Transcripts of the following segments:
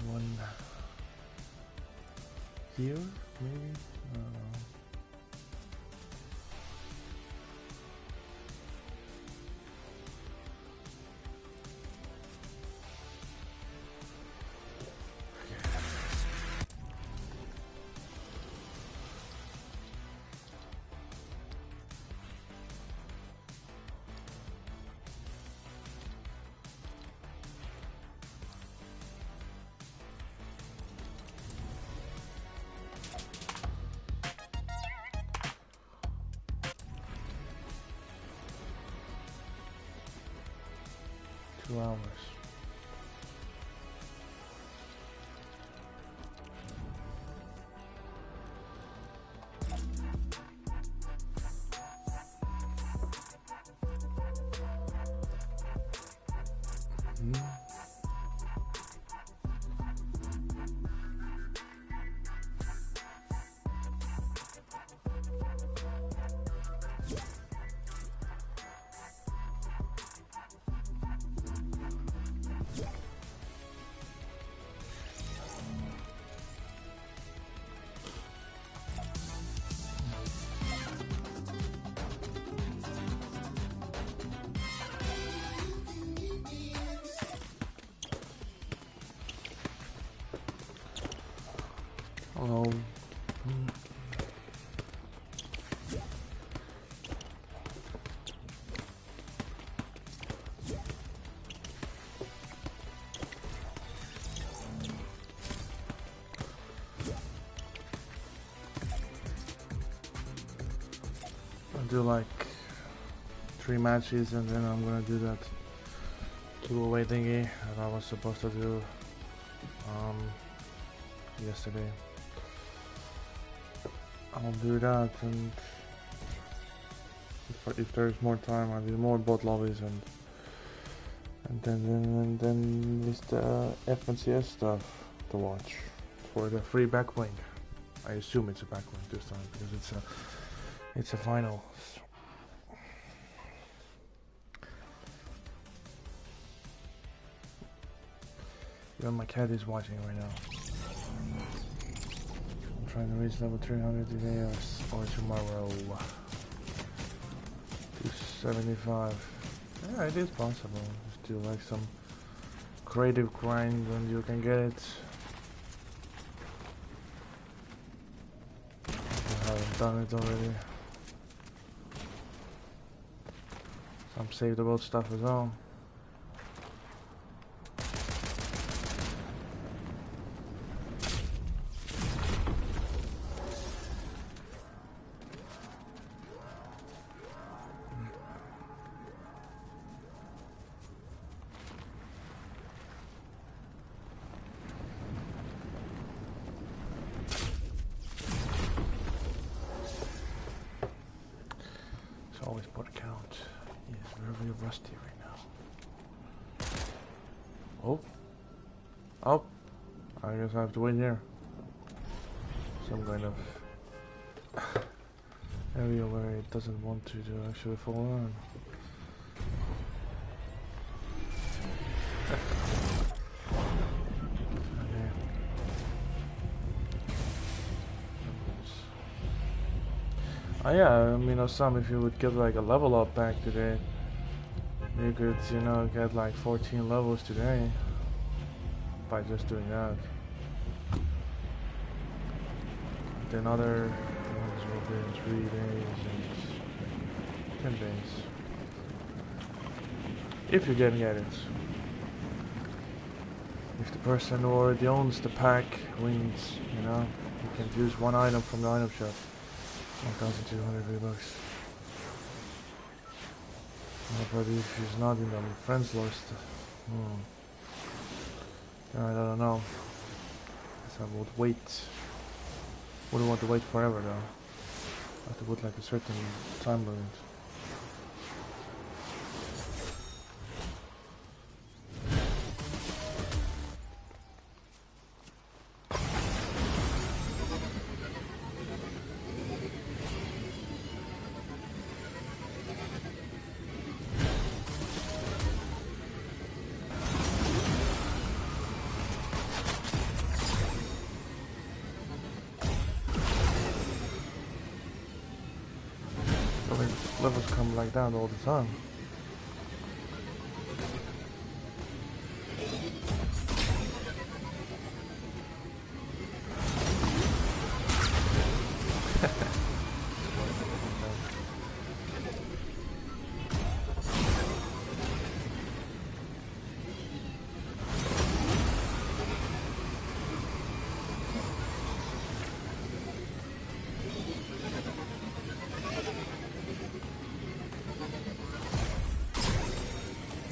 One here, maybe? I don't know. $2. Oh. I'll do like 3 matches and then I'm gonna do that giveaway thingy that I was supposed to do yesterday. I'll do that, and if there's more time I'll do more bot lobbies and then there's the FNCS stuff to watch for the free backlink. I assume it's a backlink this time because it's a final. Even my cat is watching right now. I'm trying to reach level 300 today or tomorrow. 275. Yeah, it is possible. Just do like some creative grind and you can get it. I haven't done it already. Some saved about stuff as well. I have to wait here. Some kind of area where it doesn't want to actually fall on. Okay. Oh yeah, I mean, if you would get like a level up pack today, you could, get like 14 levels today by just doing that. Then other ones will be in 3 days and 10 days. If you can get it. If the person who already owns the pack wins, you can use one item from the item shop. 1,200 V-Bucks. But if he's not in the friends list, then I don't know. So I would wait. Wouldn't want to wait forever though. I have to put like a certain time limit. Levels come like that all the time.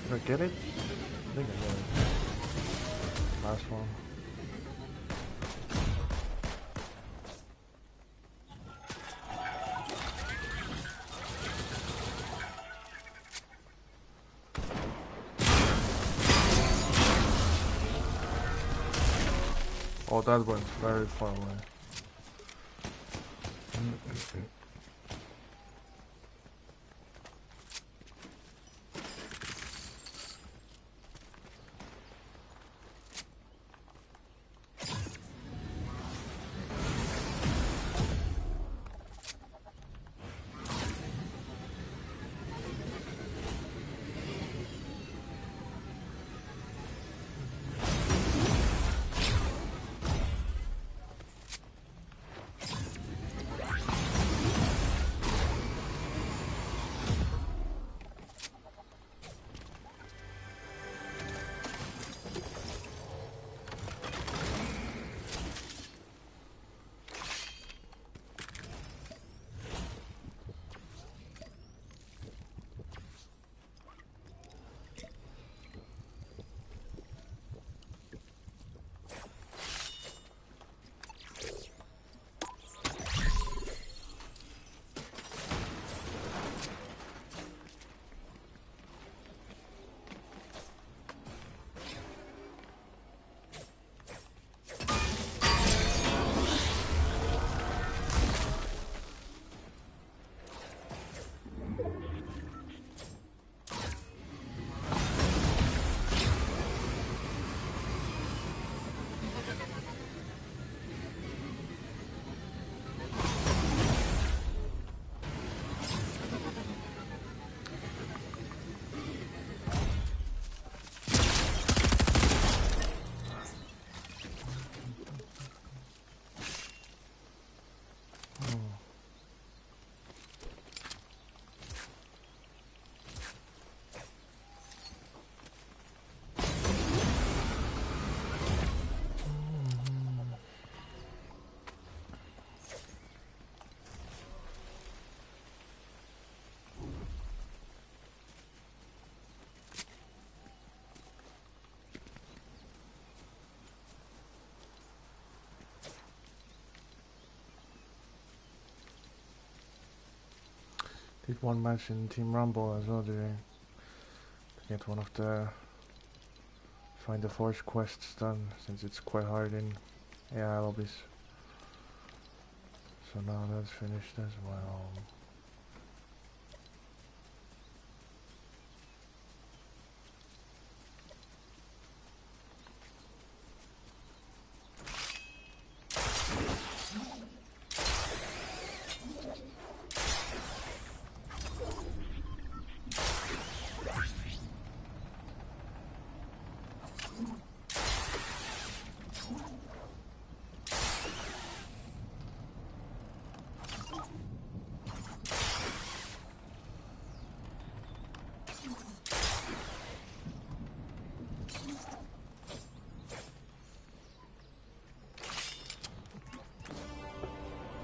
Did I get it? I think I got it. Last one. Oh, that went very far away. Did one match in Team Rumble as well today to get one of the find the force quests done, since it's quite hard in AI lobbies. So now that's finished as well.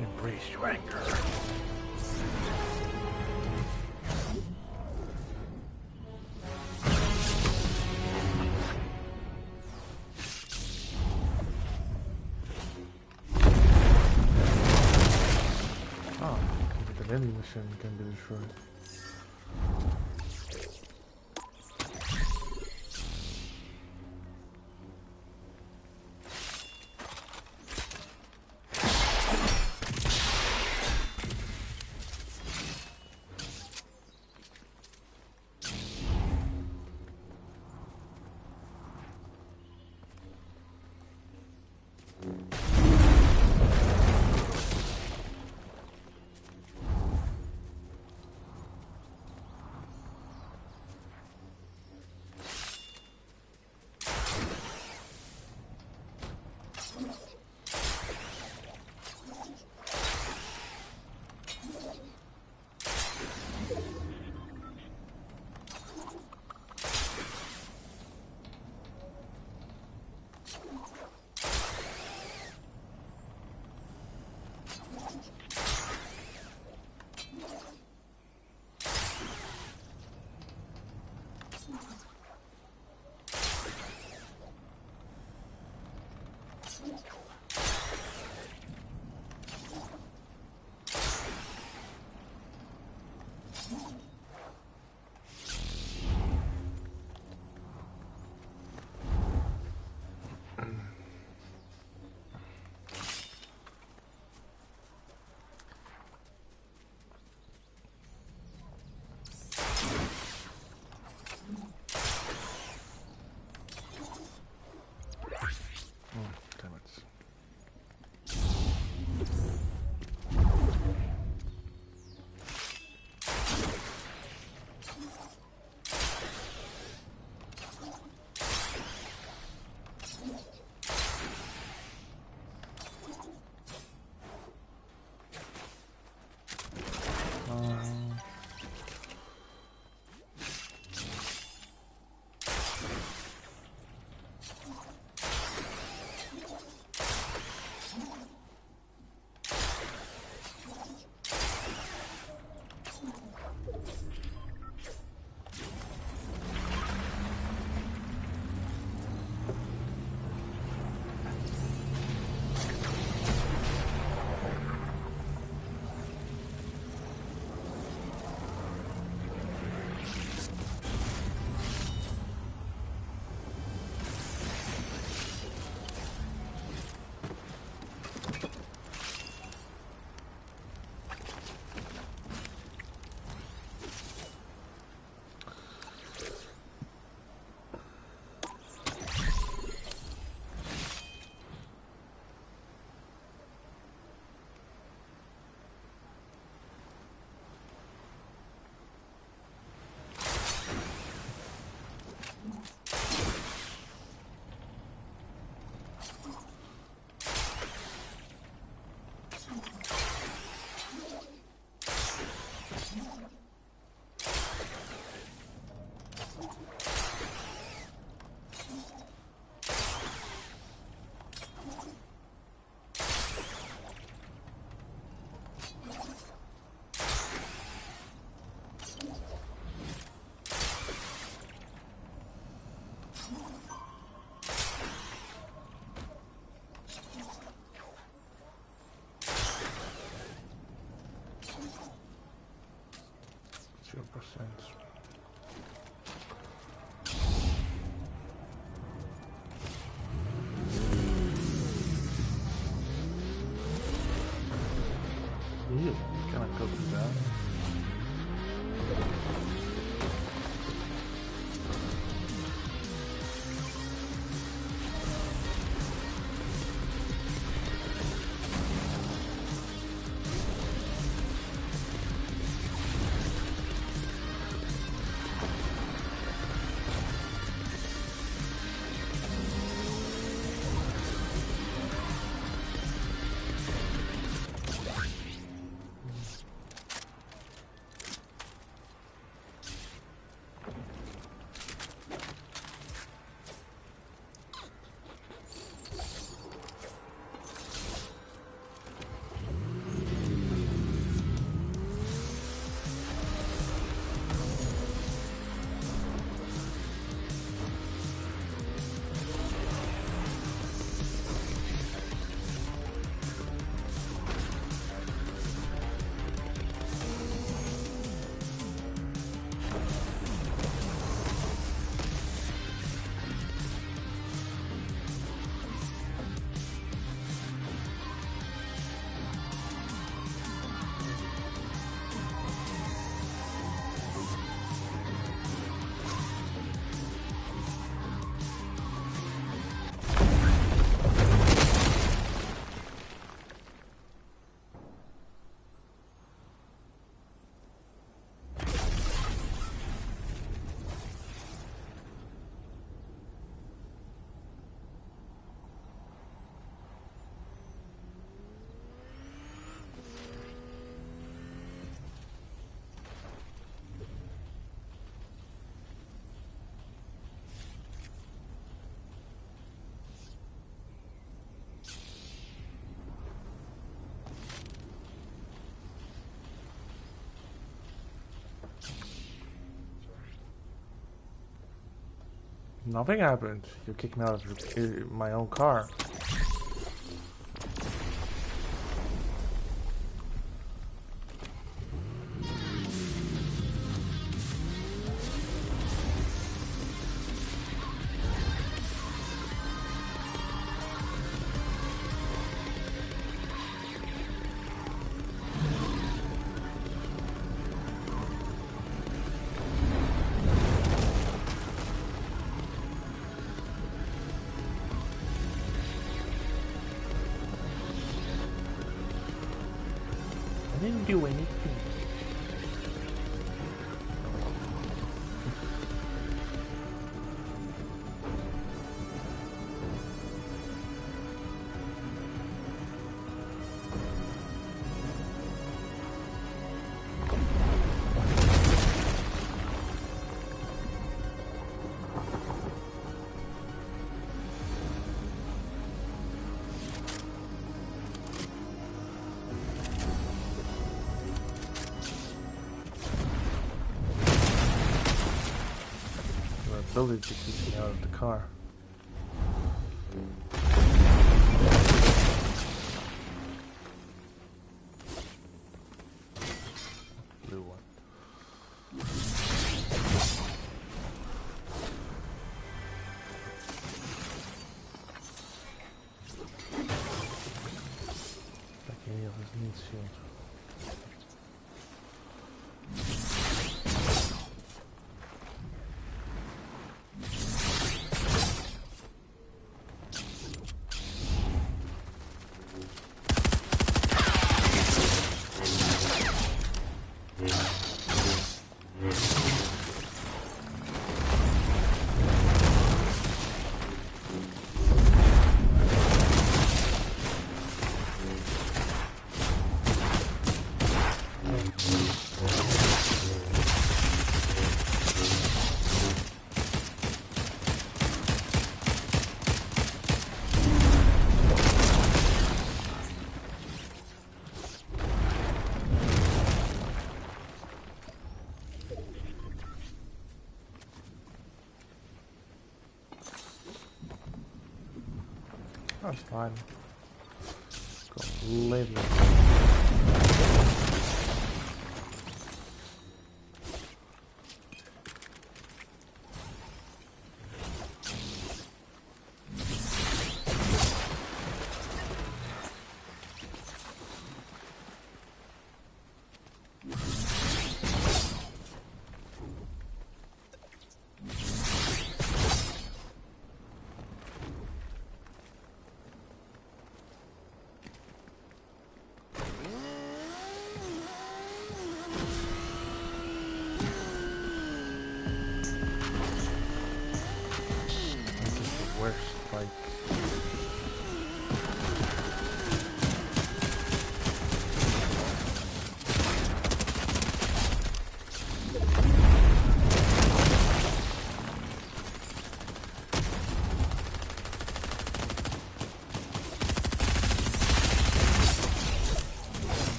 Embrace your anger. Oh, the vending machine can be destroyed. Ew, cannot go through that. Nothing happened. You kicked me out of my own car. I didn't do anything. Ability to keep me out of the car. Blue one. Like any of his needs shield. That's fine. Got living. worst. Like,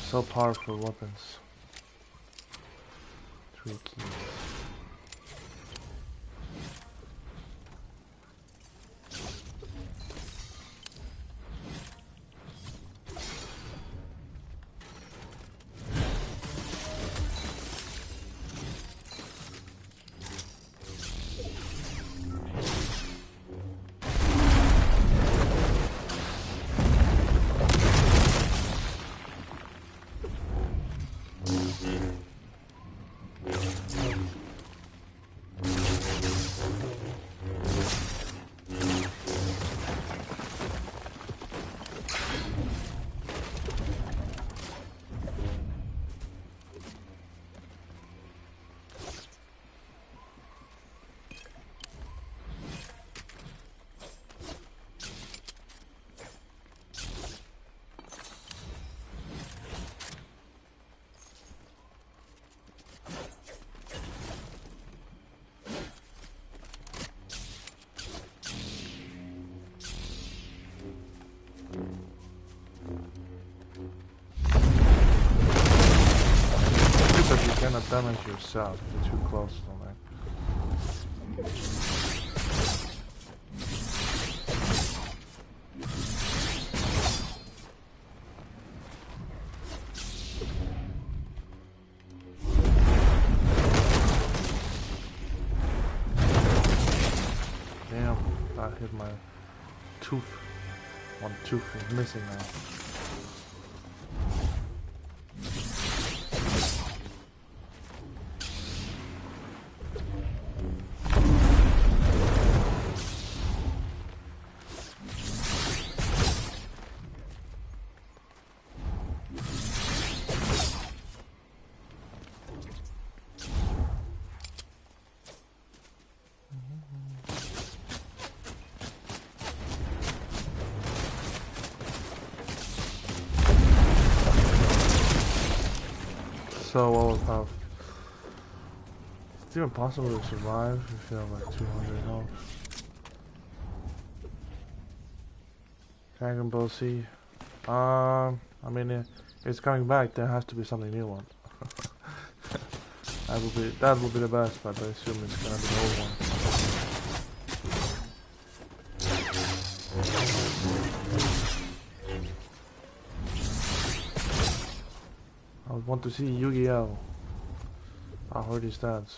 so powerful weapons. 3 keys. Because you cannot damage yourself. You're too close to them. Damn, that hit my tooth. One tooth is missing now. So what would have? It's even possible to survive if you have like 200 health. Dragon Ball Z. I mean, it's coming back. There has to be something new one. that will be the best, but I assume it's gonna be the old one. I would want to see Yu-Gi-Oh! I heard his stats.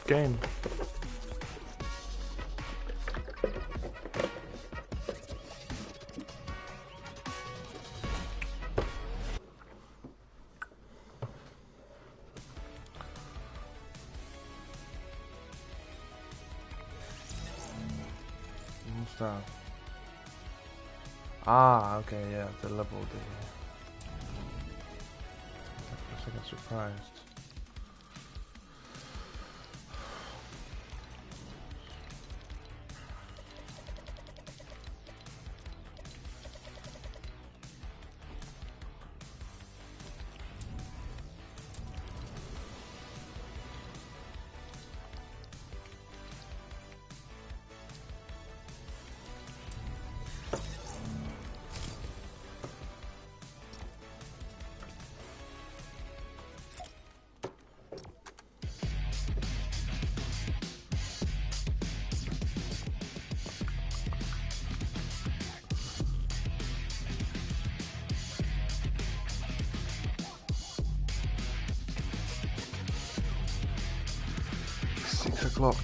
Game. What's that? Ah, okay, yeah, the level thing. For a second, surprised. O'clock.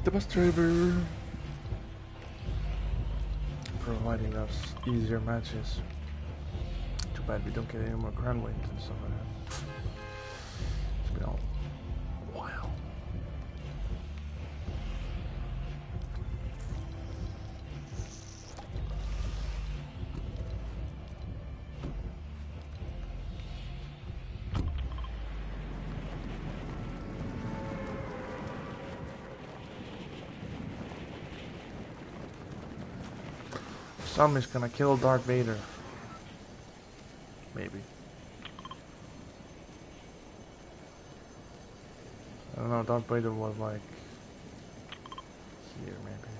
The bus driver providing us easier matches. Too bad we don't get any more ground wins and stuff like that. It's been a while. Some is gonna kill Darth Vader. Maybe. I don't know, Darth Vader was like here maybe.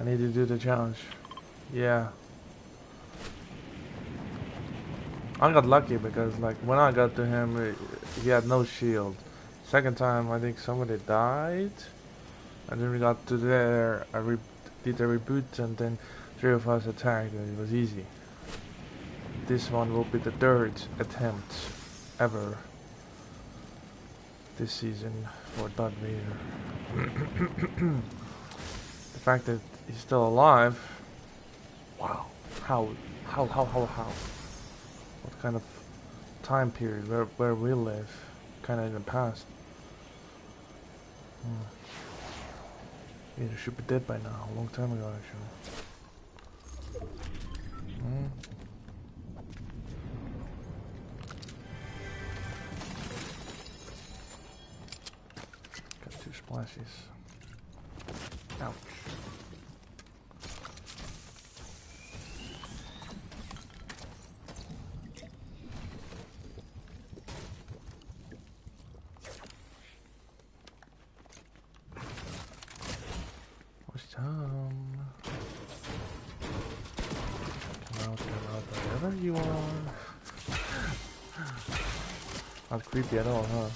I need to do the challenge. Yeah. I got lucky because like when I got to him he had no shield. Second time I think somebody died. And then we got to there, did a reboot and then 3 of us attacked and it was easy. This one will be the 3rd attempt ever this season for Darth Vader. The fact that he's still alive, wow, how? What kind of time period where we live, kinda in the past. Vader should be dead by now, a long time ago actually. Got 2 splashes. Ouch. Wherever you are. Not creepy at all, huh?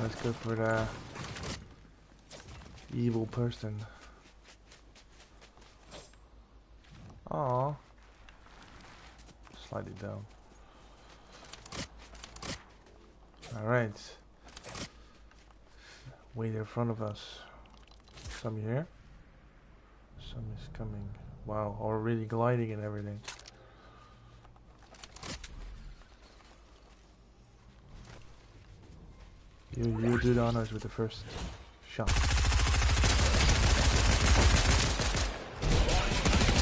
Let's go for the evil person. Aww. Slide it down. Alright. Wait in front of us. Some here. Some is coming. Wow, already gliding and everything. You do the honors with the first shot.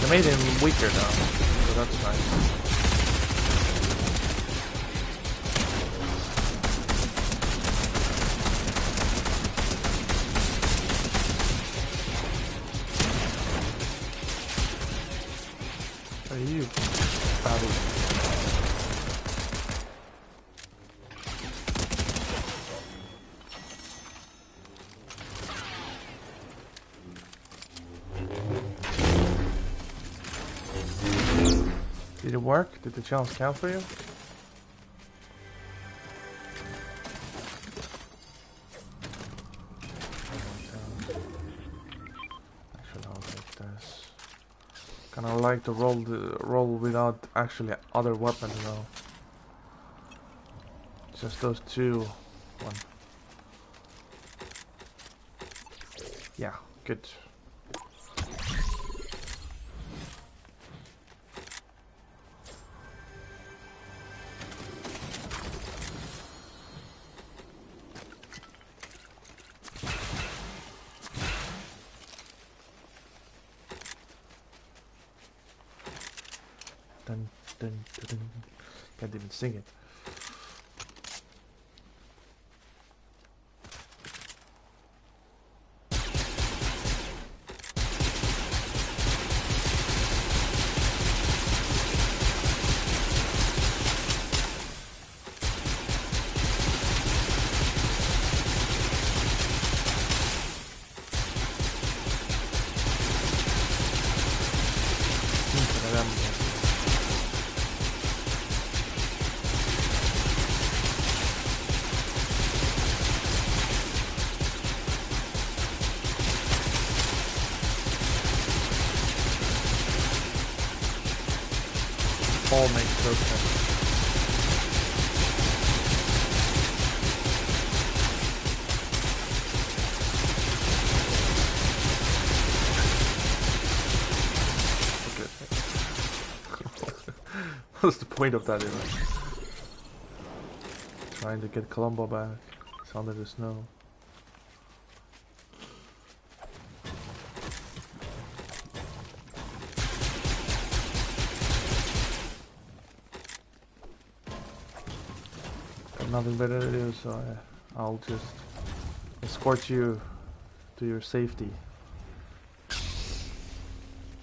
The made him weaker now, so that's nice. Are you battle? Did it work? Did the challenge count for you? Actually, I'll take this. Kinda like to roll without actually other weapons though. Just those two. One. Yeah, good. Dun, dun, dun, dun. Can't even sing it. All makes no sense. What's the point of that even? Trying to get Columbo back. It's under the snow. Got nothing better to do, so I'll just escort you to your safety.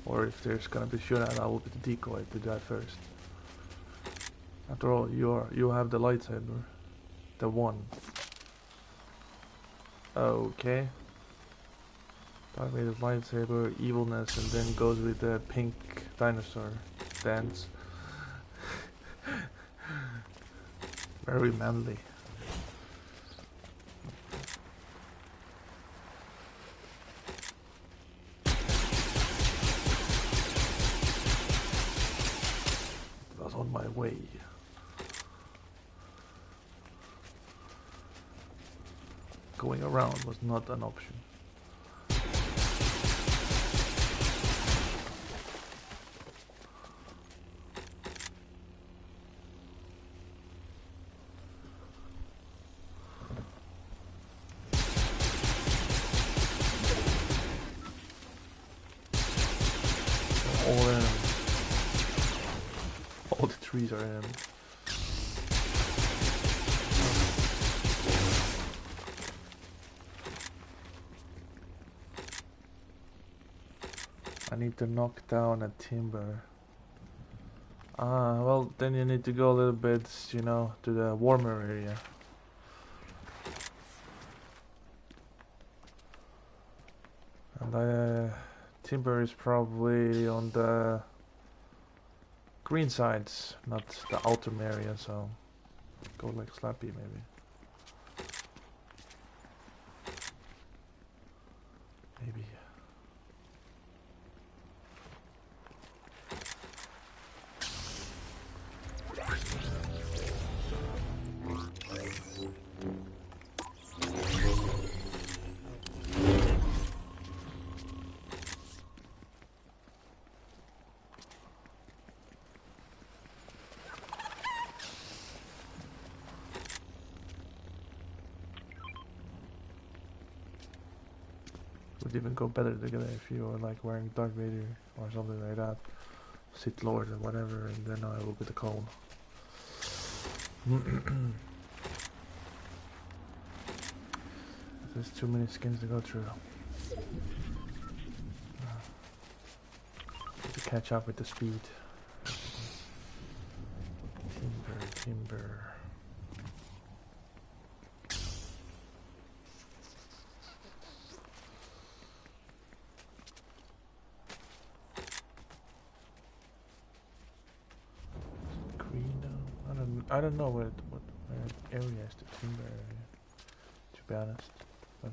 Or if there's gonna be shootout, I will be the decoy to die first. After all, you have the lightsaber. The one. Okay. Darth Vader's lightsaber, evilness, and then goes with the pink dinosaur dance. Very manly. I was on my way. Going around was not an option. All the trees are in. I need to knock down a timber. Ah, well, then you need to go a little bit, you know, to the warmer area. And timber is probably on the green sides, not the autumn area, so go like Slappy maybe. Maybe. Would even go better together if you were like wearing Darth Vader or something like that. Sith Lord or whatever, and then I will get the cone. There's too many skins to go through. To catch up with the speed. Timber. I don't know what area is the timber area, to be honest. But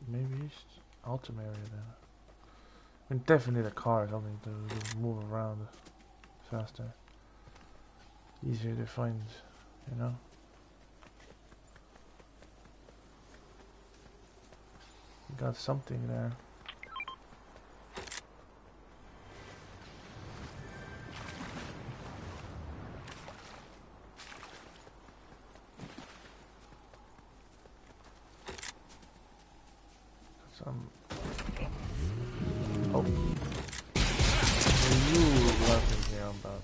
maybe it's Altum area then. I mean, definitely the car or something to move around faster, easier to find, you know. You got something there. Oh. What are you laughing here about?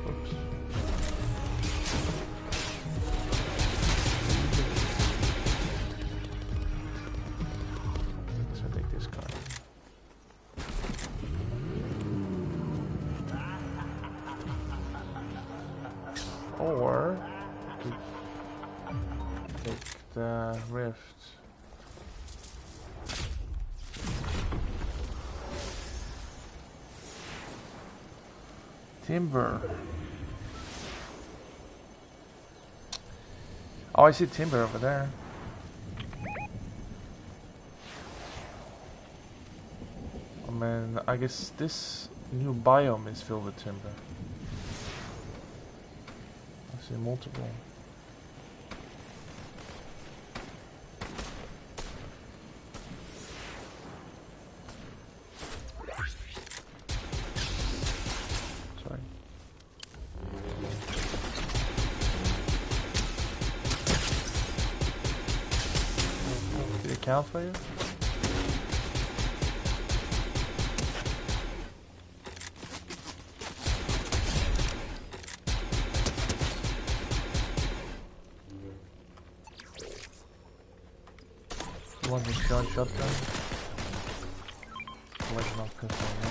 Oops. So I take this car. Or take the rift. Timber. Oh, I see timber over there. I mean, I guess this new biome is filled with timber. I see multiple. Sorry. Did it count for you? One with shotgun. Was not confirmed.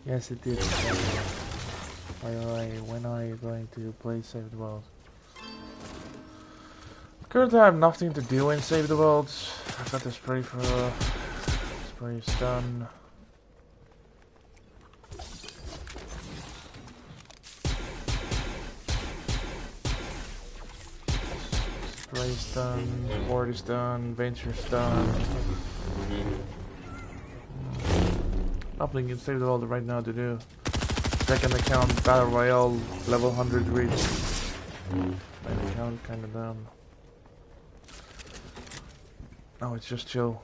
Yes, it did. When are you going to play Save the World? Currently, I have nothing to do in Save the World. I've got the spray for spray is done. Spray's done, board is done, venture's done. Nothing in Save the World right now to do. Second account, Battle Royale, level 100 reached. Main account kinda done. Now it's just chill.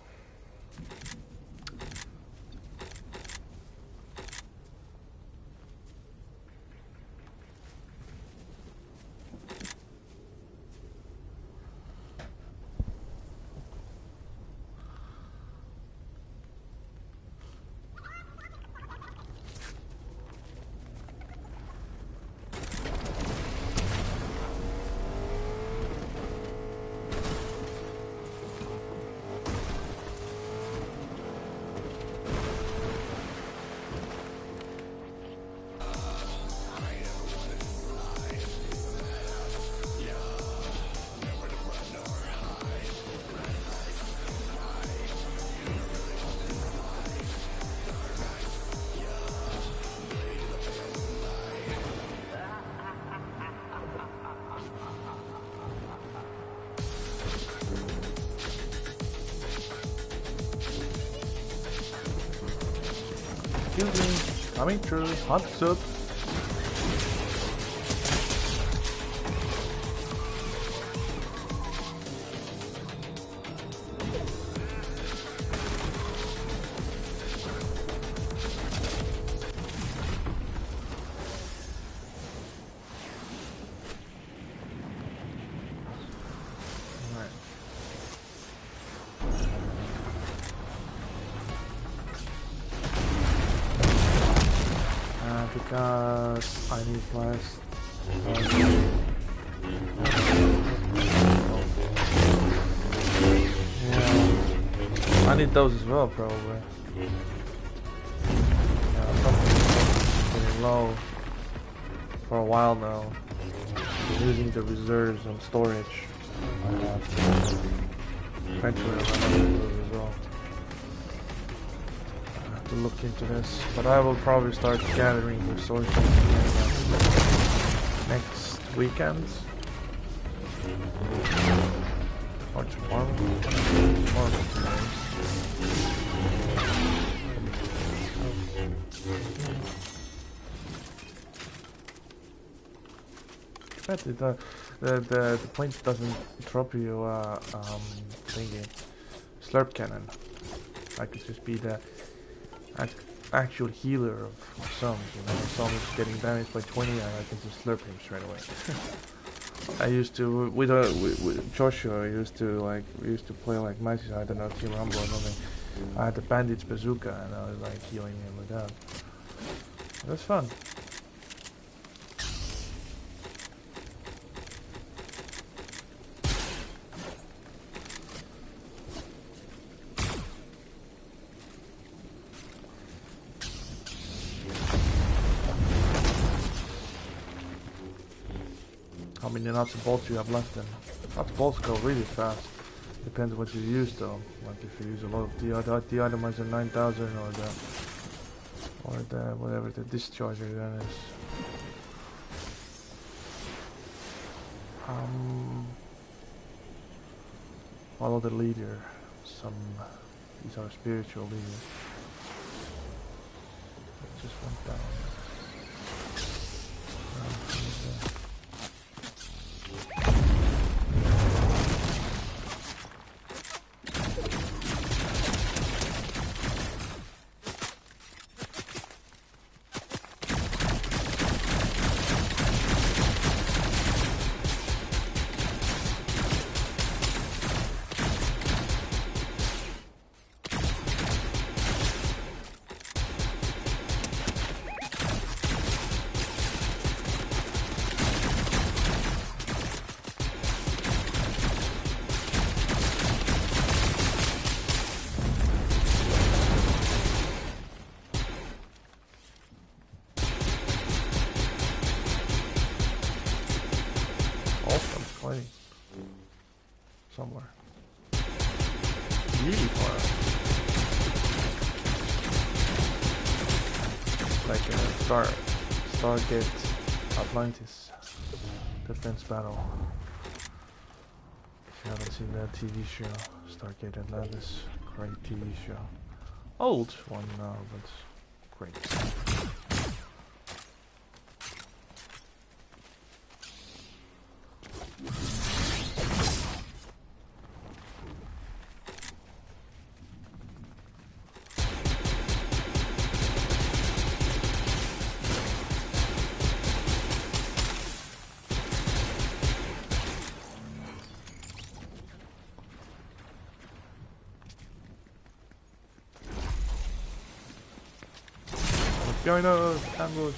Coming through, hot soup. Because I need blast. Yeah. I need those as well, probably. Yeah, something's getting low for a while now. I'm using the reserves and storage I have. Eventually I'll run out of those as well. I have to look into this, but I will probably start gathering resources next weekend. Or tomorrow. Tomorrow. But the point doesn't drop you thingy slurp cannon. I could just be the actual healer of some. You know, someone's getting damaged by 20, and I can just slurp him straight away. I used to with Joshua. We used to play like matches. I don't know, Team Rumble or something. I had the bandage bazooka, and I was like healing him with that. It was fun. How many nuts and bolts you have left then? Nuts and bolts go really fast. Depends what you use though. Like if you use a lot of the atomizer 9000 or the whatever the discharger then is. Follow the leader. These are spiritual leaders. It just went down. Somewhere. Really far out. Like Stargate Atlantis defense battle. If you haven't seen that TV show, Stargate Atlantis, great TV show. Old one now, but great. Going to ambush.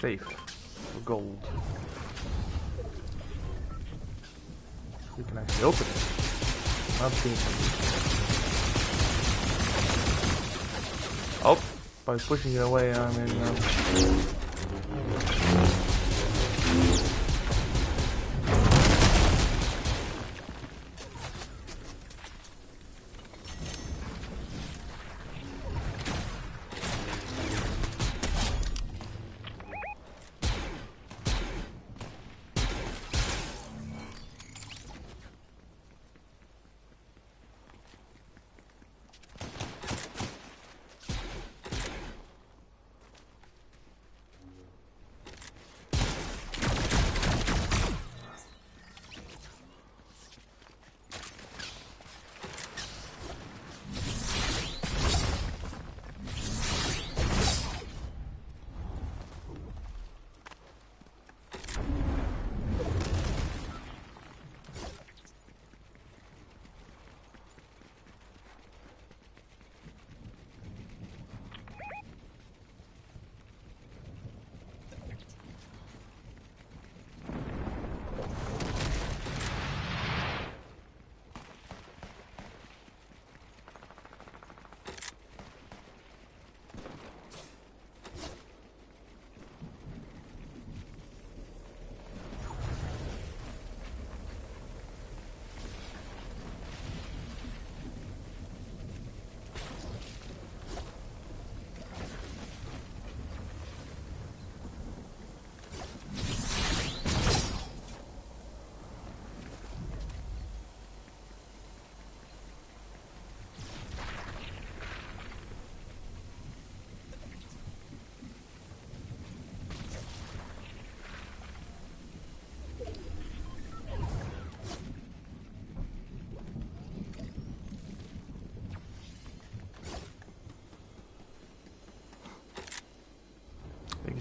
safe for gold. You can actually open it. Not seeing something. Oh, by pushing it away, I mean.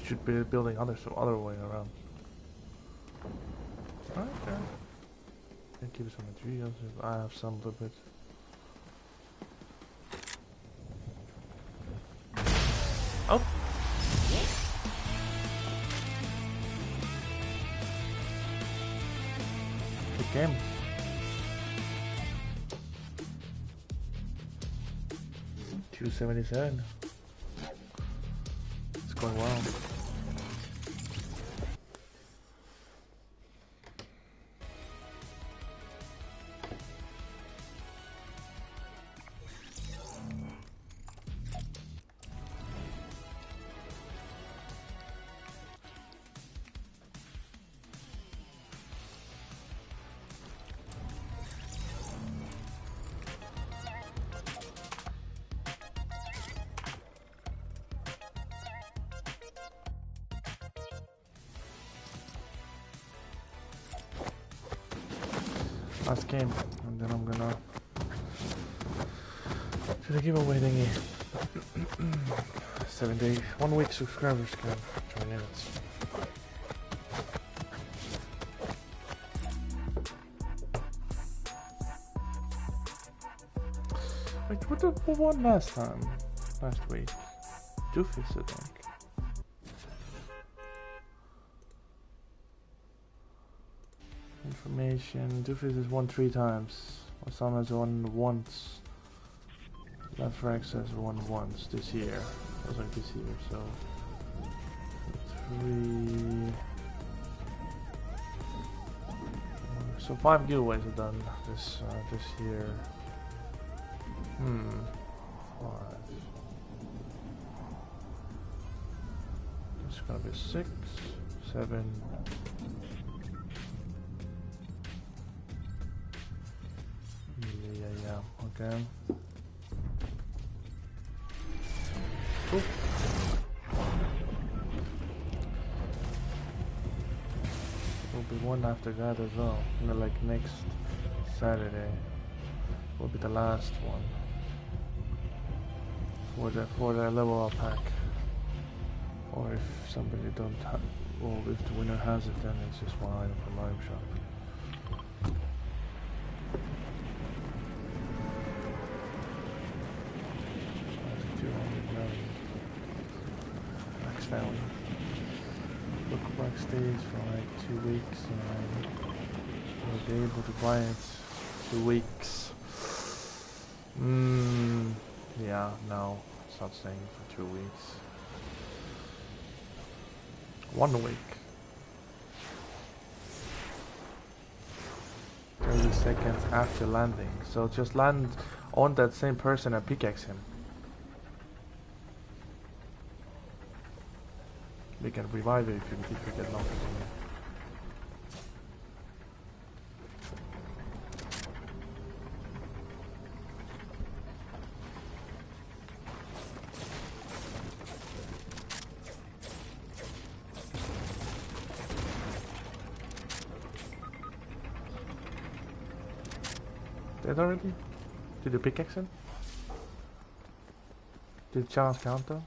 Should be building other way around. Okay. Can keep some materials if I have some little bit. Oh. Good game. $277. It's going well. Last game, and then I'm gonna do the giveaway thingy. 7-day, 1 week subscribers can join in. Wait, what won last time? Last week? Doofus, I think. Information. Doofus has won 3 times. Osama has won once. Lefrax has won once this year. It was like this year, so 3. So 5 giveaways are done this year. 5. It's gonna be 6, 7. Yeah. Okay. Cool. There'll be one after that as well. You know, like next Saturday will be the last one for the level up pack. Or if somebody don't have, or if the winner has it, then it's just one item from Live Shop. Max value. stays for like 2 weeks and we'll be able to buy it 2 weeks. Yeah, no, it's not staying for 2 weeks. 1 week. 30 seconds after landing. So just land on that same person and pickaxe him. We can revive it if you get knocked. Dead already? Did you pickaxe him? Did challenge count though?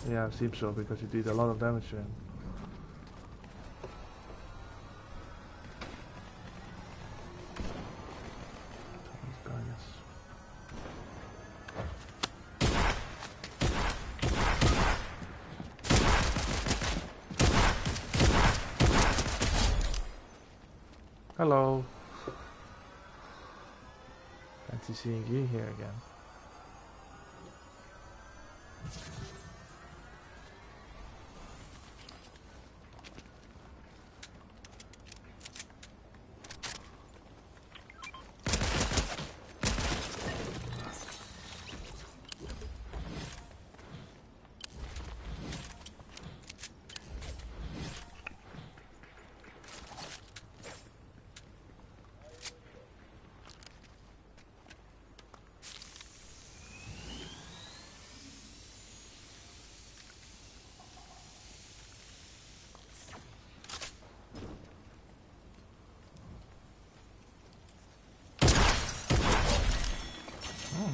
Yeah, it seems so because you did a lot of damage to him. Hello. Fancy seeing you here again.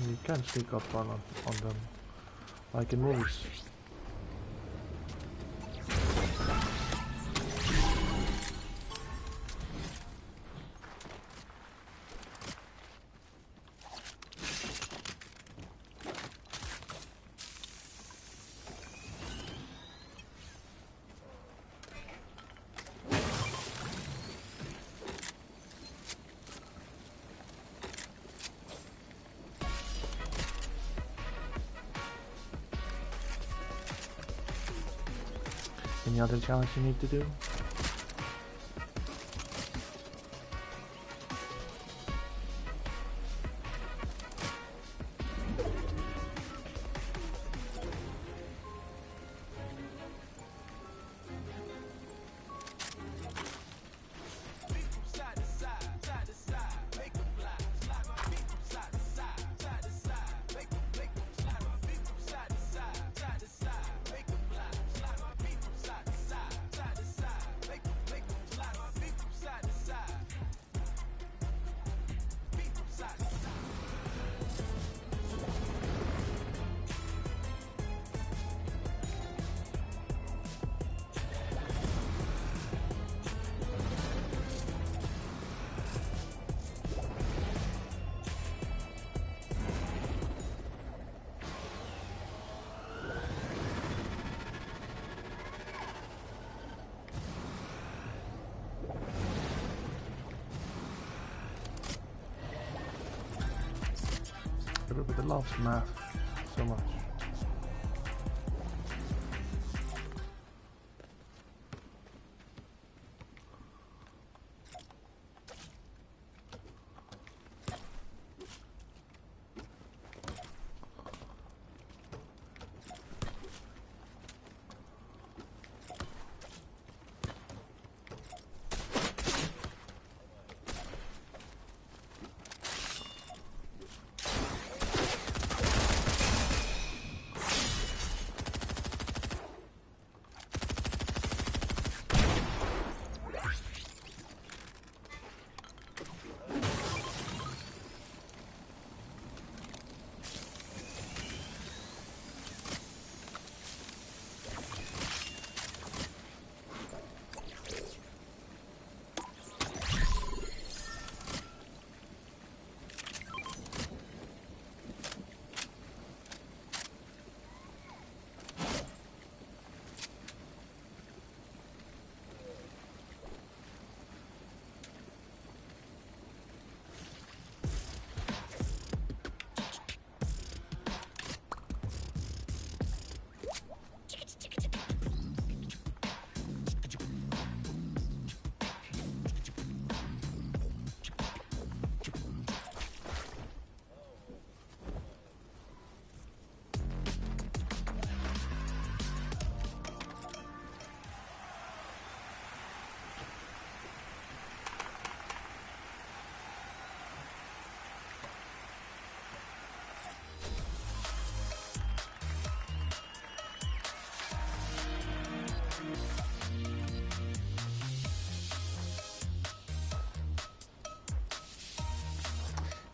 You can sneak up on them, like in movies. Any other challenge you need to do? Everybody loves math so much.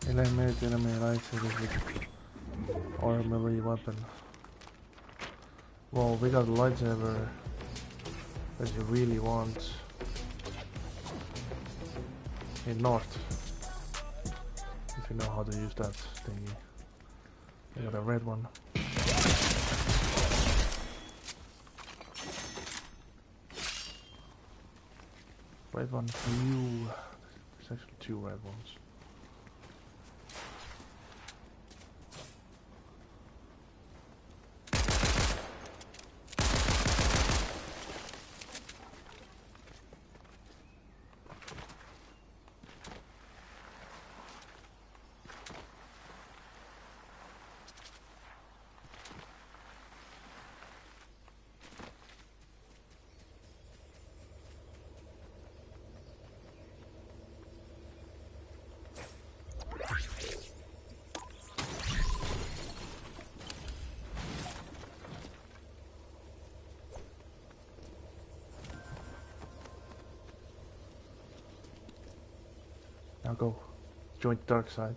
Eliminate enemy lightsabers with or melee weapon. Well, we got a lightsaber that you really want in North. If you know how to use that thingy. I got a red one. Red one for you. There's actually 2 red ones. Now go. Join the dark side.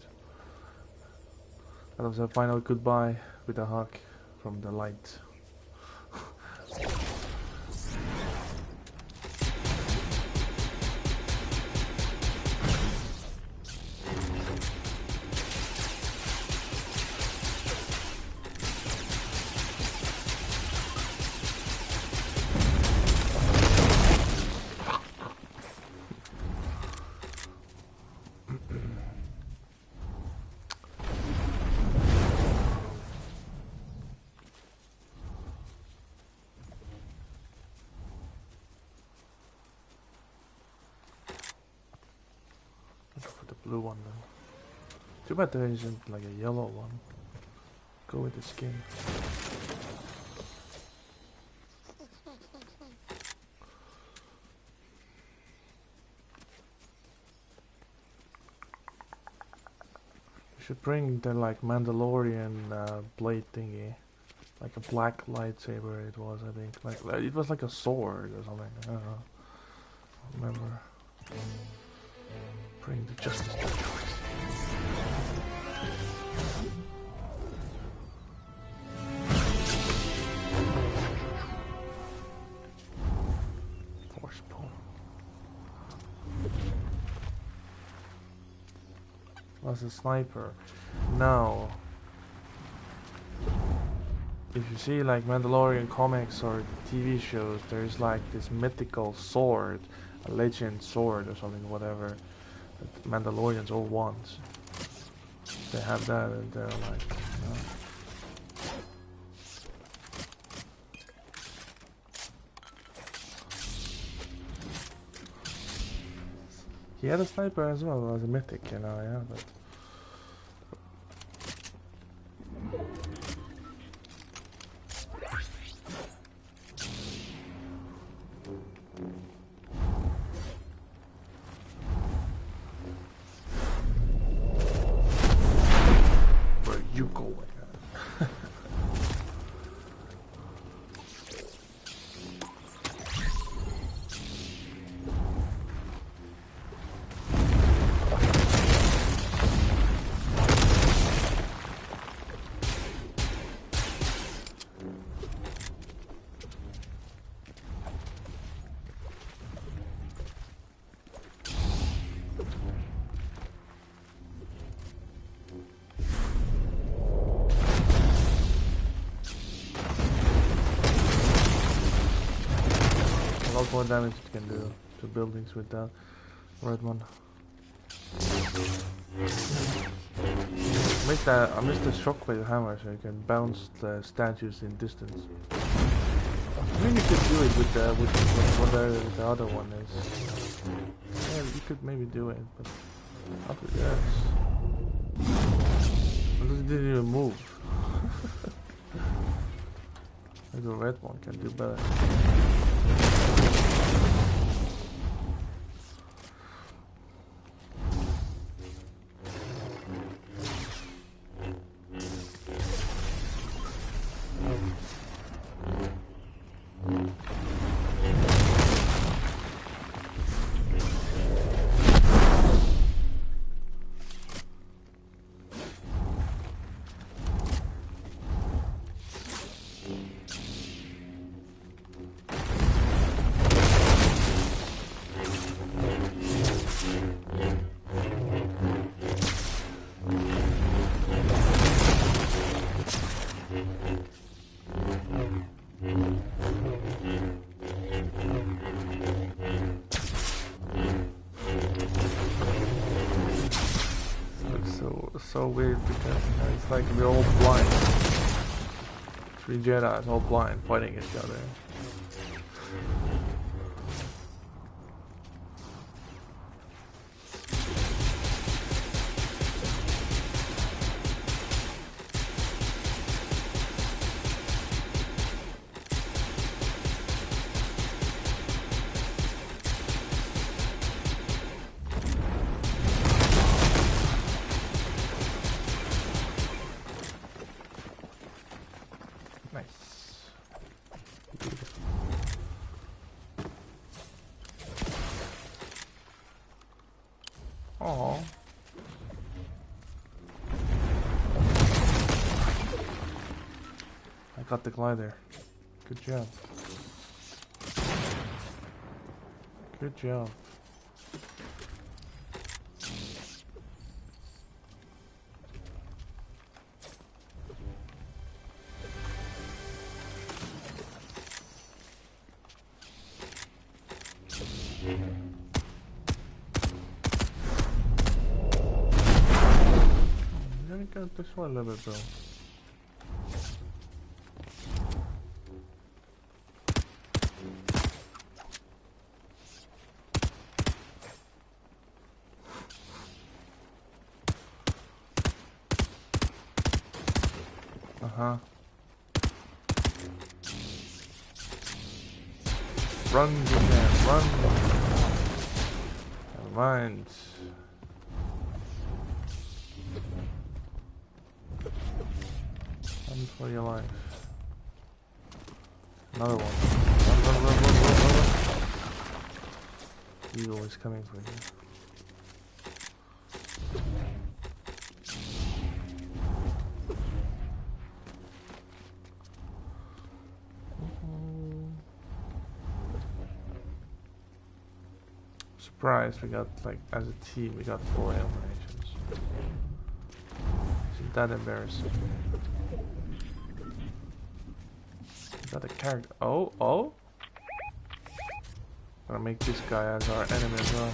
That was a final goodbye with a hug from the light. Blue one then. Too bad there isn't like a yellow one. Go with the skin. We should bring the like Mandalorian blade thingy. Like a black lightsaber it was, I think. Like it was like a sword or something. I don't know. I remember. Bring the justice to the force pull. Was a sniper. Now, if you see like Mandalorian comics or TV shows, there's like this mythical sword, a legend sword or something, whatever. That Mandalorians all want. They have that and they're like, you know. He had a sniper as well as a mythic, you know, yeah, but more damage it can do to buildings with that red one. I missed the shockwave hammer so you can bounce the statues in distance. I mean you could do it with whatever the other one is. Yeah, you could maybe do it, but after that, it didn't even move. Maybe the red one can do better. So weird because it's like we're all blind. 3 Jedi's all blind fighting each other. Oh. I got the glider. Good job. Good job. Let me go this way a little bit, bro. Run, good man, run! Never mind. Run for your life. Another one. Run. Eagle is coming for you. Surprise, we got, like, as a team, we got 4 eliminations. Isn't that embarrassing? We got a character. Oh? Gonna make this guy as our enemy as well.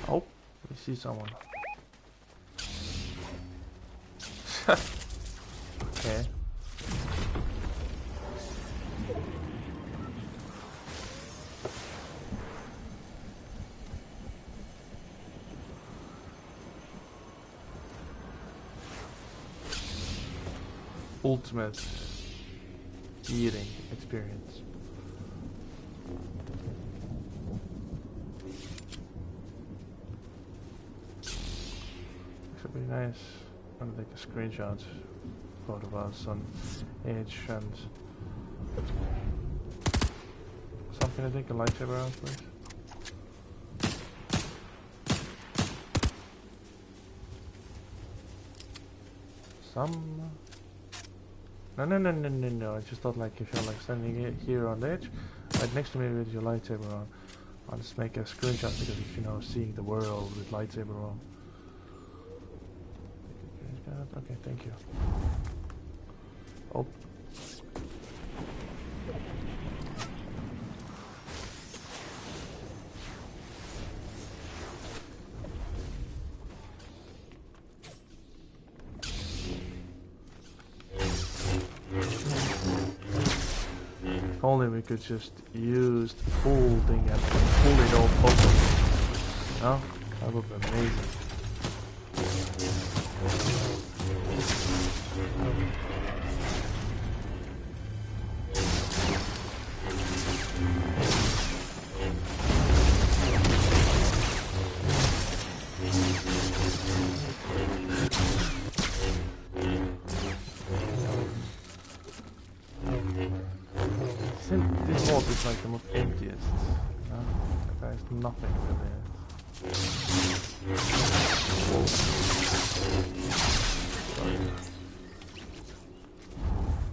Oh, we see someone. Okay. Ultimate eating experience. Should be nice. I'm gonna take a screenshot photo of us on Edge and something to take a lightsaber out, please. No. I just thought, like, if you're like standing here on the edge, right next to me with your lightsaber on, I'll just make a screenshot because if you know seeing the world with lightsaber on. Okay, thank you. Oh. If only we could just use the full thing and pull it all open. No? That would be amazing. default is like the most emptiest. You know? There's nothing really in it.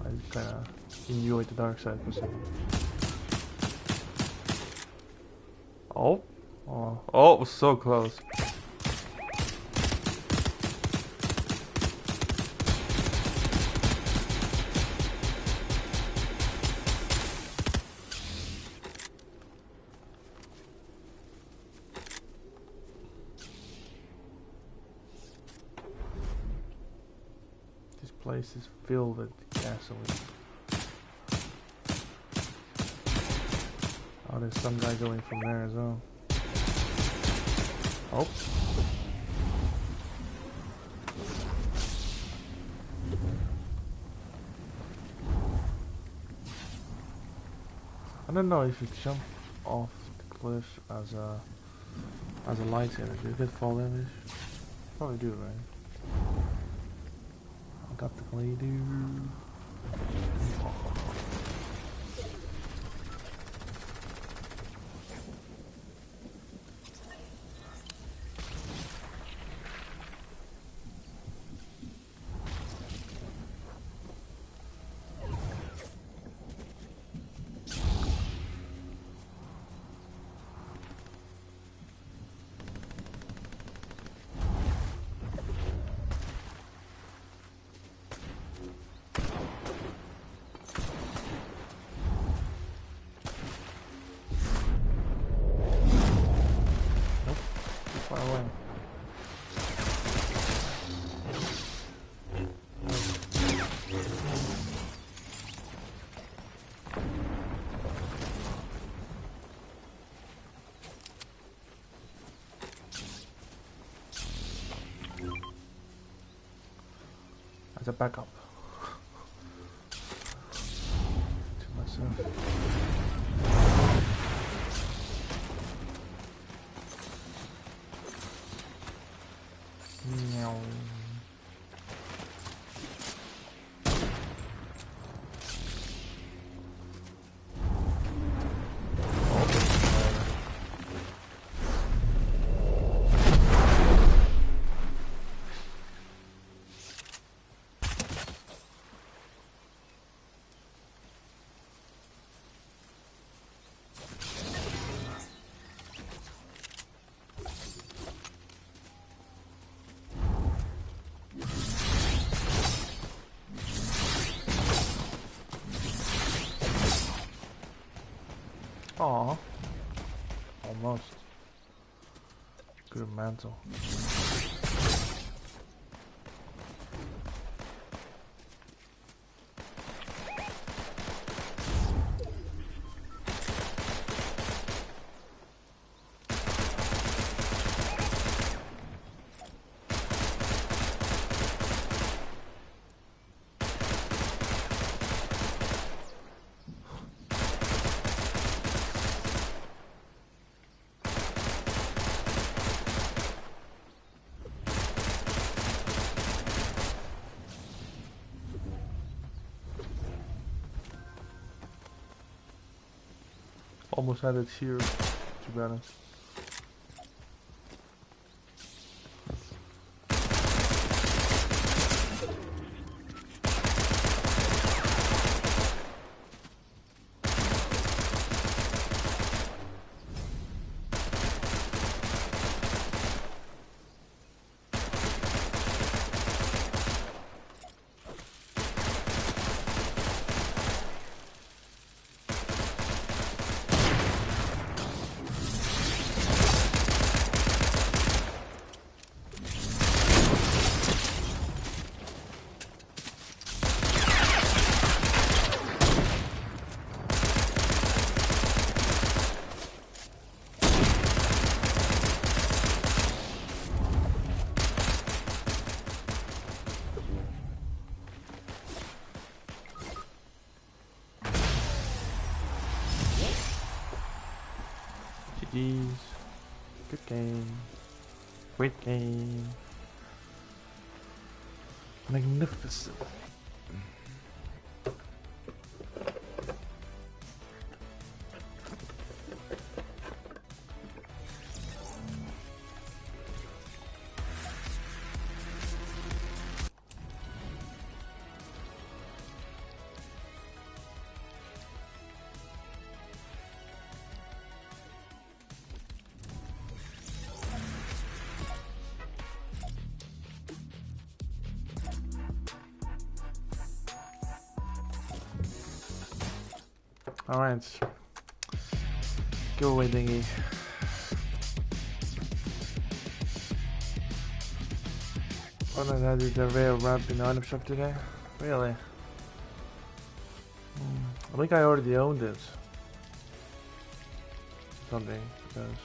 I just kinda enjoy the dark side for a second. Oh, it was so close. This place is filled with gasoline. Oh, there's some guy going from there as well. Oh. I don't know if you jump off the cliff as a lightsaber, do you get fall damage? Probably do, right? I got the glade. As a backup to myself. Meow. Aww. Almost. Good mantle. Almost had it here, to be honest. GG's. Good game. Great game. Magnificent. Alright. Go away, Dingy. Oh no, that is the rare ramp in the item shop today? Really? I think I already owned it. Something, because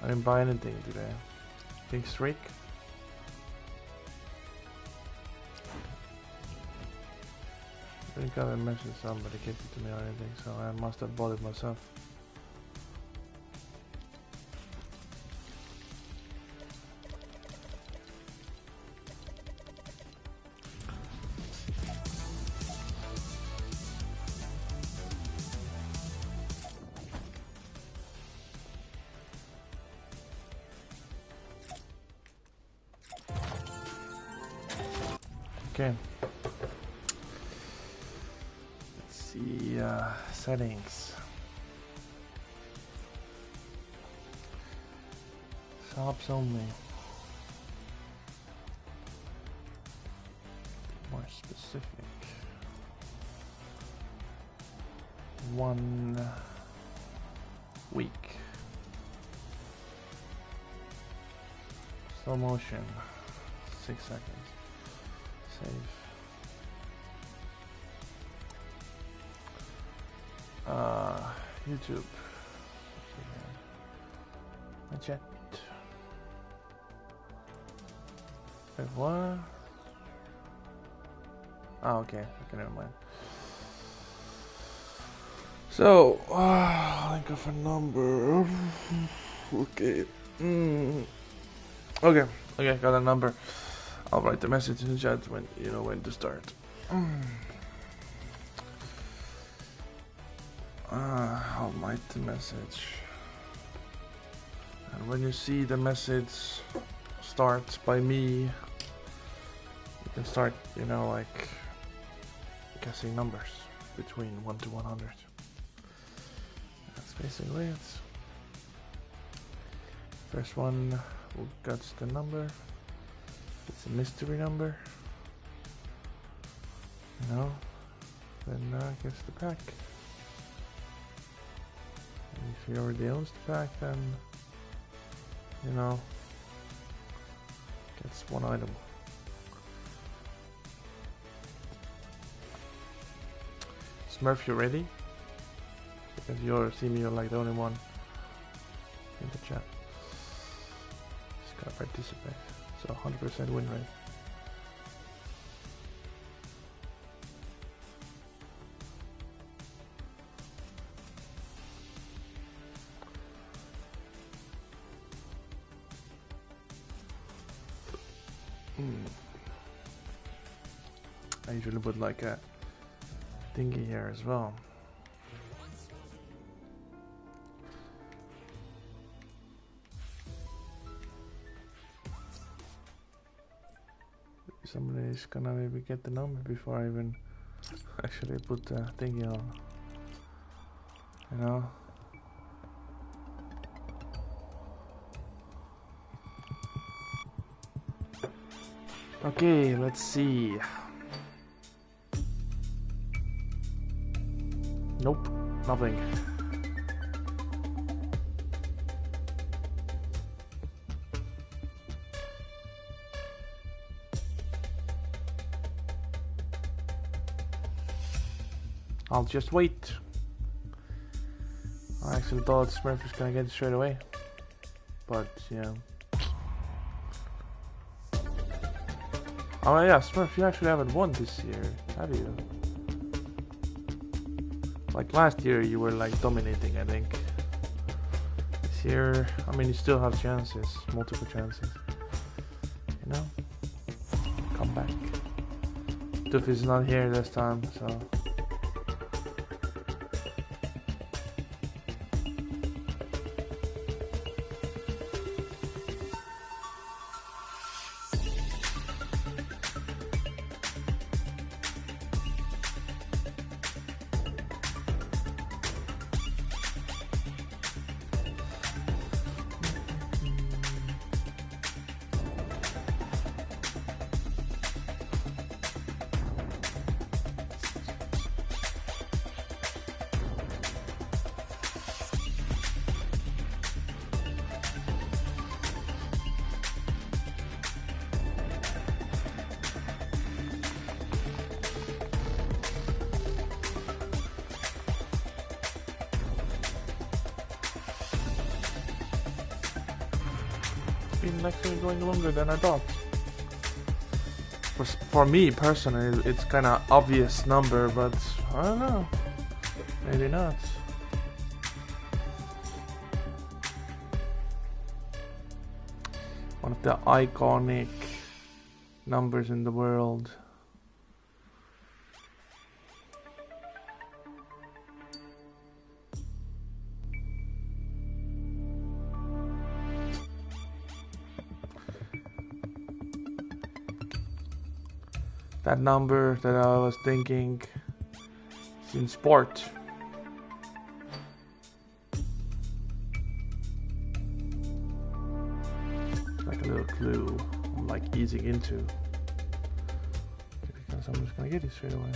I didn't buy anything today. Pink streak? I didn't got a message somebody gave it to me or anything, so I must have bought it myself. Okay. Let's see, settings. Shops only. More specific. 1 week. Slow motion. 6 seconds. Save. YouTube. My chat. Wait, what? Oh, okay. Okay, never mind. So, think of a number. Okay. Okay. Okay, got a number. I'll write the message in the chat when you know when to start. I'll write the message. And when you see the message start by me, you can start, you know, like guessing numbers between 1 to 100. That's basically it. First one who gets the number. It's a mystery number. You know, then gets the pack. And if he already owns the pack, then you know, gets one item. Smurf, you ready? Because you see me, you're like the only one in the chat. Just gotta participate. So 100% win rate. I usually put like a thingy here as well. Somebody's gonna maybe get the number before I even actually put the thingy on. You know? Okay, let's see. Nope, nothing. I'll just wait. I actually thought Smurf was gonna get it straight away. But, yeah. Oh yeah, Smurf, you actually haven't won this year, have you? Like last year you were like dominating, I think. This year, I mean, you still have chances, multiple chances. You know? Come back. Duff is not here this time, so... it's been actually going longer than I thought. For me personally, it's kind of obvious number, but I don't know. Maybe not. One of the iconic numbers in the world. That number that I was thinking is in sport. Like a little clue I'm like easing into. Because I'm just gonna get it straight away.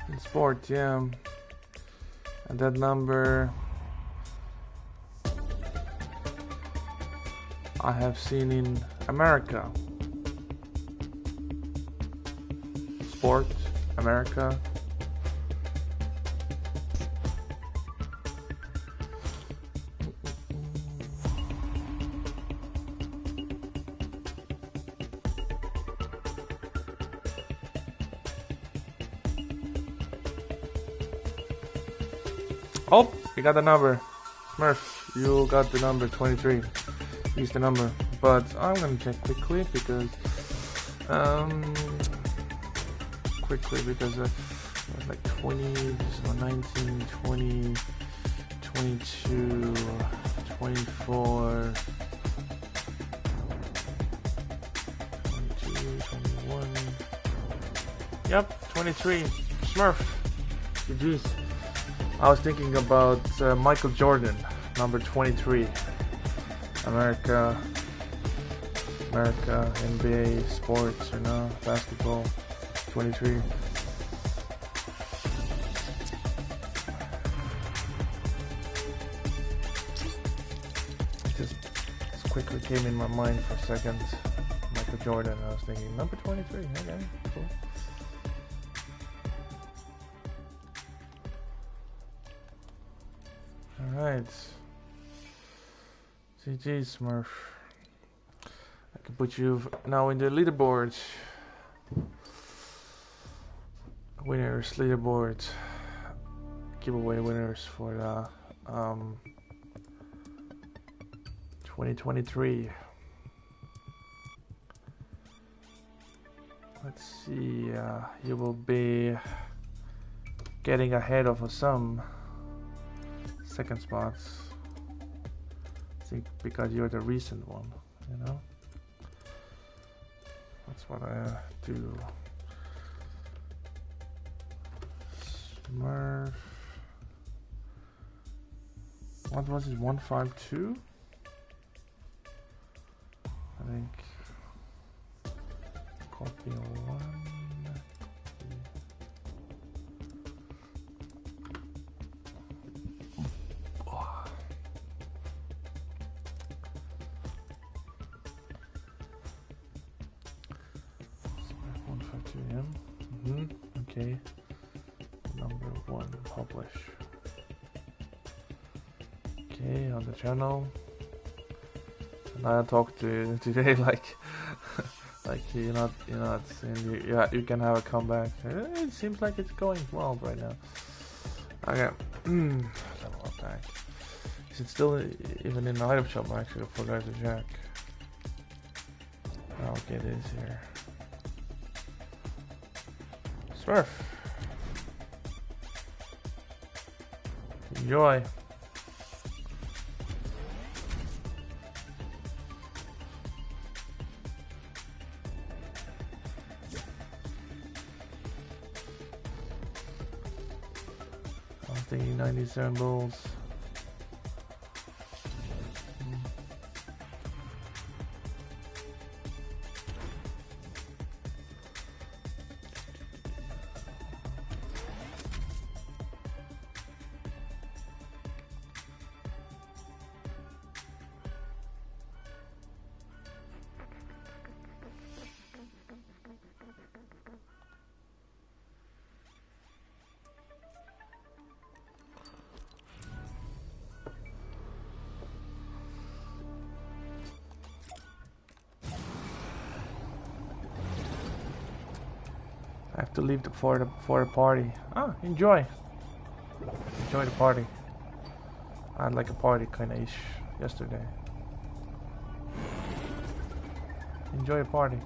In sport, yeah. And that number I have seen in America. Sport, America. Oh, you got the number. Smurf, you got the number 23. He's the number. But I'm gonna check quickly because it was like 20, so 19, 20, 22, 24, 22, 21. Yep, 23. Smurf. GG's. I was thinking about Michael Jordan, number 23. America, NBA, sports, you know, basketball, 23. Just quickly came in my mind for a second. Michael Jordan, I was thinking, number 23, okay, cool. Alright. GG Smurf. I can put you now in the leaderboard. Winners leaderboard. Giveaway winners for the 2023. Let's see, you will be getting ahead of some second spots. I think because you're the recent one, you know? That's what I do. Smurf. What was it? 152? I think. Copy one. Okay, number 1, publish. Okay, on the channel. And I talked to you today like you're not saying you can have a comeback. It seems like it's going well right now. Okay, level up back. Is it still even in the item shop? Actually, I forgot to check. Okay, it is here. Smurf. Enjoy. I'm thinking 97 bulls. I have to leave for the party. Ah, enjoy the party. I had like a party kind of ish yesterday. Enjoy a party.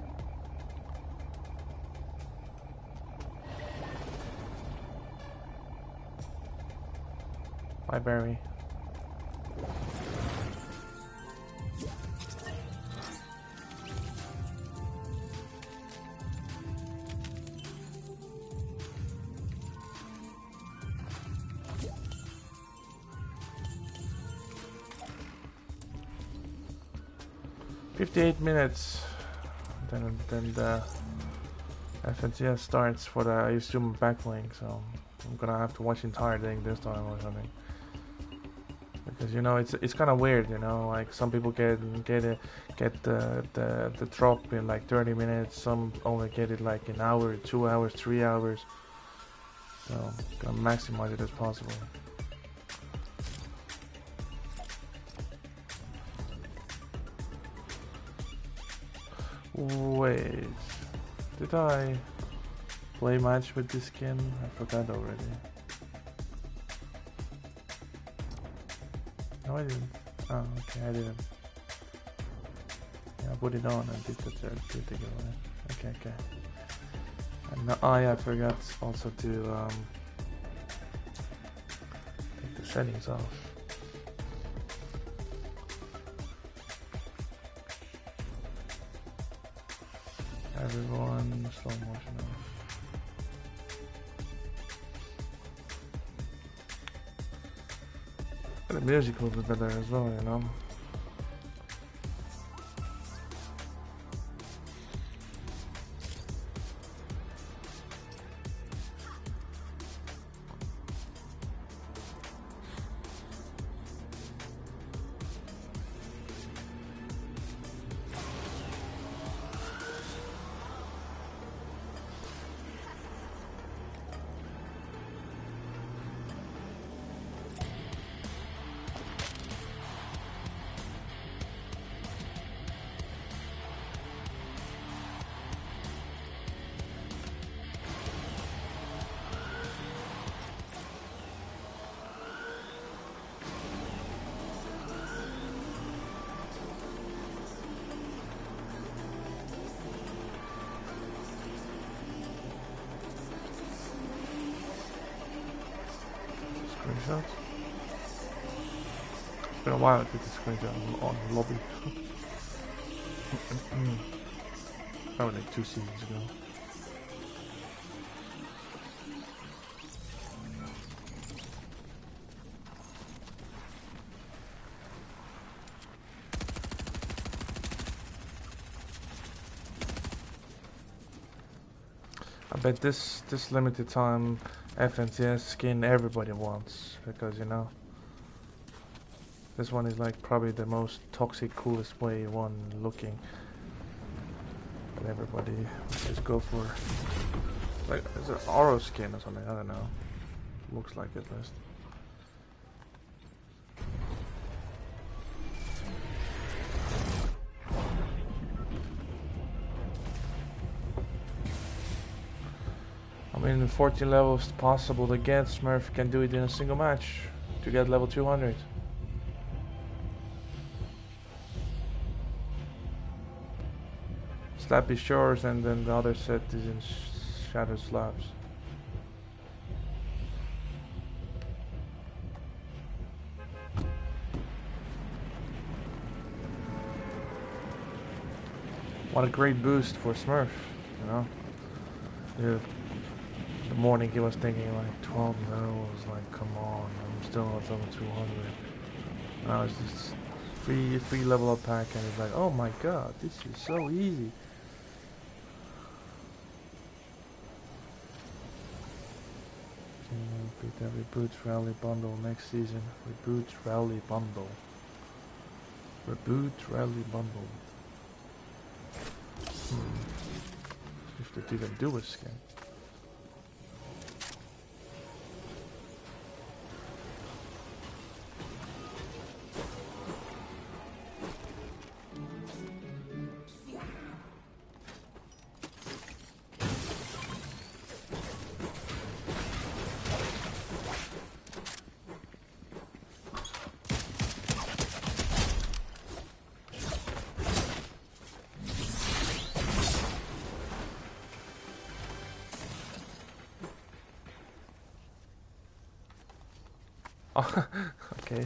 Bye, Barry. $58. Then the FNCS starts for the, I assume, backlink. So I'm gonna have to watch the entire thing this time or something. Because you know it's kind of weird, you know. Like some people get the drop in like 30 minutes. Some only get it like an hour, 2 hours, 3 hours. So I'm gonna maximize it as possible. Wait, did I play match with this skin? I forgot already. No, I didn't. Oh, okay, I didn't. Yeah, I put it on and did the giveaway. Okay. And now, oh yeah, I forgot also to take the settings off. Everyone, slow motion off. And the music will be better as well, you know. Screenshots. It's been a while to get the screenshot on the lobby. Probably like 2 seasons ago. I bet this limited time FNCS skin everybody wants, because you know this one is like probably the most toxic, coolest way one looking, but everybody just go for like it's an Oro skin or something. I don't know. Looks like it at least. I mean, 14 levels possible to get. Smurf can do it in a single match to get level 200. Slappy Shores, and then the other set is in Shattered Slabs. What a great boost for Smurf, you know? Yeah. The morning he was thinking like 12 levels, like come on, I'm still at level 200. Now it's just free level up pack, and it's like, oh my god, this is so easy. Repeat that Reboot Rally Bundle next season. Reboot Rally Bundle. Reboot Rally Bundle. If they didn't do a skin. Oh, okay.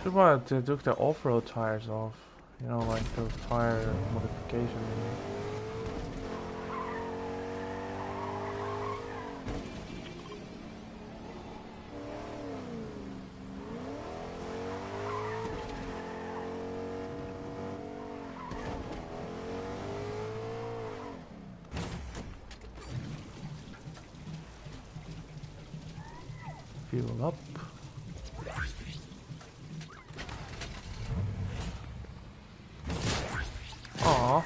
That's why they took the off-road tires off. You know, like those tire modification. Fuel up. Aw.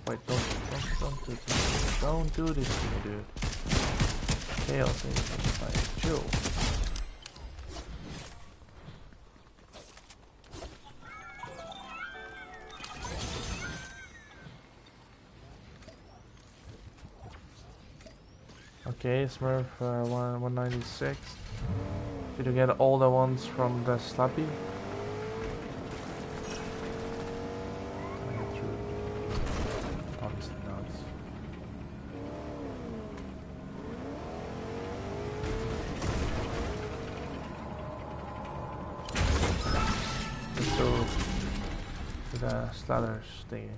Wait, don't do this. Don't do this to me, dude. Chaos is like chill. Okay, Smurf 196. Did you get all the ones from the Slappy? Honestly not. Let's go to the Slathers thingy.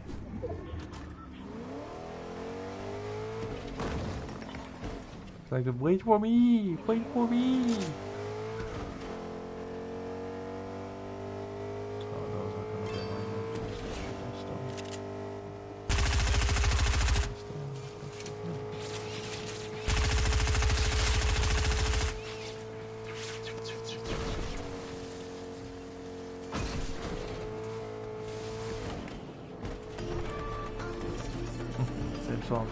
Like, wait for me! Wait for me! Same song.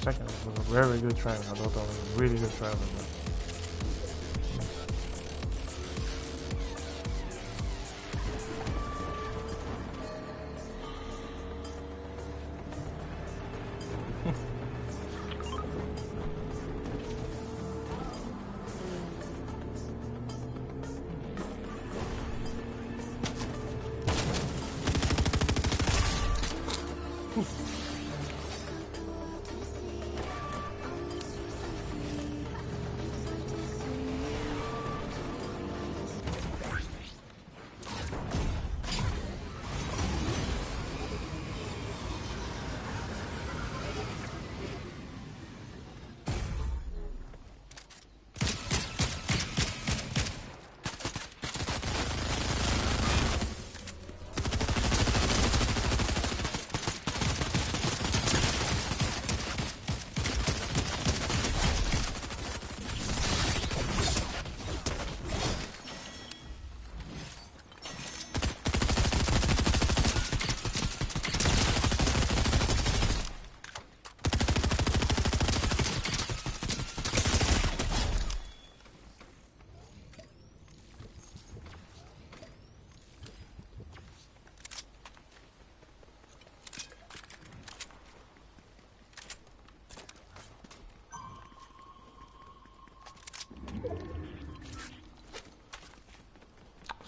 Second, it was a very good travel. I thought that was a really good travel.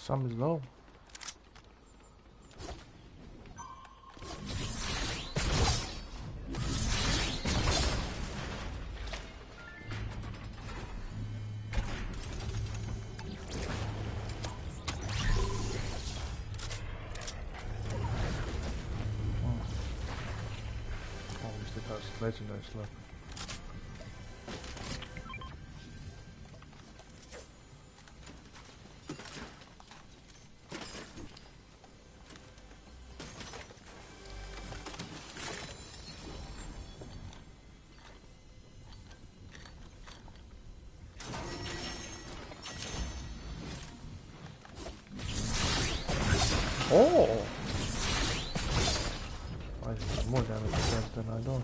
Some is low. Legendary slug. Oh! I did more damage than I thought.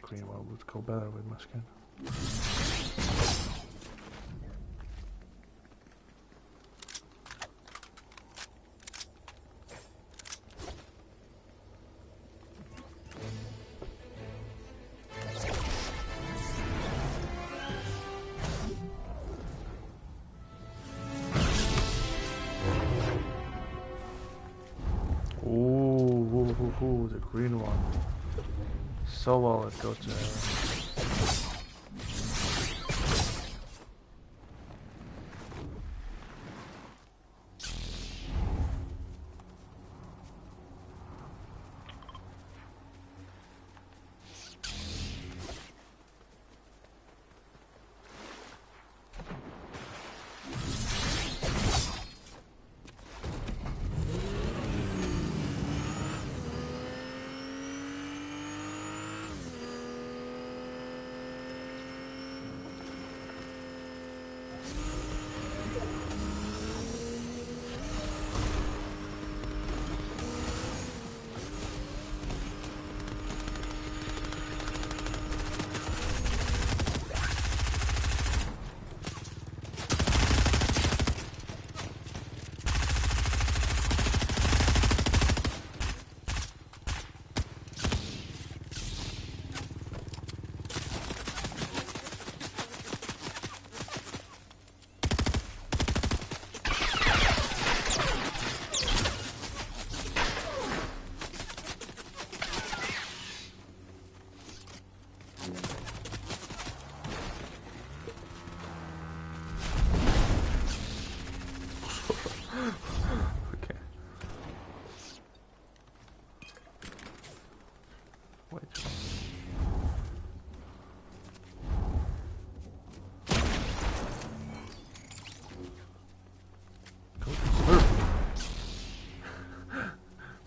Green one would go better with my skin. Ooh, the green one. So well it goes to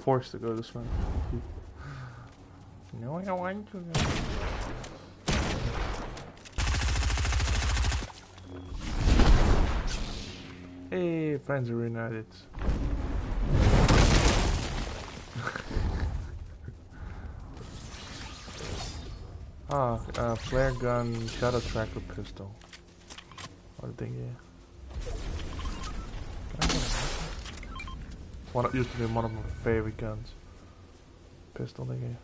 forced to go this way. No, I don't want to go. Hey, friends are reunited. Flare gun, shadow tracker pistol. What a thing, yeah. One used to be one of my favorite guns. Pistol thingy.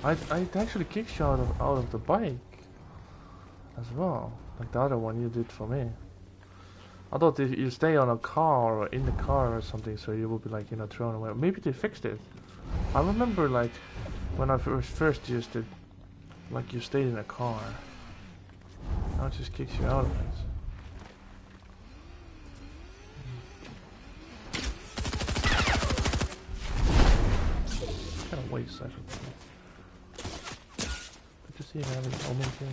I actually kicked you out of the bike as well, like the other one you did for me. I thought if you stay on a car or in the car or something, so you will be like, you know, thrown away. Maybe they fixed it. I remember like when I first used it, like you stayed in a car. Now it just kicks you out of it. It's kind of waste, I think. Did you see if I have any omens here?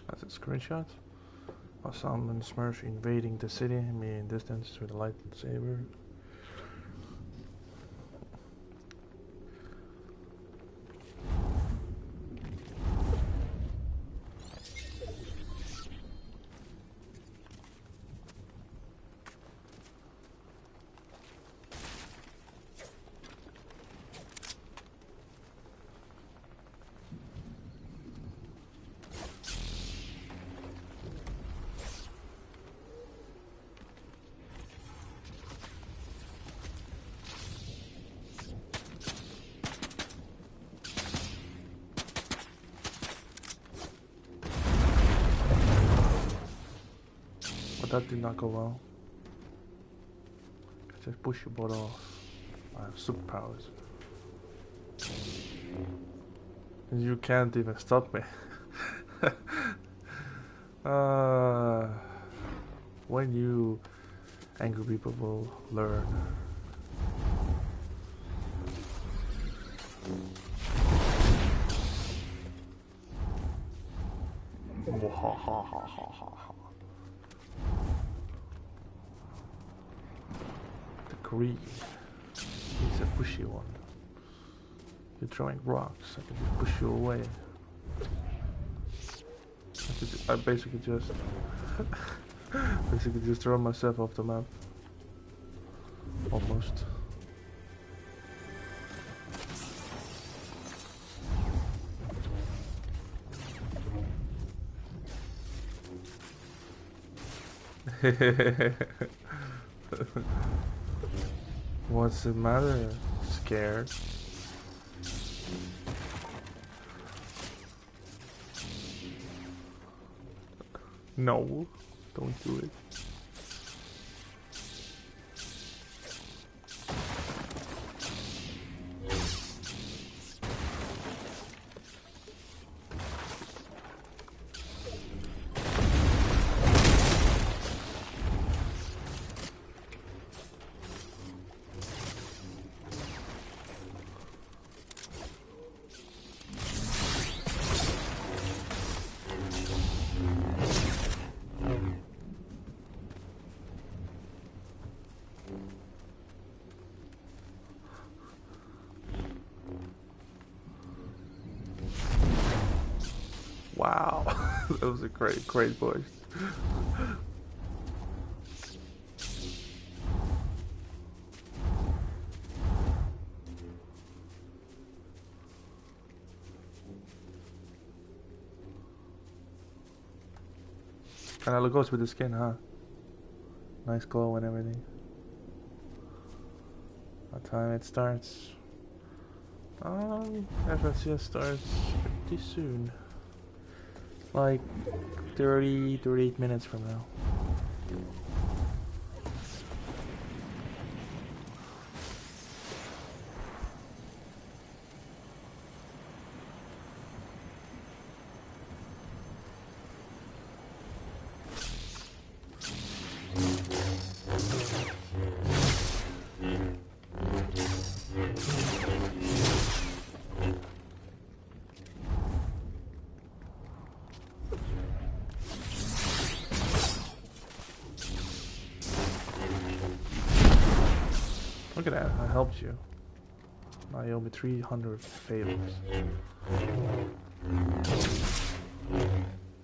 That's a screenshot of some Smurf invading the city, me in distance with a lightsaber. That did not go well. Just push your butt off. I have superpowers. And you can't even stop me. When you angry people will learn. Green. He's a pushy one. You're throwing rocks, I can just push you away. I basically just throw myself off the map. Almost. What's the matter? Scared? No, don't do it. Wow, that was a great voice. Kinda look goes with the skin, huh? Nice glow and everything. What time it starts? FSCS starts pretty soon. Like 38 minutes from now. Look at that, I helped you. Now you owe me 300 favors.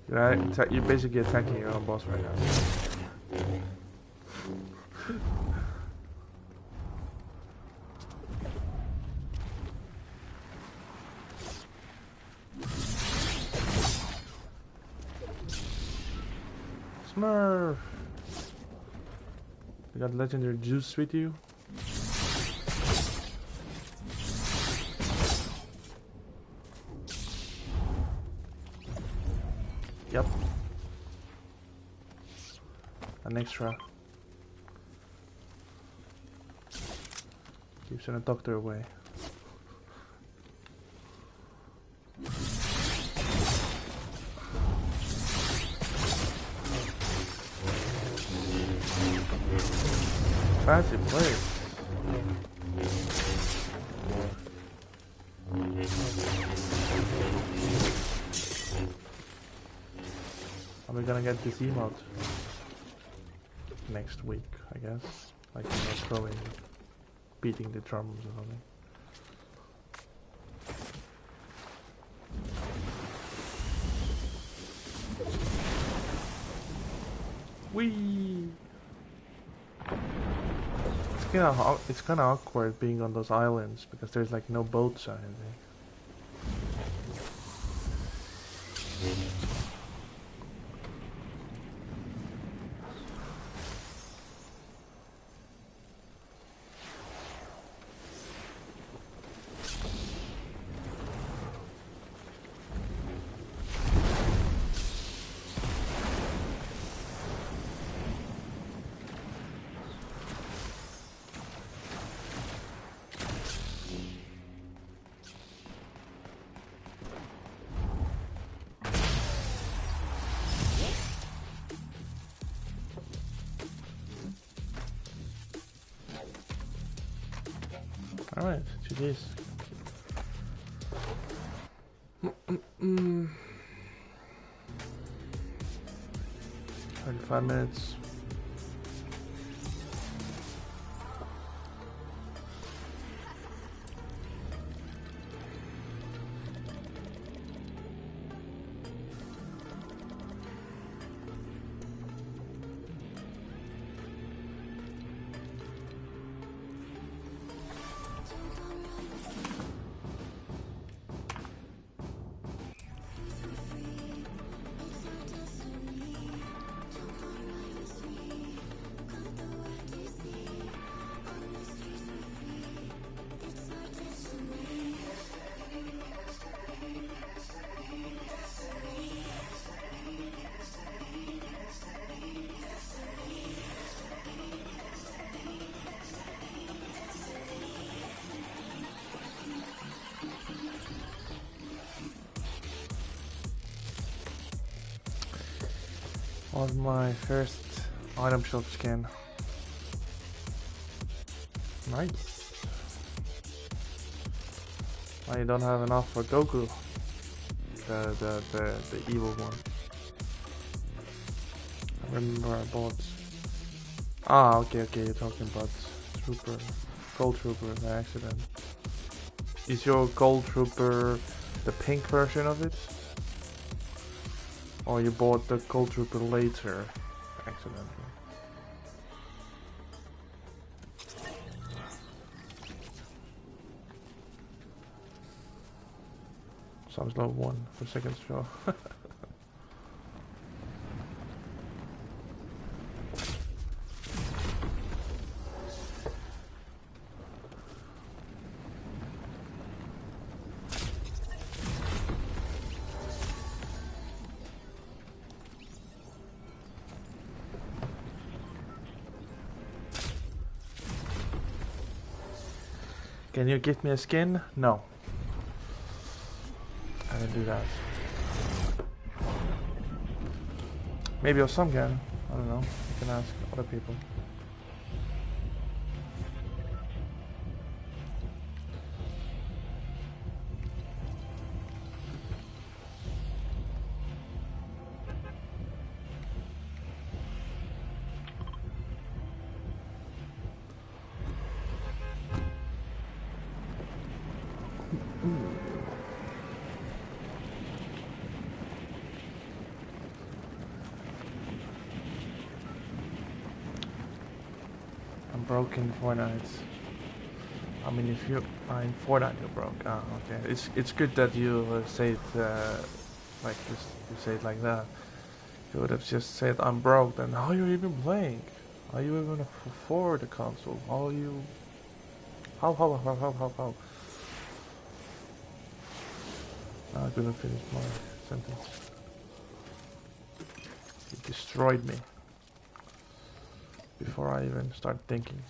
You're basically attacking your own boss right now. Smurf! You got legendary juice with you? Yep. An extra. Keeps the doctor away. Fancy place. Are we gonna get this emote next week, I guess? Like, you know, throwing, beating the drums or something. Whee! It's kinda awkward being on those islands because there's like no boats or anything. Alright, GG's. 35 minutes. Was my first item shop skin. Nice. I don't have enough for Goku. The evil one. I remember I bought. Ah, okay, you're talking about Trooper, Gold Trooper by accident. Is your Gold Trooper the pink version of it? Or you bought the Gold Trooper later, accidentally. Sounds level 1 for second show. Can you give me a skin? No. I didn't do that. Maybe some can. I don't know. You can ask other people. I'm broken Fortnite. I mean, if you are in Fortnite, you're broke. Ah, okay. It's good that you say it like this. You say it like that. You would have just said I'm broke. Then how are you even playing? Are you even afford the console? How are you? How? I couldn't finish my sentence. You destroyed me before I even start thinking.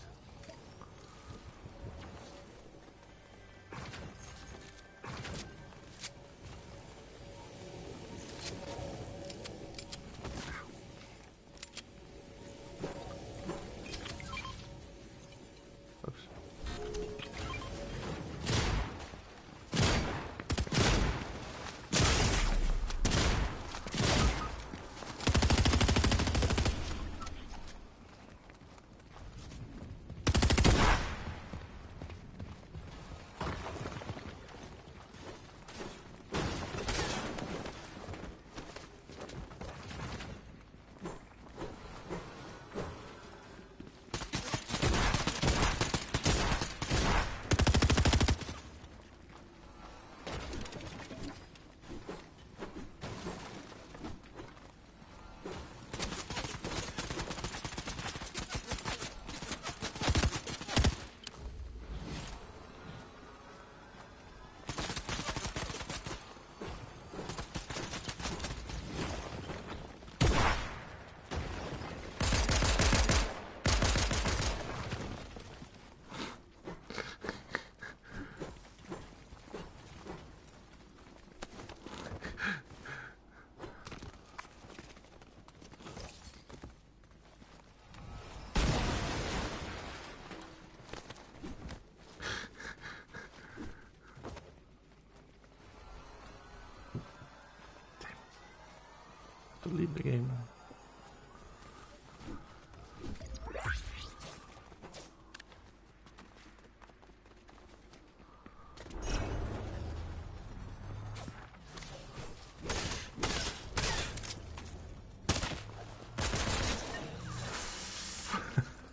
To leave the game now.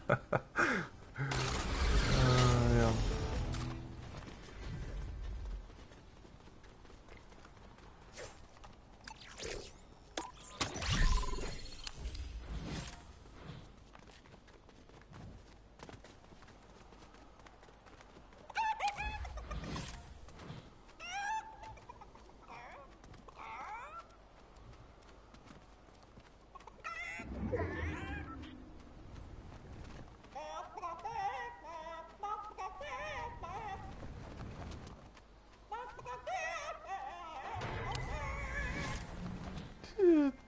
Yeah.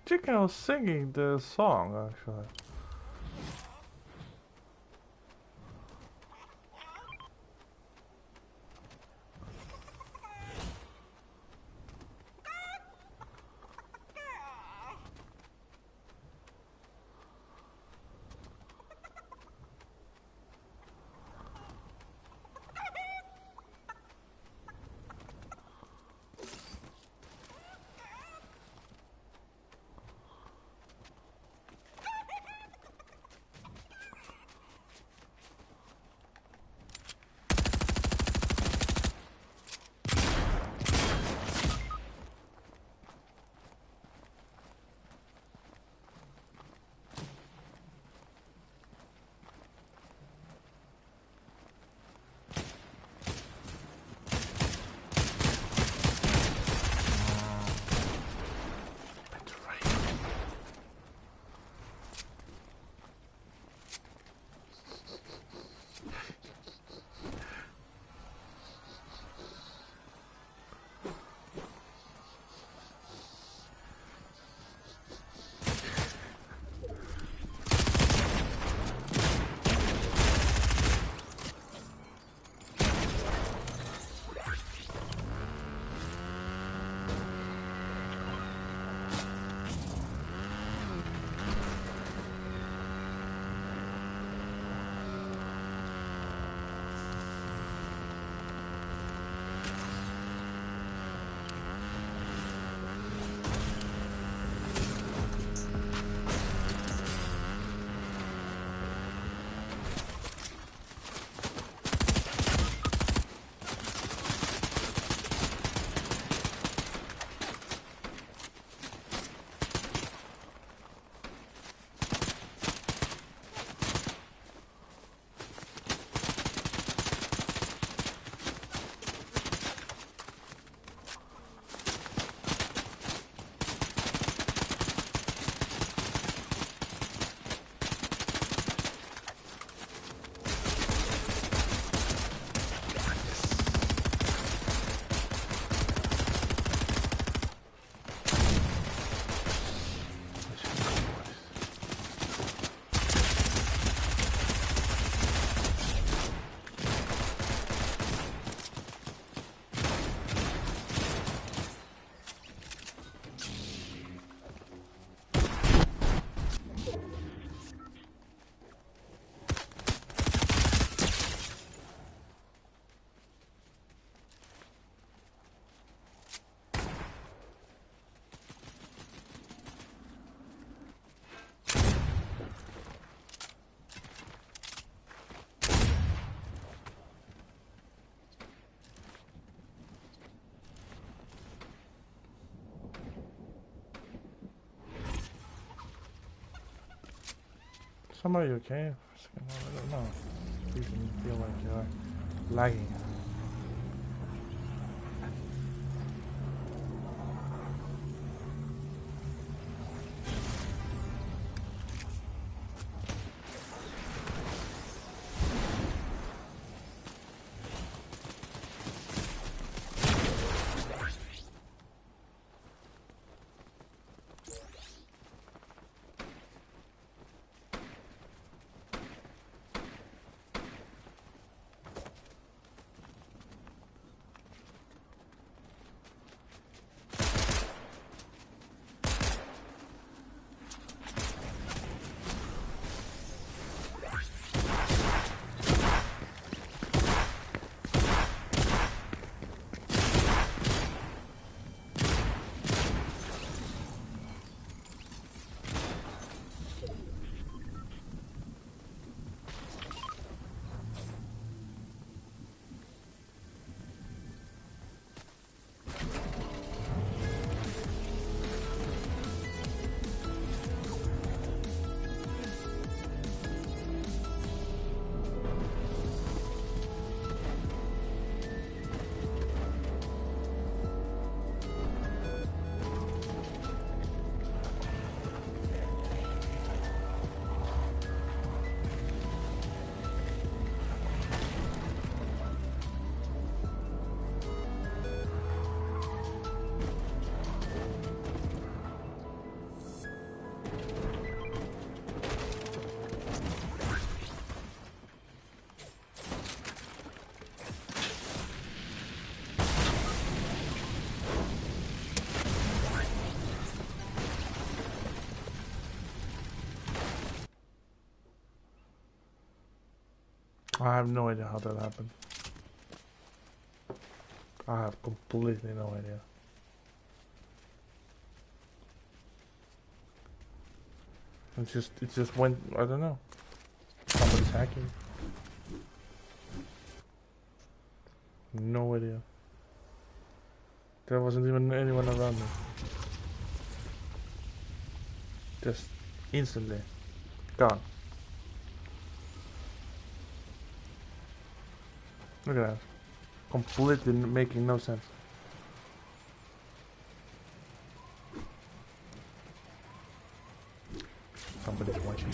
Chicken was singing the song actually. Somebody okay? I don't know. You can feel like you're lagging. I have no idea how that happened. I have completely no idea. It just went, I don't know. Somebody's hacking. No idea. There wasn't even anyone around me. Just instantly gone. Look at that. Completely making no sense. Somebody's watching.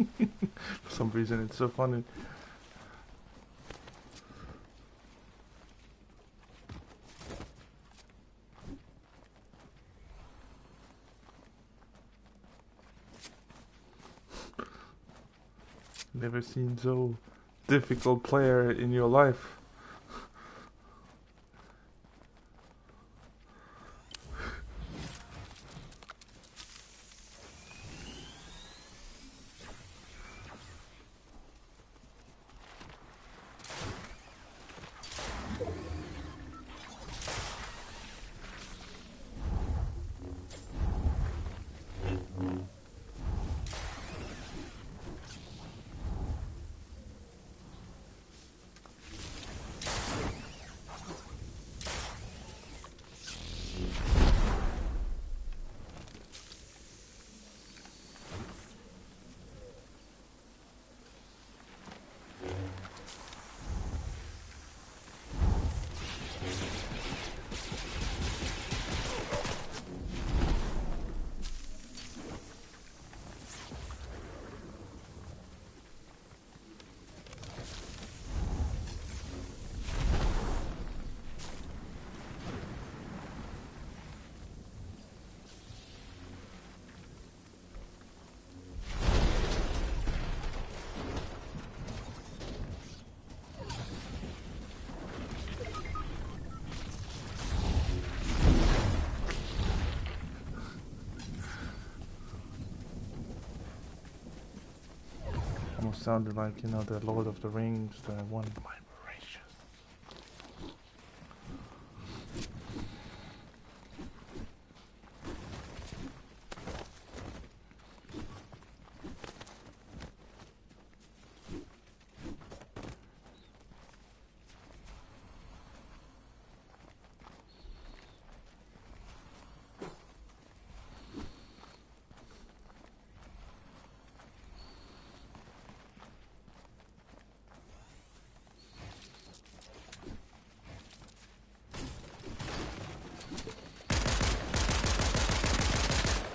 For some reason, it's so funny. Never seen so difficult player in your life. Almost sounded like, you know, the Lord of the Rings, the one vibration.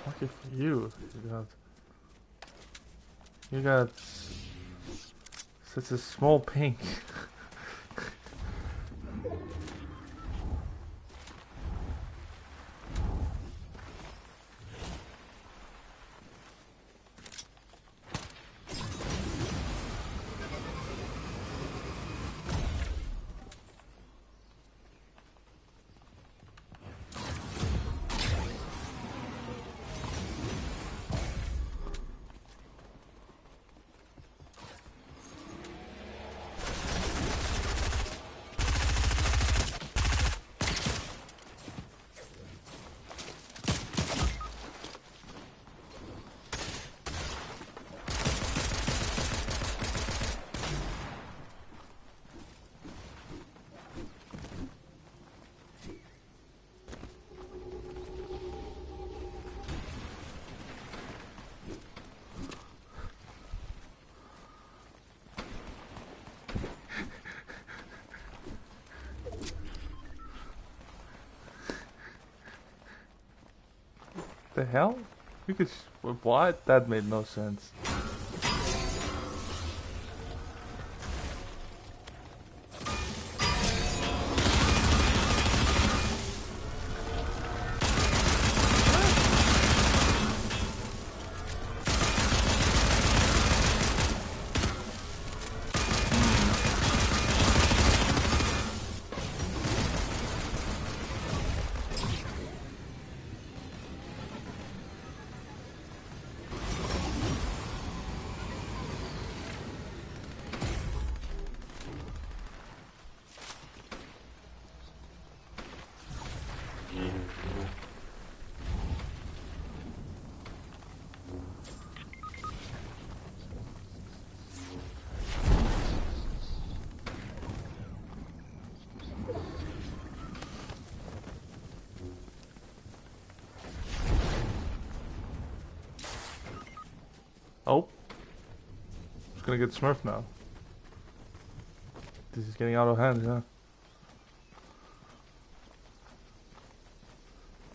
Lucky for you, you got such a small ping. The hell? You could. What? That made no sense. Oh. It's gonna get smurfed now. This is getting out of hand, yeah.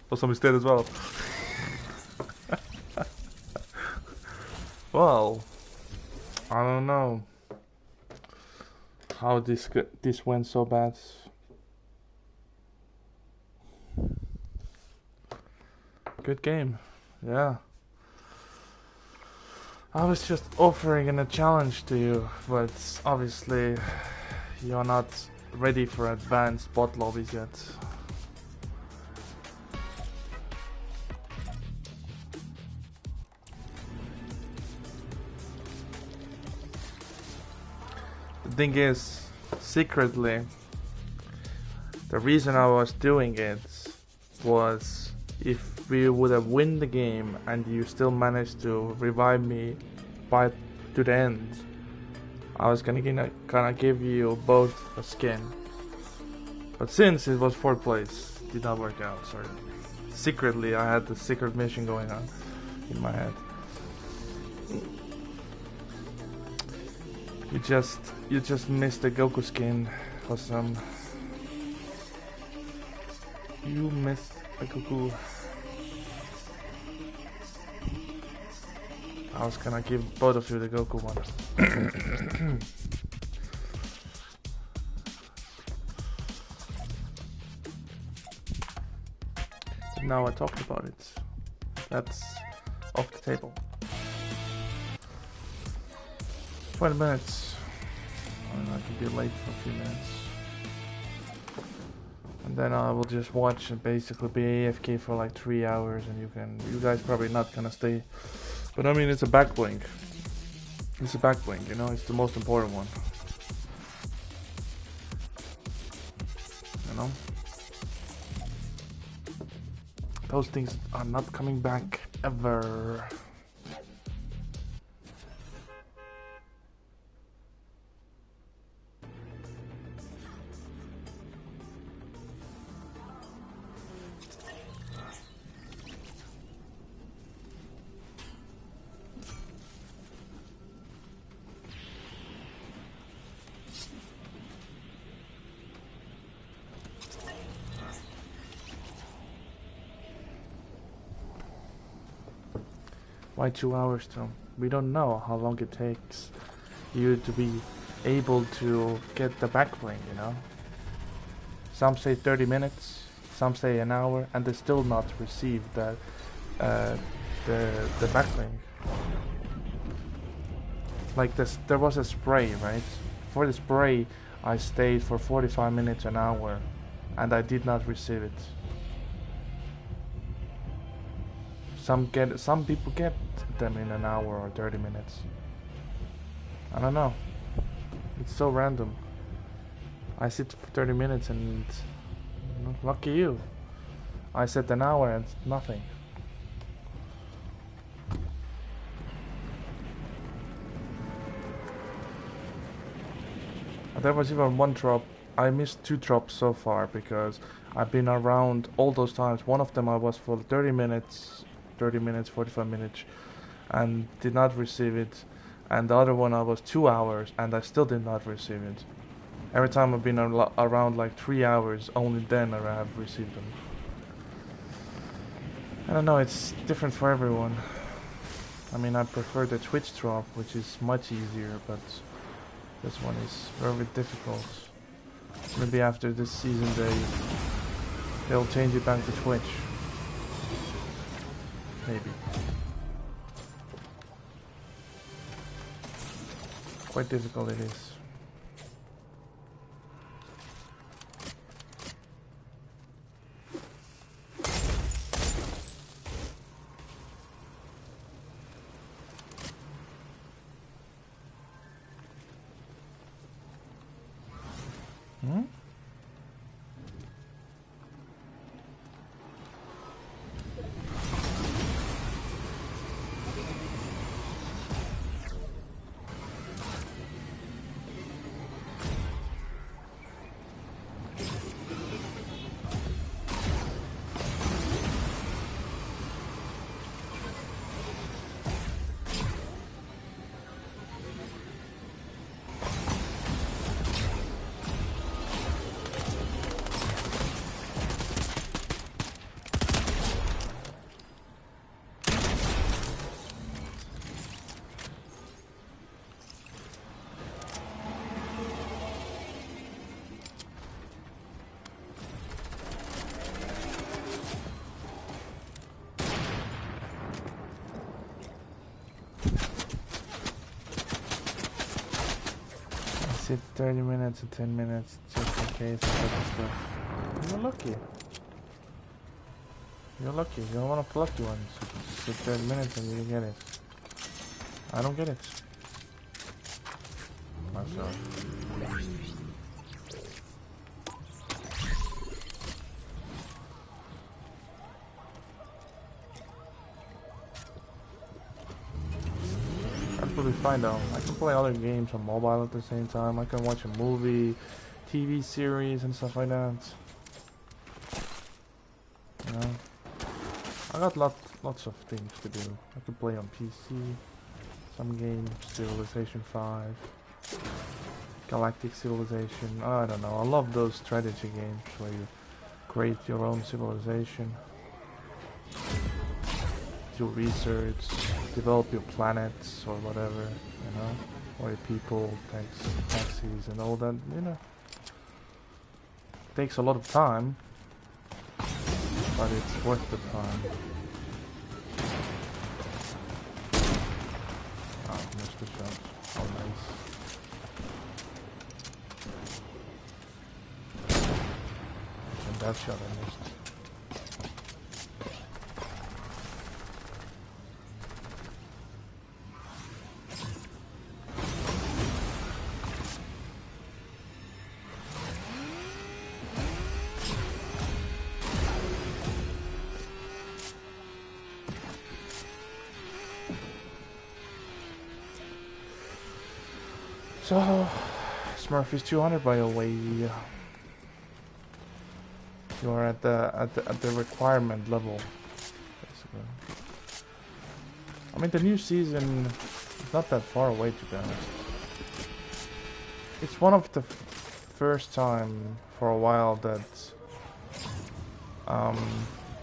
Oh, somebody's dead as well. Well, I don't know how this went so bad. Good game. Yeah. I was just offering a challenge to you, but obviously you're not ready for advanced bot lobbies yet. The thing is, secretly, the reason I was doing it was if we would have won the game and you still managed to revive me by to the end, I was gonna give you both a skin. But since it was 4th place, it did not work out. Sorry. Secretly, I had the secret mission going on in my head. You just missed the Goku skin or some. You missed the Goku. I was gonna give both of you the Goku one. Now I talked about it. That's off the table. 20 minutes. I can be late for a few minutes. And then I will just watch and basically be AFK for like 3 hours, and you guys probably not gonna stay. But I mean, it's a back blink. It's a back blink, you know, it's the most important one. You know? Those things are not coming back ever. Why 2 hours, Tom? We don't know how long it takes you to be able to get the backbling, you know? Some say 30 minutes, some say an hour, and they still not receive the backbling. Like this, there was a spray, right? For the spray, I stayed for 45 minutes, an hour, and I did not receive it. Some people get them in an hour or 30 minutes. I don't know. It's so random. I sit for 30 minutes and lucky you. I sit an hour and nothing. There was even one drop. I missed 2 drops so far because I've been around all those times. One of them I was for 30 minutes, 45 minutes, and did not receive it. And the other one I was 2 hours and I still did not receive it. Every time I've been around like 3 hours, only then I have received them. I don't know, it's different for everyone. I mean, I prefer the Twitch drop, which is much easier, but this one is very difficult. Maybe after this season they'll change it back to Twitch. Maybe. Quite difficult it is. Hmm? sit 30 minutes and 10 minutes just in case I get the stuff. You're lucky. You're lucky. You're one of the lucky ones. You can just sit 30 minutes and you get it. I don't get it. Myself. Will be fine though. I can play other games on mobile at the same time. I can watch a movie, TV series and stuff like that. You know, I got lots of things to do. I can play on PC, some games, Civilization 5, Galactic Civilization. I don't know. I love those strategy games where you create your own civilization, do research, develop your planets or whatever, you know, or your people, taxis and all that, you know. Takes a lot of time, but it's worth the time. Ah, missed the shot. Oh, nice. And that shot I missed. So, Smurf is 200 by the way. You are at the requirement level, basically. I mean, the new season is not that far away, to be honest. It's one of the first time for a while that,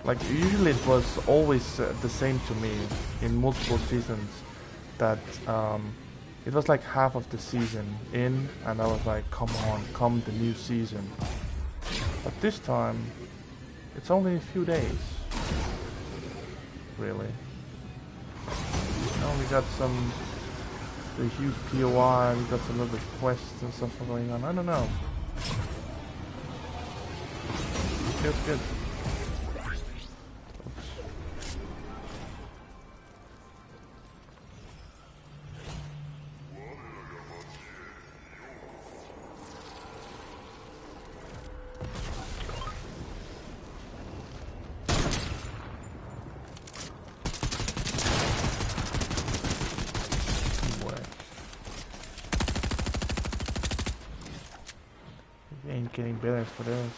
like usually it was always the same to me in multiple seasons that. It was like half of the season in, and I was like, come on, come the new season. But this time, it's only a few days. Really. Now we got the huge POI, we got some other quests and stuff going on. I don't know. Feels good. Getting better for this.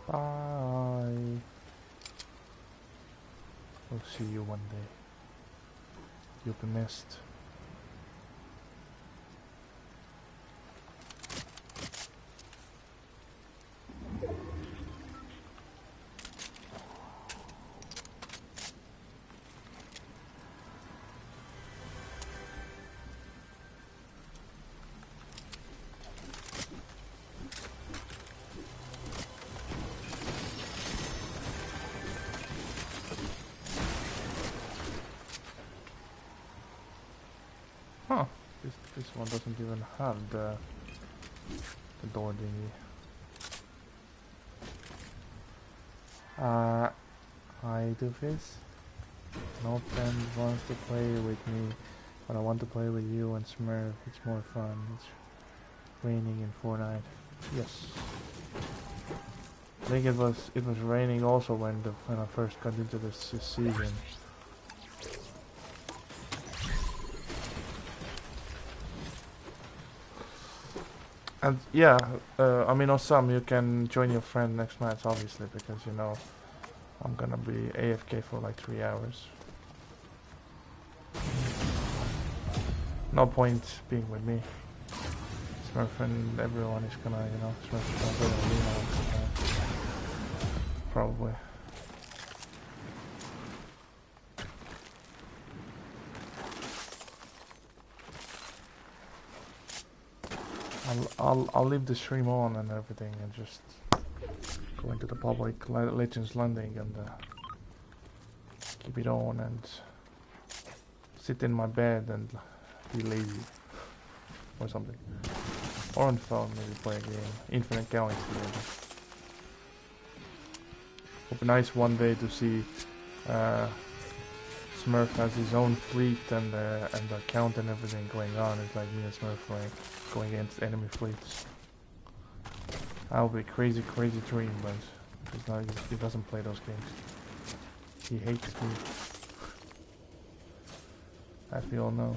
Bye. We'll see you one day. You'll be missed. Huh, this one doesn't even have the door thingy. Hi Doofus. No friend wants to play with me, but I want to play with you and Smurf. It's more fun. It's raining in Fortnite. Yes. I think it was raining also when I first got into this season. And yeah, I mean on some you can join your friend next match obviously because you know I'm gonna be AFK for like 3 hours. No point being with me. Smurf and everyone is gonna, you know, Smurf is gonna play with me now. Probably. I'll leave the stream on and everything and just go into the public Legends Landing and keep it on and sit in my bed and be lazy or something. Or on the phone, maybe play a game. Infinite Galaxy maybe. Would be nice one day to see Smurf has his own fleet and the count and everything going on. It's like me and Smurf like going against enemy fleets. That would be a crazy, crazy dream, but he's not, he doesn't play those games. He hates me. As we all know.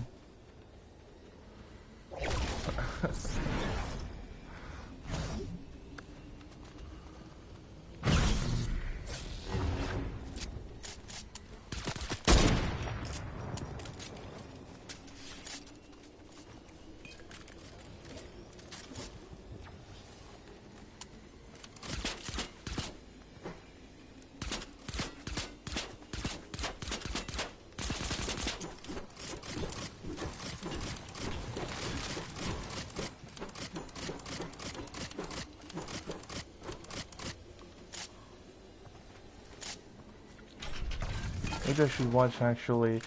Maybe I should watch actually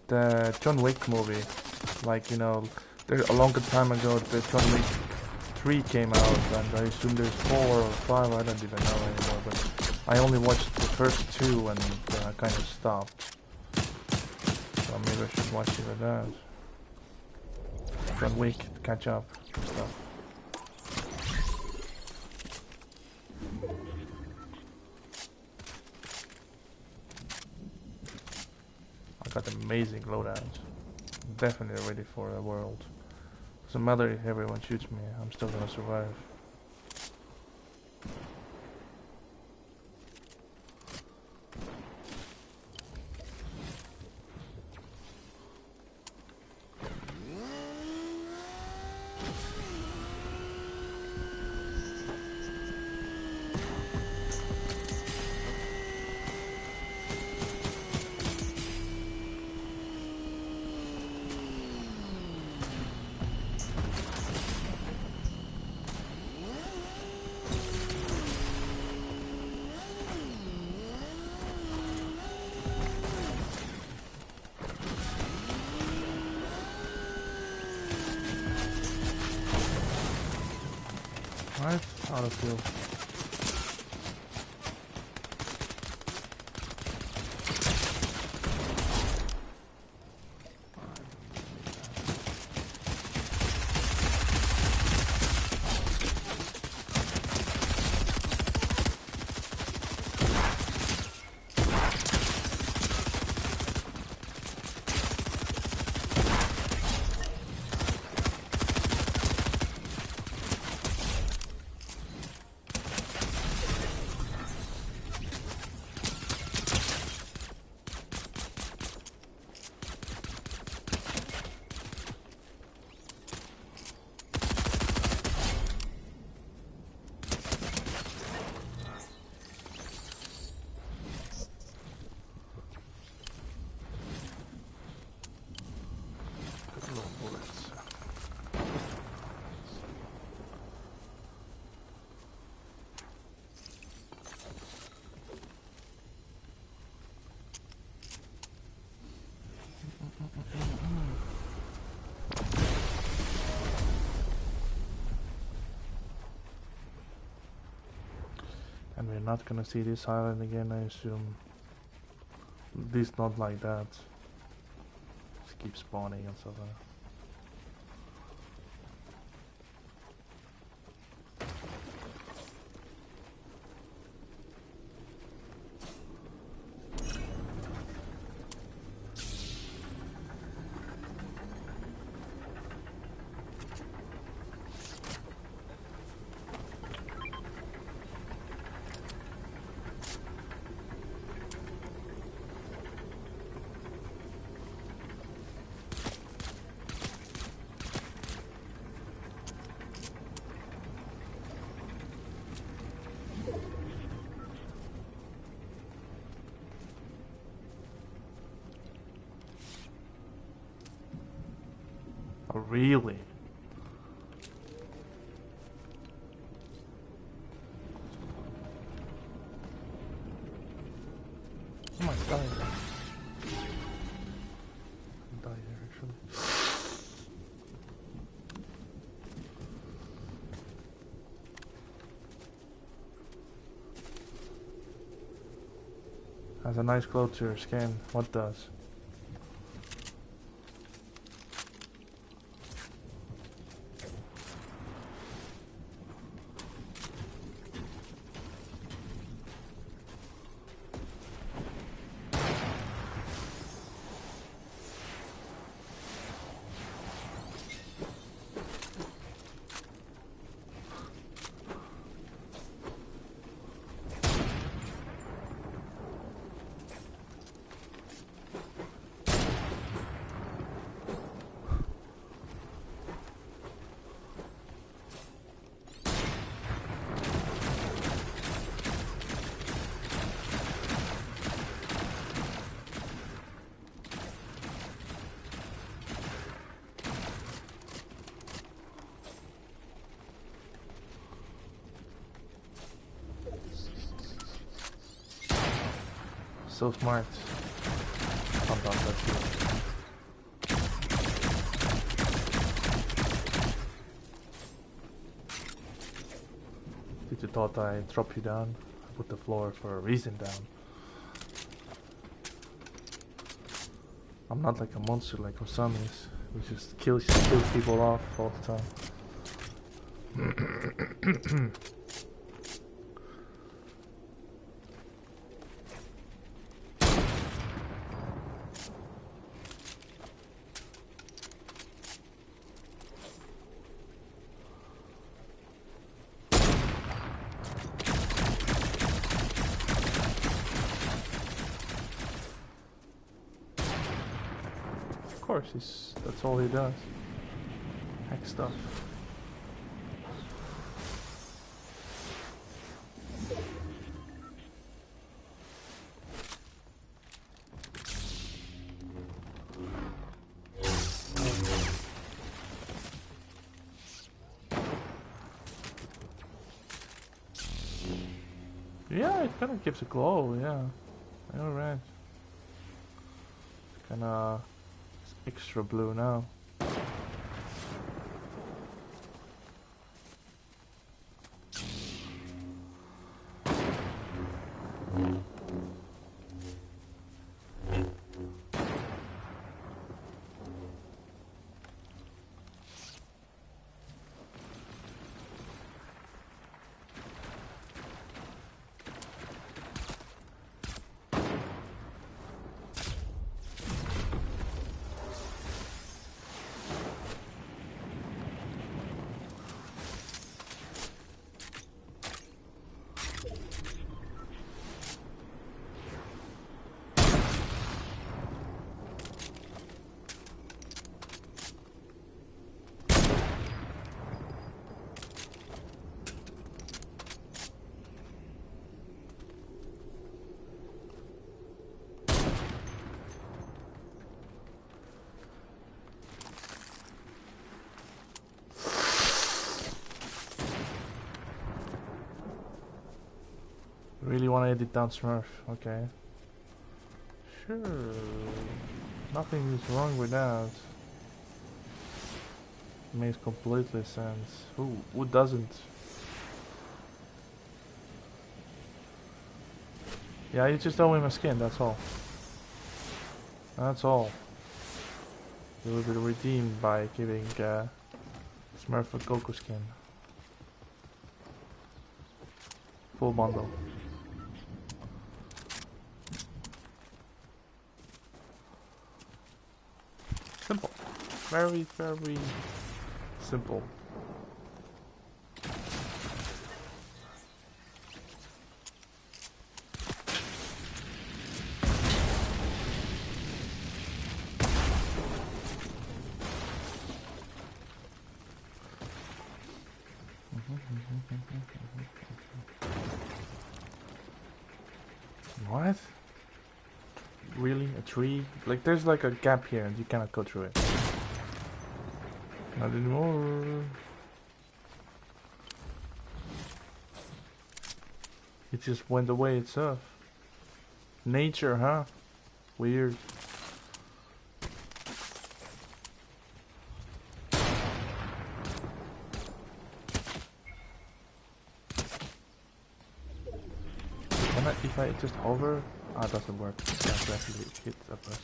the John Wick movie. Like, you know, a longer time ago the John Wick 3 came out and I assume there's 4 or 5, I don't even know anymore, but I only watched the first 2 and I kind of stopped. So maybe I should watch it with that. John Wick, catch up stuff. Got amazing loadouts. Definitely ready for the world. Doesn't matter if everyone shoots me, I'm still gonna survive. Right, out of fuel. And we're not gonna see this island again, I assume. At least not like that. Just keep spawning and stuff like that. Really? Oh my god. Die here actually. Has a nice glow to your skin. What does? So smart. I'm done that shit. Did you thought I drop you down? I put the floor for a reason down. I'm not like a monster like Osama is. He just kills people off all the time. Of course, that's all he does. Hack stuff. Yeah, it kind of gives a glow, yeah. I know, right. It's kinda extra blue now. Really want to edit down Smurf? Okay. Sure. Nothing is wrong with that. Makes completely sense. Who doesn't? Yeah, you just don't win my skin, that's all. That's all. You will be redeemed by giving Smurf a Goku skin. Full bundle. Simple. Very, very simple. What? Really? A tree? Like there's like a gap here and you cannot go through it. Not anymore. It just went away itself. Nature, huh? Weird. If I just hover, it doesn't work. I have to actually hit a person.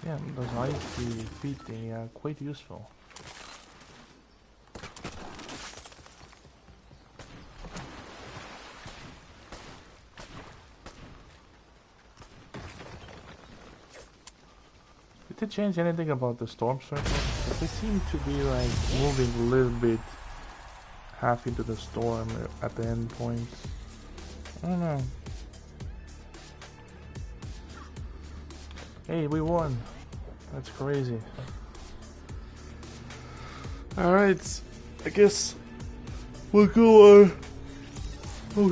Yeah, those icy feet, they are quite useful. Did they change anything about the storm circle? They seem to be like moving a little bit half into the storm at the end points. I don't know. Hey, we won. That's crazy. Alright, I guess we'll go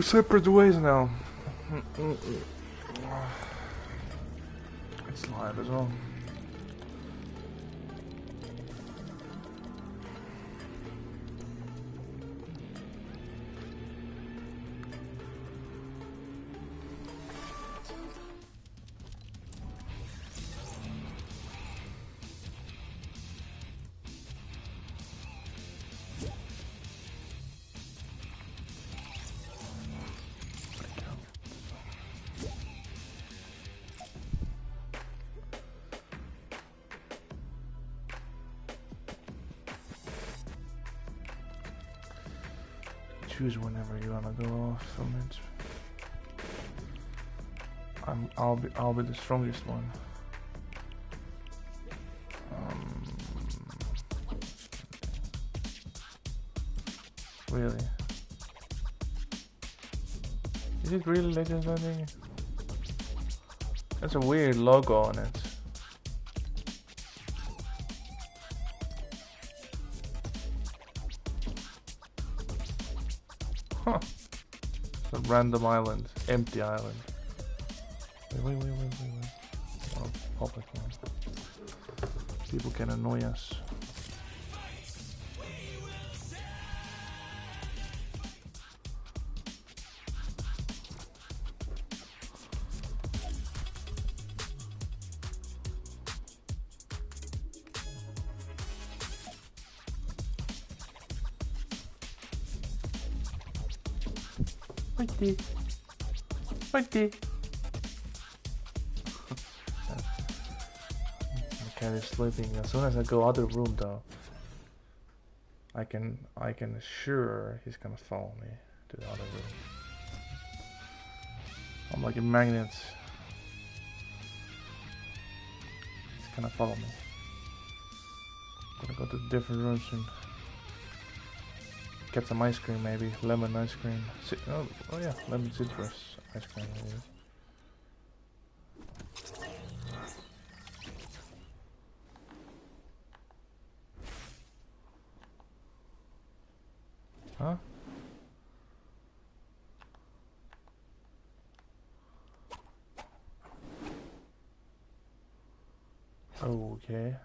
separate ways now. It's live as well. Choose whenever you wanna go off from it. I'll be the strongest one. Really? Is it really Legends Landing? That's a weird logo on it. Huh. It's a random island. Empty island. Wait. Oh, public one. People can annoy us. Fighty. The cat is sleeping. As soon as I go out of the room, though, I can assure he's gonna follow me to the other room. I'm like a magnet. He's gonna follow me. I'm gonna go to different rooms and get some ice cream, maybe lemon ice cream. Oh yeah, lemon citrus ice cream. Maybe. Huh? Okay.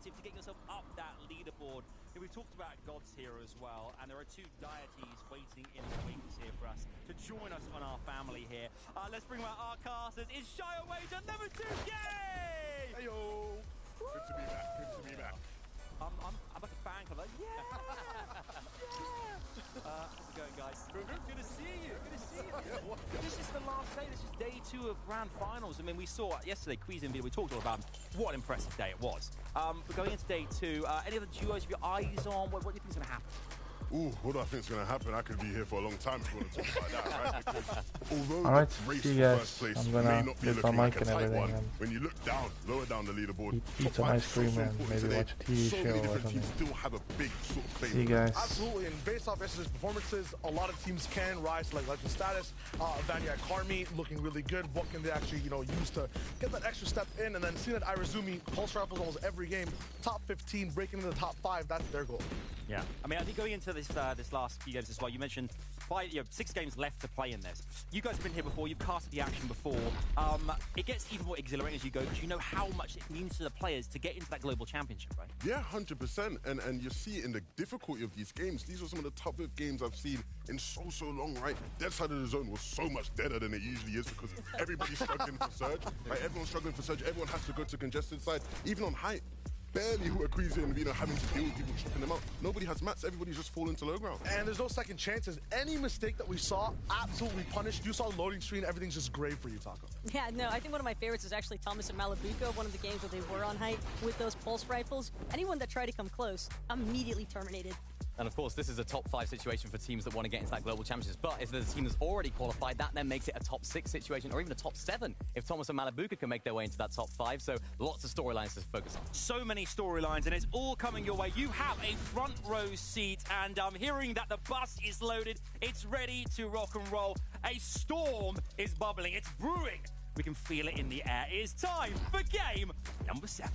imperative to get yourself up that leaderboard. We've talked about gods here as well, and there are two deities waiting in the wings here for us to join us on our family here. Let's bring out our casters. It's Shio Wage at level 2. Yay! Hey yo! Good to be back. Good to be back. I'm like a fan club. Like, yeah! How's it going, guys? Good to see you. Good to see you. This is the last day. This is day 2 of grand finals. I mean, we saw yesterday, Queez in video, we talked all about what an impressive day it was. But going into day 2, any other duos with your eyes on? What do you think is going to happen? Ooh, what do I think is going to happen? I could be here for a long time if you want to talk about that, right? Because although Alright, the race see for you guys. first place I'm may gonna not be get looking my like mic a and tight everything one, and when you look down, lower down the leaderboard, eat some ice cream and maybe today. watch a TV so show many or different something. teams still have a big sort of claim. See you guys. Absolutely, and based off yesterday's performances, a lot of teams can rise to like legend status. Vanya Karmi looking really good. What can they actually, use to get that extra step in? And then seeing that Irazumi pulse rifles almost every game, top 15, breaking into the top 5, that's their goal. Yeah, I mean, I think going into this last few games as well, you mentioned 6 games left to play in this. You guys have been here before, you've casted the action before. It gets even more exhilarating as you go because you know how much it means to the players to get into that global championship, right? Yeah, 100%. And you see in the difficulty of these games, these are some of the toughest games I've seen in so long, right? Dead side of the zone was so much deader than it usually is because everybody's struggling for surge, right? Everyone's struggling for surge. Everyone has to go to congested side, even on height. Barely who are Queasy and having to deal with people chopping them out. Nobody has mats. Everybody's just falling to low ground. And there's no second chances. Any mistake that we saw, absolutely punished. You saw the loading screen. Everything's just grave for you, Taco. Yeah, no, I think one of my favorites is actually Thomas and Malabuka, one of the games where they were on height with those pulse rifles. Anyone that tried to come close, immediately terminated. And of course, this is a top 5 situation for teams that want to get into that global championships. But if there's a team that's already qualified, that then makes it a top 6 situation, or even a top 7 if Thomas and Malabuka can make their way into that top 5. So lots of storylines to focus on. So many storylines, and it's all coming your way. You have a front row seat, and I'm hearing that the bus is loaded. It's ready to rock and roll. A storm is bubbling. It's brewing. We can feel it in the air. It is time for game number 7.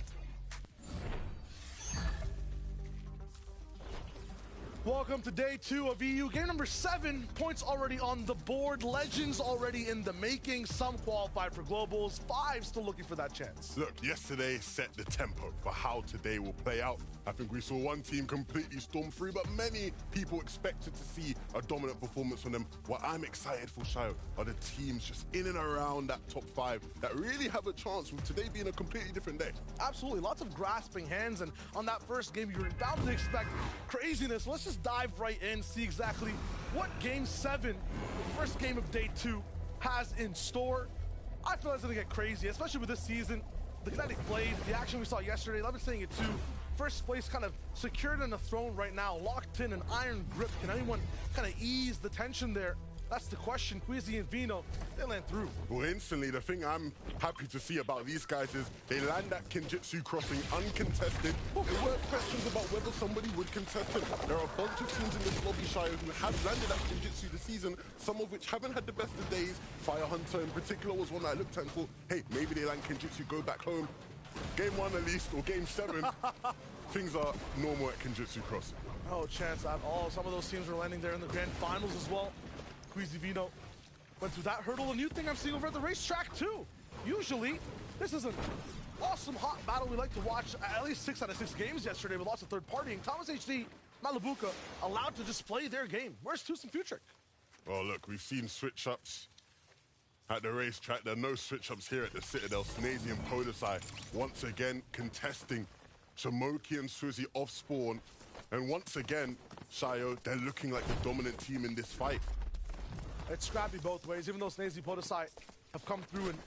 Welcome to day 2 of EU. Game number 7, points already on the board, legends already in the making, some qualified for globals, 5 still looking for that chance. Look, yesterday set the tempo for how today will play out. I think we saw one team completely storm through, but many people expected to see a dominant performance from them. What I'm excited for, Shio, are the teams just in and around that top 5 that really have a chance with today being a completely different day. Absolutely, lots of grasping hands, and on that first game, you were bound to expect craziness. Let's just dive right in, see exactly what Game 7, the first game of Day 2, has in store. I feel it's going to get crazy, especially with this season. The kinetic blades, the action we saw yesterday, I've been saying it too. First place kind of secured in the throne right now, locked in an iron grip. Can anyone kind of ease the tension there? That's the question. Queasy and Vino, they land through. Well, instantly, the thing I'm happy to see about these guys is they land that Kinjutsu crossing uncontested. There were questions about whether somebody would contest it. There are a bunch of teams in this lobby, Shire, who have landed that Kinjutsu this season, some of which haven't had the best of days. Fire Hunter in particular was one that I looked at and thought, hey, maybe they land Kinjutsu, go back home. Game 1 at least, or Game 7, things are normal at Kinjutsu crossing. No chance at all. Some of those teams were landing there in the grand finals as well. Queasy Vino went through that hurdle. A new thing I'm seeing over at the racetrack too. Usually, this is an awesome hot battle we like to watch at least 6 out of 6 games yesterday with lots of third partying. Thomas HD, Malabuka allowed to just play their game. Where's Tus and Future? Well, look, we've seen switch-ups at the racetrack. There are no switch-ups here at the Citadel. Snazy and Podosai once again contesting Shamoki and Suzy off spawn. And once again, Shio, they're looking like the dominant team in this fight. It's scrappy both ways, even though Snazy Podosai have come through and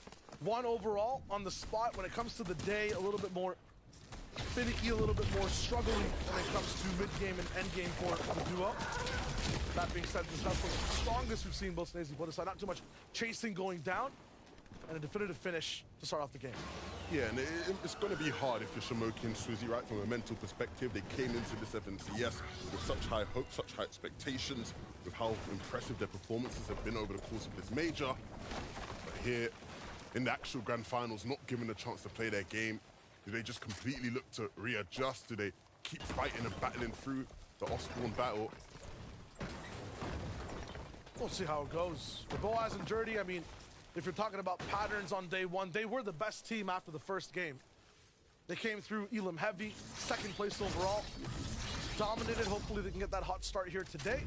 won overall on the spot. When it comes to the day, a little bit more finicky, a little bit more struggling when it comes to mid-game and end-game for the duo. That being said, this is the strongest we've seen both Snazy and Podosai. Not too much chasing going down, and a definitive finish to start off the game. Yeah, and it's going to be hard if you're Shamoki and Suzy, right? From a mental perspective, they came into this FNCS with such high hopes, such high expectations, with how impressive their performances have been over the course of this major. But here, in the actual grand finals, not given a chance to play their game, do they just completely look to readjust? Do they keep fighting and battling through the off-spawn battle? We'll see how it goes. For Boaz and Dirty, I mean, if you're talking about patterns on day 1, they were the best team after the first game. They came through Elam heavy, second place overall. Dominated. Hopefully they can get that hot start here today.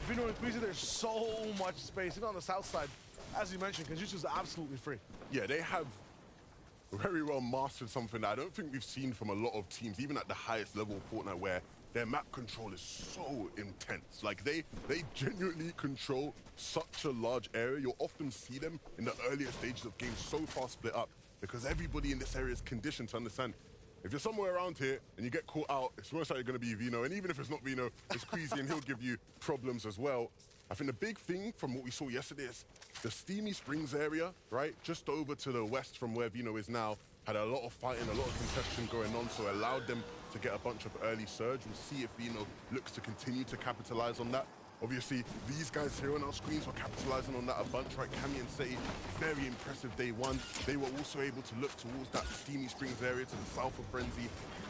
Vino and Queasy, there's so much space. Even on the south side, as you mentioned, Kenjutsu's absolutely free. Yeah, they have very well mastered something that I don't think we've seen from a lot of teams, even at the highest level of Fortnite, where their map control is so intense. Like, they genuinely control such a large area. You'll often see them in the earlier stages of games so far split up because everybody in this area is conditioned to understand if you're somewhere around here and you get caught out, it's most likely going to be Vino. And even if it's not Vino, it's Queasy and he'll give you problems as well. I think the big thing from what we saw yesterday is the Steamy Springs area, right, just over to the west from where Vino is now, had a lot of fighting, a lot of contention going on, so it allowed them to get a bunch of early surge. We'll see if Vino looks to continue to capitalize on that. Obviously, these guys here on our screens were capitalizing on that a bunch, right? Cammy and City, very impressive day one. They were also able to look towards that Steamy Springs area to the south of Frenzy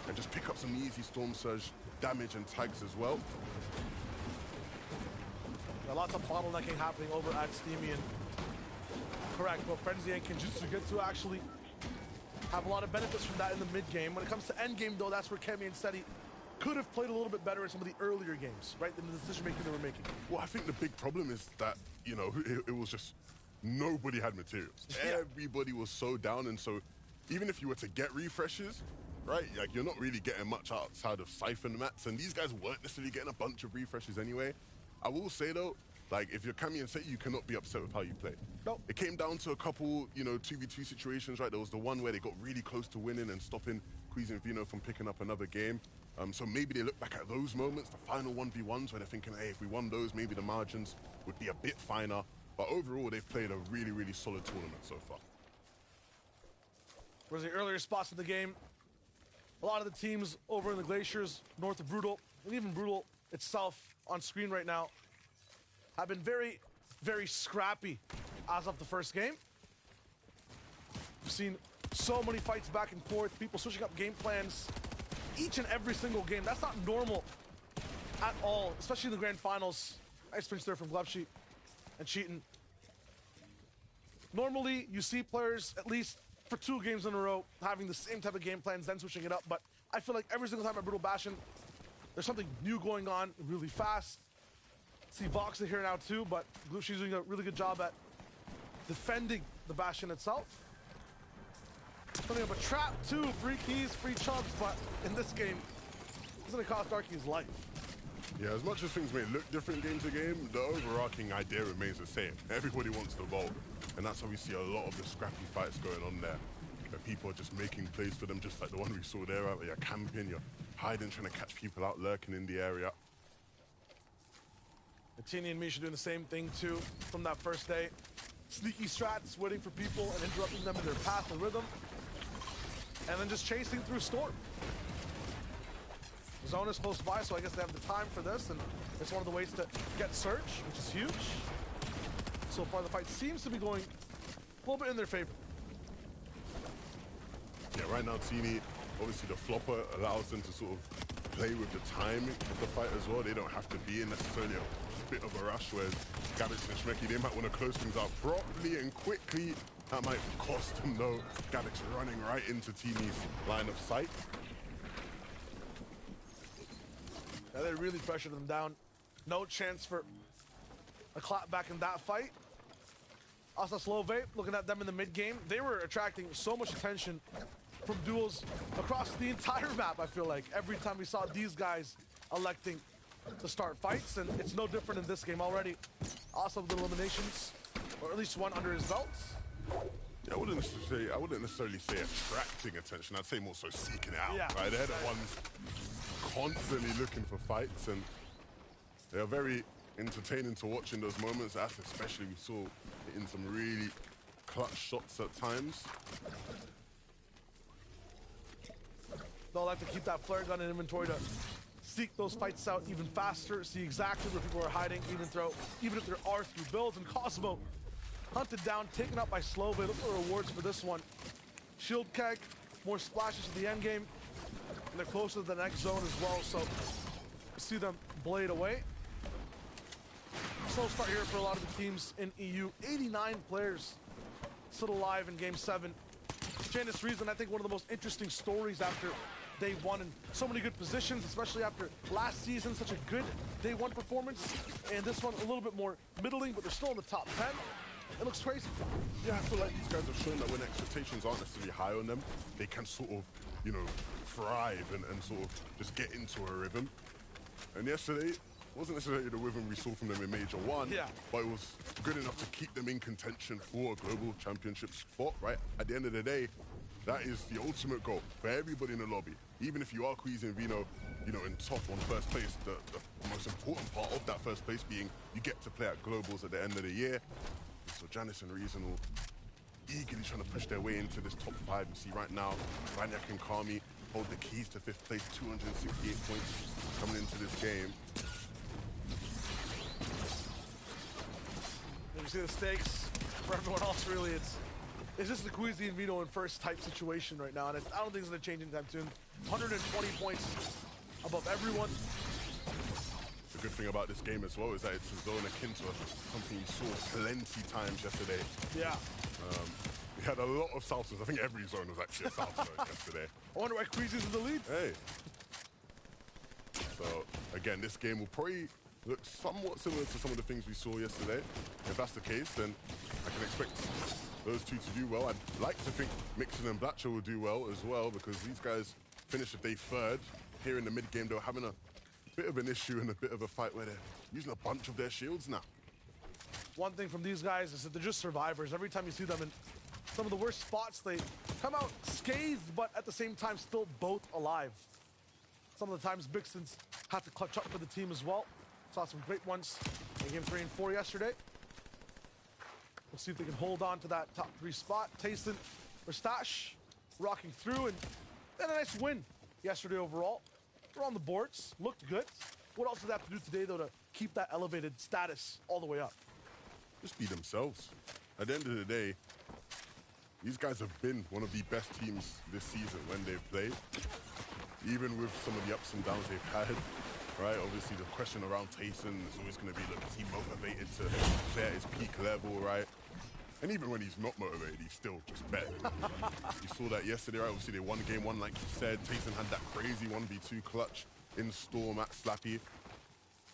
and just pick up some easy Storm Surge damage and tags as well. Lots of bottlenecking happening over at Steamy, and correct, but Frenzy and Kenjutsu get to actually have a lot of benefits from that in the mid game. When it comes to end game, though, that's where Cammy and Seti could have played a little bit better in some of the earlier games, right, than the decision making they were making. Well, I think the big problem is that, you know, it was just nobody had materials. Yeah. Everybody was so down, and so even if you were to get refreshes, right, like you're not really getting much outside of siphon mats, and these guys weren't necessarily getting a bunch of refreshes anyway. I will say though, like if you're Cammy and Seti, you cannot be upset with how you played. Nope. It came down to a couple, you know, 2v2 situations, right? There was the one where they got really close to winning and stopping Queasy and Vino from picking up another game. So maybe they look back at those moments, the final 1v1s, where they're thinking, hey, if we won those, maybe the margins would be a bit finer. But overall, they've played a really, really solid tournament so far. Whereas the earlier spots of the game, a lot of the teams over in the Glaciers, north of Brutal, and even Brutal itself on screen right now, have been very, very scrappy as of the first game. We've seen so many fights back and forth, people switching up game plans each and every single game. That's not normal at all, especially in the grand finals. Nice pinch there from Glebsheet and Cheatin. Normally, you see players, at least for 2 games in a row, having the same type of game plans, then switching it up. But I feel like every single time at Brutal Bastion, there's something new going on really fast. See Voxa here now too, but Glebsheet's doing a really good job at defending the Bastion itself. Something of a trap too, free keys, free chunks, but in this game, it's gonna cost Darky's life. Yeah, as much as things may look different game to game, the overarching idea remains the same. Everybody wants the vault, and that's how we see a lot of the scrappy fights going on there. Where people are just making plays for them, just like the one we saw there, where you're camping, you're hiding, trying to catch people out lurking in the area. Tini and Misha doing the same thing too from that first day. Sneaky strats, waiting for people and interrupting them in their path and rhythm. And then just chasing through Storm. Zone is close by, so I guess they have the time for this, and it's one of the ways to get Surge, which is huge. So far the fight seems to be going a little bit in their favor. Yeah, right now Tini, obviously the flopper allows them to sort of play with the timing of the fight as well. They don't have to be in necessarily a bit of a rush, whereas Gabix and Shmeki, they might want to close things out properly and quickly. That might cost them though. Gabix running right into Tini's line of sight. Yeah, they really pressured them down. No chance for a clap back in that fight. Asa Slove, looking at them in the mid game, they were attracting so much attention from duels across the entire map, I feel like. Every time we saw these guys electing to start fights, and it's no different in this game already. Asa with the eliminations, or at least one under his belt. Yeah, I wouldn't necessarily say attracting attention. I'd say more so seeking it out. Yeah. Right? They're the ones constantly looking for fights, and they're very entertaining to watch in those moments. As especially we saw in some really clutch shots at times. They'll have to keep that flare gun in inventory to seek those fights out even faster, see exactly where people are hiding, even if there are through builds. And Cosmo hunted down, taken up by Slove. Look for rewards for this one. Shield keg, more splashes to the end game, and they're closer to the next zone as well, so see them blade away. Slow start here for a lot of the teams in EU. 89 players still alive in Game 7. Janice Reason, I think one of the most interesting stories after day one, in so many good positions, especially after last season, such a good day one performance, and this one a little bit more middling, but they're still in the top 10. It looks crazy. Yeah, I feel like these guys have shown that when expectations aren't necessarily high on them, they can sort of, you know, thrive and sort of just get into a rhythm. And yesterday wasn't necessarily the rhythm we saw from them in Major 1, but it was good enough to keep them in contention for a global championship spot, right? At the end of the day, that is the ultimate goal for everybody in the lobby. Even if you are Queasy and Vino, you know, in top on first place, the most important part of that first place being you get to play at globals at the end of the year. So Janice and Reason will eagerly trying to push their way into this top 5. You see right now, Banyak and Kami hold the keys to 5th place, 268 points coming into this game. You see the stakes for everyone else, really. It's just the Queasy and Vino in first type situation right now, and I don't think it's going to change anytime soon. 120 points above everyone. The good thing about this game as well is that it's a zone akin to something you saw plenty times yesterday. Yeah. We had a lot of South zones. I think every zone was actually a South zone yesterday. I wonder why Queasy's in the lead. Hey. So, again, this game will probably look somewhat similar to some of the things we saw yesterday. If that's the case, then I can expect those two to do well. I'd like to think Mixon and Blatcher will do well as well, because these guys finished the day 3rd. Here in the mid game, they were having a bit of an issue and a bit of a fight where they're using a bunch of their shields now. One thing from these guys is that they're just survivors. Every time you see them in some of the worst spots, they come out scathed, but at the same time still both alive. Some of the times Bixton's have to clutch up for the team as well. Saw some great ones in game 3 and 4 yesterday. We'll see if they can hold on to that top 3 spot. Tayson, Mustache rocking through, and a nice win yesterday overall. They're on the boards, looked good. What else do they have to do today, though, to keep that elevated status all the way up? Just be themselves. At the end of the day, these guys have been one of the best teams this season when they've played. Even with some of the ups and downs they've had, right? Obviously, the question around Tayson is always going to be, look, is he motivated to play at his peak level, right? And even when he's not motivated, he's still just better. You saw that yesterday, right? Obviously, they won game 1, like you said. Tayson had that crazy 1v2 clutch in Storm at Slappy.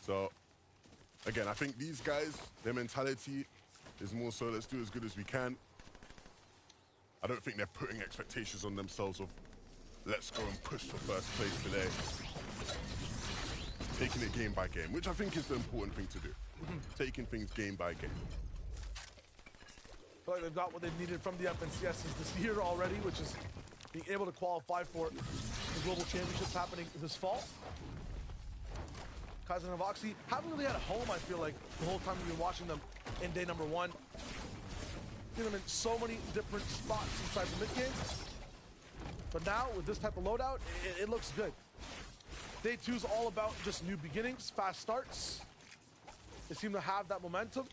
So, again, I think these guys, their mentality is more so, let's do as good as we can. I don't think they're putting expectations on themselves of, let's go and push for first place today. Taking it game by game, which I think is the important thing to do. Taking things game by game. I feel like they've got what they've needed from the FNCSs this year already, which is being able to qualify for the Global Championships happening this fall. Kaizen and Voxy haven't really had a home, I feel like, the whole time we've been watching them in day number 1. Seen them in so many different spots inside the mid game. But now, with this type of loadout, it looks good. Day 2 is all about just new beginnings, fast starts. They seem to have that momentum,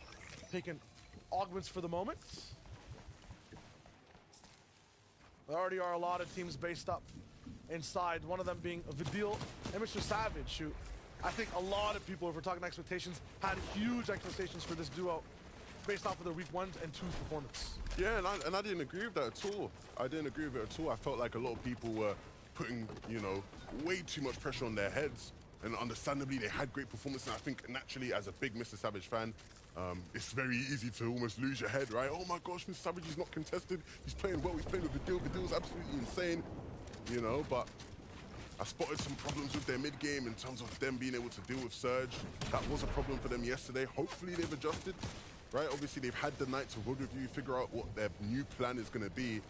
taking augments for the moment. There already are a lot of teams based up inside, one of them being Vidil and Mr. Savage, who I think a lot of people, if we're talking expectations, had huge expectations for this duo based off of their week 1 and 2 performance. Yeah, and I didn't agree with that at all. I didn't agree with it at all. I felt like a lot of people were putting, you know, way too much pressure on their heads. And understandably, they had great performance. And I think naturally, as a big Mr. Savage fan, it's very easy to almost lose your head, right? Oh my gosh, Mr. Savage is not contested. He's playing well. He's playing with Vidil. Vidil's absolutely insane, you know. But I spotted some problems with their mid game in terms of them being able to deal with Surge. That was a problem for them yesterday. Hopefully, they've adjusted. Right, obviously they've had the night to wood review, figure out what their new plan is going to be,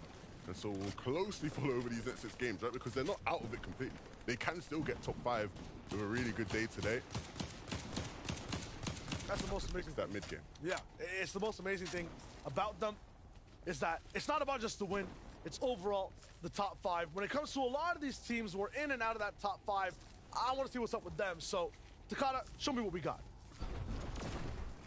and so we'll closely follow over these next 6 games, right? Because they're not out of it completely. They can still get top 5 with a really good day today. That's the most amazing. That mid game. Yeah, it's the most amazing thing about them is that it's not about just the win. It's overall the top 5. When it comes to a lot of these teams who are in and out of that top 5, I want to see what's up with them. So, Takada, show me what we got.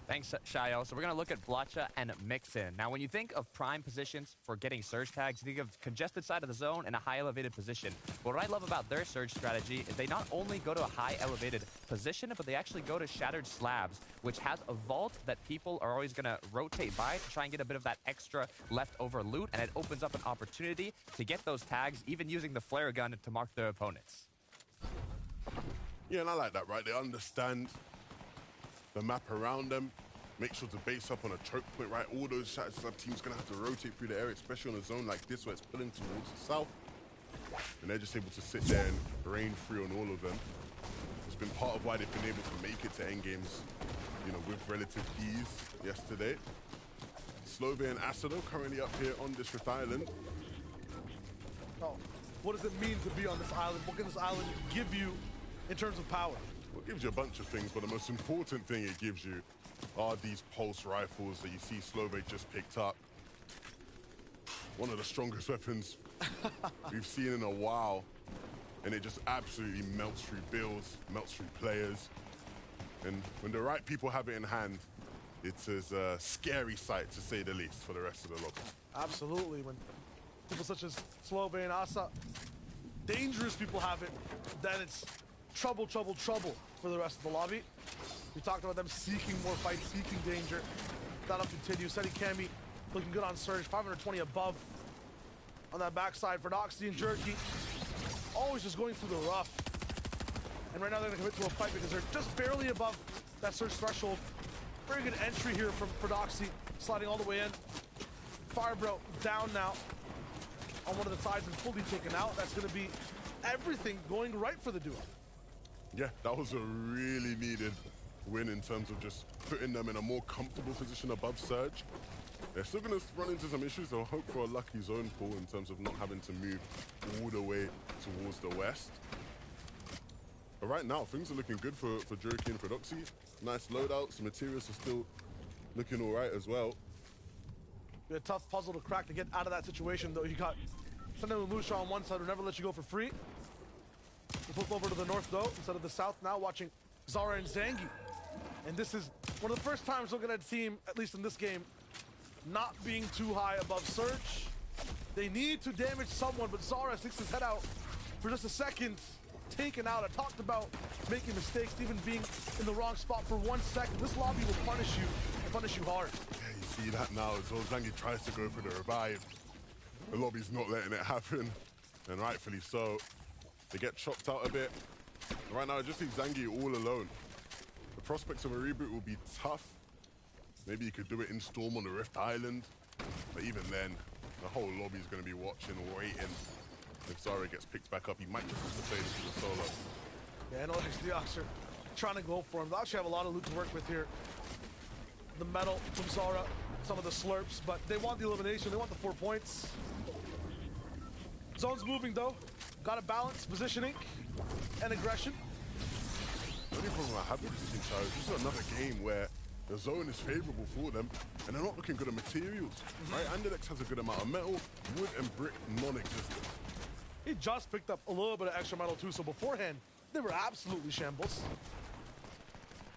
Thanks, Shayo. So we're going to look at Blotcha and Mixin. Now, when you think of prime positions for getting surge tags, you think of congested side of the zone and a high elevated position. But what I love about their surge strategy is they not only go to a high elevated position, but they actually go to shattered slabs, which has a vault that people are always going to rotate by to try and get a bit of that extra leftover loot, and it opens up an opportunity to get those tags, even using the flare gun to mark their opponents. Yeah, and I like that, right? They understand the map around them, make sure to base up on a choke point, right? All those shattered slab teams gonna have to rotate through the area, especially on a zone like this where it's pulling towards the south. And they're just able to sit there and rain free on all of them. It's been part of why they've been able to make it to endgames, you know, with relative ease yesterday. Slovia and Acido currently up here on this Rift Island. Oh, what does it mean to be on this island? What can this island give you in terms of power? Well, it gives you a bunch of things, but the most important thing it gives you are these pulse rifles that you see Slovak just picked up. One of the strongest weapons we've seen in a while, and it just absolutely melts through builds, melts through players. And when the right people have it in hand, it's a scary sight, to say the least, for the rest of the lobby. Absolutely. When people such as Slovak and Asa, dangerous people have it, then it's trouble, trouble, trouble for the rest of the lobby. We talked about them seeking more fights, seeking danger. That'll continue. Seti Kami looking good on Surge, 520 above on that backside for Noxy and Jerky. Always just going through the rough. And right now they're gonna commit to a fight because they're just barely above that Surge threshold. Very good entry here from Doxy, sliding all the way in. Firebro down now on one of the sides and fully taken out. That's gonna be everything going right for the duo. Yeah, that was a really needed win in terms of just putting them in a more comfortable position above Surge. They're still going to run into some issues. They'll hope for a lucky zone pull in terms of not having to move all the way towards the west. But right now, things are looking good for Jerky and for Doxy. Nice loadouts. The materials are still looking all right as well. Be a tough puzzle to crack to get out of that situation, though. You got Senden and Lusha on one side who never let you go for free. We'll flip over to the north, though, instead of the south now, watching Zara and Zangi. And this is one of the first times looking at a team, at least in this game, not being too high above Surge. They need to damage someone, but Zara sticks his head out for just a second. Taken out. I talked about making mistakes, even being in the wrong spot for 1 second. This lobby will punish you, and punish you hard. Yeah, you see that now as well. Zangi tries to go for the revive. The lobby's not letting it happen, and rightfully so. They get chopped out a bit. Right now, I just leave Zangi all alone. The prospects of a reboot will be tough. Maybe you could do it in Storm on the Rift Island. But even then, the whole lobby is going to be watching, waiting. If Zara gets picked back up, he might just have to play this as a solo. Yeah, and Alex Diox are trying to go for him. They actually have a lot of loot to work with here. The metal from Zara, some of the slurps, but they want the elimination. They want the 4 points. Zone's moving, though. Got to balance positioning and aggression. The only problem I have with this team, Charles, this is another game where the zone is favorable for them, and they're not looking good at materials, right? Anderlecht has a good amount of metal, wood and brick, non-existent. He just picked up a little bit of extra metal, too, so beforehand, they were absolutely shambles.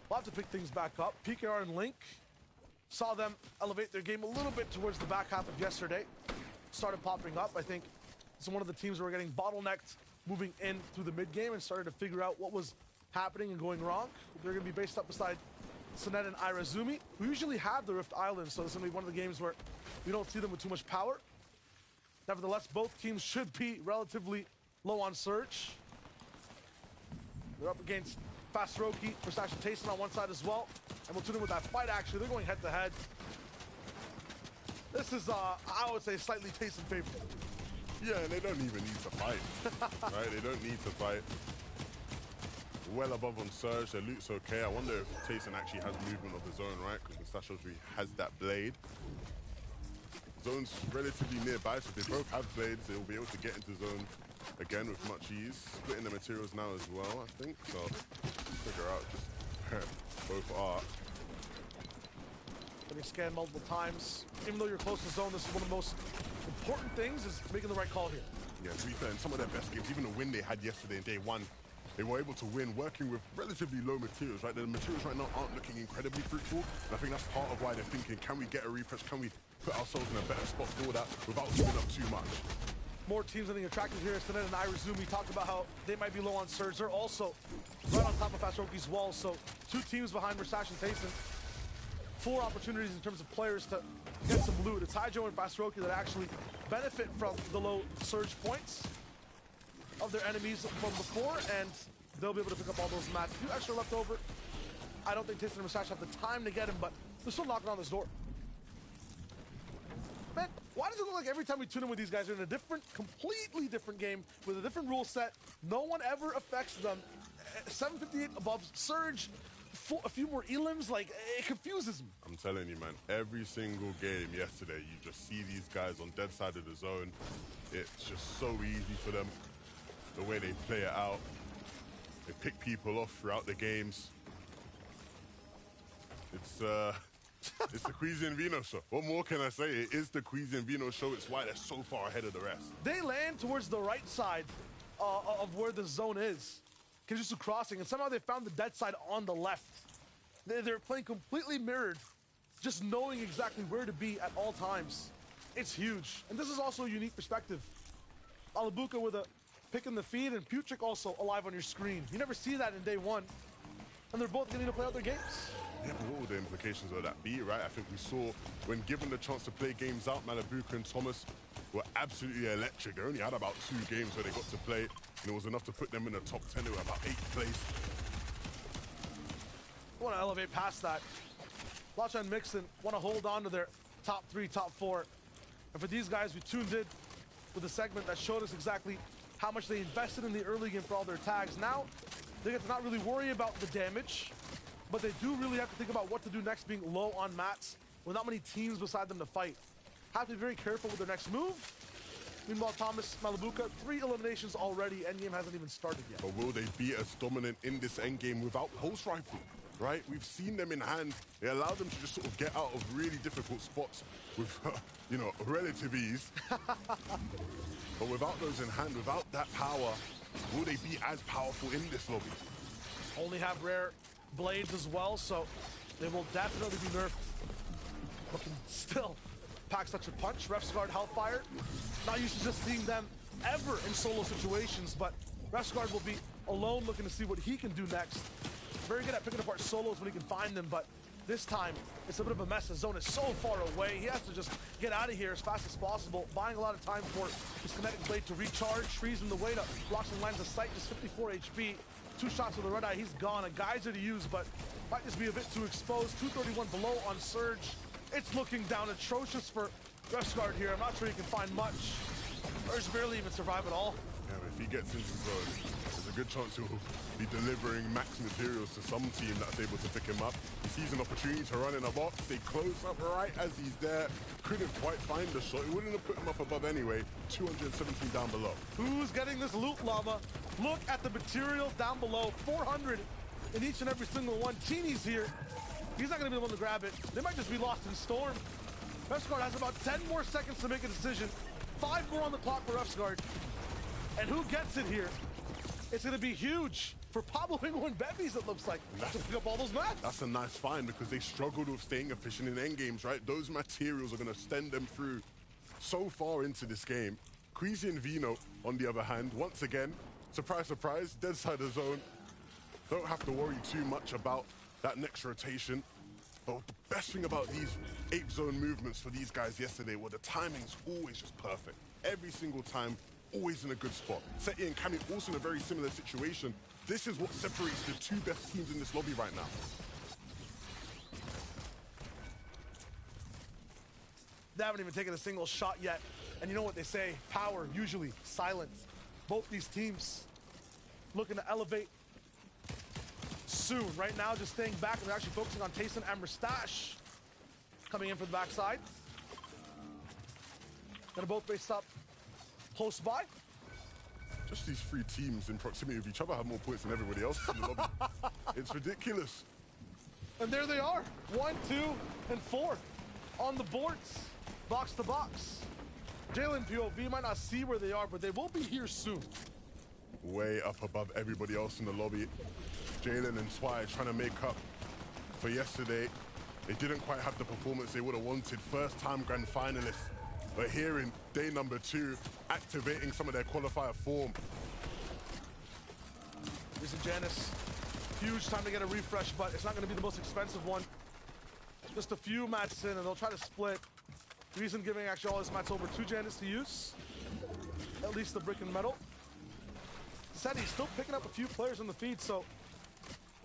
We'll have to pick things back up. PKR and Link saw them elevate their game a little bit towards the back half of yesterday. Started popping up, I think. It's one of the teams that were getting bottlenecked moving in through the mid-game and started to figure out what was happening and going wrong. They're going to be based up beside Sinet and Irazumi, who usually have the Rift Island, so this is going to be one of the games where we don't see them with too much power. Nevertheless, both teams should be relatively low on Surge. They're up against Fastroki, Versace Tayson on one side as well. And we'll tune in with that fight, actually. They're going head-to-head. This is, I would say, slightly Tayson favorite. Yeah, and they don't even need to fight, right? They don't need to fight. Well above on Surge, their loot's okay. I wonder if Tayson actually has movement of his own, right? Because Mustachio's has that blade. Zone's relatively nearby, so if they both have blades, they'll be able to get into zone again with much ease. Splitting the materials now as well, I think. So, figure out just where both are. Getting scanned multiple times. Even though you're close to zone, this is one of the most important things, is making the right call here. Yeah, to be fair, in some of their best games, even the win they had yesterday in day one, They were able to win working with relatively low materials, right? The materials right now aren't looking incredibly fruitful. And I think that's part of why they're thinking, can we get a refresh? Can we put ourselves in a better spot for that without giving up too much? More teams getting attracted here. Sinet and Irizumi talked about how they might be low on surge. They're also right on top of Fastroki's wall. So 2 teams behind Versace and Tayson. 4 opportunities in terms of players to get some loot. It's Hydro and Fastroki that actually benefit from the low surge points of their enemies from before, and they'll be able to pick up all those mats. A few extra left over. I don't think Tayson and Versace have the time to get him, but they're still knocking on this door. Man, why does it look like every time we tune in with these guys, they're in a different, completely different game with a different rule set? No one ever affects them. 758 above surge, a few more elims, like, it confuses me. I'm telling you, man, every single game yesterday, you just see these guys on dead side of the zone. It's just so easy for them, the way they play it out. They pick people off throughout the games. It's the Cuisine Vino show. What more can I say? It is the Cuisine Vino show. It's why they're so far ahead of the rest. They land towards the right side of where the zone is. Kenjutsu crossing, and somehow they found the dead side on the left. They're playing completely mirrored, just knowing exactly where to be at all times. It's huge. And this is also a unique perspective. Malabuka with a pick in the feed, and Putrick also alive on your screen. You never see that in day 1. And they're both getting to play out their games. Yeah, but what would the implications of that be, right? I think we saw when given the chance to play games out, Malabuka and Thomas were absolutely electric. They only had about 2 games where they got to play, and it was enough to put them in the top 10. They were about 8th place. Want to elevate past that. Lacha and Mixon want to hold on to their top 3, top 4. And for these guys, we tuned in with a segment that showed us exactly how much they invested in the early game for all their tags. Now, they get to not really worry about the damage, but they do really have to think about what to do next, being low on mats with not many teams beside them to fight. Have to be very careful with their next move. Meanwhile, Thomas, Malabuka, 3 eliminations already. Endgame hasn't even started yet. But will they be as dominant in this endgame without pulse rifle? Right? We've seen them in hand. They allow them to just sort of get out of really difficult spots with, you know, relative ease. But without those in hand, without that power, will they be as powerful in this lobby? Only have rare blades as well, so they will definitely be nerfed. But can still pack such a punch. Refsguard, Hellfire. Not used to just seeing them ever in solo situations, but Refsguard will be alone looking to see what he can do next. Very good at picking apart solos when he can find them, but this time it's a bit of a mess. The zone is so far away. He has to just get out of here as fast as possible, buying a lot of time for his kinetic blade to recharge. Frees him the way to blocks and lines of sight, just 54 HP. 2 shots with the red eye, he's gone. A geyser to use, but might just be a bit too exposed. 231 below on surge. It's looking down atrocious for Refsguard here. I'm not sure he can find much. Urge barely even survive at all. Yeah, but if he gets into zone, there's a good chance he'll be delivering max materials to some team that's able to pick him up. He sees an opportunity to run in a box. They close up right as he's there. Couldn't quite find the shot. It wouldn't have put him up above anyway. 217 down below. Who's getting this loot, Llama? Look at the materials down below. 400 in each and every single one. Teeny's here. He's not going to be the one to grab it. They might just be lost in storm. Refsguard has about 10 more seconds to make a decision. 5 more on the clock for Refsguard. And who gets it here? It's going to be huge for Pablo Pingo and Bevies, it looks like, to pick up all those mats. That's a nice find because they struggled with staying efficient in endgames, right? Those materials are going to send them through so far into this game. Queasy and Vino, on the other hand, once again, surprise, surprise, dead side of the zone. Don't have to worry too much about that next rotation. But the best thing about these 8-zone movements for these guys yesterday were the timing's always just perfect. Every single time, always in a good spot. Seti and Kami also in a very similar situation. This is what separates the 2 best teams in this lobby right now. They haven't even taken a single shot yet. And you know what they say, power, usually silence. Both these teams looking to elevate soon. Right now, just staying back, and they're actually focusing on Tayson and Mustache coming in from the backside. Gonna both base up close by. Just these 3 teams in proximity of each other have more points than everybody else in the lobby. It's ridiculous. And there they are, 1, 2, and 4 on the boards, box to box. Jalen POV might not see where they are, but they will be here soon. way up above everybody else in the lobby. Jalen and Twy trying to make up for yesterday. They didn't quite have the performance they would have wanted. First time grand finalists. But here in day number 2, activating some of their qualifier form. Reason Janice, huge time to get a refresh, but it's not going to be the most expensive one. Just a few mats in, and they'll try to split. Reason giving actually all his mats over to Janice to use. At least the brick and metal. Said he's still picking up a few players on the feed, so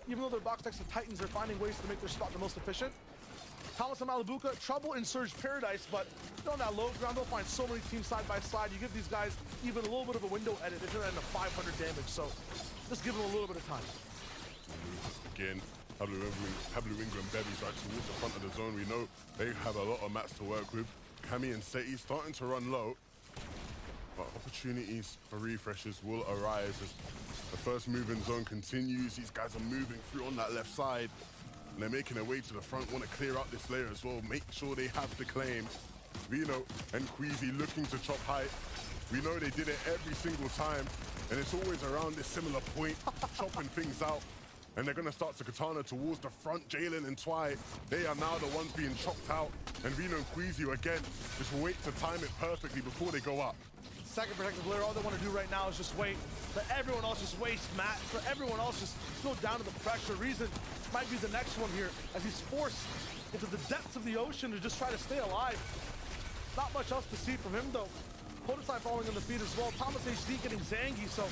even though they're box next to Titans, they're finding ways to make their spot the most efficient. Thomas and Malabuka, trouble in Surge Paradise, but on that low ground, they'll find so many teams side by side. You give these guys even a little bit of a window edit, they're gonna end up 500 damage, so just give them a little bit of time. Again, Pablo Ingram berries right towards the front of the zone. We know they have a lot of mats to work with. Cammy and Seti starting to run low, but opportunities for refreshes will arise as the first move in zone continues. These guys are moving through on that left side, and they're making their way to the front. Want to clear out this layer as well, make sure they have the claim. Vino and Queasy looking to chop height. We know they did it every single time, and it's always around this similar point, chopping things out. And they're going to start to katana towards the front. Jalen and Twy, they are now the ones being chopped out. And Vino and Queasy, again, just wait to time it perfectly before they go up. Second protective layer, all they want to do right now is just wait. Let everyone else just waste mat. For everyone else just go down to the pressure. Reason might be the next one here, as he's forced into the depths of the ocean to just try to stay alive. Not much else to see from him, though. Podesai falling on the feet as well. Thomas HD getting Zangy, so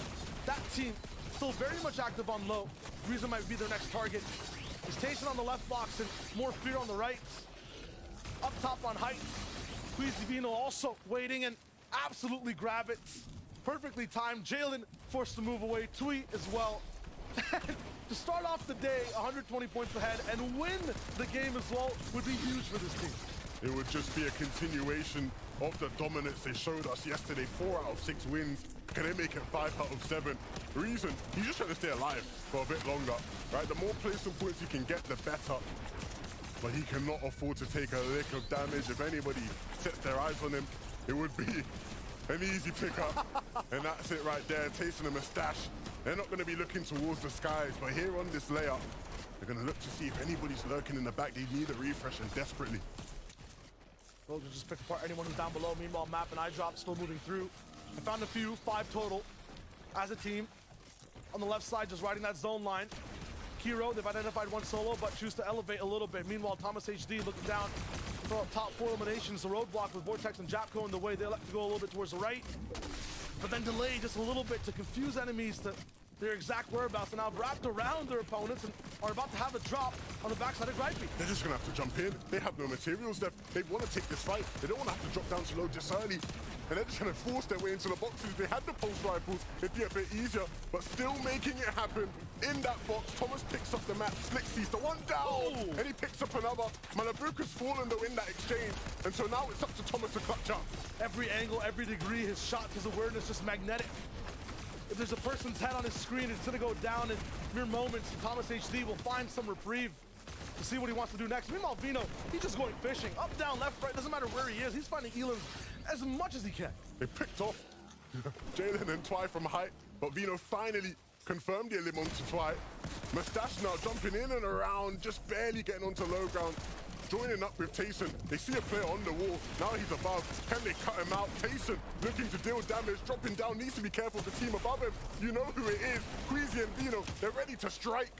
that team still very much active on low. Reason might be their next target. He's Tayson on the left box and more fear on the right. Up top on height. Queasy Vino also waiting and absolutely grab it. Perfectly timed. Jalen forced to move away. Twee as well. To start off the day 120 points ahead and win the game as well would be huge for this team. It would just be a continuation of the dominance they showed us yesterday. 4 out of 6 wins. Can they make it 5 out of 7? Reason, he's just trying to stay alive for a bit longer, right? The more placement points he can get, the better. But he cannot afford to take a lick of damage. If anybody sets their eyes on him, it would be an easy pickup. And that's it right there, tasting a mustache. They're not going to be looking towards the skies, but here on this layer, they're going to look to see if anybody's lurking in the back. They need a refresh and desperately. They'll just pick apart anyone who's down below. Meanwhile, Map and iDrop still moving through. I found a few, 5 total as a team. On the left side, just riding that zone line. Kiro, they've identified one solo, but choose to elevate a little bit. Meanwhile, Thomas HD looking down for top 4 eliminations. The roadblock with Vortex and Japco in the way. They like to go a little bit towards the right, but then delay just a little bit to confuse enemies to their exact whereabouts, and now wrapped around their opponents and are about to have a drop on the backside of Gripey. They're just gonna have to jump in. They have no materials left. They want to take this fight. They don't want to have to drop down to low this early. And they're just gonna force their way into the boxes. If they had the pulse rifles, it'd be a bit easier, but still making it happen in that box. Thomas picks up the map, Slick sees the one down, and he picks up another. Malabuka's fallen though in that exchange, and so now it's up to Thomas to clutch up. Every angle, every degree, his shot, his awareness just magnetic. If there's a person's head on his screen, it's gonna go down in mere moments. Thomas HD will find some reprieve to see what he wants to do next. Meanwhile, Vino, he's just going fishing. Up, down, left, right, doesn't matter where he is. He's finding Elans as much as he can. They picked off Jalen and Twy from height, but Vino finally confirmed the elim onto Twy. Mustache now jumping in and around, just barely getting onto low ground. Joining up with Tayson. They see a player on the wall. Now he's above. Can they cut him out? Tayson looking to deal damage, dropping down. Needs to be careful of the team above him. You know who it is. Queasy and Vino, they're ready to strike.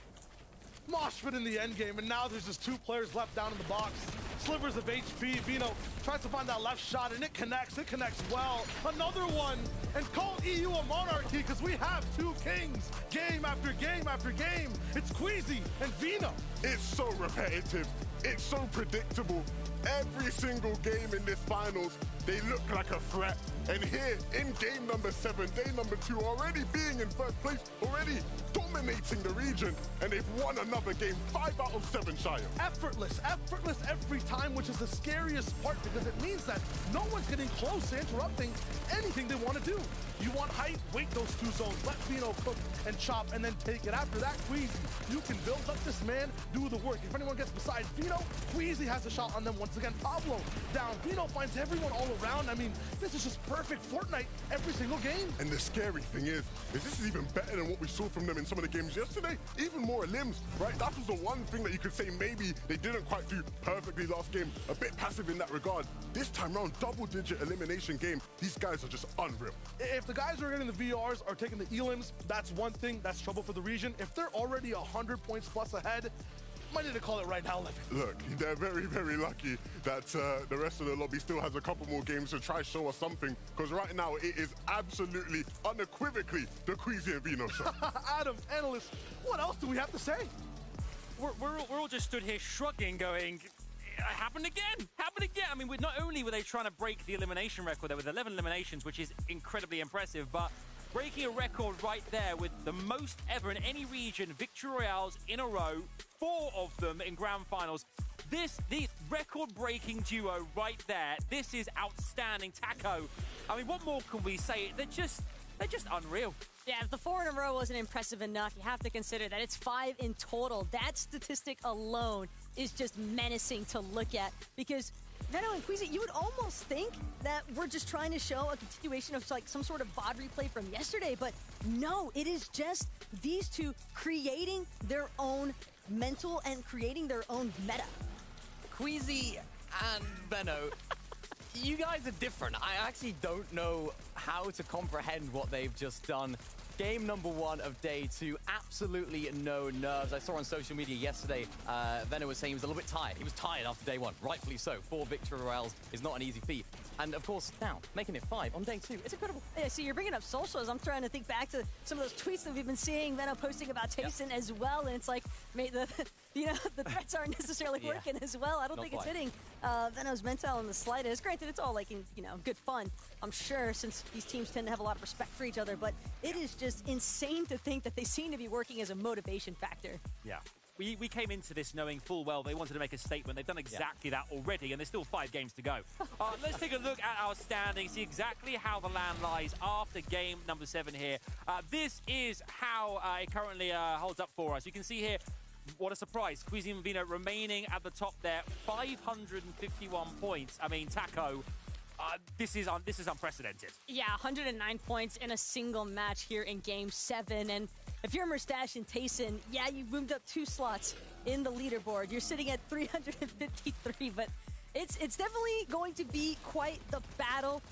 Mosh pit in the end game, and now there's just 2 players left down in the box. Slivers of HP. Vino tries to find that left shot, and it connects. It connects well. Another one, and call EU a monarchy, because we have 2 kings. Game after game after game. It's Queasy and Vino. It's so repetitive. It's so predictable. Every single game in this finals, they look like a threat. And here, in game number 7, day number 2, already being in first place, already dominating the region, and they've won another game 5 out of 7, Shia. Effortless every time, which is the scariest part because it means that no one's getting close to interrupting anything they want to do. You want height? Wait those 2 zones. Let Vino cook and chop and then take it. After that, Queasy, you can build up this man, do the work. If anyone gets beside Vino, Queasy has a shot on them once again. Pablo down. Vino finds everyone all around. I mean, this is just perfect Fortnite every single game. And the scary thing is this is even better than what we saw from them in some of the games yesterday. Even more limbs, right? That was the one thing that you could say maybe they didn't quite do perfectly last game. A bit passive in that regard. This time round, double-digit elimination game. These guys are just unreal. If the guys who are getting the VRs are taking the elims, that's one thing. That's trouble for the region. If they're already 100 points plus ahead, might need to call it right now, Levin. Look, they're very, very lucky that the rest of the lobby still has a couple more games to try show us something, because right now it is absolutely, unequivocally the Queasy and Vino show. Adam, analyst, what else do we have to say? We're all just stood here shrugging, going, happened again. I mean, not only were they trying to break the elimination record there with 11 eliminations, which is incredibly impressive, but breaking a record right there with the most ever in any region, victory royales in a row, 4 of them in grand finals. The record-breaking duo right there, this is outstanding. Taco, I mean, what more can we say? They're just unreal. Yeah, if the 4 in a row wasn't impressive enough, you have to consider that it's 5 in total. That statistic alone is just menacing to look at because Veno and Queasy, you would almost think that we're just trying to show a continuation of like some sort of VOD replay from yesterday, but no, it is just these two creating their own mental and creating their own meta. Queasy and Veno, you guys are different. I actually don't know how to comprehend what they've just done. Game number 1 of day 2, absolutely no nerves. I saw on social media yesterday, Veno was saying he was a little bit tired. He was tired after day 1, rightfully so. 4 victory royales is not an easy feat. And of course, now, making it 5 on day 2, it's incredible. Yeah, see, you're bringing up socials. I'm trying to think back to some of those tweets that we've been seeing Veno posting about Tayson as well, and it's like, mate, the threats aren't necessarily working as well. I don't think it's hitting Veno's mental in the slightest. Granted, it's all like, good fun, I'm sure, since these teams tend to have a lot of respect for each other, but it is just insane to think that they seem to be working as a motivation factor. Yeah. We came into this knowing full well they wanted to make a statement. They've done exactly that already, and there's still 5 games to go. Let's take a look at our standings, see exactly how the land lies after game number 7 here. This is how it currently holds up for us. You can see here, what a surprise. Queasy and Vino remaining at the top there, 551 points. I mean, Taco, this is unprecedented. Yeah, 109 points in a single match here in Game 7. And if you're Mustache and Tayson, yeah, you moved up 2 slots in the leaderboard. You're sitting at 353, but it's definitely going to be quite the battle.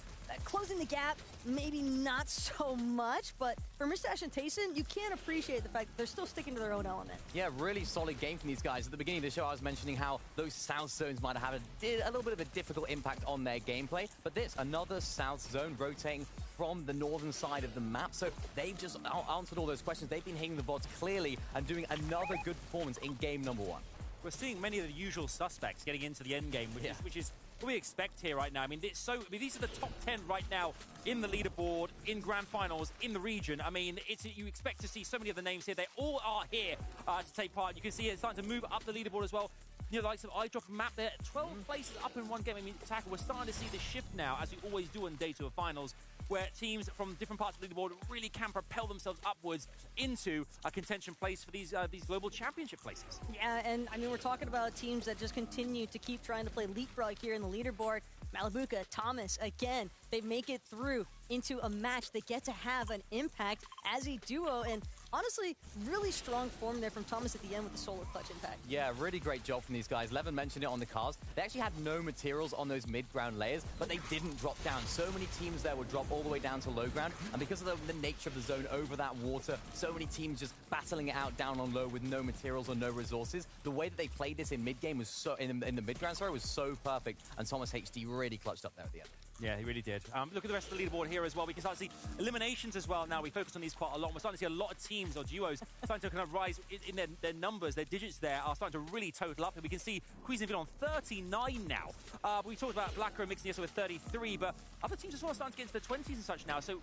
Closing the gap, maybe not so much, but for Mustache and Tayson, you can't appreciate the fact that they're still sticking to their own element. Yeah, really solid game from these guys. At the beginning of the show, I was mentioning how those south zones might have a little bit of a difficult impact on their gameplay, but this, another south zone rotating from the northern side of the map, so they've just answered all those questions. They've been hitting the VODs clearly and doing another good performance in game number 1. We're seeing many of the usual suspects getting into the end game, which is what we expect here right now. I mean, these are the top 10 right now in the leaderboard, in grand finals, in the region. I mean, you expect to see so many of the names here. They all are here to take part. You can see it's starting to move up the leaderboard as well. The likes of iDrop and Map there, 12 places up in one game. I mean, Tackle, we're starting to see the shift now, as we always do on day 2 of finals, where teams from different parts of the leaderboard really can propel themselves upwards into a contention place for these global championship places. Yeah, and I mean, we're talking about teams that just continue to keep trying to play leapfrog here in the leaderboard. Malabuka, Thomas, again, they make it through into a match. They get to have an impact as a duo, and honestly, really strong form there from Thomas at the end with the solar clutch impact. Yeah, really great job from these guys. Levin mentioned it on the cast. They actually had no materials on those mid-ground layers, but they didn't drop down. So many teams there would drop all the way down to low ground, and because of the nature of the zone over that water, so many teams just battling it out down on low with no materials or no resources. The way that they played this in mid-game was in the mid-ground, was so perfect, and Thomas HD really clutched up there at the end. Yeah, he really did. Look at the rest of the leaderboard here as well. We can start to see eliminations as well now. We focus on these quite a lot. We're starting to see a lot of teams or duos starting to kind of rise in their numbers. Their digits there are starting to really total up. And we can see Queasy on 39 now. We talked about Blacker and Mixing yesterday with 33, but other teams as well are starting to get into the 20s and such now. So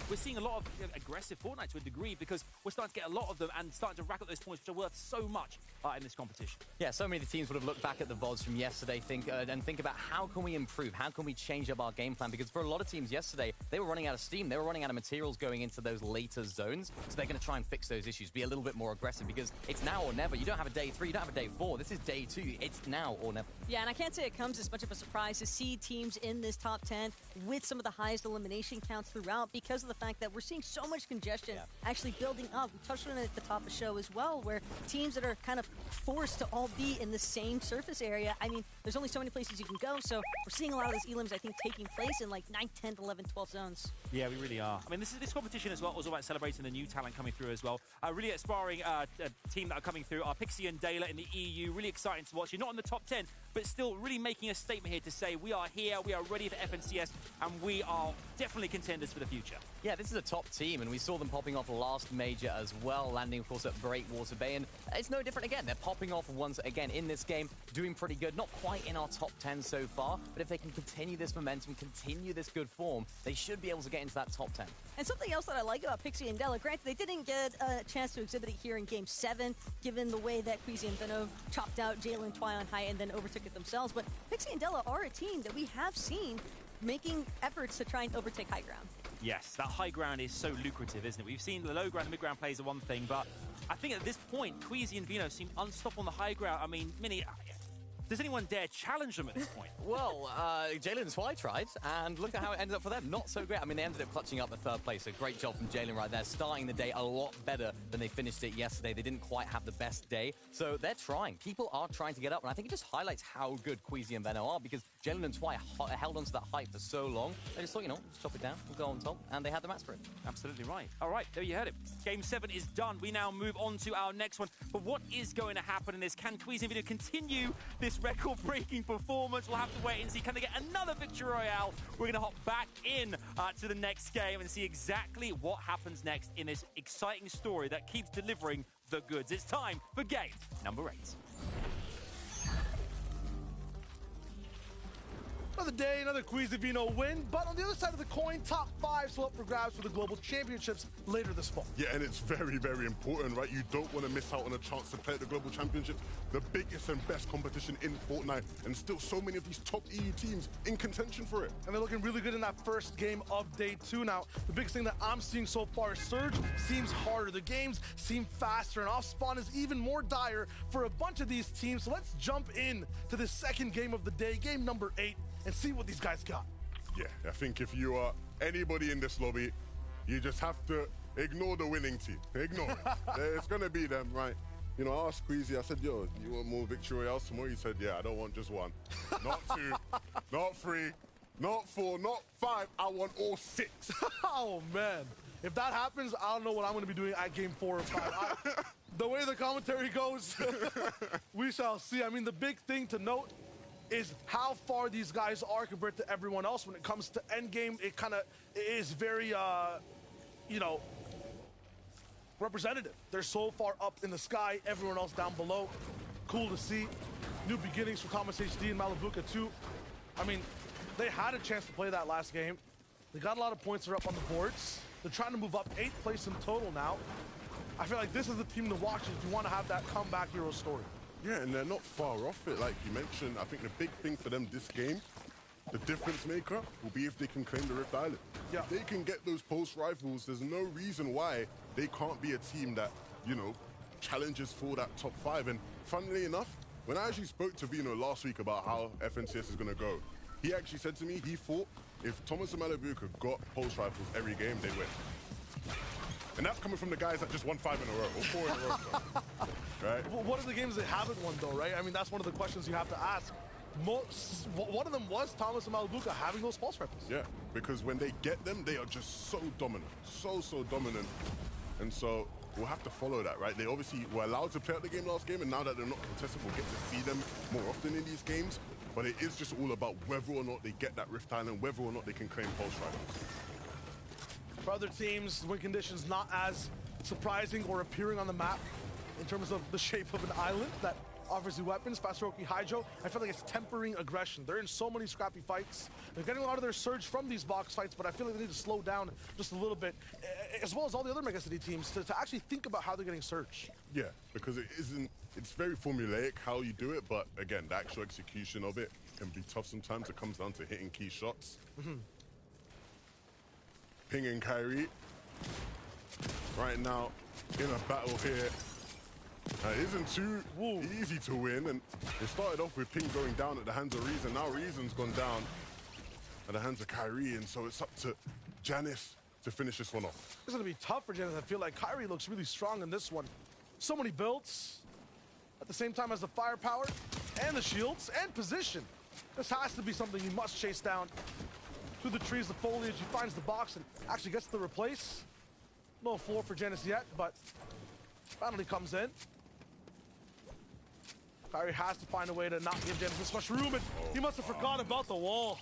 we're seeing a lot of aggressive Fortnite to a degree because we're starting to get a lot of them and starting to rack up those points, which are worth so much in this competition. Yeah, so many of the teams would have looked back at the VODs from yesterday and think about how can we improve? How can we change up our game plan? Because for a lot of teams yesterday, they were running out of steam. They were running out of materials going into those later zones. So they're going to try and fix those issues, be a little bit more aggressive because it's now or never. You don't have a day 3, you don't have a day 4. This is day 2. It's now or never. Yeah, and I can't say it comes as much of a surprise to see teams in this top 10 with some of the highest elimination counts throughout because of the fact that we're seeing so much congestion actually building up. We touched on it at the top of the show as well, where teams that are kind of forced to all be in the same surface area. I mean, there's only so many places you can go, so we're seeing a lot of these elims, I think, taking place in like 9th, 10th, 11th, 12th zones. Yeah, we really are. I mean, this competition as well was all about celebrating the new talent coming through as well. Really aspiring team that are coming through are Pixie and Dayla in the EU. Really exciting to watch. You're not in the top 10, but still really making a statement here to say we are here, we are ready for FNCS, and we are definitely contenders for the future. Yeah, this is a top team, and we saw them popping off last major as well, landing, of course, at Breakwater Bay, and it's no different again. They're popping off once again in this game, doing pretty good. Not quite in our top 10 so far, but if they can continue this momentum, continue this good form, they should be able to get into that top 10. And something else that I like about Pixie and Della, granted, they didn't get a chance to exhibit it here in Game 7, given the way that Queasy and Veno chopped out Jalen Twy on height and then overtook it themselves, but Pixie and Della are a team that we have seen making efforts to try and overtake high ground. Yes, that high ground is so lucrative, isn't it? We've seen the low ground and mid ground plays are one thing, but I think at this point, Queasy and Veno seem unstoppable on the high ground. I mean, Minnie, does anyone dare challenge them at this point? Well, Jalen and Twy tried, and look at how it ended up for them. Not so great. I mean, they ended up clutching up the 3rd place, so great job from Jalen right there, starting the day a lot better than they finished it yesterday. They didn't quite have the best day, so they're trying. People are trying to get up, and I think it just highlights how good Queasy and Veno are, because Jalen and Twy held onto that height for so long. They just thought, let's chop it down, we'll go on top, and they had the match for it. Absolutely right. All right, there you heard it. Game 7 is done. We now move on to our next one. But what is going to happen in this? Can Queasy and Veno continue this record-breaking performance? We'll have to wait and see. Can they get another victory royale? We're going to hop back in to the next game and see exactly what happens next in this exciting story that keeps delivering the goods. It's time for game number 8. Another day, another Queasy Veno win, but on the other side of the coin, top 5 still up for grabs for the Global Championships later this fall. Yeah, and it's very, very important, right? You don't want to miss out on a chance to play at the Global Championships, the biggest and best competition in Fortnite, and still so many of these top EU teams in contention for it. And they're looking really good in that first game of day 2 now. The biggest thing that I'm seeing so far is Surge seems harder. The games seem faster, and off spawn is even more dire for a bunch of these teams. So let's jump in to the second game of the day, game number 8, and see what these guys got. Yeah, I think if you are anybody in this lobby, you just have to ignore the winning team. Ignore it. It's going to be them, right? I asked Queasy, I said, yo, you want more victory royales tomorrow? He said, yeah, I don't want just 1. Not 2, not 3, not 4, not 5. I want all 6. Oh, man. If that happens, I don't know what I'm going to be doing at game 4 or 5. The way the commentary goes, we shall see. I mean, the big thing to note is how far these guys are compared to everyone else. When it comes to endgame, it kind of is very, representative. They're so far up in the sky, everyone else down below. Cool to see. New beginnings for Commons HD and Malabuka too. I mean, they had a chance to play that last game. They got a lot of points. They're up on the boards. They're trying to move up 8th place in total now. I feel like this is the team to watch if you want to have that comeback hero story. Yeah, and they're not far off it. Like you mentioned, I think the big thing for them this game, the difference maker, will be if they can claim the Rift Island. Yeah. If they can get those post rifles, there's no reason why they can't be a team that, challenges for that top 5. And funnily enough, when I actually spoke to Veno last week about how FNCS is going to go, he actually said to me he thought if Thomas and Malabuka got post rifles every game, they'd win. And that's coming from the guys that just won 5 in a row, or 4 in a row, right? Well, what are the games they haven't won, though, right? I mean, that's one of the questions you have to ask. One of them was Thomas and Malabuka having those pulse rifles. Yeah, because when they get them, they are just so dominant, so dominant. And so we'll have to follow that, right? They obviously were allowed to play out the game last game, and now that they're not contested, we'll get to see them more often in these games. but it is just all about whether or not they get that Rift Island, whether or not they can claim Pulse Riders. For other teams, win conditions not as surprising or appearing on the map in terms of the shape of an island that offers you weapons. Fastaroki Hydro, I feel like it's tempering aggression. They're in so many scrappy fights. They're getting a lot of their surge from these box fights, but I feel like they need to slow down just a little bit, as well as all the other Mega City teams, to actually think about how they're getting surge. Yeah, because it's very formulaic how you do it, but again, the actual execution of it can be tough sometimes. It comes down to hitting key shots. Ping and Kyrie, right now, in a battle here. It isn't too easy to win, and it started off with Ping going down at the hands of Reason. Now Reason's gone down at the hands of Kyrie, and so it's up to Janice to finish this one off. It's going to be tough for Janice. I feel like Kyrie looks really strong in this one. So many builds, at the same time as the firepower, and the shields, and position. This has to be something he must chase down. Through the trees, the foliage, he finds the box and actually gets the replace. No floor for Janice yet, but finally comes in. Kyrie has to find a way to not give Janice this much room, and he must have forgotten about the wall.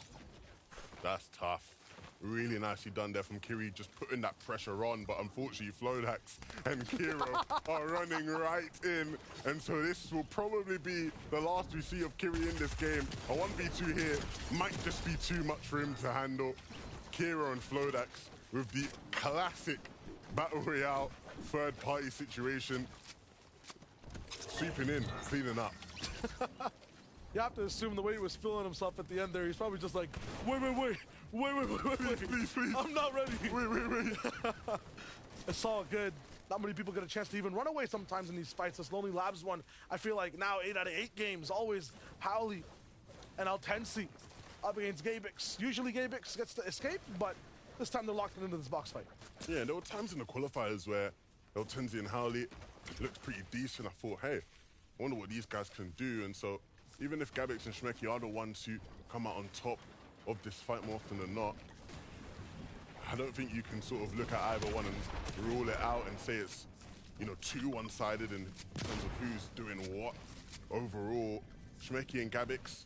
That's tough. Really nicely done there from Kiri, just putting that pressure on, but unfortunately Flodax and Kiro are running right in, and so this will probably be the last we see of Kiri in this game. A 1v2 here might just be too much for him to handle. Kiro and Flodax with the classic Battle Royale third-party situation. Sweeping in, cleaning up. You have to assume the way he was feeling himself at the end there, he's probably just like, wait. Please. I'm not ready. Wait. It's all good. Not many people get a chance to even run away sometimes in these fights. This Lonely Labs one, I feel like now 8 out of 8 games, always Howley and Altensi up against Gabix. Usually Gabix gets to escape, but this time they're locked into this box fight. Yeah, there were times in the qualifiers where Altensi and Howley looked pretty decent. I thought, hey, I wonder what these guys can do. And so even if Gabix and Shmeki are the ones who come out on top of this fight more often than not, I don't think you can sort of look at either one and rule it out and say it's, too one-sided in terms of who's doing what. Overall, Shmeki and Gabix,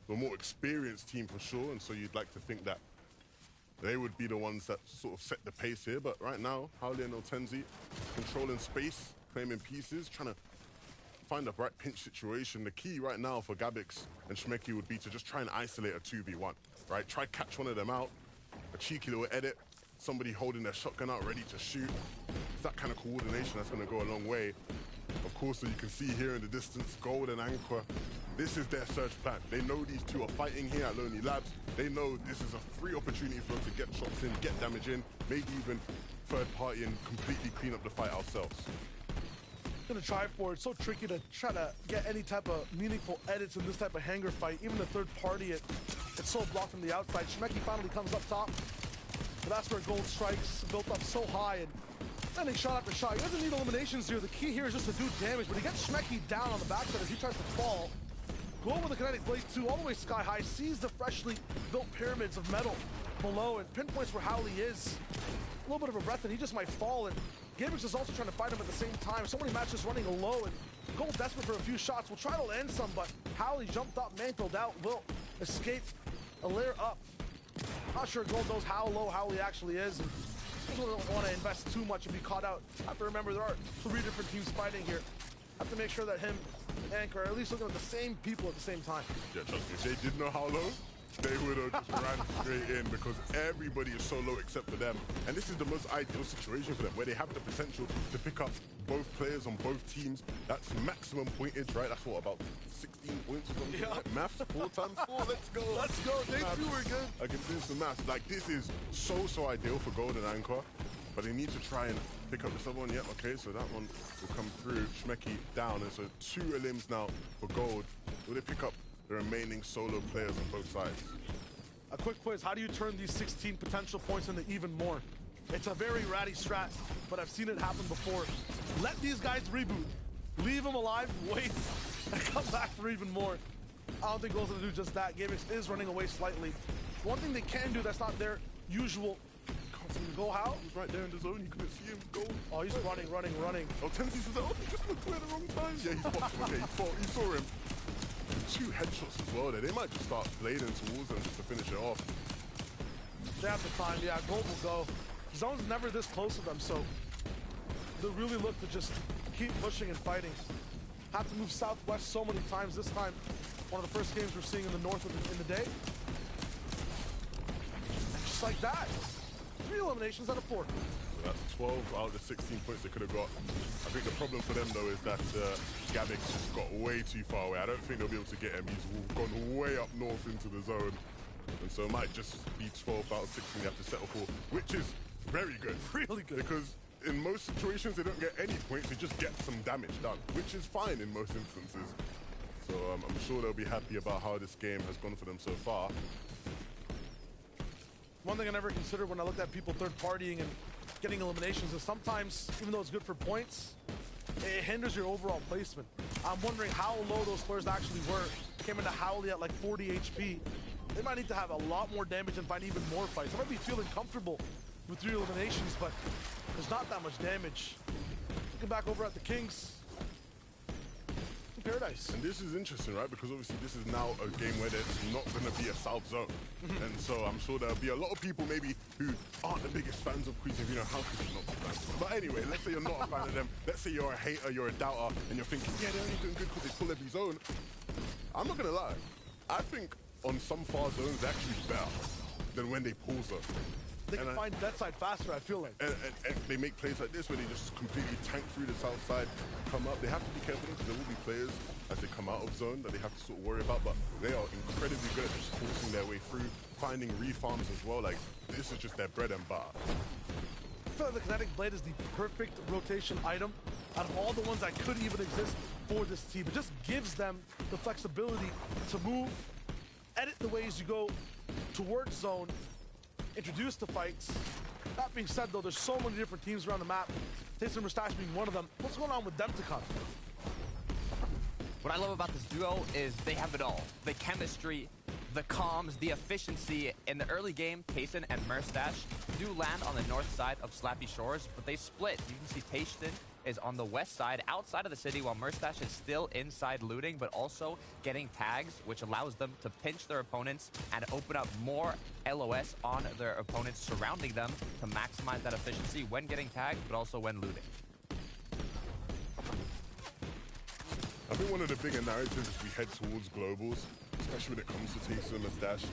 the more experienced team for sure, and so you'd like to think that they would be the ones that sort of set the pace here. But right now, Howley and Altensi controlling space, claiming pieces, trying to find the right pinch situation. The key right now for Gabix and Shmeki would be to just try and isolate a 2v1, right? Try catch one of them out, a cheeky little edit, somebody holding their shotgun out ready to shoot. It's that kind of coordination that's going to go a long way. Of course, so you can see here in the distance, Gold and Anqua, this is their search plan. They know these two are fighting here at Lonely Labs. They know this is a free opportunity for them to get shots in, get damage in, maybe even third party and completely clean up the fight ourselves. Gonna try for it. It's so tricky to try to get any type of meaningful edits in this type of hanger fight. Even the third party, it's so blocked from the outside. Shmeki finally comes up top. But that's where Gold strikes, built up so high and sending shot after shot. He doesn't need eliminations here. The key here is just to do damage, but he gets Shmeki down on the backside as he tries to fall. Gold with the kinetic blade 2 all the way sky high, sees the freshly built pyramids of metal below and pinpoints where Howley is. A little bit of a breath and he just might fall, and Gabix is also trying to fight him at the same time. So many matches running low, and Gold desperate for a few shots. Will try to land some, but Howley jumped up, mantled out, will escape a layer up. Not sure Gold knows how low Howley actually is, and doesn't want to invest too much and be caught out. Have to remember there are 3 different teams fighting here. Have to make sure that him and Anchor are at least looking at the same people at the same time. Yeah, trust me, if they did know how low, they would have just ran straight in, because everybody is so low except for them. And this is the most ideal situation for them, where they have the potential to pick up both players on both teams. That's maximum pointage, right? That's what, about 16 points or something? Yeah. Like maths, 4 times 4, let's go. Let's go, they two are good. I can do some maths. Like, this is so ideal for Gold and Anchor, but they need to try and pick up this other one. Yeah, okay, so that one will come through. Shmeki down, and so 2 elims now for Gold. Will they pick up the remaining solo players on both sides? A quick quiz, how do you turn these 16 potential points into even more? It's a very ratty strat, but I've seen it happen before. Let these guys reboot. Leave them alive, wait, and come back for even more. I don't think Gold's gonna do just that. Gabix is running away slightly. One thing they can do that's not their usual. Can't see him go how? He's right there in the zone, you couldn't see him go. Oh, he's running. Oh, Tennessee says, oh, he just looked away at the wrong time. Yeah, he spotted him. Okay, he saw him. 2 headshots as well there. They might just start blading towards them just to finish it off. They have the time, yeah, gold will go. Zone's never this close to them, so they really look to just keep pushing and fighting. Have to move southwest so many times. This time, one of the first games we're seeing in the north in the day. And just like that, 3 eliminations out of 4. So that's 12 out of the 16 points they could have got. I think the problem for them, though, is that Gabix just got way too far away. I don't think they'll be able to get him. He's gone way up north into the zone. And so it might just be 12 out of 16 they have to settle for, which is very good. Really good. Because in most situations, they don't get any points. They just get some damage done, which is fine in most instances. So I'm sure they'll be happy about how this game has gone for them so far. One thing I never considered when I looked at people third-partying and getting eliminations is sometimes, even though it's good for points, it hinders your overall placement. I'm wondering how low those players actually were. Came into Howley at like 40 HP. They might need to have a lot more damage and find even more fights. I might be feeling comfortable with 3 eliminations, but there's not that much damage. Looking back over at the Kings. In Paradise. And this is interesting, right? Because obviously this is now a game where there's not going to be a South Zone. And so I'm sure there'll be a lot of people maybe who aren't the biggest fans of Queens. You know, how could you not be fans? But anyway, let's say you're not a fan of them. Let's say you're a hater, you're a doubter, and you're thinking, yeah, they're only doing good because they pull every zone. I'm not going to lie. I think on some far zones, they're actually better than when they pull zone. They can find that side faster, I feel like. And they make plays like this where they just completely tank through the south side, come up. They have to be careful because there will be players as they come out of zone that they have to sort of worry about, but they are incredibly good at just forcing their way through, finding refarms as well. Like, this is just their bread and butter. I feel like the Kinetic Blade is the perfect rotation item out of all the ones that could even exist for this team. It just gives them the flexibility to move, edit the ways you go towards zone, introduce the fights. That being said, though, there's so many different teams around the map. Taste and Mustache being one of them. What's going on with them to come? What I love about this duo is they have it all. The chemistry, the comms, the efficiency. In the early game, Tayson and Mustache do land on the north side of Slappy Shores, but they split. You can see Tayson is on the west side, outside of the city, while Mustache is still inside looting, but also getting tags, which allows them to pinch their opponents and open up more LOS on their opponents surrounding them to maximize that efficiency when getting tagged, but also when looting. I think one of the bigger narratives as we head towards globals, especially when it comes to Tayson and Mustache,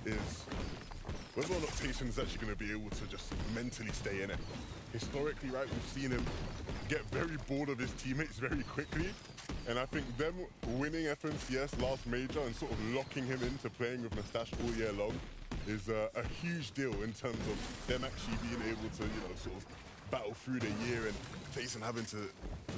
is whether or not Tayson is actually going to be able to just mentally stay in it. Historically, right, we've seen him get very bored of his teammates very quickly. And I think them winning FNCS last major and sort of locking him into playing with Mustache all year long is a huge deal in terms of them actually being able to, you know, sort of battle through the year and Tayson having to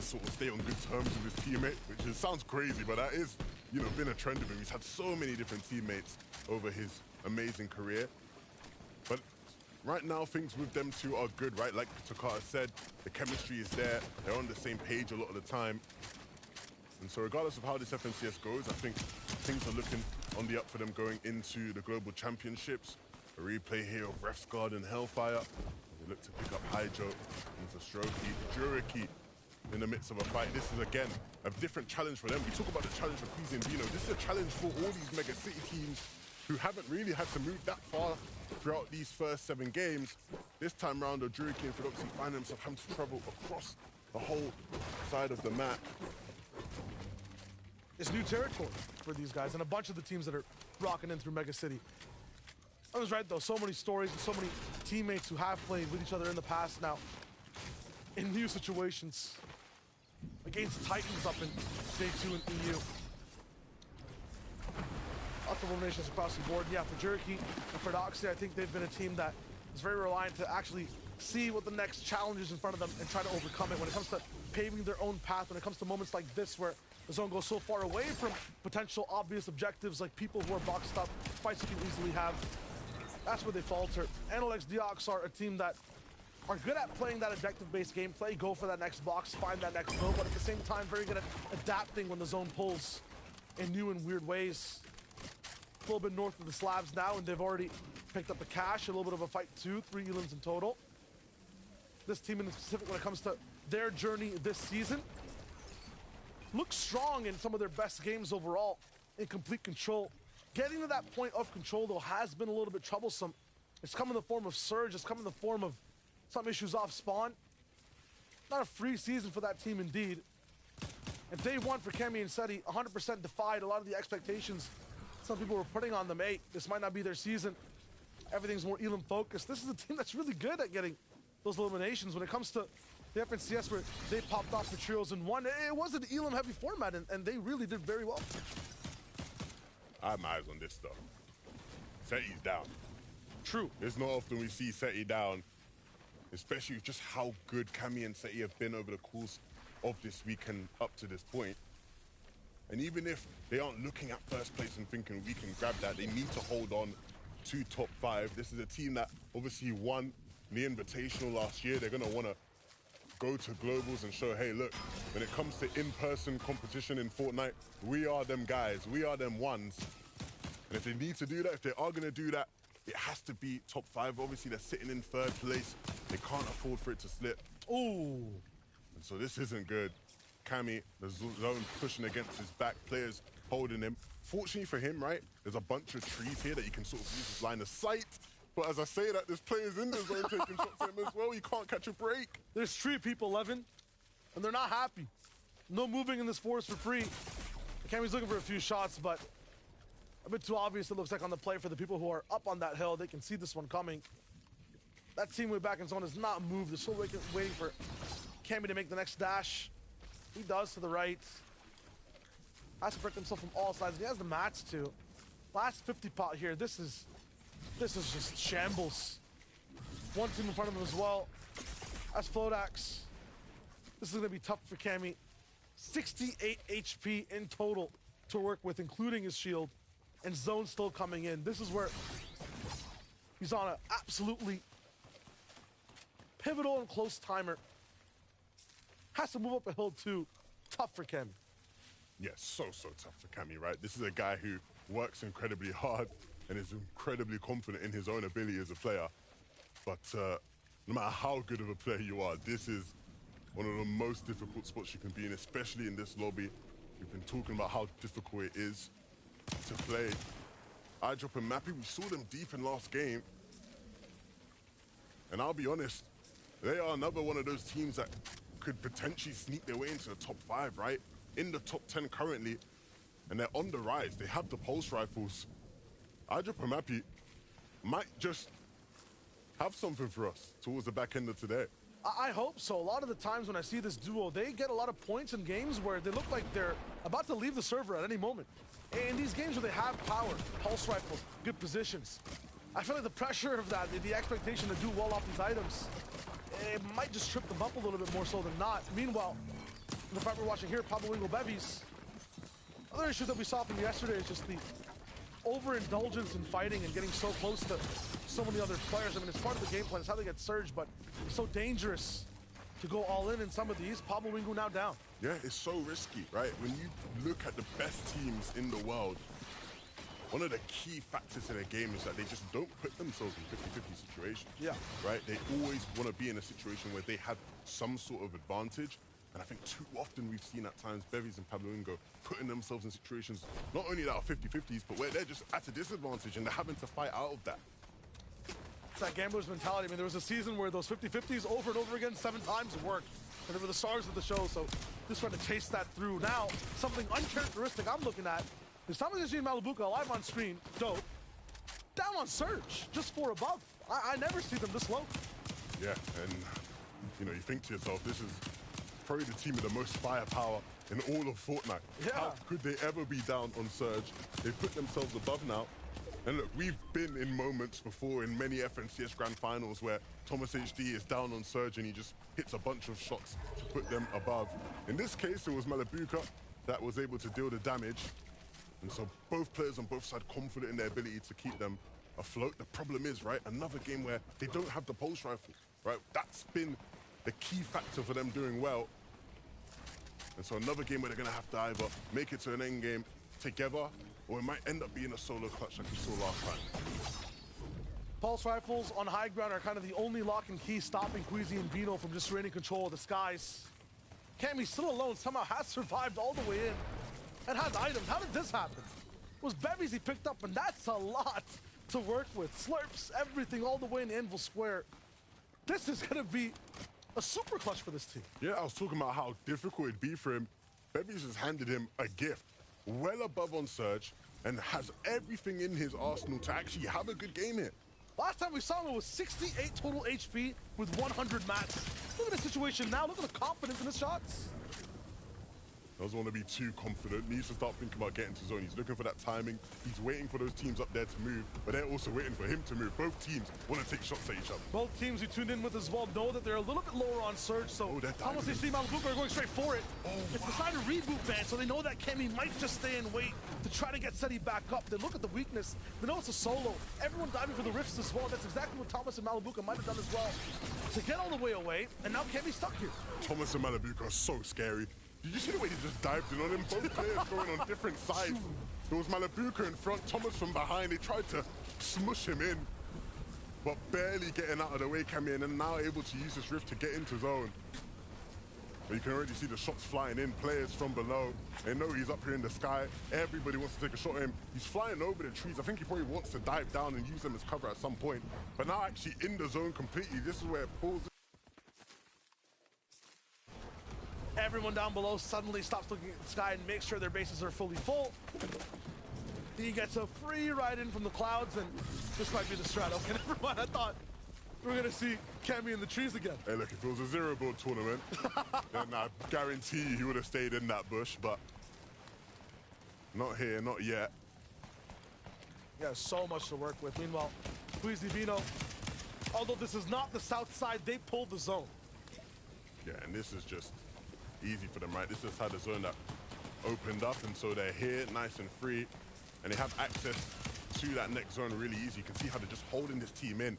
sort of stay on good terms with his teammate, which sounds crazy, but that is, you know, been a trend of him. He's had so many different teammates over his amazing career. But right now, things with them two are good, right? Like Takata said, the chemistry is there. They're on the same page a lot of the time. And so regardless of how this FNCS goes, I think things are looking on the up for them going into the Global Championships. A replay here of Refsguard and Hellfire. They look to pick up Hydro into Stroky. Juriki in the midst of a fight. This is, again, a different challenge for them. We talk about the challenge for Queasy and Dino. This is a challenge for all these Mega City teams who haven't really had to move that far throughout these first 7 games. This time round, Juriki and Fedoxy find themselves having to travel across the whole side of the map. It's new territory for these guys and a bunch of the teams that are rocking in through Mega City. I was right, though. So many stories and so many teammates who have played with each other in the past now in new situations against Titans up in Day 2 and EU. Lots of eliminations across the board. Yeah, for Juriki and for Doxy, I think they've been a team that is very reliant to actually see what the next challenge is in front of them and try to overcome it. When it comes to paving their own path, when it comes to moments like this where the zone goes so far away from potential obvious objectives like people who are boxed up, fights you can easily have, that's where they falter. Analyx Deox are a team that are good at playing that objective-based gameplay, go for that next box, find that next kill, but at the same time very good at adapting when the zone pulls in new and weird ways. A little bit north of the slabs now, and they've already picked up the cash. A little bit of a fight too, 3 elims in total. This team in specific, when it comes to their journey this season, looks strong in some of their best games overall. in complete control. Getting to that point of control, though, has been a little bit troublesome. It's come in the form of Surge. It's come in the form of some issues off spawn. Not a free season for that team, indeed. And day one for Kemi and Seti 100% defied a lot of the expectations some people were putting on them. Hey, this might not be their season. Everything's more Elam focused. This is a team that's really good at getting those eliminations. When it comes to the FNCS, where they popped off the trios in one, it was an Elam heavy format, and they really did very well. I have my eyes on this stuff. Seti's down. True. It's not often we see Seti down, especially just how good Kami and Seti have been over the course of this weekend up to this point. And even if they aren't looking at first place and thinking we can grab that, they need to hold on to top 5. This is a team that obviously won the Invitational last year. They're going to want to go to globals and show, hey, look, when it comes to in-person competition in Fortnite, we are them guys, we are them ones. And if they need to do that, if they are going to do that, it has to be top 5. Obviously, they're sitting in 3rd place. They can't afford for it to slip. Ooh. And so this isn't good. Kami, the zone pushing against his back, players holding him. Fortunately for him, right, there's a bunch of trees here that you can sort of use as line of sight. But as I say that, there's players in the zone taking shots at him as well. You can't catch a break. There's 3 people, Levin, and they're not happy. No moving in this forest for free. Kami's looking for a few shots, but a bit too obvious, it looks like, on the play for the people who are up on that hill. They can see this one coming. That team way back in zone has not moved. They're still waiting for Kami to make the next dash. He does to the right. Has to protect himself from all sides. He has the mats too. Last 50 pot here. This is just shambles. One team in front of him as well. That's Flodax. This is going to be tough for Kami. 68 HP in total to work with, including his shield. And zone still coming in. This is where he's on an absolutely pivotal and close timer. Has to move up a hill too. Tough for Kami. Yeah, so tough for Kami, right? This is a guy who works incredibly hard and is incredibly confident in his own ability as a player. But no matter how good of a player you are, this is one of the most difficult spots you can be in, especially in this lobby. We've been talking about how difficult it is to play. iDrop and Mappy, we saw them deep in last game. And I'll be honest, they are another one of those teams that could potentially sneak their way into the top 5, right? In the top 10 currently, and they're on the rise. They have the pulse rifles. iDrop and Mappy might just have something for us towards the back end of today. I hope so. A lot of the times when I see this duo, they get a lot of points in games where they look like they're about to leave the server at any moment. In these games where they have power, pulse rifles, good positions, I feel like the pressure of that, the expectation to do well off these items, it might just trip them up a little bit more so than not. Meanwhile, in the fight we're watching here, Pablo Wingo Bevies, other issue that we saw from yesterday is just the overindulgence in fighting and getting so close to so many other players. I mean, it's part of the game plan. It's how they get surged, but it's so dangerous to go all in some of these. Pablo Wingo now down. Yeah, it's so risky, right? When you look at the best teams in the world, one of the key factors in a game is that they just don't put themselves in 50-50 situations. Yeah. Right? They always want to be in a situation where they have some sort of advantage. And I think too often we've seen at times Bevies and Pablo Wingo putting themselves in situations not only that are 50-50s, but where they're just at a disadvantage and they're having to fight out of that. It's that gambler's mentality. I mean, there was a season where those 50-50s over and over again 7 times worked. And they were the stars of the show, so just trying to chase that through. Now, something uncharacteristic I'm looking at is Thomas and Malabuka live on stream, dope, down on Surge, just 4 above. I never see them this low. Yeah, and you know, you think to yourself, this is probably the team with the most firepower in all of Fortnite. Yeah. How could they ever be down on Surge? They've put themselves above now. And look, we've been in moments before in many FNCS Grand Finals where Thomas HD is down on Surge and he just hits a bunch of shots to put them above. In this case, it was Malabuka that was able to deal the damage. And so both players on both sides confident in their ability to keep them afloat. The problem is, right, another game where they don't have the pulse rifle, right? That's been the key factor for them doing well. And so another game where they're going to have to either make it to an end game together, or it might end up being a solo clutch like we saw last time. Pulse rifles on high ground are kind of the only lock and key stopping Queasy and Vino from just reigning control of the skies. Kami still alone, somehow has survived all the way in and has items. How did this happen? was Bevies he picked up, and that's a lot to work with. Slurps everything all the way in Anvil Square. This is going to be a super clutch for this team. Yeah, I was talking about how difficult it'd be for him. Bevies just handed him a gift, well above on Surge, and has everything in his arsenal to actually have a good game here. Last time we saw him, it was 68 total HP with 100 mats. Look at the situation now. Look at the confidence in his shots. Doesn't want to be too confident. Needs to start thinking about getting to zone. He's looking for that timing. He's waiting for those teams up there to move, but they're also waiting for him to move. Both teams want to take shots at each other. Both teams you tuned in with as well know that they're a little bit lower on Surge, so Thomas and Steve Malabuka are going straight for it. It's decided to reboot ban, so they know that Kemi might just stay and wait to try to get Seti back up. They look at the weakness. They know it's a solo. Everyone diving for the rifts as well. That's exactly what Thomas and Malabuka might have done as well to get all the way away, and now Kemi's stuck here. Thomas and Malabuka are so scary. Did you see the way he just dived in on him? Both players going on different sides. There was Malabuka in front, Thomas from behind. They tried to smush him in, but barely getting out of the way, Kemi, and then now able to use this rift to get into zone. But you can already see the shots flying in, players from below. They know he's up here in the sky. Everybody wants to take a shot at him. He's flying over the trees. I think he probably wants to dive down and use them as cover at some point. But now actually in the zone completely, this is where it pulls. Everyone down below suddenly stops looking at the sky and makes sure their bases are fully full. He gets a free ride in from the clouds, and this might be the strat. Okay, never mind. I thought we were going to see Kemi in the trees again. Hey, look, if it was a zero-board tournament, then I guarantee you he would have stayed in that bush, but not here, not yet. Yeah, so much to work with. Meanwhile, Queasy Vino, although this is not the south side, they pulled the zone. Yeah, and this is just easy for them, right? This is how the zone that opened up, and so they're here nice and free, and they have access to that next zone really easy. You can see how they're just holding this team in.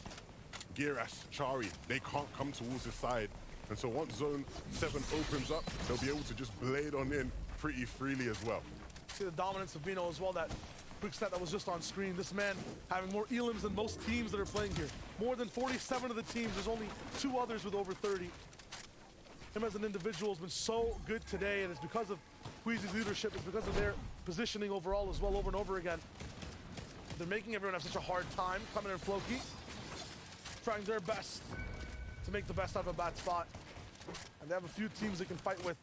Giras, Chari, they can't come towards this side, and so once zone 7 opens up, they'll be able to just blade on in pretty freely as well. See the dominance of Vino as well, that quick stat that was just on screen. This man having more elims than most teams that are playing here. More than 47 of the teams. There's only 2 others with over 30. Him as an individual has been so good today, and it's because of Queasy's leadership. It's because of their positioning overall as well, over and over again. They're making everyone have such a hard time. Coming in Floki, trying their best to make the best out of a bad spot. And they have a few teams they can fight with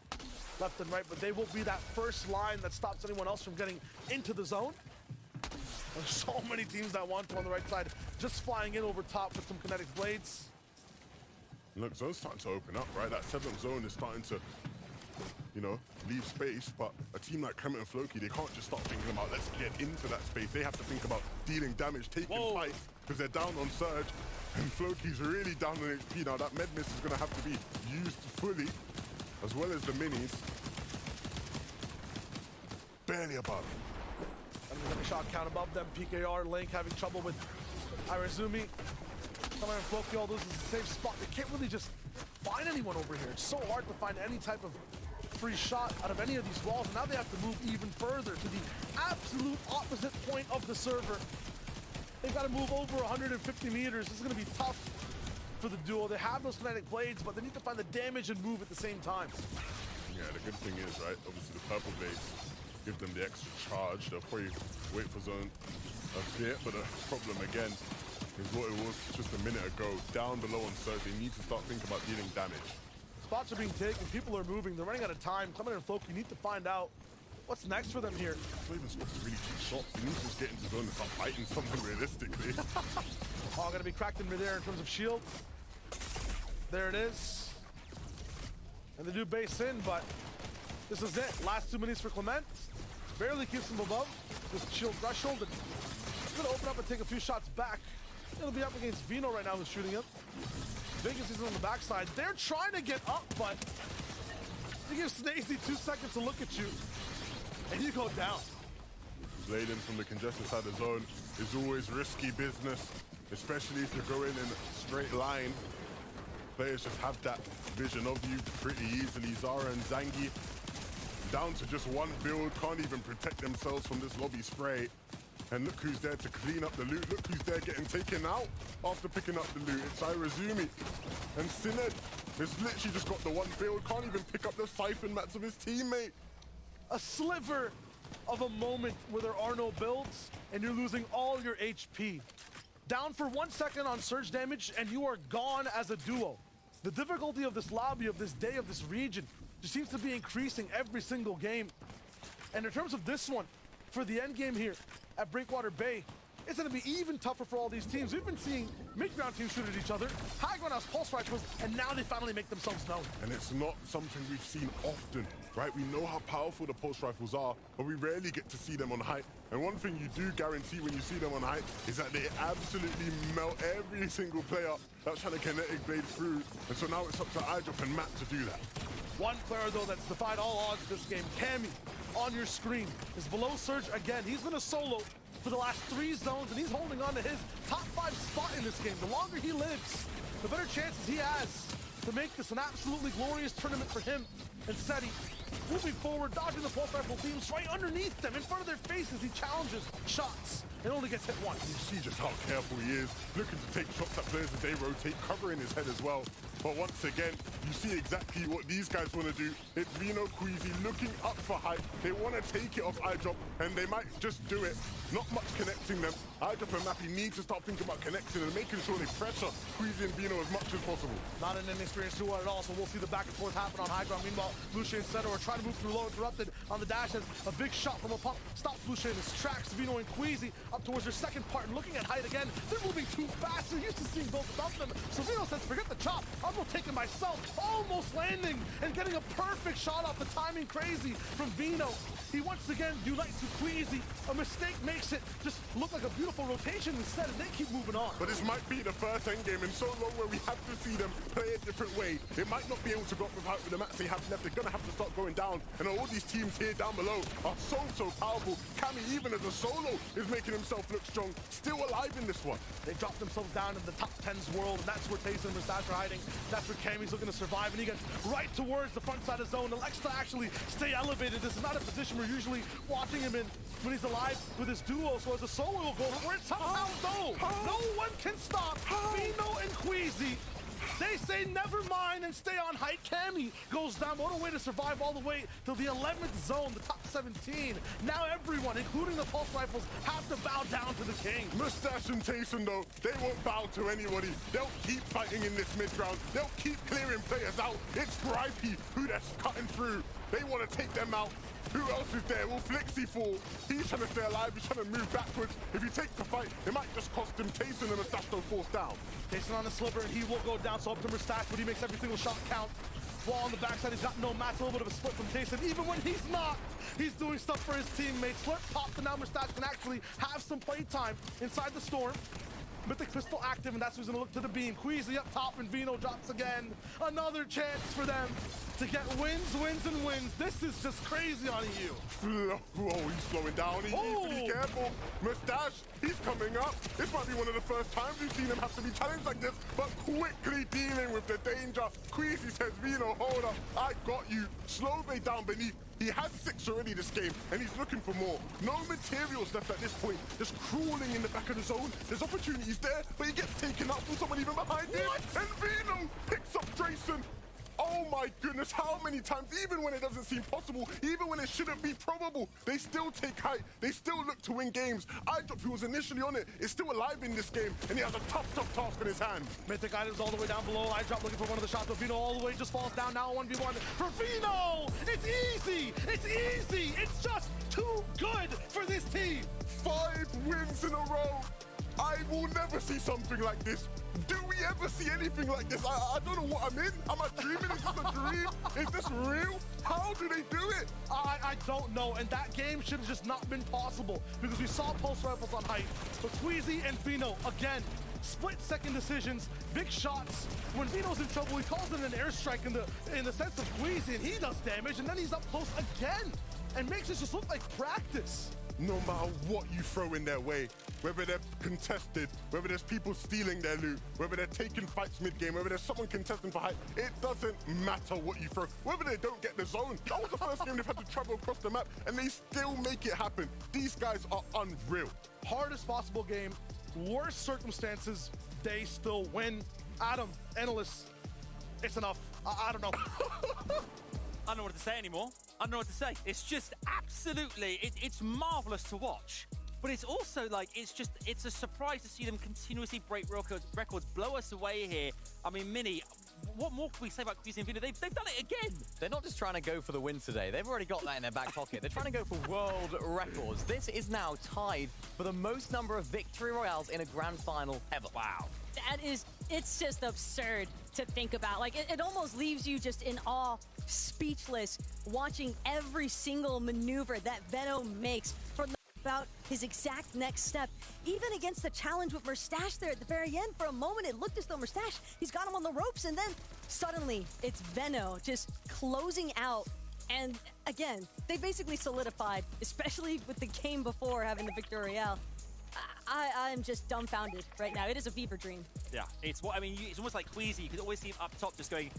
left and right, but they will be that first line that stops anyone else from getting into the zone. There's so many teams that want to on the right side, just flying in over top with some kinetic blades. Look, zone's starting to open up, right? That 7th zone is starting to, you know, leave space, but a team like Clement and Floki, they can't just start thinking about let's get into that space. They have to think about dealing damage, taking fights, because they're down on Surge, and Floki's really down on HP now. That med miss is going to have to be used fully, as well as the minis. Barely above. And there's a shot count above them. PKR, Link having trouble with Arizumi. Coming in Floki, all those is the same spot. They can't really just find anyone over here. It's so hard to find any type of free shot out of any of these walls. And now they have to move even further to the absolute opposite point of the server. They've got to move over 150 meters. This is going to be tough for the duo. They have those kinetic blades, but they need to find the damage and move at the same time. Yeah, the good thing is, right, obviously the purple blades give them the extra charge. They'll probably wait for zone a bit, but the problem again is what it was just a minute ago. Down below on Surge, they need to start thinking about dealing damage. Spots are being taken, people are moving, they're running out of time. Coming in Floki, you need to find out what's next for them here. It's not even supposed to really take shots. They need to just get into zone and start fighting something realistically. Oh, gonna be cracked in midair in terms of shield. There it is. And they do base in, but this is it. Last 2 minutes for Clement. Barely keeps him above with shield threshold, and he's gonna open up and take a few shots back. It'll be up against Vino right now who's shooting him. Vegas is on the backside. They're trying to get up, but you give Snazy 2 seconds to look at you, and you go down. Blading from the congested side of the zone is always risky business, especially if you're going in a straight line. Players just have that vision of you pretty easily. Zara and Zangi down to just 1 build, can't even protect themselves from this lobby spray. And look who's there to clean up the loot. Look who's there getting taken out after picking up the loot. It's Irazumi. And Sined has literally just got the 1 build, can't even pick up the siphon mats of his teammate. A sliver of a moment where there are no builds and you're losing all your HP. Down for 1 second on surge damage and you are gone as a duo. The difficulty of this lobby, of this day, of this region just seems to be increasing every single game. And in terms of this one, for the end game here at Breakwater Bay, it's going to be even tougher for all these teams. We've been seeing mid-ground teams shoot at each other. High ground has pulse rifles, and now they finally make themselves known. And it's not something we've seen often, right? We know how powerful the pulse rifles are, but we rarely get to see them on height. And one thing you do guarantee when you see them on height is that they absolutely melt every single player that's trying to kinetic blade through. And so now it's up to iDrop and Matt to do that. One player, though, that's defied all odds this game, Cammy, on your screen, is below Surge again. He's been a solo for the last 3 zones, and he's holding on to his top 5 spot in this game. The longer he lives, the better chances he has to make this an absolutely glorious tournament for him. And Seti, moving forward, dodging the pulse rifle beams right underneath them, in front of their faces. He challenges shots and only gets hit once. You see just how careful he is, looking to take shots at players as they rotate, covering his head as well. But once again, you see exactly what these guys want to do. It's Vino, Queasy looking up for height. They want to take it off iDrop, and they might just do it. Not much connecting them. iDrop and Mappy need to start thinking about connecting and making sure they pressure Queasy and Vino as much as possible. Not an inexperienced duo at all, so we'll see the back and forth happen on high ground. Meanwhile, Lucian and Seto are trying to move through low, interrupted on the dash as a big shot from a pump stops Lucian in his tracks. Vino and Queasy up towards their second part and looking at height again. They're moving too fast. They're used to seeing both above them. So Vino says, forget the chop. I'll go take it myself. Almost landing and getting a perfect shot off. The timing crazy from Vino. He once again unites to Queasy. A mistake makes it just look like a beautiful rotation instead, and they keep moving on. But this might be the first endgame in so long where we have to see them play a different way. They might not be able to go up with the mats they have left. They're going to have to start going down. And all these teams here down below are so powerful. Cammy, even as a solo, is making himself look strong. Still alive in this one. They drop themselves down in the top 10's world, and that's where Tayson and Mustache are hiding. That's where Cammy's looking to survive, and he gets right towards the front side of zone. Elects to actually stay elevated. This is not a position we're usually watching him in when he's alive with his duo. So as a solo will go for it somehow, though. No one can stop Vino and Queasy. They say never mind and stay on height. Cammy goes down. What a way to survive all the way to the 11th zone, the top 17. Now everyone, including the pulse rifles, have to bow down to the king. Mustache and Tayson, though, they won't bow to anybody. They'll keep fighting in this mid-ground. They'll keep clearing players out. It's Gripey who they're cutting through. They want to take them out. Who else is there? Will Flixie fall? He's trying to stay alive. He's trying to move backwards. If he takes the fight, it might just cost him. Tayson and Mustache don't force down. Tayson on the sliver, and he will go down. So up to Mustache, but he makes every single shot count. Ball on the backside, he's got no mats. A little bit of a split from Tayson. Even when he's not, he's doing stuff for his teammates. Slurp popped, and now Mustache can actually have some playtime inside the storm. Mythic Pistol active, and that's who's going to look to the beam. Queasy up top, and Vino drops again. Another chance for them to get wins, and wins. This is just crazy on EU. Oh, he's slowing down. He needs to be careful. Mustache, he's coming up. This might be one of the first times we've seen him have to be challenged like this, but quickly dealing with the danger. Queasy says, Vino, hold up. I got you. Slow way down beneath. He has 6 already this game, and he's looking for more. No materials left at this point. Just crawling in the back of the zone. There's opportunities there, but he gets taken out from someone even behind him. And Vino picks up Drayson. Oh my goodness, how many times, even when it doesn't seem possible, even when it shouldn't be probable, they still take height, they still look to win games. iDrop, who was initially on it, is still alive in this game, and he has a tough task in his hand. Mythic items all the way down below. iDrop looking for one of the shots, but Vino all the way just falls down. Now 1v1 for Vino! It's easy! It's easy! It's just too good for this team! 5 wins in a row. I will never see something like this. Do we ever see anything like this? I don't know what I'm in. Am I dreaming? Is this a dream? Is this real? How do they do it? I don't know, and that game should have just not been possible because we saw pulse rifles on height. But Queasy and Vino, again, split-second decisions, big shots. When Vino's in trouble, he calls it an airstrike in the sense of Queasy, and he does damage, and then he's up close again and makes it just look like practice. No matter what you throw in their way, whether they're contested, whether there's people stealing their loot, whether they're taking fights mid-game, whether there's someone contesting for height, it doesn't matter what you throw. Whether they don't get the zone, that was the first game they've had to travel across the map, and they still make it happen. These guys are unreal. Hardest possible game, worst circumstances, they still win. Adam, analyst, it's enough. I don't know. I don't know what to say anymore. I don't know what to say. It's just absolutely, it's marvelous to watch. But it's also like, it's a surprise to see them continuously break records, blow us away here. I mean, Mini, what more can we say about Cuisine Vino? They've done it again. They're not just trying to go for the win today. They've already got that in their back pocket. They're trying to go for world records. This is now tied for the most number of victory royales in a grand final ever. Wow. It's just absurd to think about. Like, it almost leaves you just in awe, speechless, watching every single maneuver that Veno makes from about his exact next step. Even against the challenge with Mustache there at the very end, for a moment it looked as though Mustache, he's got him on the ropes, and then suddenly it's Veno just closing out. And again, they basically solidified, especially with the game before having the Victory Royale. I'm just dumbfounded right now. It is a fever dream. Yeah, it's almost like Queasy. You can always see him up top just going,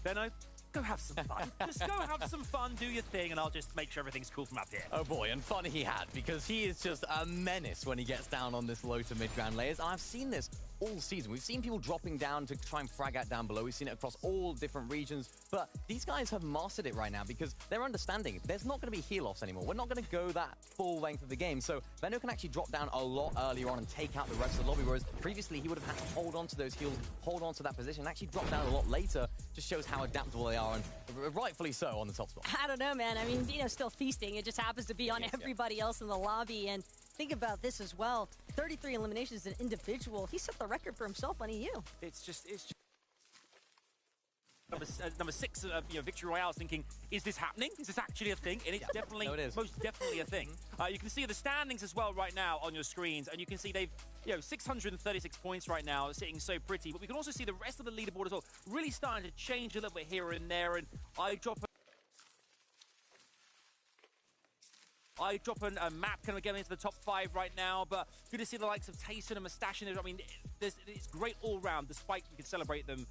Veno, go have some fun. Just go have some fun, do your thing, and I'll just make sure everything's cool from up here. Oh boy, and fun he had, because he is just a menace when he gets down on this low to mid-ground layers. And I've seen this all season. We've seen people dropping down to try and frag out down below. We've seen it across all different regions. But these guys have mastered it right now because they're understanding there's not going to be heal-offs anymore. We're not going to go that full length of the game. So Veno can actually drop down a lot earlier on and take out the rest of the lobby, whereas previously he would have had to hold on to those heals, hold on to that position, and actually drop down a lot later. Just shows how adaptable they are, and rightfully so on the top spot. I don't know, man. I mean, Vino's still feasting. It just happens to be on everybody else in the lobby. And think about this as well. 33 eliminations as an individual. He set the record for himself on EU. It's just number 6 Victory Royale thinking, is this happening? Is this actually a thing? And it's definitely, no, it is. most definitely a thing. You can see the standings as well right now on your screens, and you can see they've 636 points right now, sitting so pretty. But we can also see the rest of the leaderboard as well, really starting to change a little bit here and there. And I drop a map kind of getting into the top 5 right now, but good to see the likes of Tayson and Mustache in it. I mean, it's great all round, despite you can celebrate them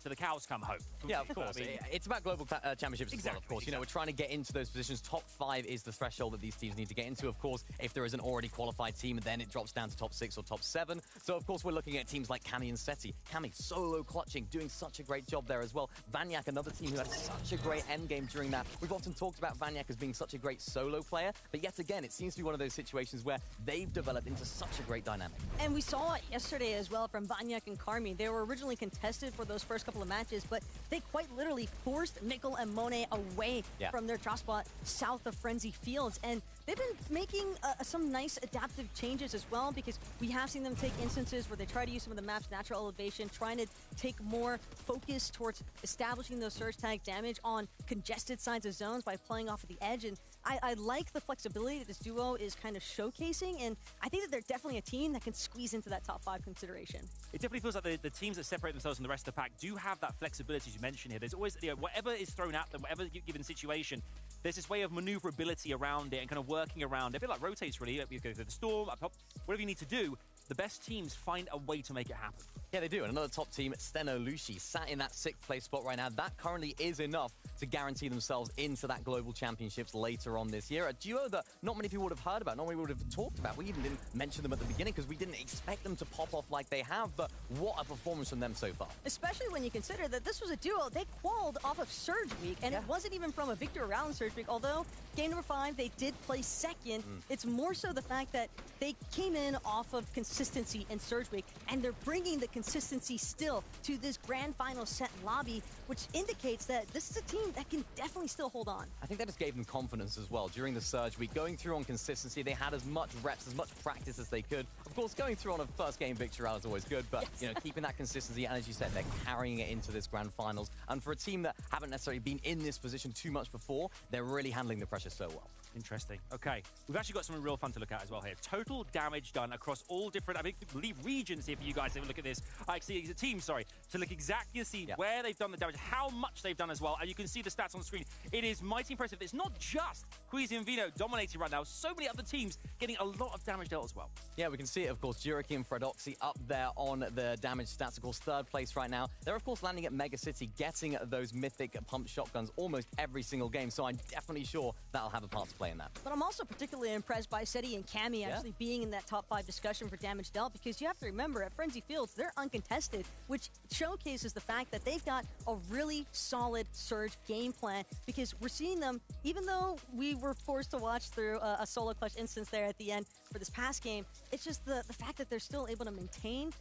to the cows come home. Yeah, of course. It's about global championships as well, of course. You know, we're trying to get into those positions. Top 5 is the threshold that these teams need to get into. Of course, if there is an already qualified team, then it drops down to top 6 or top 7. So, of course, we're looking at teams like Cammy and Seti. Cammy, solo clutching, doing such a great job there as well. Vaniac, another team who had such a great endgame during that. We've often talked about Vaniac as being such a great solo player, but yet again, it seems to be one of those situations where they've developed into such a great dynamic. And we saw it yesterday as well from Vaniac and Carmi. They were originally contested for those first couple of matches, but they quite literally forced Mikkel and Monet away from their drop spot south of Frenzy Fields. And they've been making some nice adaptive changes as well, because we have seen them take instances where they try to use some of the map's natural elevation, trying to take more focus towards establishing those surge tag damage on congested sides of zones by playing off of the edge. And I like the flexibility that this duo is kind of showcasing, and I think that they're definitely a team that can squeeze into that top 5 consideration. It definitely feels like the teams that separate themselves from the rest of the pack do have that flexibility, as you mentioned here. There's always, whatever is thrown at them, whatever given situation, there's this way of maneuverability around it and kind of working around it. A bit like rotates, really. You go through the storm, up top, whatever you need to do. The best teams find a way to make it happen. Yeah, they do. And another top team, Steno Lushi, sat in that 6th place spot right now. That currently is enough to guarantee themselves into that global championships later on this year. A duo that not many people would have heard about, not many would have talked about. We even didn't mention them at the beginning because we didn't expect them to pop off like they have, but what a performance from them so far. Especially when you consider that this was a duo. They qualled off of Surge Week, and it wasn't even from a victory round Surge Week, although game number 5, they did play second. It's more so the fact that they came in off of consistency in Surge Week, and they're bringing the consistency still to this grand final set lobby, which indicates that this is a team that can definitely still hold on. I think that just gave them confidence as well. During the Surge Week, going through on consistency, they had as much reps, as much practice as they could. Of course, going through on a first game victory round is always good, but keeping that consistency, and as you said, they're carrying it into this grand finals. And for a team that haven't necessarily been in this position too much before, they're really handling the pressure so well. Interesting. Okay, we've actually got something real fun to look at as well here. Total damage done across all different, I believe, regions here for you guys to look at this. Actually, it's a team, sorry, to look exactly and see where they've done the damage, how much they've done as well. And you can see the stats on the screen. It is mighty impressive. It's not just Queasy and Vino dominating right now. So many other teams getting a lot of damage dealt as well. Yeah, we can see it, of course. Juriki and Fredoxy up there on the damage stats. Of course, 3rd place right now. They're, of course, landing at Mega City, getting those mythic pump shotguns almost every single game. So I'm definitely sure that'll have a part to play in that. But I'm also particularly impressed by Seti and Cammy actually being in that top 5 discussion for damage dealt, because you have to remember, at Frenzy Fields, they're uncontested, which showcases the fact that they've got a really solid Surge game plan, because we're seeing them, even though we were forced to watch through a solo clutch instance there at the end for this past game, it's just the fact that they're still able to maintain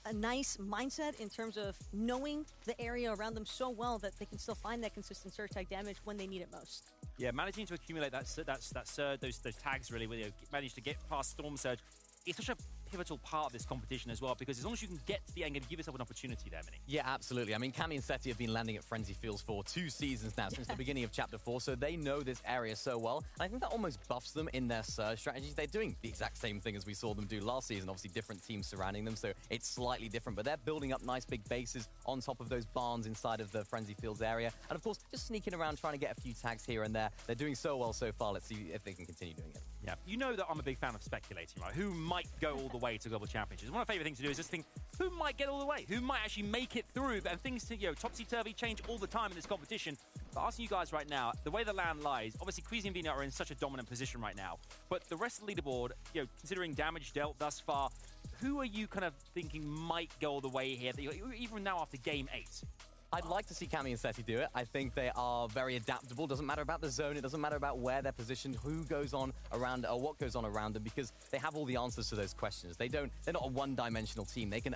a nice mindset in terms of knowing the area around them so well that they can still find that consistent Surge tag damage when they need it most. Yeah, managing to accumulate that surge, those tags really, where you manage to get past Storm Surge, it's such a pivotal part of this competition as well, because as long as you can get to the end game, give yourself an opportunity there, Mini. Yeah, absolutely. I mean, Cammy and Seti have been landing at Frenzy Fields for 2 seasons now, since the beginning of Chapter 4, so they know this area so well. And I think that almost buffs them in their Surge strategies. They're doing the exact same thing as we saw them do last season, obviously different teams surrounding them, so it's slightly different, but they're building up nice big bases on top of those barns inside of the Frenzy Fields area. And of course, just sneaking around, trying to get a few tags here and there. They're doing so well so far. Let's see if they can continue doing it. Yeah, you know that I'm a big fan of speculating, right? Who might go all the way to Global Championships? One of my favorite things to do is just think, who might get all the way? Who might actually make it through? And things, topsy-turvy change all the time in this competition. But asking you guys right now, the way the land lies, obviously Queasy and Vina are in such a dominant position right now. But the rest of the leaderboard, considering damage dealt thus far, who are you kind of thinking might go all the way here, even now after Game 8? I'd like to see Cammy and Seti do it. I think they are very adaptable. Doesn't matter about the zone. It doesn't matter about where they're positioned, who goes on around, or what goes on around them, because they have all the answers to those questions. They're not a one-dimensional team. They can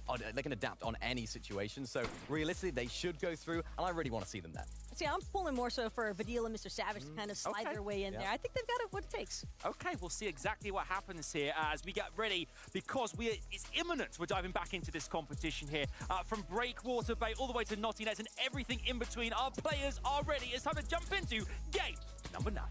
adapt on any situation. So realistically, they should go through, and I really want to see them there. See, I'm pulling more so for Vidil and Mr. Savage to kind of slide their way in there. I think they've got what it takes. Okay, we'll see exactly what happens here as we get ready, because it's imminent. We're diving back into this competition here. From Breakwater Bay all the way to Naughty Nets and everything in between. Our players are ready. It's time to jump into game number 9.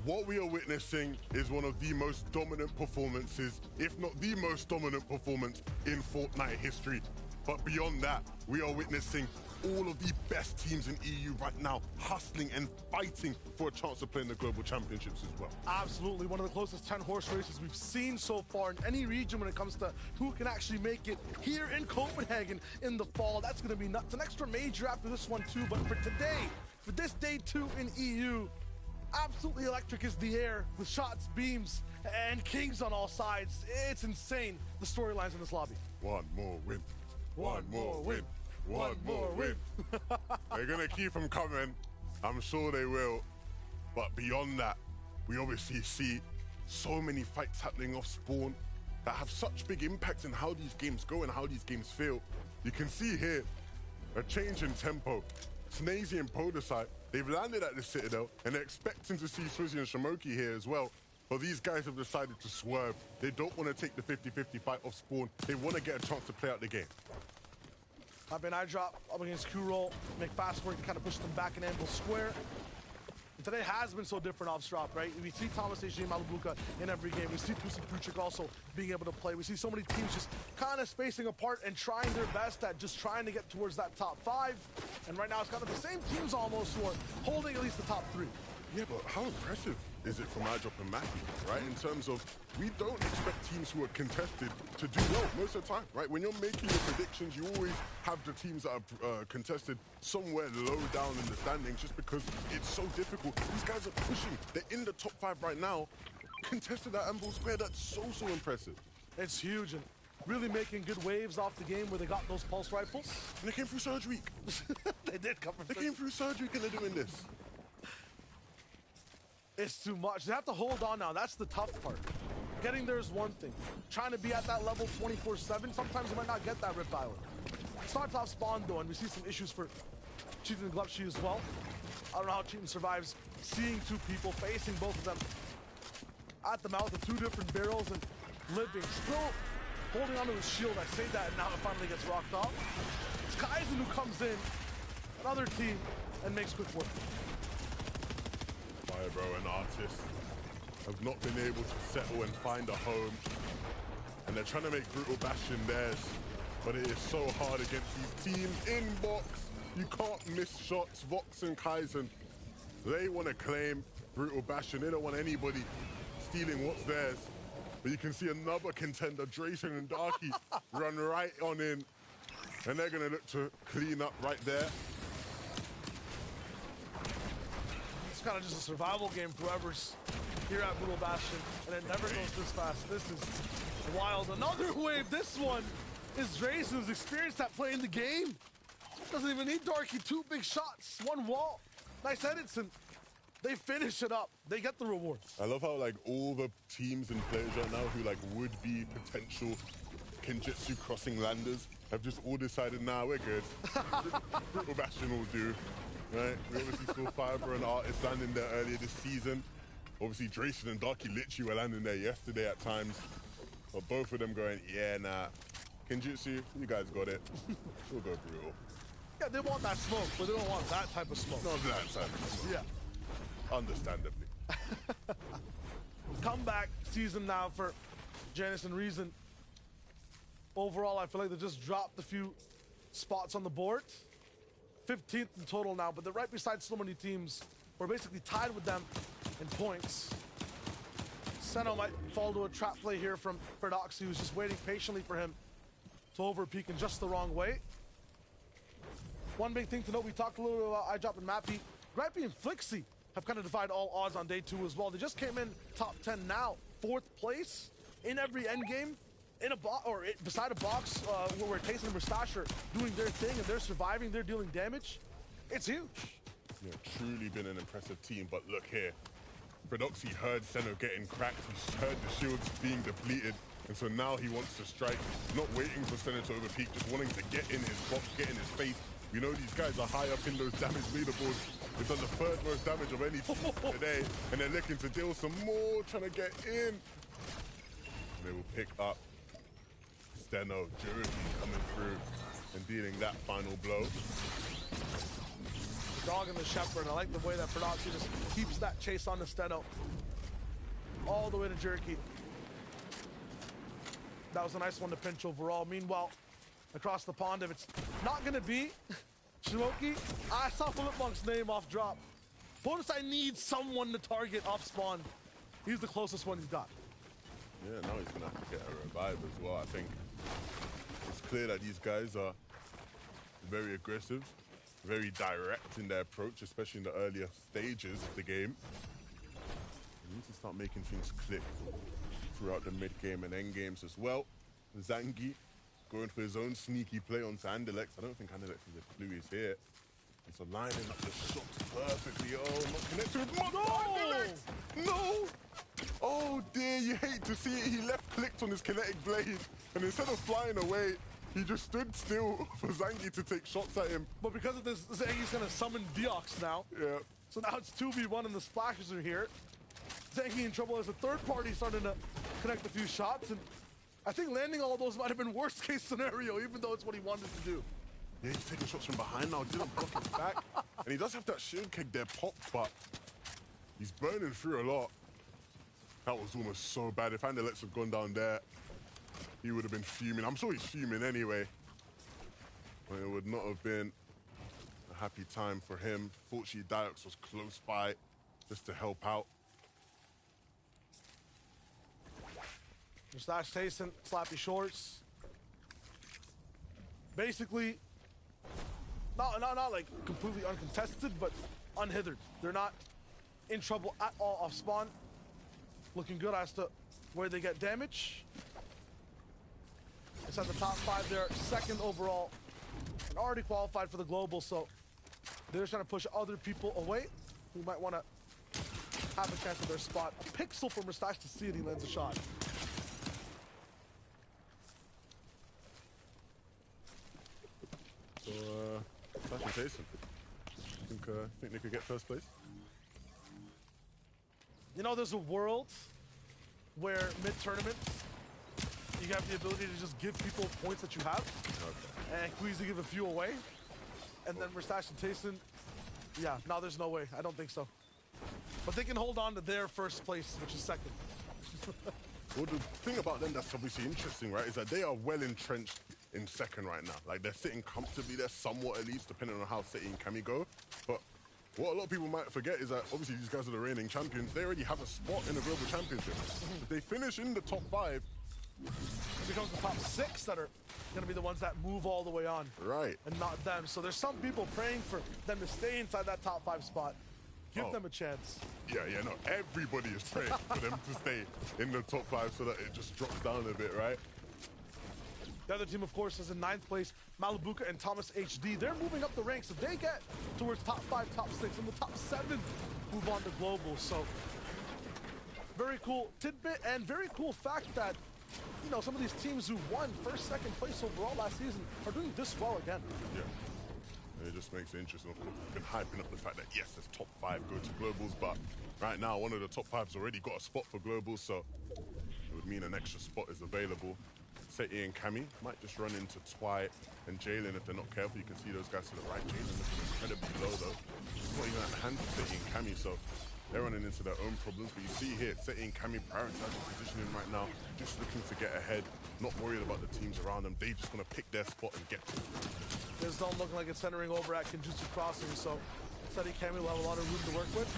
What we are witnessing is one of the most dominant performances, if not the most dominant performance in Fortnite history. But beyond that, we are witnessing all of the best teams in EU right now hustling and fighting for a chance to play in the Global Championships as well. Absolutely, one of the closest 10-horse races we've seen so far in any region when it comes to who can actually make it here in Copenhagen in the fall. That's going to be nuts. An extra major after this one too, but for today, for this day 2 in EU, absolutely electric is the air with shots, beams, and kings on all sides. It's insane, the storylines in this lobby. One more win. One more win. One more win. They're going to keep them coming. I'm sure they will. But beyond that, we obviously see so many fights happening off spawn that have such big impact in how these games go and how these games feel. You can see here a change in tempo. Snazy and Podesite, they've landed at the Citadel and they're expecting to see Swizzy and Shamoki here as well. But these guys have decided to swerve. They don't want to take the 50-50 fight off spawn. They want to get a chance to play out the game. Up in eye drop, up against Q-roll, make fast work to kind of push them back in Anvil Square. And today has been so different off drop, right? We see Thomas AJ Malabuka in every game. We see Pussy Puchik also being able to play. We see so many teams just kind of spacing apart and trying their best at just trying to get towards that top 5. And right now it's kind of the same teams almost who are holding at least the top 3. Yeah, but how impressive is it from iDrop and Matthew, right? In terms of, we don't expect teams who are contested to do well most of the time, right? When you're making your predictions, you always have the teams that are contested somewhere low down in the standings just because it's so difficult. These guys are pushing. They're in the top 5 right now. Contested at Anvil Square, that's so impressive. It's huge and really making good waves off the game where they got those pulse rifles. And they came through Surge Week. They did come from They came through Surge Week and they're doing this. It's too much. They have to hold on now. That's the tough part. Getting there is one thing. Trying to be at that level 24/7, sometimes you might not get that Rift Island. Starts off spawn though, and we see some issues for Cheatin and Glepshy as well. I don't know how Cheatin survives seeing 2 people, facing both of them at the mouth of 2 different barrels and living. Still holding onto his shield. I say that and now it finally gets rocked off. It's Kaizen who comes in, another team, and makes quick work. Bro and Artist have not been able to settle and find a home, and they're trying to make Brutal Bastion theirs, but it is so hard against these teams in box. You can't miss shots. Vox and Kaizen, they want to claim Brutal Bastion. They don't want anybody stealing what's theirs. But you can see another contender, Drayson and Darky, run right on in, and they're going to look to clean up right there. It's kind of just a survival game for whoever's here at Brutal Bastion, and it never goes this fast. This is wild. Another wave. This one is Drazen, who's experienced at playing the game. Doesn't even need Darky. 2 big shots, 1 wall. Nice edits, and they finish it up. They get the reward. I love how like all the teams and players right now who like would be potential Kenjutsu crossing landers have just all decided, nah, we're good. Brutal Bastion will do. Right? We obviously saw Fiber and Artist landing there earlier this season. Obviously, Drazen and Darky literally were landing there yesterday at times. But both of them going, yeah, nah. Kenjutsu, you guys got it. We'll go Brutal. Yeah, they want that smoke, but they don't want that type of smoke. Not that type of smoke. Yeah. Understandably. Comeback season now for Janice and Reason. Overall, I feel like they just dropped a few spots on the board. 15th in total now, but they're right beside so many teams. We're basically tied with them in points. Seno might fall to a trap play here from Ferdoxy, who's just waiting patiently for him to overpeak in just the wrong way. One big thing to note, we talked a little bit about iDrop and Mappy. Gripey and Flixie have kind of defied all odds on day 2 as well. They just came in top 10 now, 4th place in every endgame. In a box, or beside a box where Tayson and Mustache are doing their thing and they're surviving, they're dealing damage. It's huge. Yeah, truly been an impressive team, but look here. Ferdoxy heard Seno getting cracked, he heard the shields being depleted, and so now he wants to strike, not waiting for Seno to overpeak, just wanting to get in his box, get in his face. We know these guys are high up in those damage leaderboards. They've done the 3rd most damage of any team today, and they're looking to deal some more, trying to get in. And they will pick up Steno, Jerky coming through and dealing that final blow. The dog and the shepherd. I like the way that Ferdoxy just keeps that chase on the Steno. All the way to Jerky. That was a nice one to pinch overall. Meanwhile, across the pond, if it's not going to be Shimoki, I saw Philip Monk's name off drop. Ponusai needs someone to target off spawn. He's the closest one he's got. Yeah, now he's going to have to get a revive as well. I think it's clear that these guys are very aggressive, very direct in their approach, especially in the earlier stages of the game. They need to start making things click throughout the mid-game and end games as well. Zangi going for his own sneaky play onto Andalex. I don't think Andalex is a clue he's here. He's aligning up the shots perfectly. Oh, not connected with Andalex! No! Oh dear, you hate to see it. He left clicked on his kinetic blade, and instead of flying away, he just stood still for Zangi to take shots at him. But because of this, Zangi's gonna summon Deox now. Yeah. So now it's 2v1 and the splashes are here. Zangi in trouble as a third party starting to connect a few shots, and I think landing all those might have been worst case scenario, even though it's what he wanted to do. Yeah, he's taking shots from behind now, didn't block his back. And he does have that shield keg there popped, but he's burning through a lot. That was almost so bad. If Andalex had gone down there, he would have been fuming. I'm sure he's fuming anyway. But it would not have been a happy time for him. Fortunately, Diox was close by just to help out. Mustache Tayson, Slappy Shorts. Basically, not like completely uncontested, but unhindered. They're not in trouble at all off spawn. Looking good as to where they get damage. It's at the top 5 there, 2nd overall. And already qualified for the global, so they're just trying to push other people away who might want to have a chance at their spot. A pixel for Mustache to see it, he lands a shot. So, Mustache and Tayson, think they could get 1st place? You know, there's a world where mid-tournament, you have the ability to just give people points that you have. Okay. And Queasy give a few away. And then Mustache and Tayson, yeah, no, there's no way. I don't think so. But they can hold on to their 1st place, which is 2nd. Well, the thing about them that's obviously interesting, right, is that they are well entrenched in 2nd right now. Like, they're sitting comfortably there, somewhat at least, depending on how City and Cammy go. But what a lot of people might forget is that obviously these guys are the reigning champions. They already have a spot in the global championship. If they finish in the top 5, it becomes the top 6 that are going to be the ones that move all the way on. Right. And not them. So there's some people praying for them to stay inside that top 5 spot. Give them a chance. Yeah, no, everybody is praying for them to stay in the top 5 so that it just drops down a bit, right? The other team, of course, is in 9th place. Malabuka and Thomas HD. They're moving up the ranks. If they get towards top 5, top 6, and the top 7 move on to global. So very cool tidbit and very cool fact that, you know, some of these teams who won 1st, 2nd place overall last season are doing this well again. Yeah. And it just makes it interesting. Of course, we've been hyping up the fact that, yes, there's top 5 go to globals, but right now, one of the top 5's already got a spot for globals, so it would mean an extra spot is available. Seti and Cammy might just run into Twy and Jalen if they're not careful. You can see those guys to the right. Jalen looking incredibly low, though. It's not even at the hands of Seti and Cammy, so they're running into their own problems. But you see here, Seti and Cammy prioritizing positioning right now, just looking to get ahead, not worried about the teams around them. They just want to pick their spot and get to it. This zone looking like it's centering over at Kenjutsu Crossing, so Seti Cammy will have a lot of room to work with.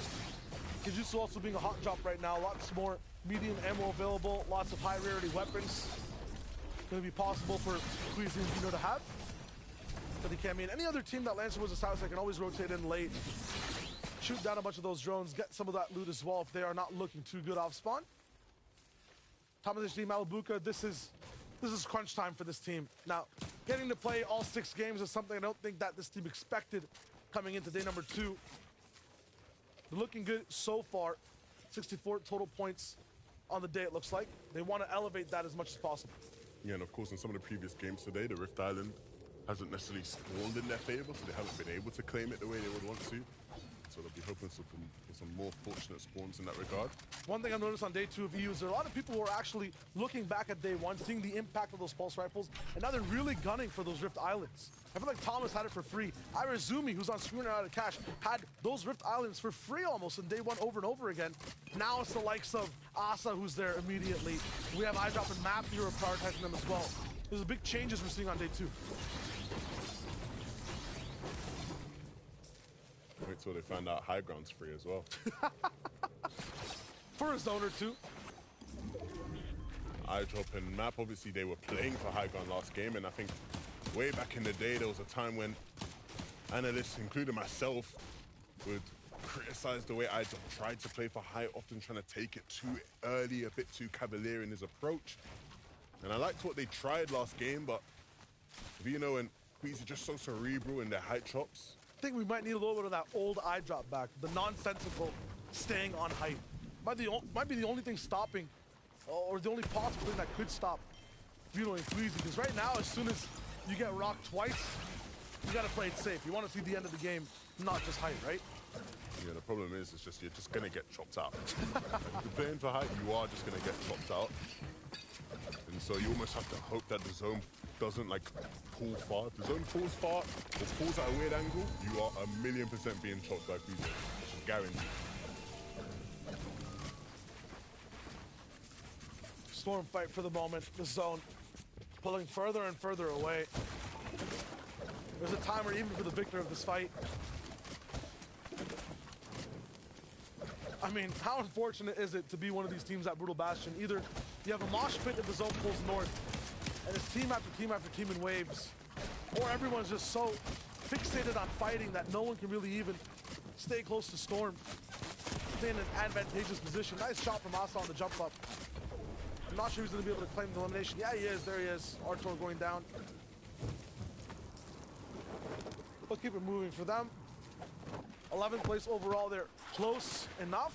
Kenjutsu also being a hot drop right now, lots more medium ammo available, lots of high rarity weapons. Going to be possible for Queasy and Vino to have. Seti Cammy and any other team that lands towards the south, they can always rotate in late, shoot down a bunch of those drones, get some of that loot as well if they are not looking too good off spawn. Thomas HD Malabuka, this is crunch time for this team. Now, getting to play all 6 games is something I don't think that this team expected coming into day number 2. They're looking good so far. 64 total points on the day, it looks like. They want to elevate that as much as possible. Yeah, and of course, in some of the previous games today, the Rift Island hasn't necessarily spawned in their favor, so they haven't been able to claim it the way they would want to. So they'll be hoping for some more fortunate spawns in that regard. One thing I've noticed on day 2 of EU is there are a lot of people who are actually looking back at day 1, seeing the impact of those pulse rifles, and now they're really gunning for those Rift Islands. I feel like Thomas had it for free. Irazumi, who's on screen out of cash, had those Rift Islands for free almost in day 1 over and over again. Now it's the likes of Asa who's there immediately. We have iDrop and Matthew who are prioritizing them as well. There's a big changes we're seeing on day 2. Wait till they find out high ground's free as well. For a zone or 2. iDrop and Map, obviously they were playing for high ground last game, and I think way back in the day there was a time when analysts, including myself, would criticize the way iDrop tried to play for high, often trying to take it too early, a bit too cavalier in his approach. And I liked what they tried last game, but Vino and Queasy just so cerebral in their height chops. I think we might need a little bit of that old iDrop back, the nonsensical staying on height. Might be the only thing stopping, or the only possible thing that could stop Vino and Queasy, because right now, as soon as you get rocked twice, you gotta play it safe. You want to see the end of the game, not just height, right? Yeah, the problem is, it's just you're just gonna get chopped out. If you're playing for height, you are just gonna get chopped out. And so you almost have to hope that the zone doesn't like pull far. If the zone pulls far or pulls at a weird angle, you are 1,000,000% being chopped by Queasy. It's guaranteed. Storm fight for the moment. The zone pulling further and further away. There's a timer even for the victor of this fight. I mean, how unfortunate is it to be one of these teams at Brutal Bastion? Either you have a mosh pit if the zone pulls north, and it's team after team after team in waves, or everyone's just so fixated on fighting that no one can really even stay close to Storm, stay in an advantageous position. Nice shot from Asa on the jump up. I'm not sure he's going to be able to claim the elimination. Yeah, he is. There he is. Artur going down. Let's keep it moving for them. 11th place overall. They're close enough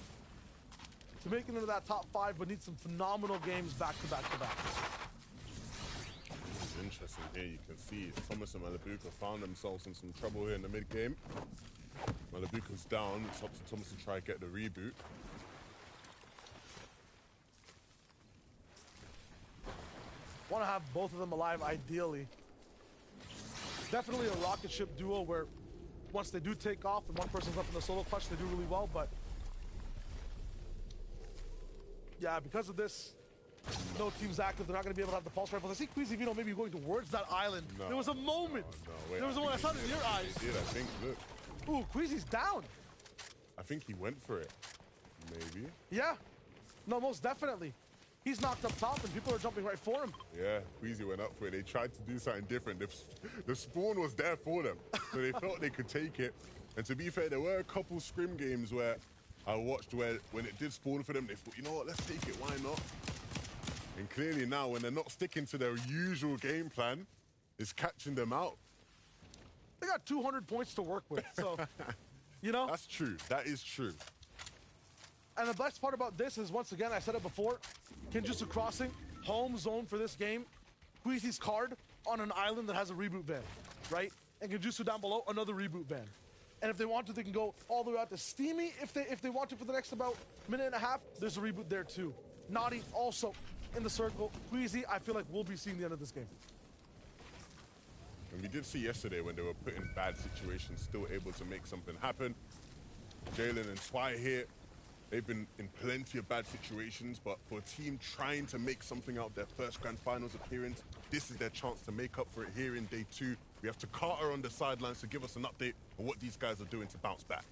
to make it into that top 5, but need some phenomenal games back to back to back. It's interesting here. You can see Thomas and Malabuka found themselves in some trouble here in the mid game. Malabuka's down. It's up to Thomas to try and get the reboot. Want to have both of them alive, ideally. Definitely a rocket ship duo where once they do take off and one person's up in the solo clutch, they do really well, but yeah, because of this, no team's active. They're not going to be able to have the pulse rifles. I see Queasy Vino maybe going towards that island. No. There was a moment. No, wait, there was a moment. I saw it in your eyes. He did, I think. Look. Ooh, Queasy's down. I think he went for it. Maybe. Yeah. No, most definitely. He's knocked up top, and people are jumping right for him. Yeah, Queasy went up for it. They tried to do something different. The spawn was there for them, so they felt they could take it. And to be fair, there were a couple scrim games where I watched where when it did spawn for them, they thought, you know what, let's take it, why not? And clearly now, when they're not sticking to their usual game plan, it's catching them out. They got 200 points to work with, so, you know? That's true. That is true. And the best part about this is, once again, I said it before, Kinjutsu Crossing, home zone for this game. Queasy's card on an island that has a reboot van, right? And Kinjutsu down below, another reboot van. And if they want to, they can go all the way out to Steamy if they want to for the next about minute and a half. There's a reboot there too. Naughty also in the circle. Queasy, I feel like we'll be seeing the end of this game. And we did see yesterday when they were put in bad situations, still able to make something happen. Jalen and Twy here, they've been in plenty of bad situations, but for a team trying to make something out of their first Grand Finals appearance, this is their chance to make up for it here in day 2. We have to Carter on the sidelines to give us an update on what these guys are doing to bounce back.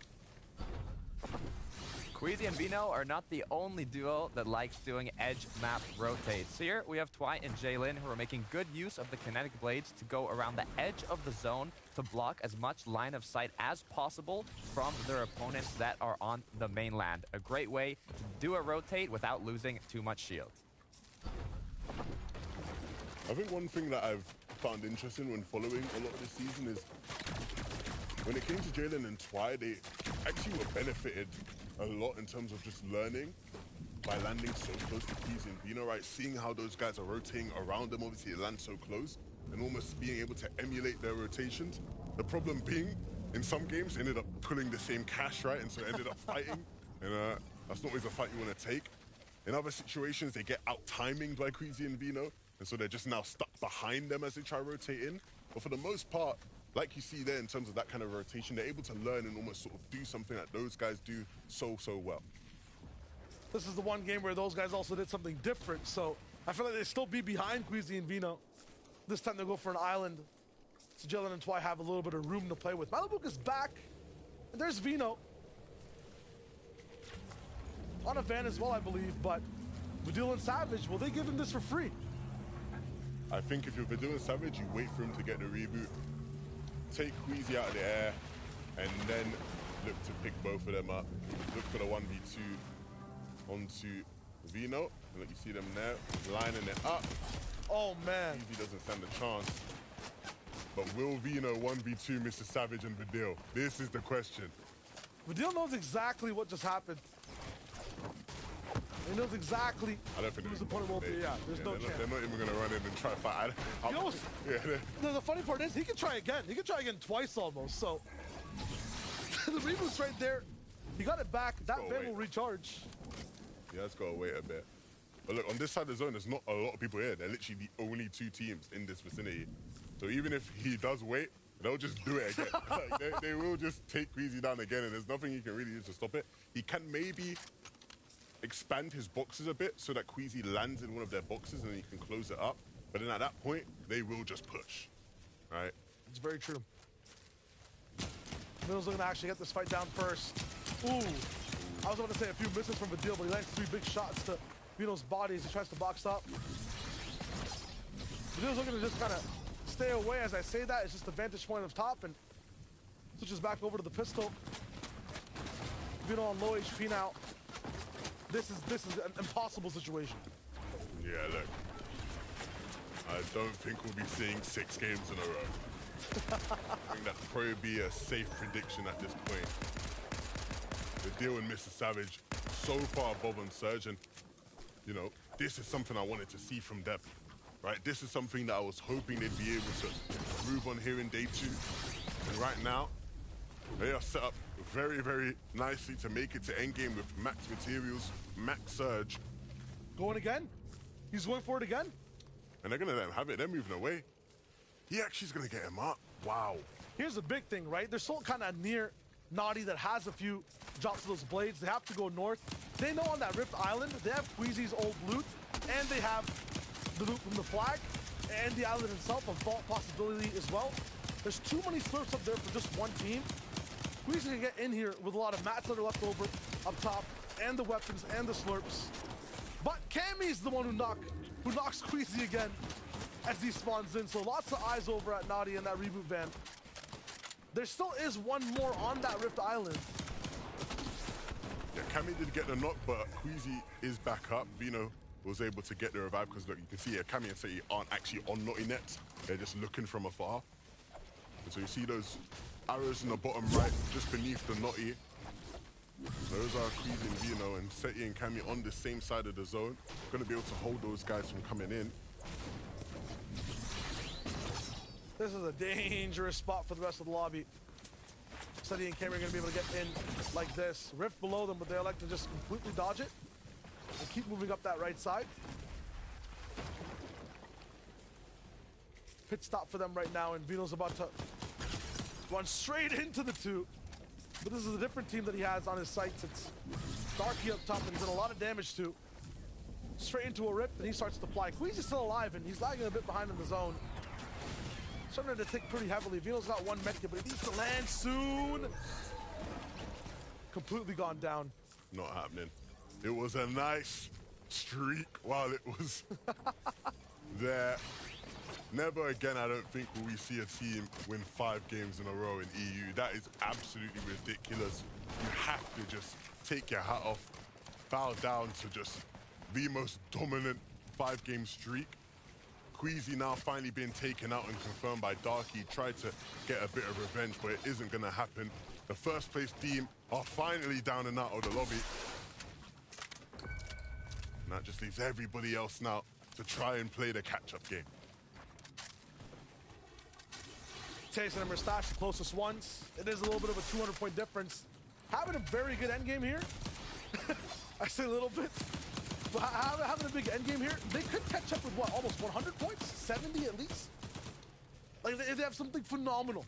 Queasy and Vino are not the only duo that likes doing edge map rotates. Here we have Twy and Jalen who are making good use of the kinetic blades to go around the edge of the zone to block as much line of sight as possible from their opponents that are on the mainland. A great way to do a rotate without losing too much shield. I think one thing that I've found interesting when following a lot of this season is when it came to Jalen and Twy, they actually were benefited a lot in terms of just learning by landing so close to Queasy and Vino, right? Seeing how those guys are rotating around them, obviously they land so close, and almost being able to emulate their rotations. The problem being, in some games, they ended up pulling the same cash, right? And so they ended up fighting, and that's not always a fight you want to take. In other situations, they get out-timinged by Queasy and Vino, and so they're just now stuck behind them as they try to rotate in. But for the most part, like you see there in terms of that kind of rotation, they're able to learn and almost sort of do something that those guys do so well. This is the one game where those guys also did something different, so I feel like they still be behind Queasy and Vino. This time they'll go for an island, so Jalen and Twy have a little bit of room to play with. Malabuka's back, and there's Vino. On a van as well, I believe, but Vidil and Savage, will they give him this for free? I think if you're Vidil and Savage, you wait for him to get the reboot, take Queasy out of the air, and then look to pick both of them up. Look for the 1v2 onto Vino, and look, you see them there, lining it up. Oh man. Queasy doesn't stand a chance. But will Vino 1v2 Mr. Savage and Vidil? This is the question. Vidil knows exactly what just happened. He knows exactly I don't think whose opponent will be. Yeah, there's no chance. They're not even going to run in and try to fight. You know, the funny part is he can try again. He can try again twice almost. So the reboot's right there. He got it back. That van will recharge. Yeah, let's go wait a bit. But look, on this side of the zone, there's not a lot of people here. They're literally the only 2 teams in this vicinity. So even if he does wait, they'll just do it again. Like, they will just take Queasy down again, and there's nothing he can really do to stop it. He can maybe expand his boxes a bit so that Queasy lands in one of their boxes and then he can close it up. But then at that point, they will just push, right? It's very true. Middle's looking to actually get this fight down first. Ooh. I was about to say a few misses from Vidil, but he lands 3 big shots to Vino's body as he tries to box up. Vidil's looking to just kind of stay away as I say that. It's just the vantage point of top and switches back over to the pistol. Vino on low HP now. This is an impossible situation. Yeah, look. I don't think we'll be seeing 6 games in a row. I think that'd probably be a safe prediction at this point. The deal with Mr. Savage so far above on Surge, and you know, this is something I wanted to see from them, right? This is something that I was hoping they'd be able to improve on here in day 2. And right now, they are set up very nicely to make it to endgame with max materials, max Surge. Going again? He's going for it again? And they're gonna let him have it. They're moving away. He actually's gonna get him up. Wow. Here's the big thing, right? They're still kind of near Naughty that has a few drops of those blades. They have to go north. They know on that Rift Island, they have Queasy's old loot, and they have the loot from the flag, and the island itself, a vault possibility as well. There's too many slurps up there for just one team. Queasy can get in here with a lot of mats that are left over up top, and the weapons, and the slurps. But Cammy's the one who knocks Queasy again as he spawns in. So lots of eyes over at Naughty and that reboot van. There still is one more on that Rift Island. Yeah, Cammy did get the knock, but Queasy is back up. Vino was able to get the revive because look, you can see here, Cammy and City aren't actually on Naughty nets. They're just looking from afar. And so you see those arrows in the bottom right, just beneath the Naughty. Those are Queasy and Vino, and Seti and Cammy on the same side of the zone. Going to be able to hold those guys from coming in. This is a dangerous spot for the rest of the lobby. Seti and Cammy are going to be able to get in like this. Rift below them, but they elect to just completely dodge it and keep moving up that right side. Pit stop for them right now, and Vino's about to run straight into the two. But this is a different team that he has on his sights. It's Darky up top that he's done a lot of damage to. Straight into a rift, and he starts to fly. Queasy's still alive, and he's lagging a bit behind in the zone. Starting to tick pretty heavily. Vino's got one medkit, but he needs to land soon. Completely gone down. Not happening. It was a nice streak while it was there. Never again, I don't think, will we see a team win 5 games in a row in EU. That is absolutely ridiculous. You have to just take your hat off, bow down to just the most dominant 5-game streak. Queasy now finally being taken out and confirmed by Darky. Tried to get a bit of revenge, but it isn't going to happen. The first place team are finally down and out of the lobby. And that just leaves everybody else now to try and play the catch-up game. Taste and Mustache, the closest ones. It is a little bit of a 200-point difference. Having a very good endgame here. I say a little bit. But having a big endgame here, they could catch up with what, almost 100 points? 70 at least? Like they have something phenomenal.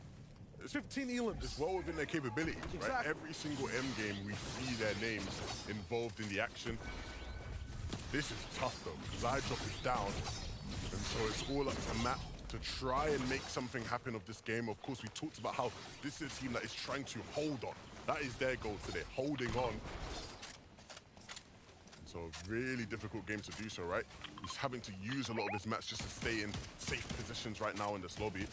15 elims. It's well within their capabilities, exactly. Right? Every single M game, we see their names involved in the action. This is tough though, because iDrop is down, and so it's all up to Matt to try and make something happen of this game. Of course, we talked about how this is a team that is trying to hold on. That is their goal today, holding on. So really difficult game to do so, right? He's having to use a lot of his mats just to stay in safe positions right now in this lobby.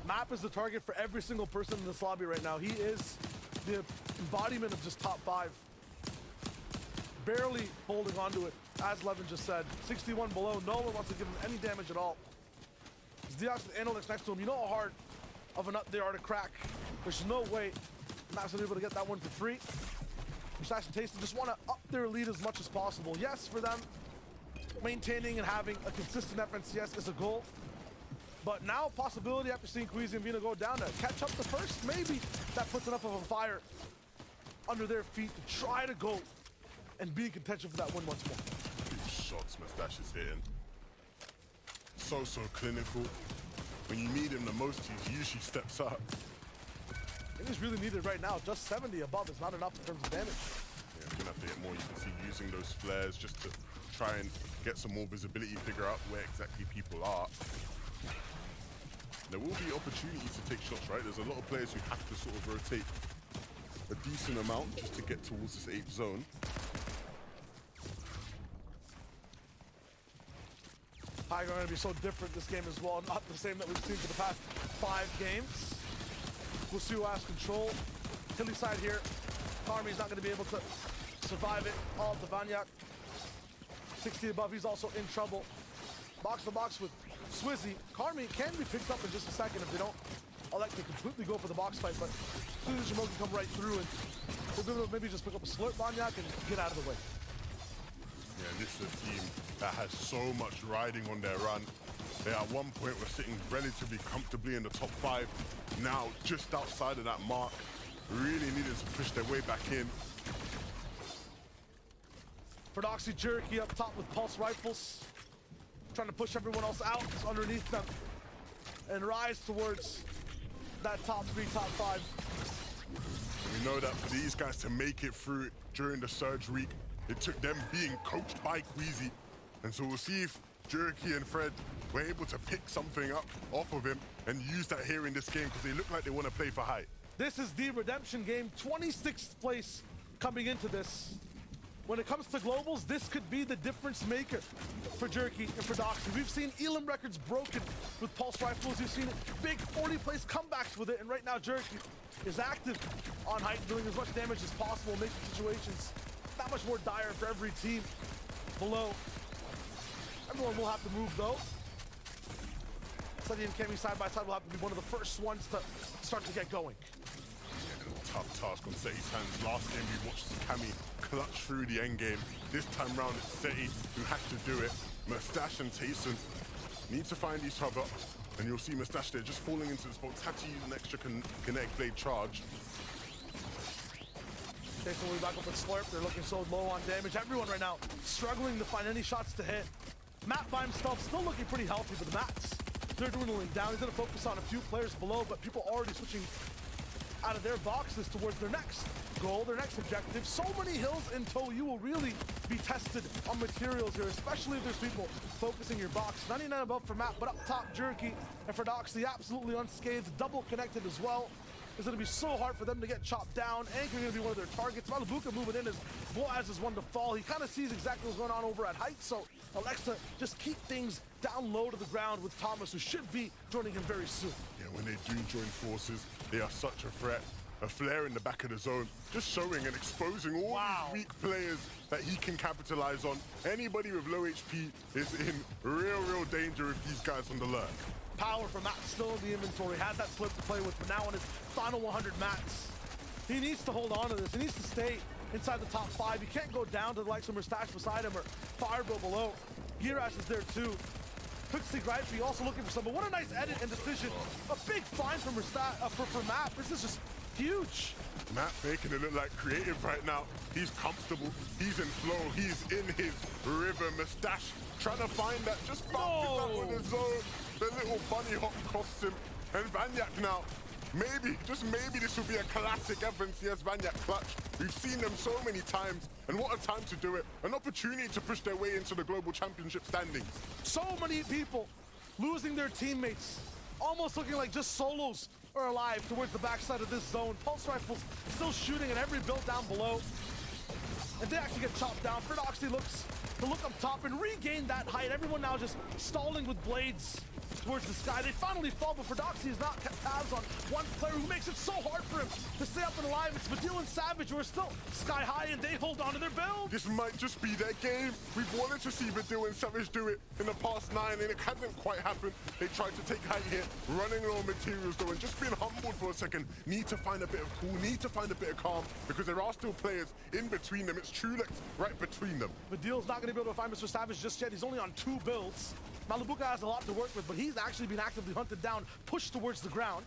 Map is the target for every single person in this lobby right now. He is the embodiment of just top 5. Barely holding onto it, as Levin just said. 61 below, no one wants to give him any damage at all. Diaz with Analytics next to him. You know how hard of a nut they are to crack. There's no way Matt's gonna be able to get that one for free. Mustache and Tasty just want to up their lead as much as possible. Yes, for them, maintaining and having a consistent FNCS is a goal. But now, possibility after seeing Queasy and Vino go down to catch up the first, maybe that puts enough of a fire under their feet to try to go and be in contention for that win once more. Big shots Mustache is hitting. So clinical. When you need him the most, he usually steps up. I think he's really needed right now. Just 70 above is not enough in terms of damage. Yeah, we're gonna have to get more. You can see using those flares just to try and get some more visibility, figure out where exactly people are. There will be opportunities to take shots, right? There's a lot of players who have to sort of rotate a decent amount just to get towards this 8th zone. High going to be so different this game as well. Not the same that we've seen for the past 5 games. We'll see who has control. Hilly side here. Karmi's not going to be able to survive it. All of the Vanyak. 60 above, he's also in trouble. Box to box with Swizzy. Karmi can be picked up in just a second if they don't elect to completely go for the box fight, but Swizzy can come right through and we'll be able to maybe just pick up a slurp Vanyak and get out of the way. Yeah, and this is a team that has so much riding on their run. They at one point were sitting relatively comfortably in the top 5. Now just outside of that mark, really needed to push their way back in. Prodoxy Jerky up top with pulse rifles, trying to push everyone else out underneath them and rise towards that top 3, top 5. We know that for these guys to make it through during the Surge week, it took them being coached by Queasy. And so we'll see if Jerky and Fred were able to pick something up off of him and use that here in this game, because they look like they want to play for high. This is the redemption game, 26th place coming into this. when it comes to globals, this could be the difference maker for Jerky and for Doxy. We've seen Elam records broken with pulse rifles. We've seen big 40-place comebacks with it, and right now Jerky is active on height, doing as much damage as possible, making situations that much more dire for every team below. Everyone will have to move though. Sunny and Kemi side by side will have to be one of the first ones to start to get going. Tough task on Seti's hands. Last game we watched Kami clutch through the end game. This time round it's Seti who has to do it. Mustache and Tayson need to find each other, and you'll see Mustache there just falling into the spot. Had to use an extra kinetic blade charge. Tayson will be back up with Slurp. They're looking so low on damage. Everyone right now struggling to find any shots to hit. Matt by himself still looking pretty healthy, but the Mats, they're dwindling down. He's gonna focus on a few players below, but people already switching out of their boxes towards their next goal, their next objective. So many hills in tow, you will really be tested on materials here, especially if there's people focusing your box. 99 above for Matt, but up top, Jerky, and for Doxy, absolutely unscathed, double connected as well. It's going to be so hard for them to get chopped down. Anchor going to be one of their targets. Malabuka moving in as Boaz is one to fall. He kind of sees exactly what's going on over at height, so Alexa just keep things down low to the ground with Thomas, who should be joining him very soon. Yeah, when they do join forces, they are such a threat. A flare in the back of the zone, just showing and exposing all these weak players that he can capitalize on. Anybody with low HP is in real danger with these guys on the lurk. Power for Matt still in the inventory, has that slip to play with, but now on his final 100 mats. He needs to hold on to this. He needs to stay inside the top 5. He can't go down to the likes of Mustache beside him or Firebro below. Girash is there too. Pixie Gripey also looking for someone. What a nice edit and decision. A big find for Matt. This is just huge. Matt making it look like creative right now. He's comfortable. He's in flow. He's in his rhythm. Mustache trying to find that. Just bouncing that with his zone. The little bunny hop costs him. And Vanyak now. Maybe, just maybe this will be a classic FNCS Vanyak clutch. We've seen them so many times. And what a time to do it. An opportunity to push their way into the Global Championship standings. So many people losing their teammates. Almost looking like just solos are alive towards the backside of this zone. Pulse rifles still shooting at every build down below. And they actually get chopped down. Ferdoxy looks to look up top and regain that height. Everyone now just stalling with blades towards the sky. They finally fall, but Ferdoxy has not kept tabs on one player who makes it so hard for him to stay up and alive. It's Vadil and Savage who are still sky high, and they hold on to their build. This might just be their game. We've wanted to see Vadil and Savage do it in the past 9, and it hasn't quite happened. They tried to take height here, running low on materials though, and just being humbled for a second. Need to find a bit of cool, need to find a bit of calm, because there are still players in between them. It's Trulex right between them. Vadil's not going to be able to find Mr. Savage just yet. He's only on 2 builds. Malabuka has a lot to work with, but he's actually been actively hunted down, pushed towards the ground.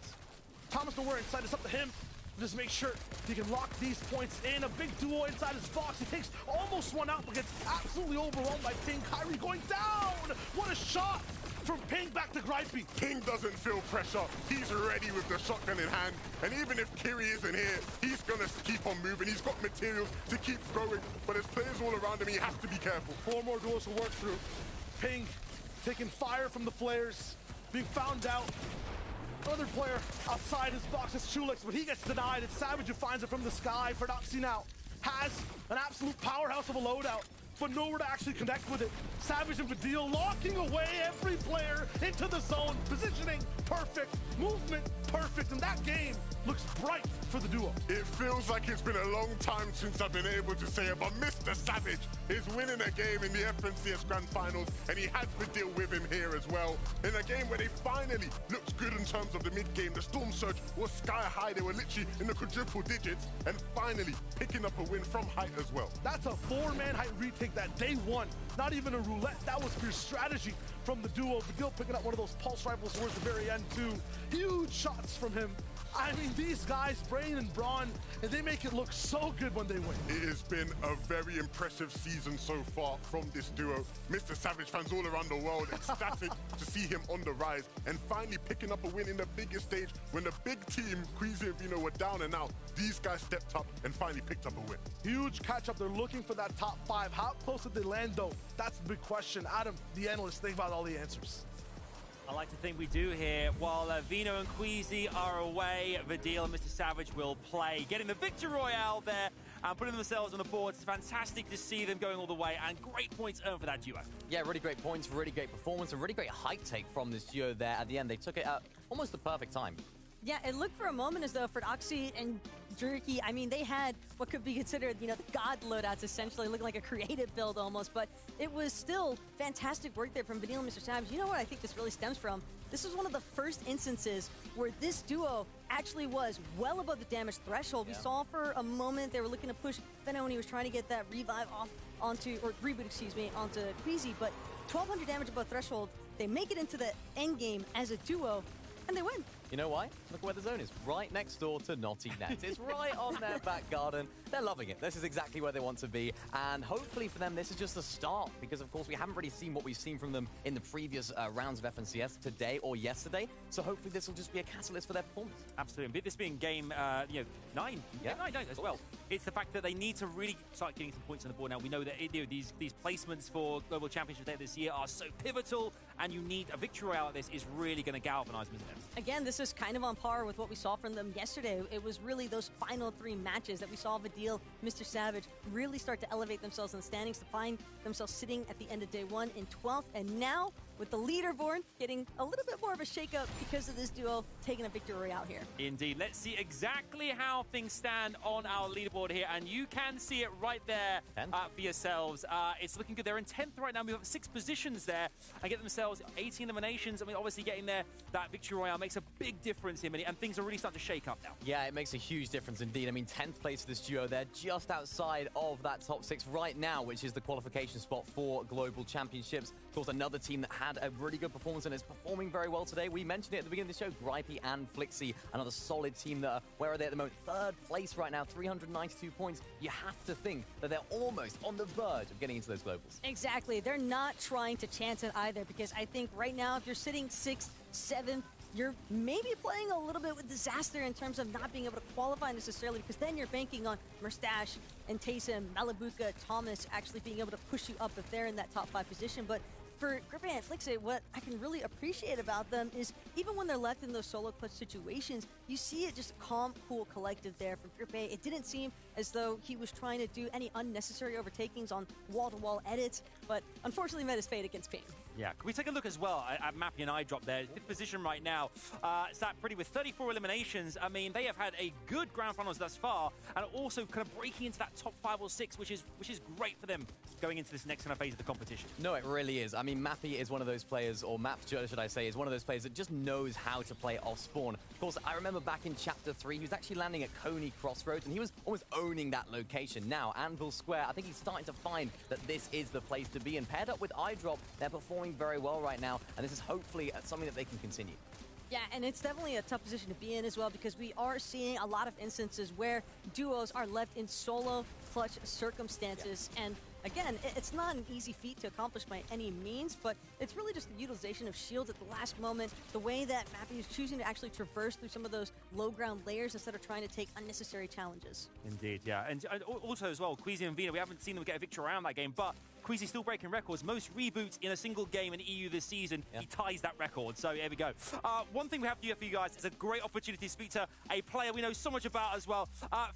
Thomas nowhere inside. It's up to him to just make sure he can lock these points in. A big duo inside his box. He takes almost one out, but gets absolutely overwhelmed by Ping. Kyrie going down! What a shot from Ping back to Gripey. Ping doesn't feel pressure. He's ready with the shotgun in hand. And even if Kiri isn't here, he's going to keep on moving. He's got materials to keep going. But there's players all around him. He has to be careful. 4 more duos to work through. Ping taking fire from the flares, being found out. Another player outside his box is Chulix, but he gets denied. It's Savage who finds it from the sky. Ferdoxy now has an absolute powerhouse of a loadout, but nowhere to actually connect with it. Savage and Vadil locking away every player into the zone. Positioning perfect, movement perfect, and that game looks bright for the duo. It feels like it's been a long time since I've been able to say it, but Mr. Savage is winning a game in the FNCS Grand Finals, and he has Vadil with him here as well. In a game where they finally looked good in terms of the mid-game. The Storm Surge was sky high. They were literally in the quadruple digits, and finally picking up a win from height as well. That's a 4-man height retake that day 1. Not even a roulette. That was pure strategy from the duo. Vadil picking up one of those pulse rifles towards the very end too. Huge shots from him. I mean, these guys, Brain and Braun, and they make it look so good when they win. It has been a very impressive season so far from this duo. Mr. Savage fans all around the world ecstatic to see him on the rise and finally picking up a win in the biggest stage when the big team, Queasy and Vino, were down and out. These guys stepped up and finally picked up a win. Huge catch-up. They're looking for that top 5. How close did they land, though? That's the big question. Adam, the analyst, think about all the answers. I like to think we do here. While Vino and Queasy are away, Vidil and Mr. Savage will play, getting the Victor Royale there and putting themselves on the board. It's fantastic to see them going all the way, and great points earned for that duo. Yeah, really great points, really great performance, and really great height take from this duo there. At the end, they took it at almost the perfect time. Yeah, it looked for a moment as though for Oxy and Jerky, I mean, they had what could be considered, the god loadouts, essentially, looking like a creative build almost, but it was still fantastic work there from Vanille and Mr. Savage. You know what I think this really stems from? This was one of the first instances where this duo actually was well above the damage threshold. We saw for a moment they were looking to push Feno when he was trying to get that revive off onto, or reboot, excuse me, onto Queasy, but 1,200 damage above threshold. They make it into the end game as a duo, and they win. You know why? Look where the zone is. Right next door to Naughty Net. It's right on their back garden. They're loving it. This is exactly where they want to be. And hopefully for them, this is just a start. Because, of course, we haven't really seen what we've seen from them in the previous rounds of FNCS today or yesterday. So hopefully this will just be a catalyst for their performance. Absolutely. This being game 9. Yeah. 9 as well. It's the fact that they need to really start getting some points on the board now. We know that these placements for Global Championship Day this year are so pivotal. And you need a victory royale like this is really going to galvanize them, isn't it? Again, this is kind of on par with what we saw from them yesterday. It was really those final 3 matches that we saw Vidil, Mr. Savage really start to elevate themselves in the standings to find themselves sitting at the end of day 1 in 12th. And now, with the leaderboard getting a little bit more of a shakeup because of this duo taking a victory royale here. Indeed. Let's see exactly how things stand on our leaderboard here. And you can see it right there for yourselves. It's looking good. They're in 10th right now. We've got 6 positions there and get themselves 18 eliminations. I mean, obviously getting there, that victory royale makes a big difference here, and things are really starting to shake up now. Yeah, it makes a huge difference indeed. I mean, 10th place for this duo. They're just outside of that top 6 right now, which is the qualification spot for Global Championships. Of course, another team that had a really good performance and is performing very well today. We mentioned it at the beginning of the show, Gripey and Flixie, another solid team that are, where are they at the moment? 3rd place right now, 392 points. You have to think that they're almost on the verge of getting into those globals. Exactly. They're not trying to chance it either, because I think right now, if you're sitting 6th, 7th, you're maybe playing a little bit with disaster in terms of not being able to qualify necessarily, because then you're banking on Mustache and Taysom, Malabuka, Thomas actually being able to push you up if they're in that top 5 position. But for Grippy and Flixie, what I can really appreciate about them is even when they're left in those solo clutch situations, you see it just a calm, cool collective there from Grippy. It didn't seem as though he was trying to do any unnecessary overtakings on wall-to-wall edits, but unfortunately met his fate against Pain. Yeah, can we take a look as well at Mappy and iDrop there? 5th position right now. Sat pretty with 34 eliminations. I mean, they have had a good grand finals thus far, and also kind of breaking into that top 5 or 6, which is great for them going into this next kind of phase of the competition. No, it really is. I mean, Mappy is one of those players, or Map, should I say, is one of those players that just knows how to play off spawn. Of course, I remember back in Chapter 3, he was actually landing at Coney Crossroads, and he was almost owning that location. Now, Anvil Square, I think he's starting to find that this is the place to be, and paired up with iDrop, they're performing very well right now, and this is hopefully something that they can continue. Yeah, and it's definitely a tough position to be in as well, because we are seeing a lot of instances where duos are left in solo clutch circumstances. And again, it's not an easy feat to accomplish by any means, but it's really just the utilization of shields at the last moment, the way that Mappy is choosing to actually traverse through some of those low ground layers instead of trying to take unnecessary challenges. Indeed, yeah. And also as well, Queasy and Vina, we haven't seen them get a victory around that game, but Queasy's still breaking records. Most reboots in a single game in EU this season. He ties that record. So here we go. One thing we have to do for you guys is a great opportunity to speak to a player we know so much about as well.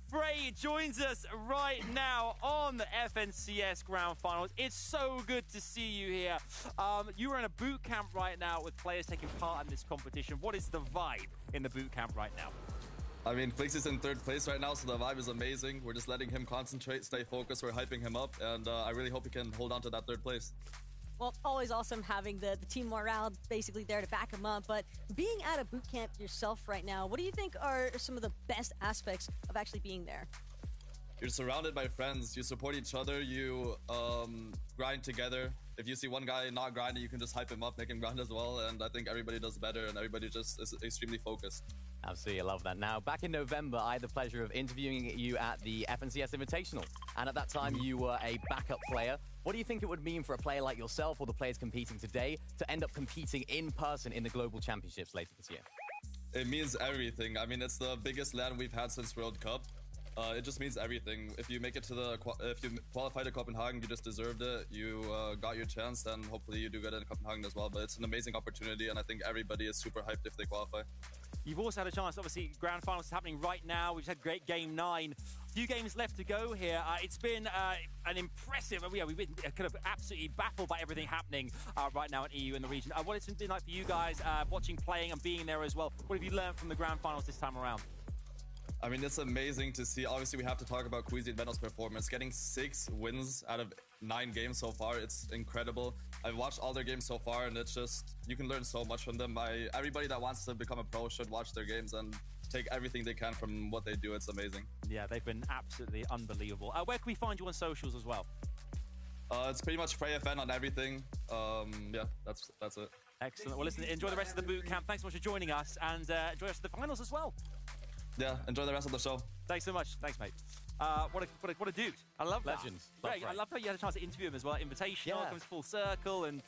Frey joins us right now on the FNCS Grand Finals. It's so good to see you here. You are in a boot camp right now with players taking part in this competition. What is the vibe in the boot camp right now? I mean, Flix is in 3rd place right now, so the vibe is amazing. We're just letting him concentrate, stay focused. We're hyping him up, and I really hope he can hold on to that 3rd place. Well, always awesome having the team morale basically there to back him up. But being at a boot camp yourself right now, what do you think are some of the best aspects of actually being there? You're surrounded by friends. You support each other. You grind together. If you see one guy not grinding, you can just hype him up, make him grind as well. And I think everybody does better, and everybody just is extremely focused. Absolutely, I love that. Now, back in November, I had the pleasure of interviewing you at the FNCS Invitational. And at that time, you were a backup player. What do you think it would mean for a player like yourself or the players competing today to end up competing in person in the Global Championships later this year? It means everything. I mean, it's the biggest LAN we've had since World Cup. It just means everything. If you make it to the, if you qualify to Copenhagen, you just deserved it. You got your chance, and hopefully you do good in Copenhagen as well. But it's an amazing opportunity, and I think everybody is super hyped if they qualify. You've also had a chance, obviously, grand finals is happening right now. We've had great game 9. Few games left to go here. It's been an impressive, we've been kind of absolutely baffled by everything happening right now in EU and the region. What it's been like for you guys, watching, playing, and being there as well? What have you learned from the grand finals this time around? I mean, it's amazing to see. Obviously, we have to talk about Queasy and Venom's performance. Getting 6 wins out of 9 games so far, it's incredible. I've watched all their games so far, and it's just, you can learn so much from them. Everybody that wants to become a pro should watch their games and take everything they can from what they do. It's amazing. Yeah, they've been absolutely unbelievable. Where can we find you on socials as well? It's pretty much FreyFN on everything. Yeah, that's it. Excellent. Well, listen, enjoy the rest of the boot camp. Thanks so much for joining us, and enjoy the rest of the finals as well. Yeah, enjoy the rest of the show. Thanks so much. Thanks, mate. What a dude. I love that. Legend. Great. I love how you had a chance to interview him as well. Invitational, Yeah. comes full circle. And,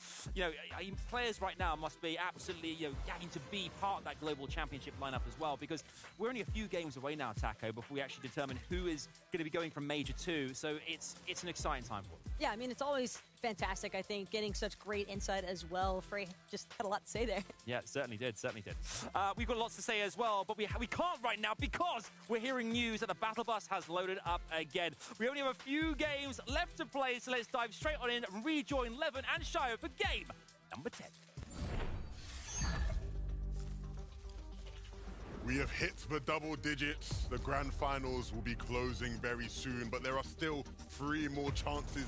players right now must be absolutely, gagging to be part of that global championship lineup as well, because we're only a few games away now, Taco, before we actually determine who is going to be going from Major 2. So it's an exciting time for us. Yeah, I mean, it's always fantastic, I think, getting such great insight as well. Frey just had a lot to say there. Yeah, certainly did. We've got lots to say as well, but we can't right now because we're hearing news that the Battle Bus has loaded up again. We only have a few games left to play, so let's dive straight on in and rejoin Levin and Shio for game number 10. We have hit the double digits. The grand finals will be closing very soon, but there are still 3 more chances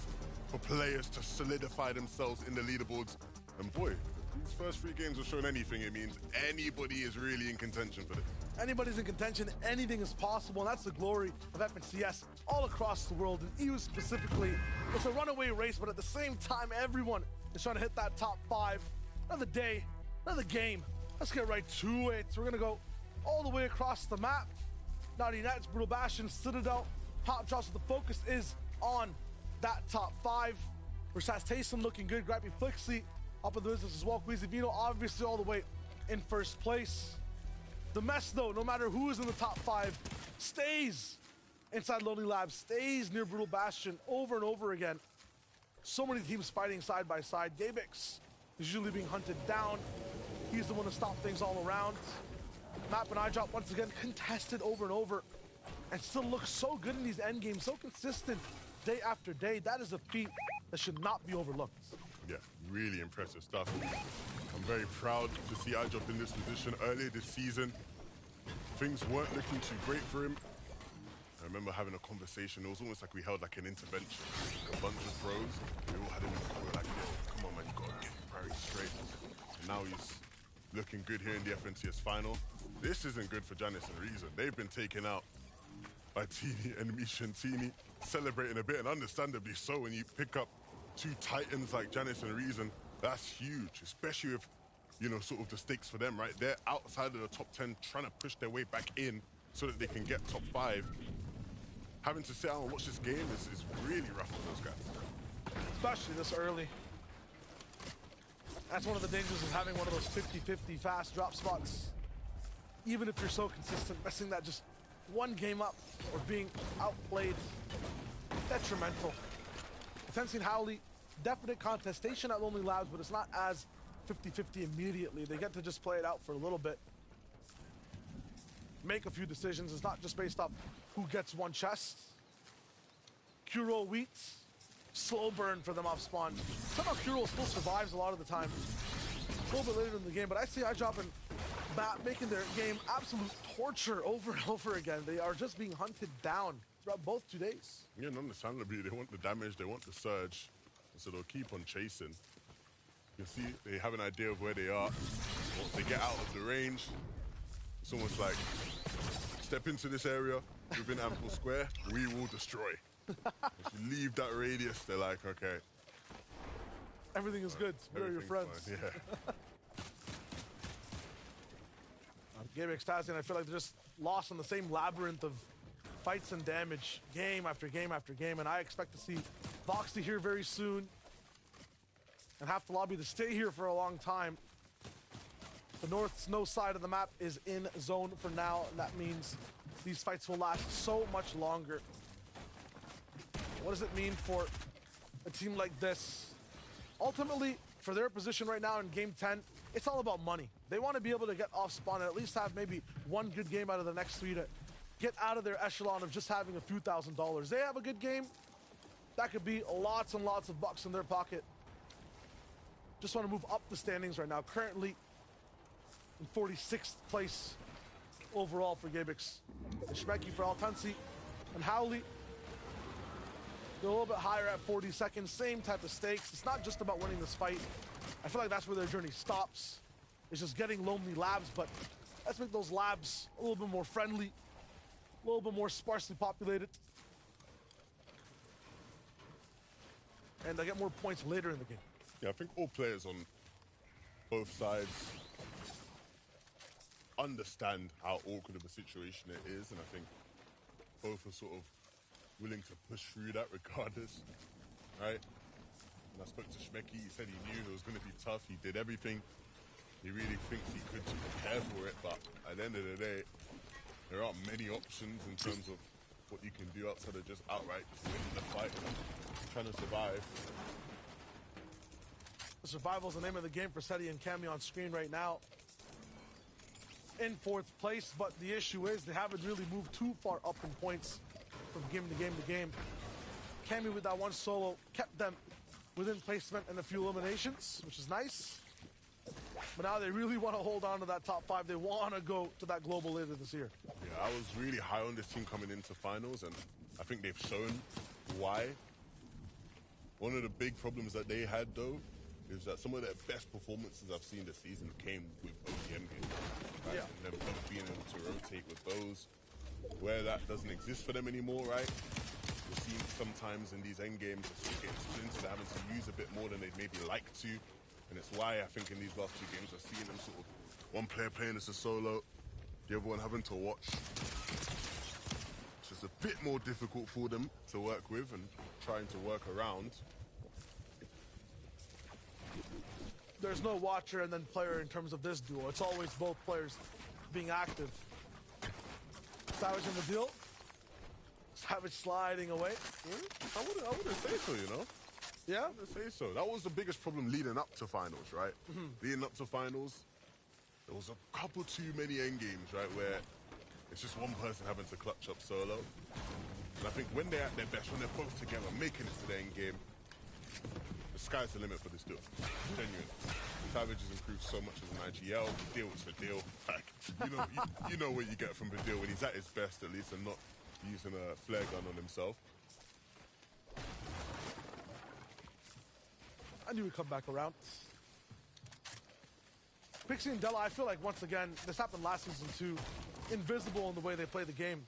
for players to solidify themselves in the leaderboards. And boy, if these first 3 games have shown anything, it means anybody is really in contention for this. Anybody's in contention, anything is possible, and that's the glory of FNCS all across the world, and EU specifically. It's a runaway race, but at the same time, everyone is trying to hit that top 5. Another day, another game. Let's get right to it. We're gonna go all the way across the map. Naughty Nets, Brutal Bastion, Citadel, Pop Drops, but the focus is on that top 5. Versatz Taysom looking good, Grappy Flixie up in the business as well. Queasy Vino obviously all the way in first place. The mess though, no matter who is in the top 5, stays inside Lonely Labs, stays near Brutal Bastion over and over again. So many teams fighting side by side. Gabix is usually being hunted down. He's the one to stop things all around. Map and iDrop once again contested over and over, and still looks so good in these end games, so consistent day after day. That is a feat that should not be overlooked. Yeah, really impressive stuff. I'm very proud to see iDrop in this position earlier this season. Things weren't looking too great for him. I remember having a conversation. It was almost like we held like an intervention. A bunch of pros, we all had him in the corner like, yo, come on man, you gotta get your priorities straight. And now he's looking good here in the FNCS final. This isn't good for Janice and Reason. They've been taken out by Tini and Misha and Tini, celebrating a bit, and understandably so. When you pick up 2 titans like Janice and Reason, that's huge, especially if, sort of the stakes for them, right? They're outside of the top 10, trying to push their way back in so that they can get top 5. Having to sit out and watch this game is really rough for those guys. Especially this early. That's one of the dangers of having one of those 50-50 fast drop spots. Even if you're so consistent, messing that just one game up or being outplayed, detrimental. Tenzin Howley, definite contestation at Lonely Labs, but it's not as 50-50 immediately. They get to just play it out for a little bit. Make a few decisions. It's not just based off who gets one chest. Kuro Wheats, slow burn for them off spawn. Somehow Kuro still survives a lot of the time. A little bit later in the game, but I see iDrop and Bat making their game absolute torture over and over again. They are just being hunted down throughout both 2 days. Yeah, and understandably, they want the damage, they want the surge, so they'll keep on chasing. You see, they have an idea of where they are. Once they get out of the range, it's almost like, step into this area within Ample Square, we will destroy. If you leave that radius, they're like, okay. Everything is good. We're your friends. Fine, yeah. Game Extasian, I feel like they're just lost in the same labyrinth of fights and damage, game after game after game, and I expect to see Voxy here very soon, and have to lobby to stay here for a long time. The north snow side of the map is in zone for now, and that means these fights will last so much longer. What does it mean for a team like this? Ultimately, for their position right now in Game 10, it's all about money. They want to be able to get off spawn and at least have maybe one good game out of the next 3 to get out of their echelon of just having a few $1,000s. They have a good game, that could be lots and lots of bucks in their pocket. Just want to move up the standings right now. Currently in 46th place overall for Gabex. And Shmeki for Altansi and Howley. They're a little bit higher at 42nd. Same type of stakes. It's not just about winning this fight. I feel like that's where their journey stops. It's just getting lonely labs, but let's make those labs a little bit more friendly, a little bit more sparsely populated. And I get more points later in the game. Yeah, I think all players on both sides understand how awkward of a situation it is, and I think both are sort of willing to push through that regardless, right? And I spoke to Shmeki, he said he knew it was going to be tough, he did everything he really thinks he could to prepare for it, but at the end of the day, there aren't many options in terms of what you can do outside of just outright winning the fight and trying to survive. Survival is the name of the game for Seti and Cammy on screen right now. In 4th place, but the issue is they haven't really moved too far up in points from game to game to game. Cammy with that one solo kept them within placement and a few eliminations, which is nice. But now they really want to hold on to that top 5. They want to go to that global later this year. Yeah, I was really high on this team coming into finals, and I think they've shown why. One of the big problems that they had, though, is that some of their best performances I've seen this season came with ODM games. Right? Yeah. And them both being able to rotate with those. Where that doesn't exist for them anymore, right? We're seeing sometimes in these end games, they're getting splintered, they're having to use a bit more than they'd maybe like to. And it's why I think in these last 2 games we're seeing them sort of one player playing as a solo, the other one having to watch. It's just a bit more difficult for them to work with and trying to work around. There's no watcher and then player in terms of this duo. It's always both players being active. Savage in the deal. Savage sliding away. I wouldn't say so, you know? Yeah? I wouldn't say so. That was the biggest problem leading up to finals, right? Leading up to finals, there was a couple too many end games, right, where it's just one person having to clutch up solo. And I think when they're at their best, when they're both together, making it to the end game, the sky's the limit for this duo. Genuine. Savage has improved so much as an IGL. Deal is for deal. Like, you know what you get from the deal when he's at his best, at least, and not using a flare gun on himself. I knew we'd come back around. Pixie and Della, I feel like once again, this happened last season too. Invisible in the way they play the game.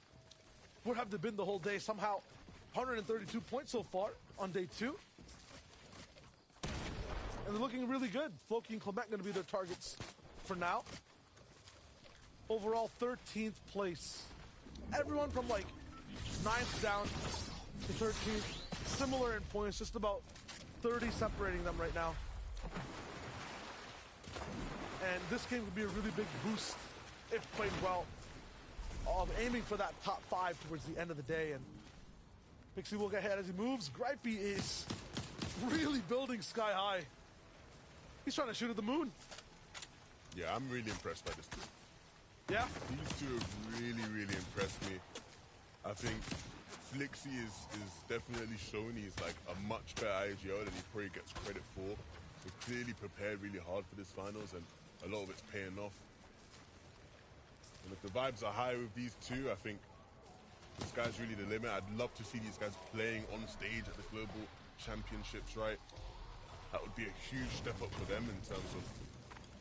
Where have they been the whole day? Somehow 132 points so far on day 2. And they're looking really good. Floki and Clement going to be their targets for now. Overall, 13th place. Everyone from like 9th down to 13th. Similar in points, just about 30 separating them right now. And this game could be a really big boost if played well of aiming for that top 5 towards the end of the day. And Pixie will get ahead as he moves. Gripey is really building sky high. He's trying to shoot at the moon. Yeah, I'm really impressed by this team. Yeah? These 2 have really, really impressed me. I think Flixie is definitely shown he's like a much better IGO than he probably gets credit for. We've clearly prepared really hard for this finals, and a lot of it's paying off. And if the vibes are high with these 2, I think the sky's really the limit. I'd love to see these guys playing on stage at the Global Championships, right? That would be a huge step up for them in terms of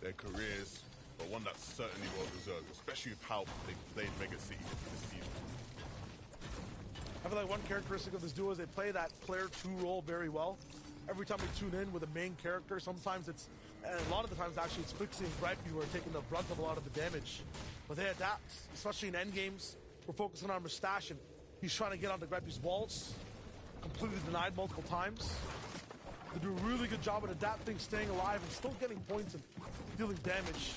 their careers, but one that's certainly well deserved, especially with how they played Mega City this season. I feel like one characteristic of this duo is they play that player 2 role very well. Every time we tune in with a main character, sometimes it's, and a lot of the times actually it's Flixie and Gripey who are taking the brunt of a lot of the damage. But they adapt, especially in end games. We're focusing on Mustache, and he's trying to get onto Gripey's walls. Completely denied multiple times. They do a really good job at adapting, staying alive, and still getting points and dealing damage.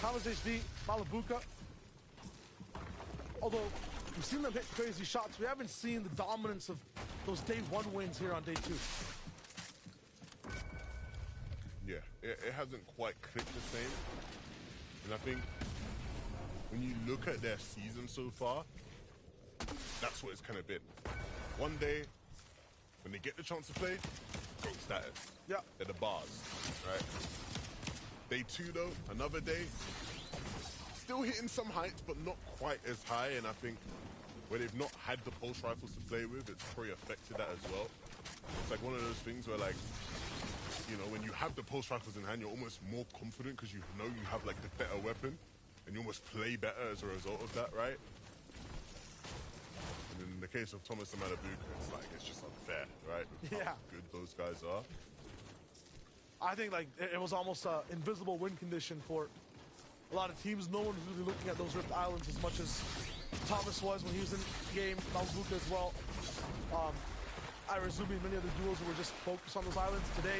Thomas HD, Malabuka. although we've seen them hit crazy shots, we haven't seen the dominance of those day one wins here on day two. Yeah, it hasn't quite clicked the same. And I think when you look at their season so far, that's what it's kind of been. One day, when they get the chance to play, GOAT status. Yeah. They're the bars, right? Day two, though, another day, still hitting some heights, but not quite as high. And I think where they've not had the pulse rifles to play with, it's probably affected that as well. It's like one of those things where, like, you know, when you have the pulse rifles in hand, you're almost more confident because you know you have, like, the better weapon, and you almost play better as a result of that, right? And in the case of Thomas and Malabuka, it's like, it's just unfair, right? With how good those guys are. I think, like, it was almost an invisible win condition for a lot of teams. No one was really looking at those Rift Islands as much as Thomas was when he was in the game, Malabuka as well. Irazumi and many other duos who were just focused on those islands. Today,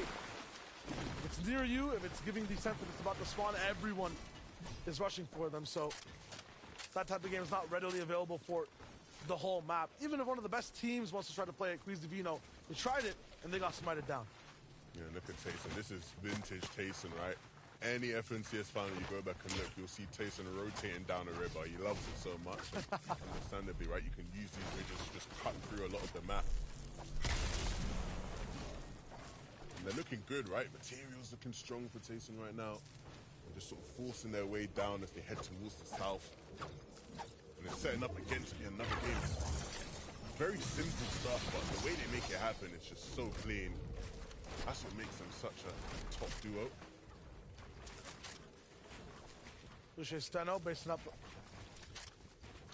if it's near you, if it's giving the sense that it's about to spawn, everyone is rushing for them. So that type of game is not readily available for the whole map. Even if one of the best teams wants to try to play at Quiz Divino, they tried it and they got smited down. Yeah, look at Tayson. This is vintage Tayson, right? Any FNCS final you go back and look, you'll see Tayson rotating down the river. He loves it so much. Understandably, right? You can use these bridges to just cut through a lot of the map. And they're looking good, right? Materials looking strong for Tayson right now. They're just sort of forcing their way down as they head towards the south. And they're setting up again to be another game. Very simple stuff, but the way they make it happen is just so clean. That's what makes them such a top duo. Lucius Steno basing up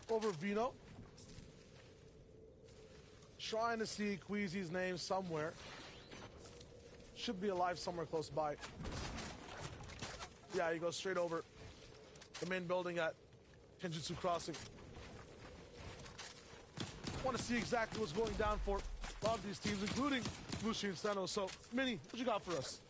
over Vino. Trying to see Queasy's name somewhere. Should be alive somewhere close by. Yeah, he goes straight over the main building at Kenjutsu Crossing. Want to see exactly what's going down for a lot of these teams, including Lucian Steno. So, Minnie, what you got for us?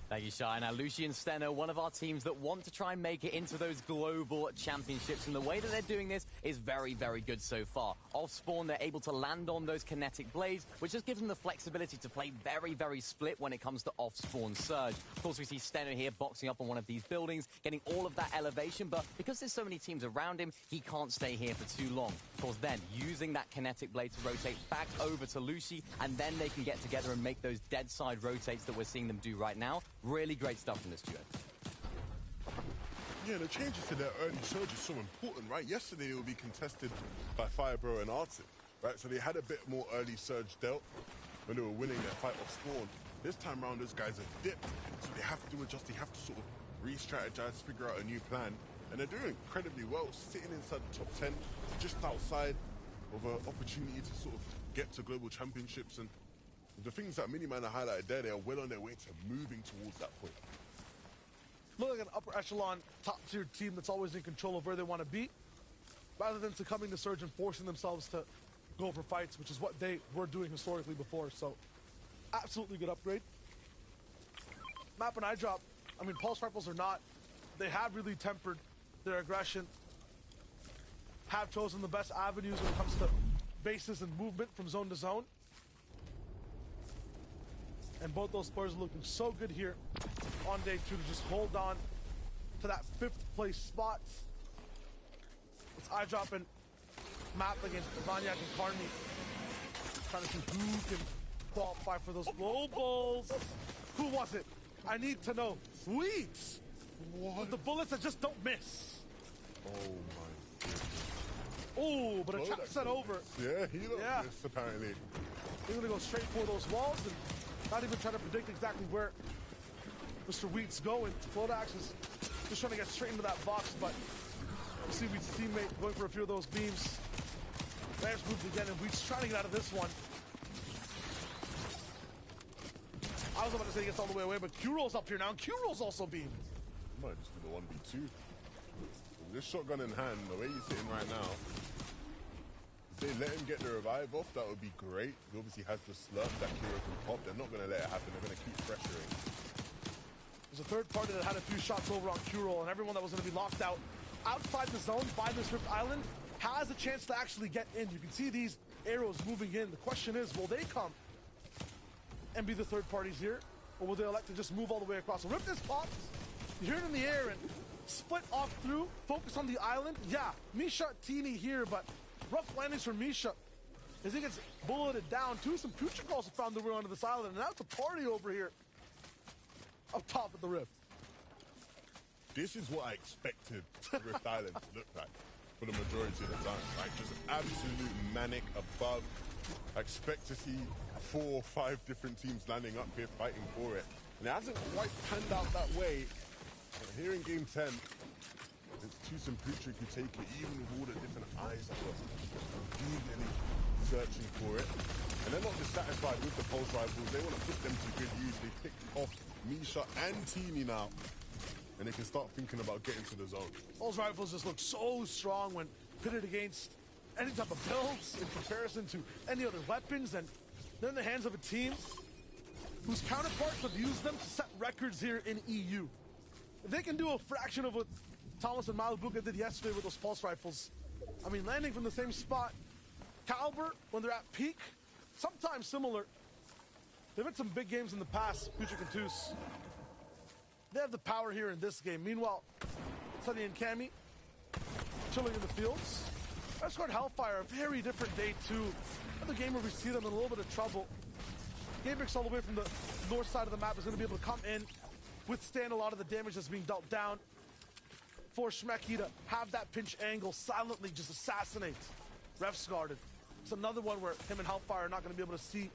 Thank you, Shai. Now, Lucian Steno, one of our teams that want to try and make it into those global championships. And the way that they're doing this is very, very good so far. Off spawn, they're able to land on those kinetic blades, which just gives them the flexibility to play very, very split when it comes to off spawn surge. Of course, we see Steno here boxing up on one of these buildings, getting all of that elevation. But because there's so many teams around him, he can't stay here for too long. Of course, then using that kinetic blade to rotate back over to Lucy, and then they can get together and make those dead side rotates that we're seeing them do right now. Really great stuff from this duo. Yeah, the changes to their early surge is so important, right? Yesterday it would be contested by Firebro and Arctic, right? So they had a bit more early surge dealt when they were winning their fight off spawn. This time around, those guys have dipped, so they have to adjust. They have to sort of re-strategize, figure out a new plan, and they're doing incredibly well, sitting inside the top 10, just outside of an opportunity to sort of get to global championships. And the things that Miniman are highlighted there, they are well on their way to moving towards that point. Look like an upper echelon, top-tier team that's always in control of where they want to be, rather than succumbing to surge and forcing themselves to go for fights, which is what they were doing historically before. So, absolutely good upgrade. Map and eye drop, I mean, pulse rifles or not, they have really tempered their aggression, have chosen the best avenues when it comes to bases and movement from zone to zone. And both those players are looking so good here on day two to just hold on to that 5th place spot. It's eye dropping map against Vanyak and Carney. Trying to see who can qualify for those globals. Who was it? I need to know. Sweet! What? The bullets that just don't miss. Oh my goodness. Oh, but a trap set over. Yeah, he don't miss apparently. They're gonna go straight for those walls and not even trying to predict exactly where Mr. Wheat's going. Flodax is just trying to get straight into that box, but you see Wheat's teammate going for a few of those beams. Rams moved again, and Wheat's trying to get out of this one. I was about to say he gets all the way away, but Q-Roll's up here now, and Q-Roll's also beamed. Might just do the 1v2. With this shotgun in hand, the way he's sitting right now, if they let him get the revive off, that would be great. He obviously has the slurp that Kiro can pop. They're not going to let it happen. They're going to keep pressuring. There's a third party that had a few shots over on Q-Roll, and everyone that was going to be locked out outside the zone by this Rift Island has a chance to actually get in. You can see these arrows moving in. The question is, will they come and be the third parties here? Or will they elect to just move all the way across? The Rift is popped. You hear it in the air and split off through. Focus on the island. Yeah, Misha teeny here, but rough landings for Misha as he gets bulleted down. Too, some Puchik also found their way onto this island, and now it's a party over here up top of the Rift. This is what I expected Rift Island to look like for the majority of the time. Like, just absolute manic above. I expect to see 4 or 5 different teams landing up here fighting for it. And it hasn't quite panned out that way. But here in game 10, it's Tus and Puchik who take it, even with all the different eyes that were eagerly searching for it. And they're not dissatisfied with the pulse rifles. They want to put them to good use. They picked off Misha and Teeny now. And they can start thinking about getting to the zone. Those rifles just look so strong when pitted against any type of builds in comparison to any other weapons, and they're in the hands of a team whose counterparts have used them to set records here in EU. If they can do a fraction of what Thomas and Malabuka did yesterday with those pulse rifles, I mean, landing from the same spot, caliber when they're at peak, sometimes similar. They've had some big games in the past, Puchik and Tus. They have the power here in this game. Meanwhile, Sunny and Cammy chilling in the fields. I scored Hellfire, a very different day too. Another game where we see them in a little bit of trouble. Gamebricks all the way from the north side of the map is going to be able to come in, withstand a lot of the damage that's being dealt down. For Shmeki to have that pinch angle, silently just assassinate Ref's guarded. It's another one where him and Hellfire are not going to be able to see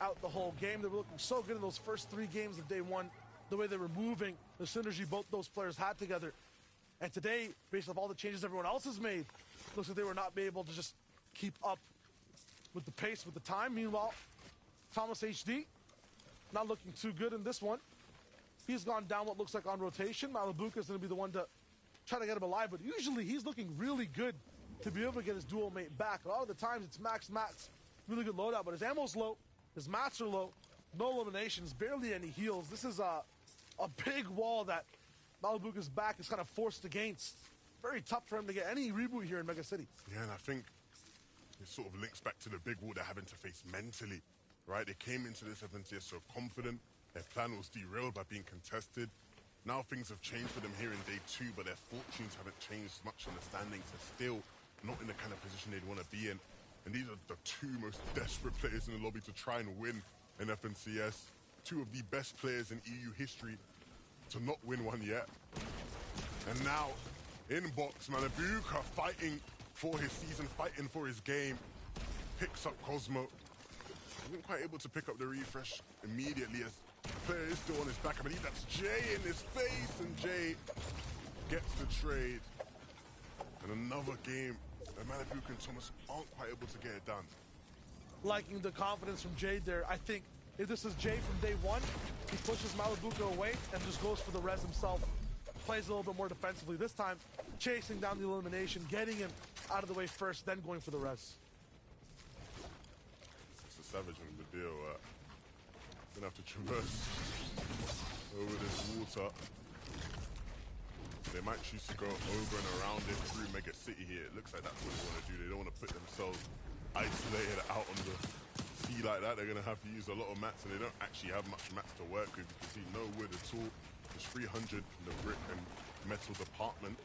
out the whole game. They were looking so good in those first 3 games of day 1. The way they were moving, the synergy both those players had together. And today, based off all the changes everyone else has made, looks like they were not able to just keep up with the pace, with the time. Meanwhile, Thomas HD, not looking too good in this one. He's gone down what looks like on rotation. Malabuka is going to be the one to try to get him alive, but usually he's looking really good to be able to get his dual mate back. A lot of the times it's max mats, really good loadout, but his ammo's low, his mats are low, no eliminations, barely any heals. This is a big wall that Malabuka's back is kind of forced against. Very tough for him to get any reboot here in Mega City. Yeah, and I think it sort of links back to the big wall they're having to face mentally, right? They came into this FNCS so confident. Their plan was derailed by being contested. Now things have changed for them here in day 2, but their fortunes haven't changed much in the standings. They're still not in the kind of position they'd want to be in. And these are the 2 most desperate players in the lobby to try and win in FNCS. 2 of the best players in EU history to not win one yet. And now, in box, Malabuka fighting for his season, fighting for his game. Picks up Cosmo. Wasn't quite able to pick up the refresh immediately as the player is still on his back. I believe that's Jay in his face, and Jay gets the trade. And another game that Malabuka and Thomas aren't quite able to get it done. Liking the confidence from Jay there. I think if this is Jay from day 1, he pushes Malabuka away and just goes for the res himself. Plays a little bit more defensively. This time, chasing down the elimination, getting him out of the way first, then going for the res. It's a savage in the deal. Gonna have to traverse over this water. They might choose to go over and around it through Mega City here. It looks like that's what they want to do. They don't want to put themselves isolated out on the sea like that. They're going to have to use a lot of mats, and they don't actually have much mats to work with. You can see no wood at all. There's 300 in the brick and metal department.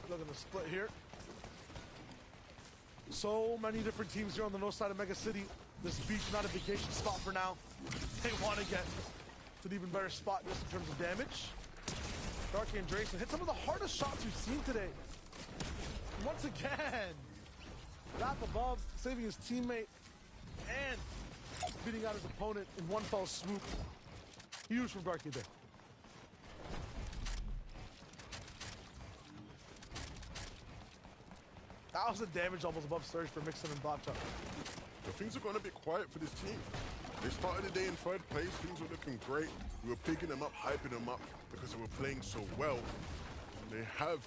Looking to split here. So many different teams here on the north side of Mega City. This beach not a vacation spot for now. They want to get to an even better spot just in terms of damage. Darky and Drayson hit some of the hardest shots we've seen today. Once again, wrap above, saving his teammate and beating out his opponent in one fell swoop. Huge from Darky there. Thousand damage almost above surge for Mixon and Bobchuk. But things are going a bit quiet for this team. They started the day in 3rd place. Things were looking great. We were picking them up, hyping them up because they were playing so well. They have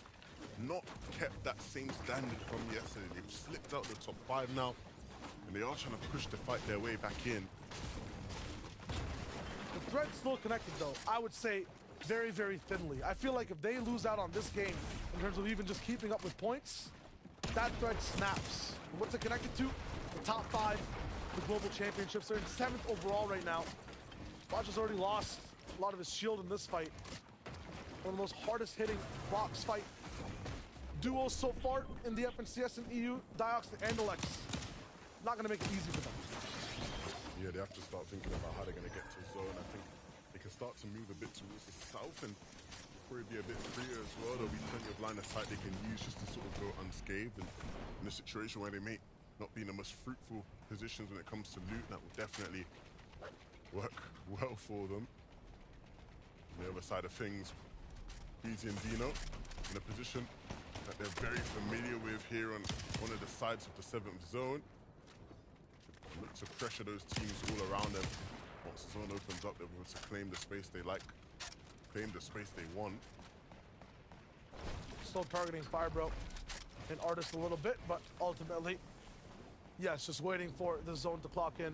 not kept that same standard from yesterday. They've slipped out the top 5 now, and they are trying to push to fight their way back in. The thread's still connected, though. I would say very, very thinly. I feel like if they lose out on this game, in terms of even just keeping up with points, that thread snaps. And what's it connected to? The top 5, the global championships. They're in 7th overall right now. Blotcha's already lost a lot of his shield in this fight. One of the most hardest hitting box fight duos so far in the FNCS and EU. Diox and Alex. Not gonna make it easy for them. Yeah, they have to start thinking about how they're going to get to zone. I think they can start to move a bit towards the south and probably be a bit freer as well. There'll be plenty of line of sight they can use just to sort of go unscathed. And in a situation where they may not be in the most fruitful positions when it comes to loot, that will definitely work well for them. On the other side of things, Beezy and Dino in a position that they're very familiar with here on one of the sides of the 7th zone. Look to pressure those teams all around them. Once the zone opens up, they're able to claim the space they like, claim the space they want. Still targeting Firebro and Artist a little bit, but ultimately, yes, just waiting for the zone to clock in.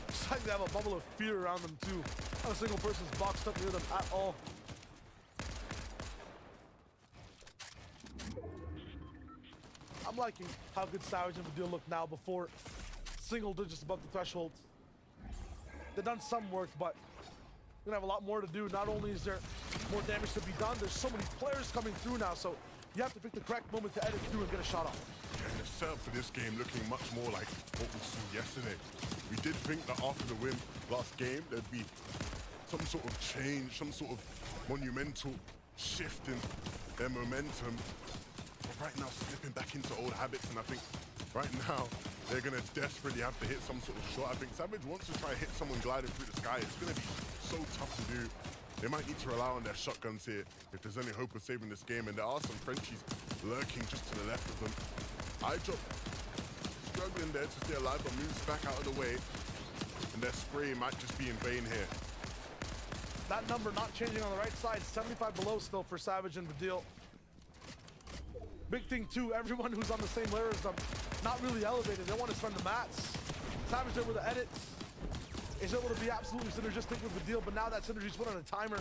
It's like they have a bubble of fear around them too. Not a single person's boxed up near them at all. I'm liking how good Savage and Vidil look now before single digits above the threshold. They've done some work, but we're gonna have a lot more to do. Not only is there more damage to be done, there's so many players coming through now, so you have to pick the correct moment to edit through and get a shot off. Yeah, and the setup for this game looking much more like what we saw yesterday. We did think that after the win last game, there'd be some sort of change, some sort of monumental shift in their momentum. But right now, slipping back into old habits, and I think right now, they're going to desperately have to hit some sort of shot. I think Savage wants to try and hit someone gliding through the sky. It's going to be so tough to do. They might need to rely on their shotguns here if there's any hope of saving this game. And there are some Frenchies lurking just to the left of them. iDrop struggling there to stay alive, but moves back out of the way. And their spray might just be in vain here. That number not changing on the right side. 75 below still for Savage and Vidil. Big thing too, everyone who's on the same layer as them, not really elevated. They want to spend the mats. Savage there with the edits is able to be absolutely synergistic with the deal, but now that synergy's put on a timer.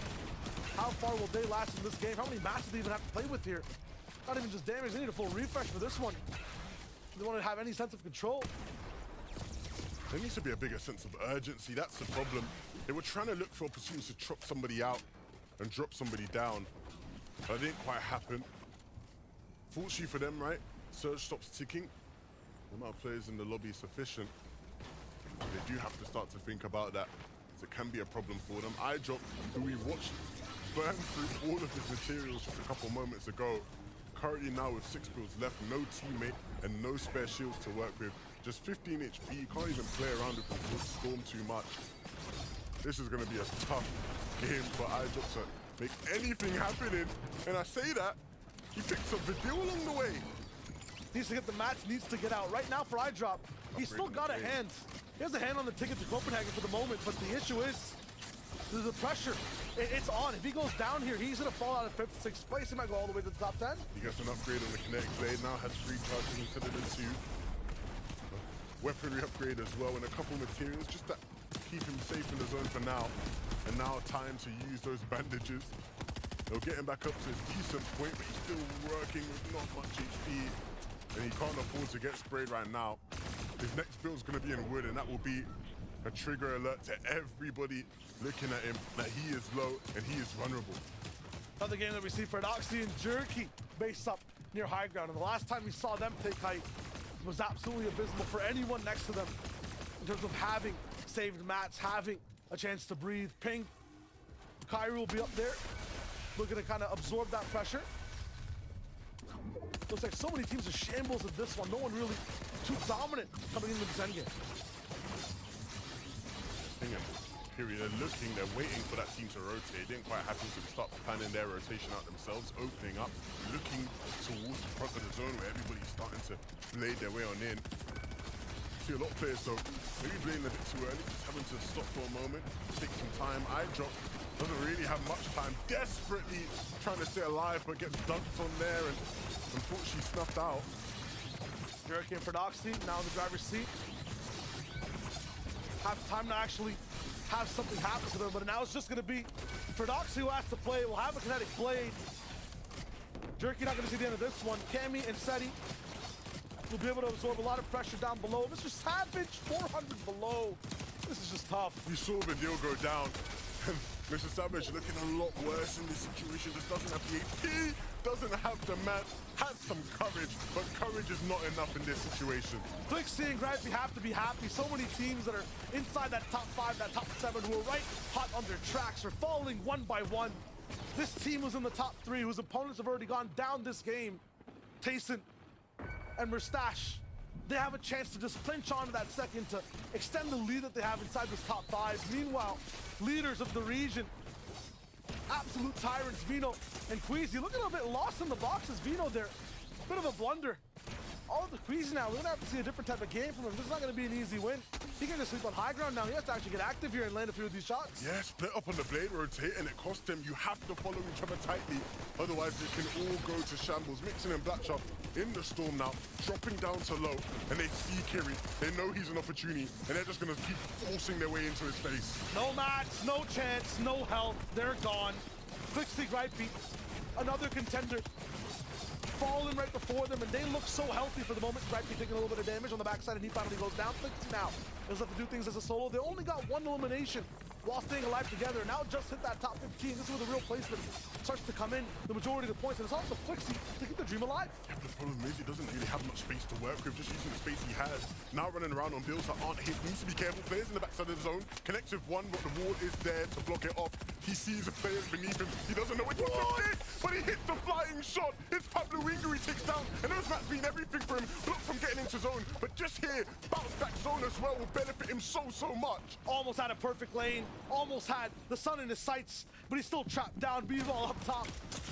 How far will they last in this game? How many mats do they even have to play with here? Not even just damage, they need a full refresh for this one. They want to have any sense of control. There needs to be a bigger sense of urgency. That's the problem. They were trying to look for opportunities to chop somebody out and drop somebody down, but it didn't quite happen. Fortunately for them, right? Surge stops ticking. The amount of players in the lobby is sufficient. They do have to start to think about that, because it can be a problem for them. iDrop, who we watched burn through all of his materials just a couple moments ago, currently now with 6 builds left, no teammate and no spare shields to work with. Just 15 HP, you can't even play around with the storm too much. This is going to be a tough game for iDrop to make anything happen in. And I say that, he picks up Vidil along the way. Needs to get the mats, needs to get out. Right now for iDrop, he's still got a hand. He has a hand on the ticket to Copenhagen for the moment, but the issue is the pressure. It's on. If he goes down here, he's going to fall out of 5th, 6th place. He might go all the way to the top 10. He gets an upgrade on the kinetic blade now, has 3 charges instead of the 2. Weaponry upgrade as well, and a couple materials just to keep him safe in the zone for now. And now time to use those bandages. They'll get him back up to a decent point, but he's still working with not much HP. And he can't afford to get sprayed right now. His next build's going to be in wood, and that will be a trigger alert to everybody looking at him that he is low and he is vulnerable. Another game that we see for Noxy and Jerky base up near high ground. And the last time we saw them take height was absolutely abysmal for anyone next to them in terms of having saved mats, having a chance to breathe. Ping, Kyrie will be up there, looking to kind of absorb that pressure. Looks like so many teams are shambles in this one. No one really too dominant coming into this endgame. Period. They're looking, they're waiting for that team to rotate. It didn't quite happen, so they start planning their rotation out themselves, opening up, looking towards the front of the zone where everybody's starting to blade their way on in. See a lot of players, so maybe blading a bit too early, just having to stop for a moment, take some time. iDrop doesn't really have much time, desperately trying to stay alive, but gets dunked on there and unfortunately snuffed out. Hurricane for Noxy, now in the driver's seat. Have time to actually have something happen to them, but now it's just going to be For Doxy, who has to play, will have a kinetic blade. Jerky not going to see the end of this one. Cammy and Seti will be able to absorb a lot of pressure down below. Mr. Savage, 400 below. This is just tough. We saw the deal go down. Mr. Savage looking a lot worse in this situation. Just doesn't have the AP, doesn't have the match, has some courage, but courage is not enough in this situation. Flixie and Gripey have to be happy. So many teams that are inside that top 5, that top 7, who are right hot on their tracks are falling one by one. This team was in the top 3, whose opponents have already gone down this game. Tayson and Mustache, they have a chance to just clinch onto that second to extend the lead that they have inside this top 5. Meanwhile, leaders of the region, absolute tyrants, Vino and Queasy, looking a little bit lost in the boxes. Vino there, bit of a blunder. All of the Queasy now, we're gonna have to see a different type of game from him. This is not gonna be an easy win. He can just sleep on high ground now. He has to actually get active here and land a few of these shots. Yeah, split up on the blade rotate, and it cost them. You have to follow each other tightly, otherwise it can all go to shambles. Mixing and Blackshot in the storm now, dropping down to low, and they see Kiri. They know he's an opportunity, and they're just gonna keep forcing their way into his face. No match, no chance, no health. They're gone. Flixie Gripey, another contender, falling right before them, and they look so healthy for the moment. Gripey taking a little bit of damage on the backside, and he finally goes down. Flixie now is left to do things as a solo. They only got 1 elimination while staying alive together. Now just hit that top 15. This is where the real placement starts to come in. The majority of the points, and it's also Flixie to keep the dream alive. Yeah, the problem is he doesn't really have much space to work with, just using the space he has. Now running around on builds that aren't his. Needs to be careful. Players in the backside of the zone. Connects with 1, but the wall is there to block it off. He sees the players beneath him. He doesn't know which one to hit, but he hits the flying shot. It's Pablo Wingo he takes down, and those mats mean everything for him. Blocked from getting into zone, but just here, bounce back zone as well will benefit him so much. Almost had a perfect lane, almost had the sun in his sights, but he's still trapped down. B-Ball up top,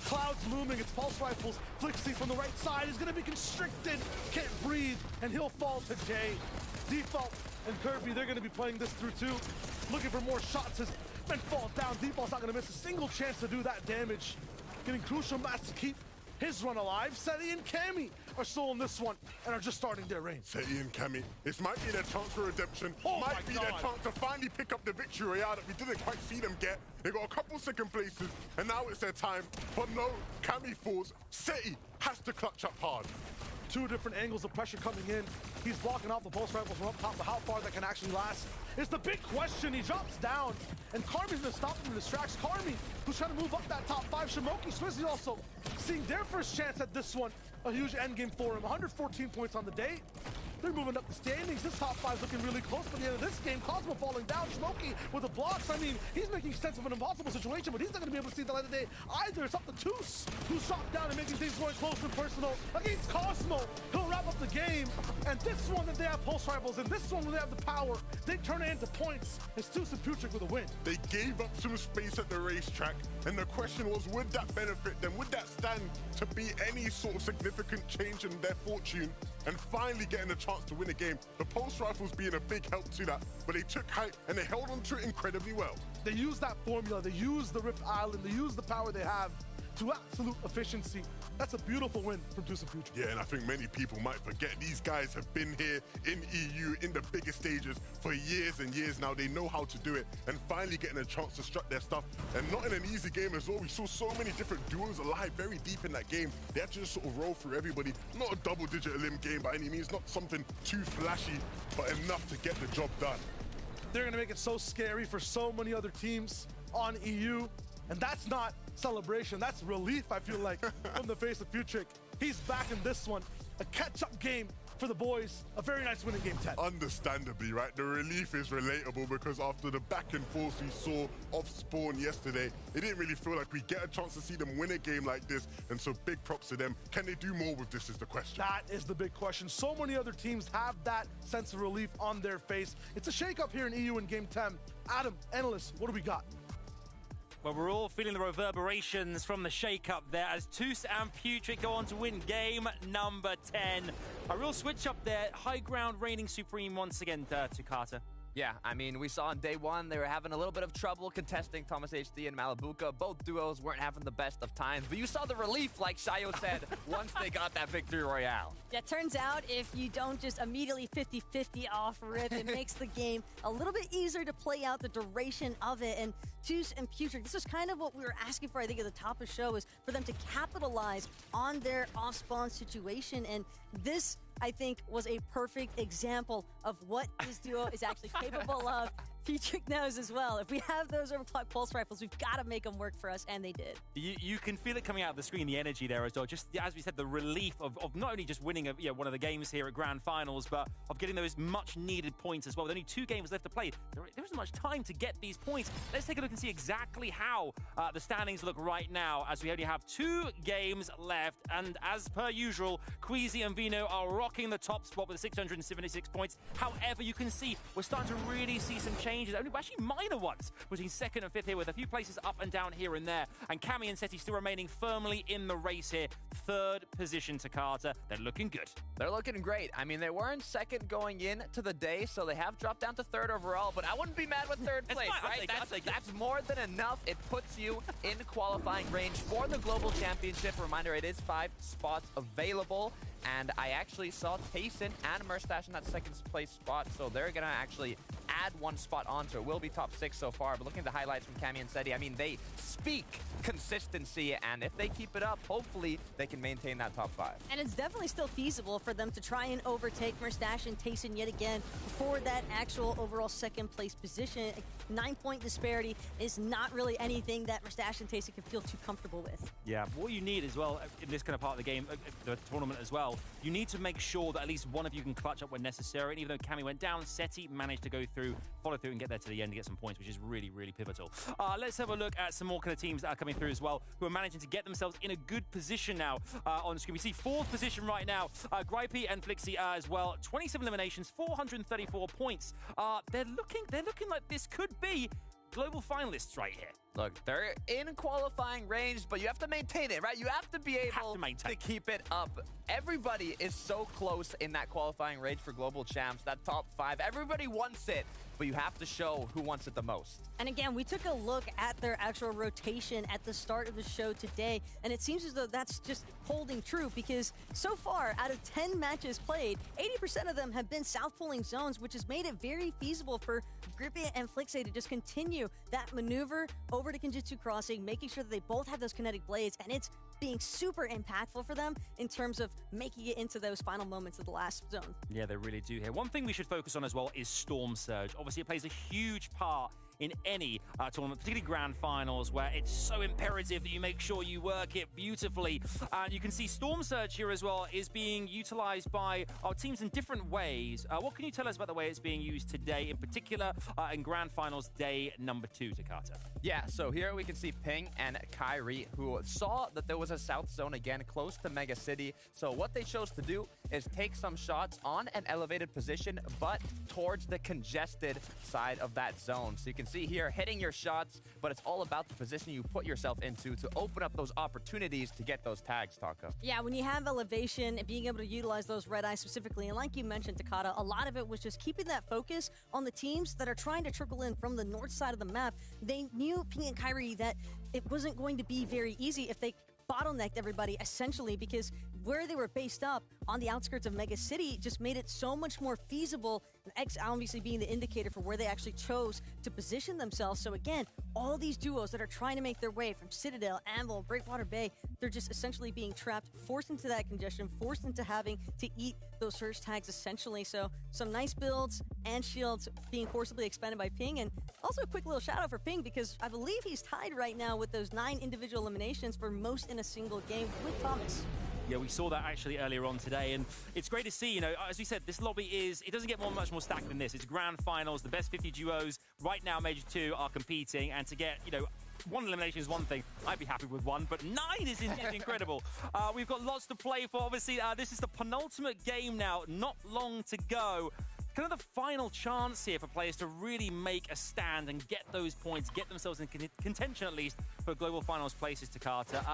clouds looming, it's pulse rifles. Flixie from the right side is gonna be constricted, can't breathe, and he'll fall to Jay. Default and Kirby, they're gonna be playing this through too. Looking for more shots as men fall down. Default's not gonna miss a single chance to do that damage. Getting crucial mats to keep his run alive. Seti and Cammy are still in this one and are just starting their reign. Seti and Cammy, this might be their chance for redemption. Might be their chance to finally pick up the victory royale that we didn't quite see them get. They got a couple second places, and now it's their time. But no, Cammy falls. Seti has to clutch up hard. 2 different angles of pressure coming in. He's blocking off the pulse rifles from up top, but how far that can actually last is the big question. He drops down, and Carmi's gonna stop him and distracts Carmi, who's trying to move up that top 5. Shimoki, Swizzy also seeing their first chance at this one. A huge endgame for him. 114 points on the day. They're moving up the standings. This top 5 is looking really close by the end of this game. Cosmo falling down. Shimoki with the blocks. I mean, he's making sense of an impossible situation, but he's not going to be able to see the light of day either. It's up to Toos, who's shot down and making things more close and personal against Cosmo. He'll wrap up the game. And this one that they have pulse rifles, and this one where they have the power, they turn it into points. It's Toos and Putrick with a win. They gave up some space at the racetrack, and the question was, would that benefit them? Would that stand to be any sort of significant change in their fortune? And finally getting a chance to win a game. The pulse rifles being a big help to that, but they took height and they held on to it incredibly well. They used that formula, they used the Rift Island, they used the power they have to absolute efficiency. That's a beautiful win from Toos and Putrick. Yeah, and I think many people might forget these guys have been here in EU in the biggest stages for years and years now. They know how to do it, and finally getting a chance to strut their stuff. And not in an easy game as well. We saw so many different duos alive very deep in that game. They had to just sort of roll through everybody. Not a double-digit elim game by any means, not something too flashy, but enough to get the job done. They're gonna make it so scary for so many other teams on EU. And that's not celebration, that's relief, I feel like, from the face of Putrick. He's back in this one. A catch-up game for the boys. A very nice win in Game 10. Understandably, right? The relief is relatable because after the back and forth we saw off Spawn yesterday, it didn't really feel like we get a chance to see them win a game like this. And so big props to them. Can they do more with this is the question. That is the big question. So many other teams have that sense of relief on their face. It's a shake-up here in EU in Game 10. Adam, analyst, what do we got? Well, we're all feeling the reverberations from the shake-up there as Toos and Putrick go on to win game number 10. A real switch up there. High ground reigning supreme once again to Carter. Yeah, I mean, we saw on day one, they were having a little bit of trouble contesting Thomas HD and Malabuka. Both duos weren't having the best of times, but you saw the relief, like Shayo said, once they got that victory royale. Yeah, turns out if you don't just immediately 50-50 off rip, it makes the game a little bit easier to play out the duration of it. And Juice and Putrid, this is kind of what we were asking for, I think, at the top of the show, is for them to capitalize on their off-spawn situation. And this, I think, was a perfect example of what this duo is actually capable of. Featrick knows as well. If we have those overclock pulse rifles, we've got to make them work for us, and they did. You can feel it coming out of the screen, the energy there as well. Just as we said, the relief of not only just winning one of the games here at Grand Finals, but of getting those much-needed points as well. With only 2 games left to play, there isn't much time to get these points. Let's take a look and see exactly how the standings look right now, as we only have 2 games left. And as per usual, Queasy and Vino are rocking the top spot with 676 points. However, you can see we're starting to really see some changes, only actually minor ones, between 2nd and 5th here, with a few places up and down here and there. And Cammy and Seti still remaining firmly in the race here. 3rd position to Carter. They're looking good. They're looking great. I mean, they weren't 2nd going into the day, so they have dropped down to 3rd overall, but I wouldn't be mad with 3rd place, right? That's more than enough. It puts you in qualifying range for the Global Championship. Reminder, it is 5 spots available. And I actually saw Tayson and Murstache in that 2nd place spot, so they're going to actually add 1 spot on, so it will be top 6 so far. But looking at the highlights from Cammy and Seti, I mean, they speak consistency, and if they keep it up, hopefully they can maintain that top 5. And it's definitely still feasible for them to try and overtake Murstache and Tayson yet again for that actual overall 2nd place position. 9-point disparity is not really anything that Murstache and Tayson can feel too comfortable with. Yeah, what you need as well in this kind of part of the game, the tournament as well, you need to make sure that at least one of you can clutch up when necessary. And even though Cammy went down, Seti managed to go through, follow through, and get there to the end to get some points, which is really, really pivotal. Let's have a look at some more kind of teams that are coming through as well, who are managing to get themselves in a good position now on screen. We see 4th position right now, Gripey and Flixie as well. 27 eliminations, 434 points. They're looking like this could be global finalists right here. Look, they're in qualifying range, but you have to maintain it, right? You have to be able to keep it up. Everybody is so close in that qualifying range for global champs, that top 5. Everybody wants it, but you have to show who wants it the most. And again, we took a look at their actual rotation at the start of the show today, and it seems as though that's just holding true, because so far, out of 10 matches played, 80% of them have been south pulling zones, which has made it very feasible for Grippy and Flixie to just continue that maneuver over to Kenjutsu Crossing, making sure that they both have those kinetic blades, and it's being super impactful for them in terms of making it into those final moments of the last zone. Yeah, they really do here. One thing we should focus on as well is Storm Surge. Obviously, it plays a huge part in any tournament, particularly Grand Finals, where it's so imperative that you make sure you work it beautifully. And you can see Storm Surge here as well is being utilized by our teams in different ways. What can you tell us about the way it's being used today, in particular in Grand Finals day number 2, Takata? Yeah, so here we can see Ping and Kyrie, who saw that there was a south zone again close to Mega City. So what they chose to do is take some shots on an elevated position, but towards the congested side of that zone. So you can see here, hitting your shots, but it's all about the position you put yourself into to open up those opportunities to get those tags, Taka. Yeah, when you have elevation and being able to utilize those red eyes specifically, and like you mentioned, Takata, a lot of it was just keeping that focus on the teams that are trying to trickle in from the north side of the map. They knew, Ping and Kyrie, that it wasn't going to be very easy if they bottlenecked everybody, essentially, because where they were based up on the outskirts of Mega City just made it so much more feasible, X obviously being the indicator for where they actually chose to position themselves. So again, all these duos that are trying to make their way from Citadel, Anvil, Breakwater Bay, they're just essentially being trapped, forced into that congestion, forced into having to eat those surge tags, essentially. So some nice builds and shields being forcibly expended by Ping. And also a quick little shout out for Ping, because I believe he's tied right now with those 9 individual eliminations for most in a single game with Thomas. Yeah, we saw that actually earlier on today, and it's great to see, you know, as we said, this lobby it doesn't get much more stacked than this. It's Grand Finals, the best 50 duos right now, Major 2 are competing, and to get, you know, 1 elimination is one thing. I'd be happy with 1, but 9 is incredible. We've got lots to play for. Obviously, this is the penultimate game now, not long to go. Kind of the final chance here for players to really make a stand and get those points, get themselves in contention at least for global finals places, Takata.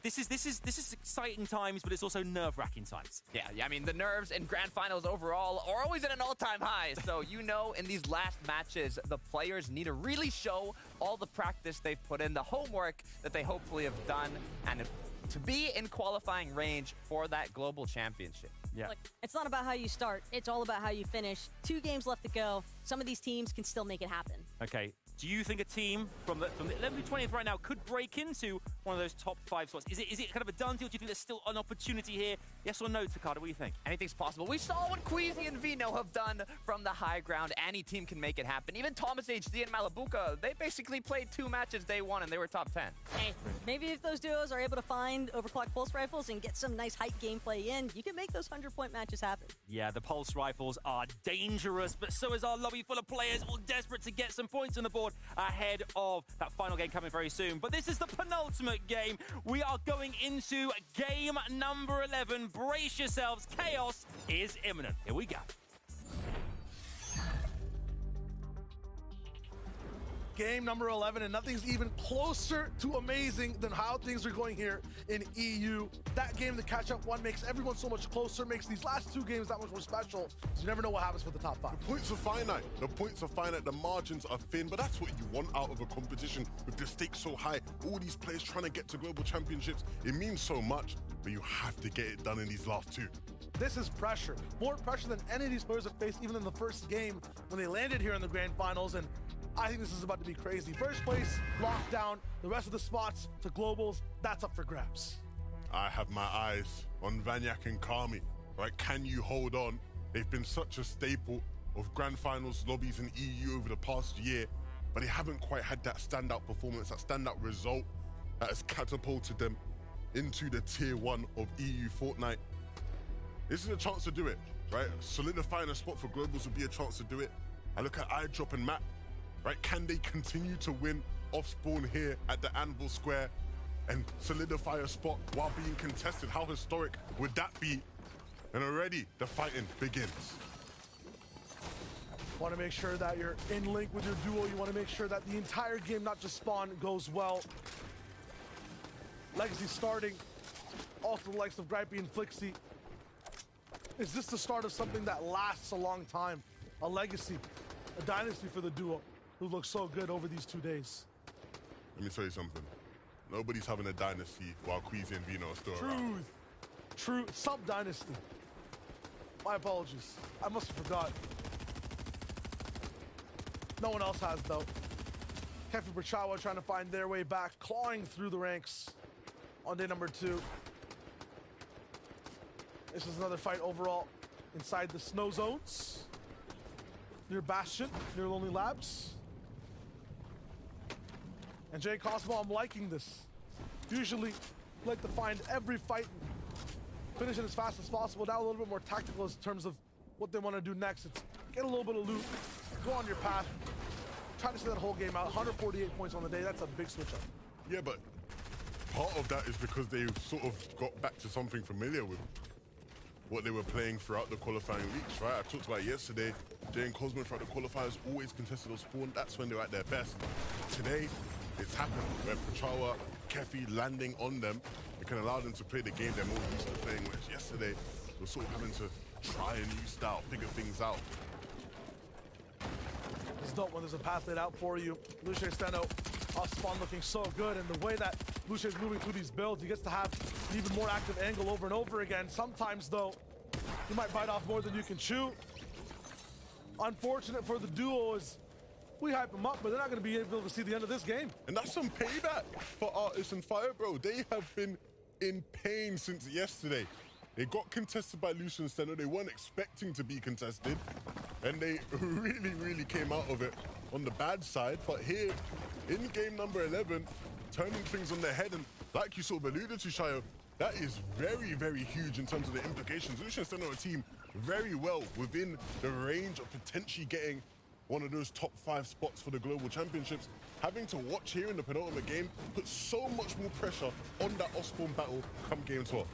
This is exciting times, but it's also nerve-wracking times. Yeah, I mean, the nerves in grand finals overall are always at an all-time high. So, you know, in these last matches, the players need to really show all the practice they've put in, the homework that they hopefully have done, and to be in qualifying range for that global championship. Yeah. Look, it's not about how you start. It's all about how you finish. 2 games left to go. Some of these teams can still make it happen. Okay. Do you think a team from the 11th to 20th right now could break into one of those top 5 spots? Is it kind of a done deal? Do you think there's still an opportunity here? Yes or no, Takada? What do you think? Anything's possible. We saw what Queasy and Vino have done from the high ground. Any team can make it happen. Even Thomas HD and Malabuka, they basically played 2 matches day 1 and they were top 10. Hey, maybe if those duos are able to find overclock pulse rifles and get some nice height gameplay in, you can make those 100-point matches happen. Yeah, the pulse rifles are dangerous, but so is our lobby full of players all desperate to get some points on the board ahead of that final game coming very soon. But this is the penultimate game. We are going into game number 11. Brace yourselves. Chaos is imminent. Here we go. Game number 11, and nothing's even closer to amazing than how things are going here in EU. That game, the catch-up one, makes everyone so much closer, makes these last 2 games that much more special, so you never know what happens with the top 5. The points are finite. The points are finite. The margins are thin, but that's what you want out of a competition with the stakes so high. All these players trying to get to global championships. It means so much, but you have to get it done in these last 2. This is pressure. More pressure than any of these players have faced even in the first game when they landed here in the grand finals, and I think this is about to be crazy. First place, locked down. The rest of the spots to globals, that's up for grabs. I have my eyes on Vanyak and Kami. Right? Can you hold on? They've been such a staple of grand finals lobbies in EU over the past year, but they haven't quite had that standout performance, that standout result that has catapulted them into the tier 1 of EU Fortnite. This is a chance to do it, right? Solidifying a spot for globals would be a chance to do it. I look at iDrop and Matt, right? Can they continue to win off spawn here at the Anvil Square and solidify a spot while being contested? How historic would that be? And already the fighting begins. Want to make sure that you're in link with your duo. You want to make sure that the entire game, not just spawn, goes well. Legacy starting. Also the likes of Gripey and Flixie. Is this the start of something that lasts a long time? A legacy, a dynasty for the duo who looks so good over these 2 days. Let me tell you something. Nobody's having a dynasty while Queasy and Vino are still around. True, sub-dynasty. My apologies. I must have forgot. No one else has, though. Kefi Brachawa trying to find their way back, clawing through the ranks on day number 2. This is another fight overall inside the snow zones. Near Bastion, near Lonely Labs. And Jay Cosmo, I'm liking this. Usually, like to find every fight, finish it as fast as possible. Now a little bit more tactical in terms of what they want to do next. It's get a little bit of loot, go on your path, try to stay that whole game out. 148 points on the day, that's a big switch up. Yeah, but part of that is because they sort of got back to something familiar with what they were playing throughout the qualifying weeks, right? I talked about it yesterday. Jay and Cosmo throughout the qualifiers always contested on spawn. That's when they were at their best. Today, it's happened where Brachawa, Kefi landing on them, it can allow them to play the game they're more used to playing, whereas yesterday, they were sort of having to try a new style, figure things out. It's dope when there's a path laid out for you. Luce Steno off spawn looking so good, and the way that Luce is moving through these builds, he gets to have an even more active angle over and over again. Sometimes, though, you might bite off more than you can chew. Unfortunate for the duo is we hype them up, but they're not going to be able to see the end of this game. And that's some payback for Artis and Fire, bro. They have been in pain since yesterday. They got contested by Lucian Steno. They weren't expecting to be contested, and they really came out of it on the bad side. But here, in game number 11, turning things on their head, and like you sort of alluded to, Shayo, that is very huge in terms of the implications. Lucian Steno a team very well within the range of potentially getting one of those top 5 spots for the global championships. Having to watch here in the penultimate game puts so much more pressure on that off-spawn battle come game 12.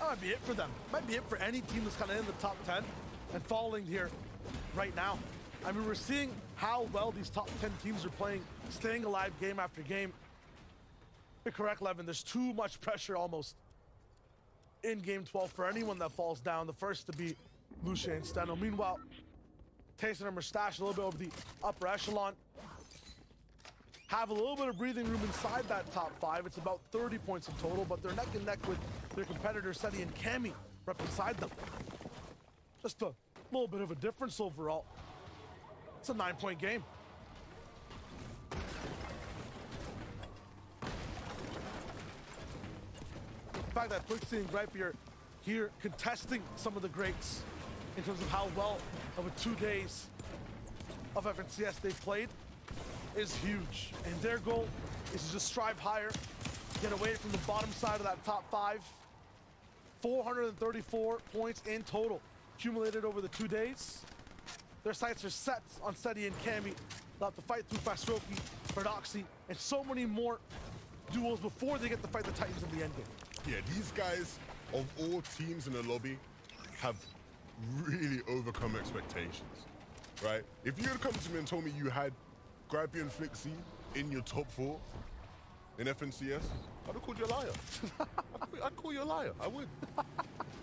That might be it for them. Might be it for any team that's kind of in the top 10 and falling here right now. I mean, we're seeing how well these top 10 teams are playing, staying alive game after game. You're correct, Levin. There's too much pressure almost in game 12 for anyone that falls down. The first to be Lucia and Steno. Meanwhile, Taste and Mustache a little bit over the upper echelon. Have a little bit of breathing room inside that top 5. It's about 30 points in total, but they're neck and neck with their competitors, Seti and Cammy, right beside them. Just a little bit of a difference overall. It's a 9-point game. The fact that Twixie and Gripe are here contesting some of the greats in terms of how well of a 2 days of FNCS they've played is huge. And their goal is to just strive higher, get away from the bottom side of that top 5. 434 points in total accumulated over the 2 days. Their sights are set on Seti and Cammy. They'll have to fight through Fastroki, Paradoxy, and so many more duels before they get to fight the Titans in the endgame. Yeah, these guys, of all teams in the lobby, have really overcome expectations, right? If you had come to me and told me you had Grabby and Flixie in your top 4 in FNCS, I'd have called you a liar. I'd call you a liar, I would.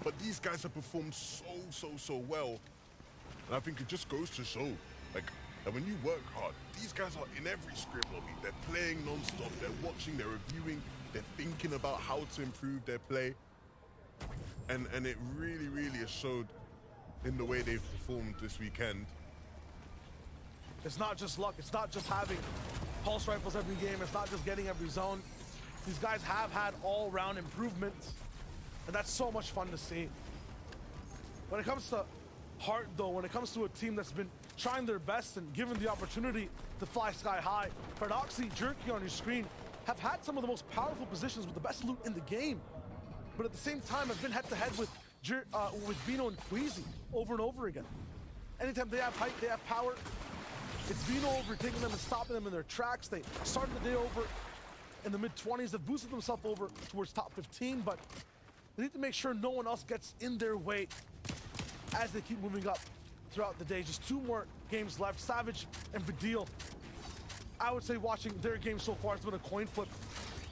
But these guys have performed so well. And I think it just goes to show, like, that when you work hard, these guys are in every script lobby. They're playing non-stop, they're watching, they're reviewing, they're thinking about how to improve their play. And it really has showed in the way they've performed this weekend. It's not just luck, it's not just having pulse rifles every game, it's not just getting every zone. These guys have had all-round improvements, and that's so much fun to see. When it comes to heart, though, when it comes to a team that's been trying their best and given the opportunity to fly sky high, Paradoxy, Jerky on your screen have had some of the most powerful positions with the best loot in the game, but at the same time have been head-to-head with Vino and Queasy over and over again. Anytime they have height, they have power, it's Vino overtaking them and stopping them in their tracks. They started the day over in the mid-20s, have boosted themselves over towards top 15, but they need to make sure no one else gets in their way as they keep moving up throughout the day. Just 2 more games left. Savage and Vidil, I would say watching their game so far has been a coin flip.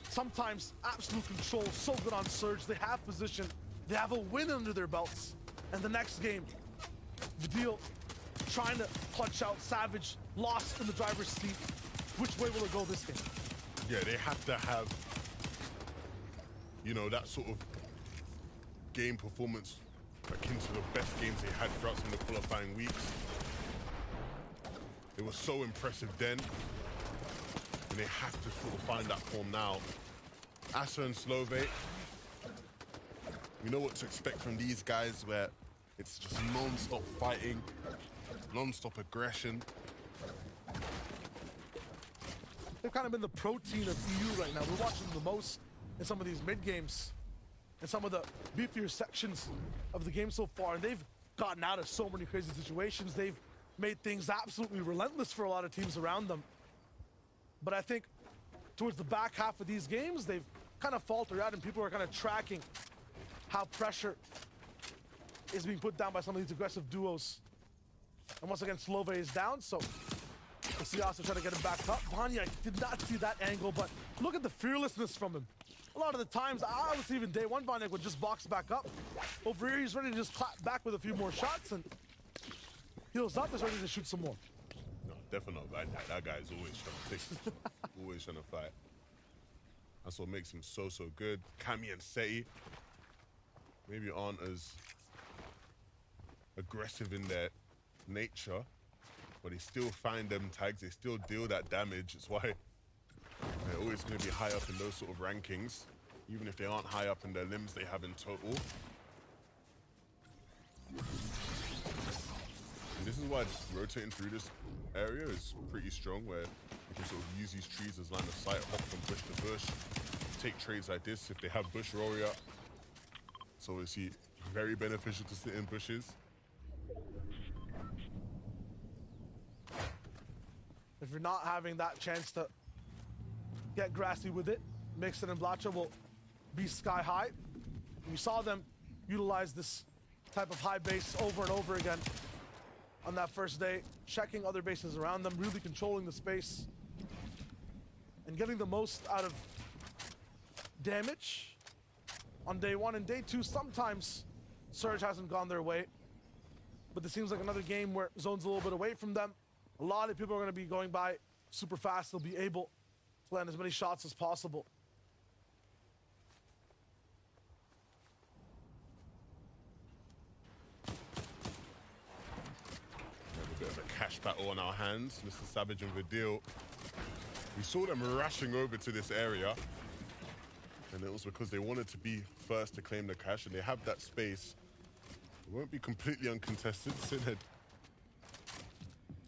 Sometimes absolute control, so good on Surge. They have position, they have a win under their belts. And the next game, Vidil trying to clutch out, Savage lost in the driver's seat. Which way will it go this game? Yeah, they have to have, you know, that sort of game performance akin to the best games they had throughout some of the qualifying weeks. It was so impressive then, and they have to sort of find that form now. Asa and Slove, we know what to expect from these guys, where it's just non-stop fighting, non-stop aggression. They've kind of been the protein of EU right now. We're watching them the most in some of these mid-games and some of the beefier sections of the game so far, and they've gotten out of so many crazy situations. They've made things absolutely relentless for a lot of teams around them. But I think towards the back half of these games, they've kind of faltered out, and people are kind of tracking how pressure is being put down by some of these aggressive duos. And once again, Slove is down, so we'll see Asa trying to get him back up. Vanya did not see that angle, but look at the fearlessness from him. A lot of the times, I would see even day 1, Vanya would just box back up. Over here, he's ready to just clap back with a few more shots, and heals up, is ready to shoot some more. No, definitely not Vanya. That guy is always trying to take, always trying to fight. That's what makes him so good. Cammy and Seti maybe aren't as aggressive in their nature, but they still find them tags, they still deal that damage. It's why they're always going to be high up in those sort of rankings, even if they aren't high up in their limbs they have in total. And this is why rotating through this area is pretty strong, where you can sort of use these trees as line of sight, hop from bush to bush, take trades like this. If they have bush warrior, it's obviously very beneficial to sit in bushes. If you're not having that chance to get grassy with it, Mixon and Blacha will be sky high. We saw them utilize this type of high base over and over again on that first day, checking other bases around them, really controlling the space and getting the most out of damage on day one and day two. Sometimes Surge hasn't gone their way, but this seems like another game where Zone's a little bit away from them. A lot of people are going to be going by super fast. They'll be able to land as many shots as possible. A bit of a cash battle on our hands, Mr. Savage and Vidil. We saw them rushing over to this area, and it was because they wanted to be first to claim the cash, and they have that space. It won't be completely uncontested. Sinhead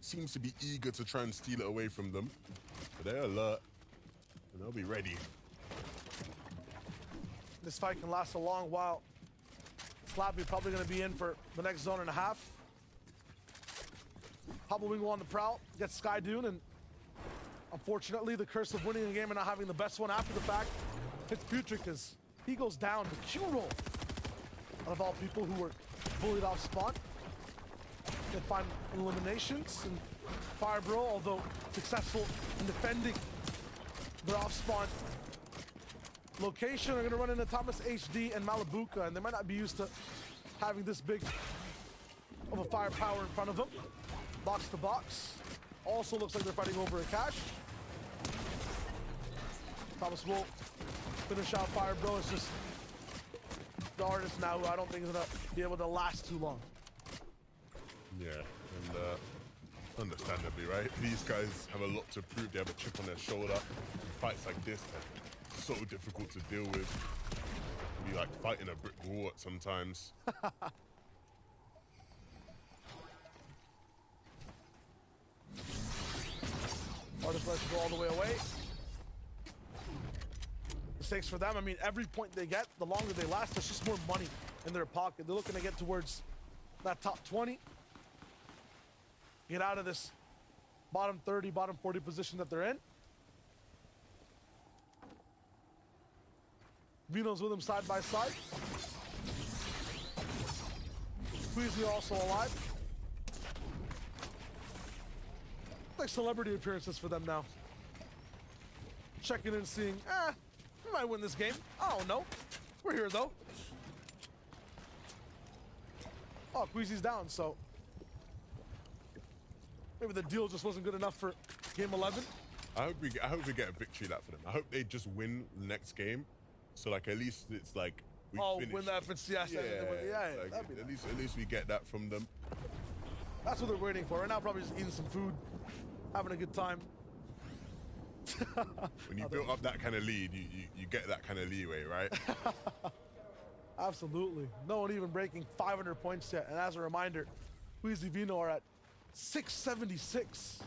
seems to be eager to try and steal it away from them, but they're alert, and they'll be ready. This fight can last a long while. Slappy probably going to be in for the next zone and a half. Hobblewinkle on the prowl, gets Sky Dune, and unfortunately the curse of winning a game and not having the best one after the fact hits Putrid because he goes down to Q roll. Out of all people who were bullied off spawn. They find eliminations, and Fire Bro, although successful in defending their off spawn location, are going to run into Thomas HD and Malabuka, and they might not be used to having this big of a firepower in front of them. Box to box. Also looks like they're fighting over a cache. Thomas will finish out Fire Bro. It's just the artist now who I don't think is going to be able to last too long. Yeah, and understandably, right? These guys have a lot to prove. They have a chip on their shoulder. Fights like this are so difficult to deal with. You be like fighting a brick wall at sometimes. Artist lets go all the way away. Mistakes for them. I mean, every point they get, the longer they last, there's just more money in their pocket. They're looking to get towards that top 20. Get out of this bottom 30, bottom 40 position that they're in. Vino's with him side by side. Queasy also alive. Like celebrity appearances for them now. Checking in, seeing, we might win this game. Oh no, we're here though. Oh, Queasy's down, so maybe the deal just wasn't good enough for game 11. I hope we get a victory lap for them. I hope they just win the next game, so like at least it's like we finished. Win the FNCS. Yeah, like, that'd be at least we get that from them. That's what they're waiting for. Right now, probably just eating some food, having a good time. When you build up that kind of lead, you get that kind of leeway, right? Absolutely. No one even breaking 500 points yet. And as a reminder, Queasy Vino are at 676.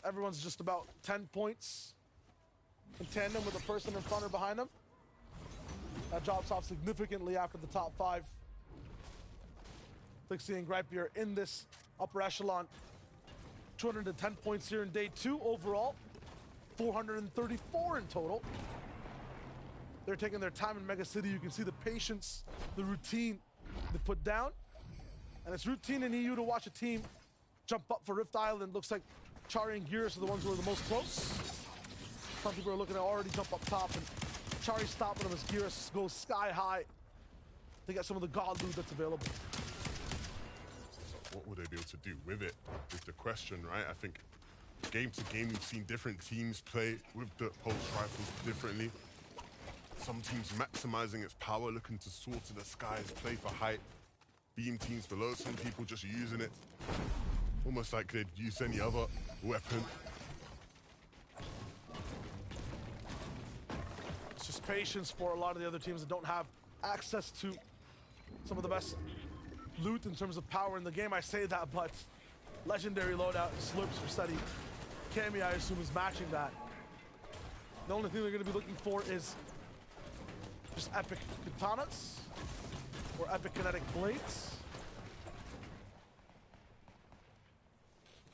Everyone's just about 10 points in tandem with the person in front or behind them. That drops off significantly after the top 5. Flixie and Gripey are in this upper echelon. 210 points here in day 2 overall. 434 in total. They're taking their time in Mega City. You can see the patience, the routine they put down. And it's routine in EU to watch a team jump up for Rift Island. Looks like Chari and Gearus are the ones who are the most close. Some people are looking to already jump up top, and Chari stopping them as Gearus goes sky high to get some of the god loot that's available. What will they be able to do with it is the question, right? I think game to game we've seen different teams play with the pulse rifles differently. Some teams maximizing its power, looking to soar to the skies, play for height. Beam teams below, some people just using it almost like they'd use any other weapon. It's just patience for a lot of the other teams that don't have access to some of the best loot in terms of power in the game. I say that, but legendary loadout Slurps for Seti. Cammy, I assume, is matching that. The only thing they're going to be looking for is just epic katanas or epic kinetic blades.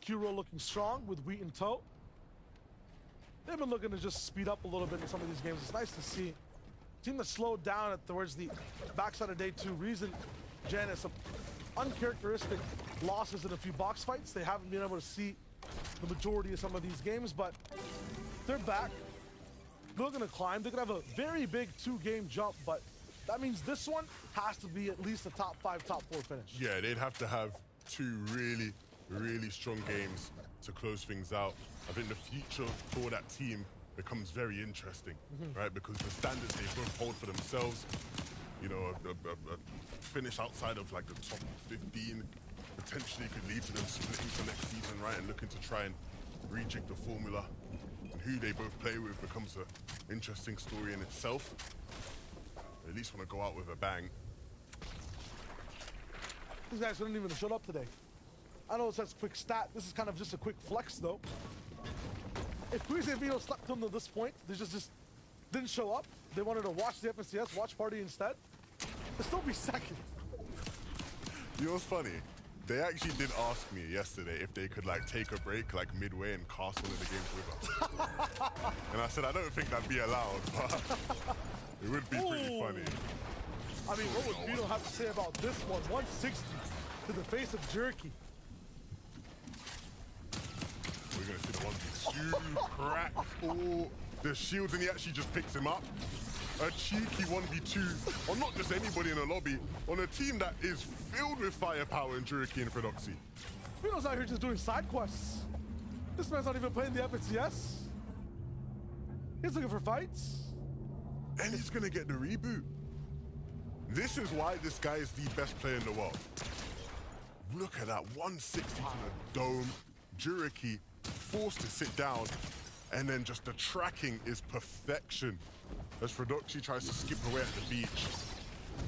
Kuro looking strong with Wheat in tow. They've been looking to just speed up a little bit in some of these games. It's nice to see. Team that slowed down towards the backside of day 2. Reason, Janice, some uncharacteristic losses in a few box fights. They haven't been able to see the majority of some of these games, but they're back. they're going to climb. They're going to have a very big 2-game jump, but that means this one has to be at least a top 5, top 4 finish. Yeah, they'd have to have 2 really, really strong games to close things out. I think the future for that team becomes very interesting, right? Because the standards they both hold for themselves, you know, a finish outside of like the top 15 potentially could lead to them splitting for next season, right? And looking to try and rejig the formula. And who they both play with becomes an interesting story in itself. They at least want to go out with a bang. These guys didn't even show up today. I know it's a quick stat. This is kind of just a quick flex, though. If Queasy and Vino slept them to this point, they just didn't show up. They wanted to watch the FNCS, watch party instead. They'll still be second. You know what's funny? They actually did ask me yesterday if they could like take a break like midway and cast one of the games with us. And I said I don't think that'd be allowed, but it would be pretty funny. I mean, what would Vino have to say about this one? 160 to the face of Jerky. We're gonna see the 1v2 crack. Oh, the shields, and he actually just picks him up. A cheeky 1v2 on not just anybody in the lobby, on a team that is filled with firepower in Jerky and Fedoxy. Vino's out here just doing side quests. This man's not even playing the FNCS. He's looking for fights. And he's gonna get the reboot. This is why this guy is the best player in the world. Look at that, 160 to the dome. Jerky forced to sit down, and then just the tracking is perfection. As Fedoxy tries to skip away at the beach.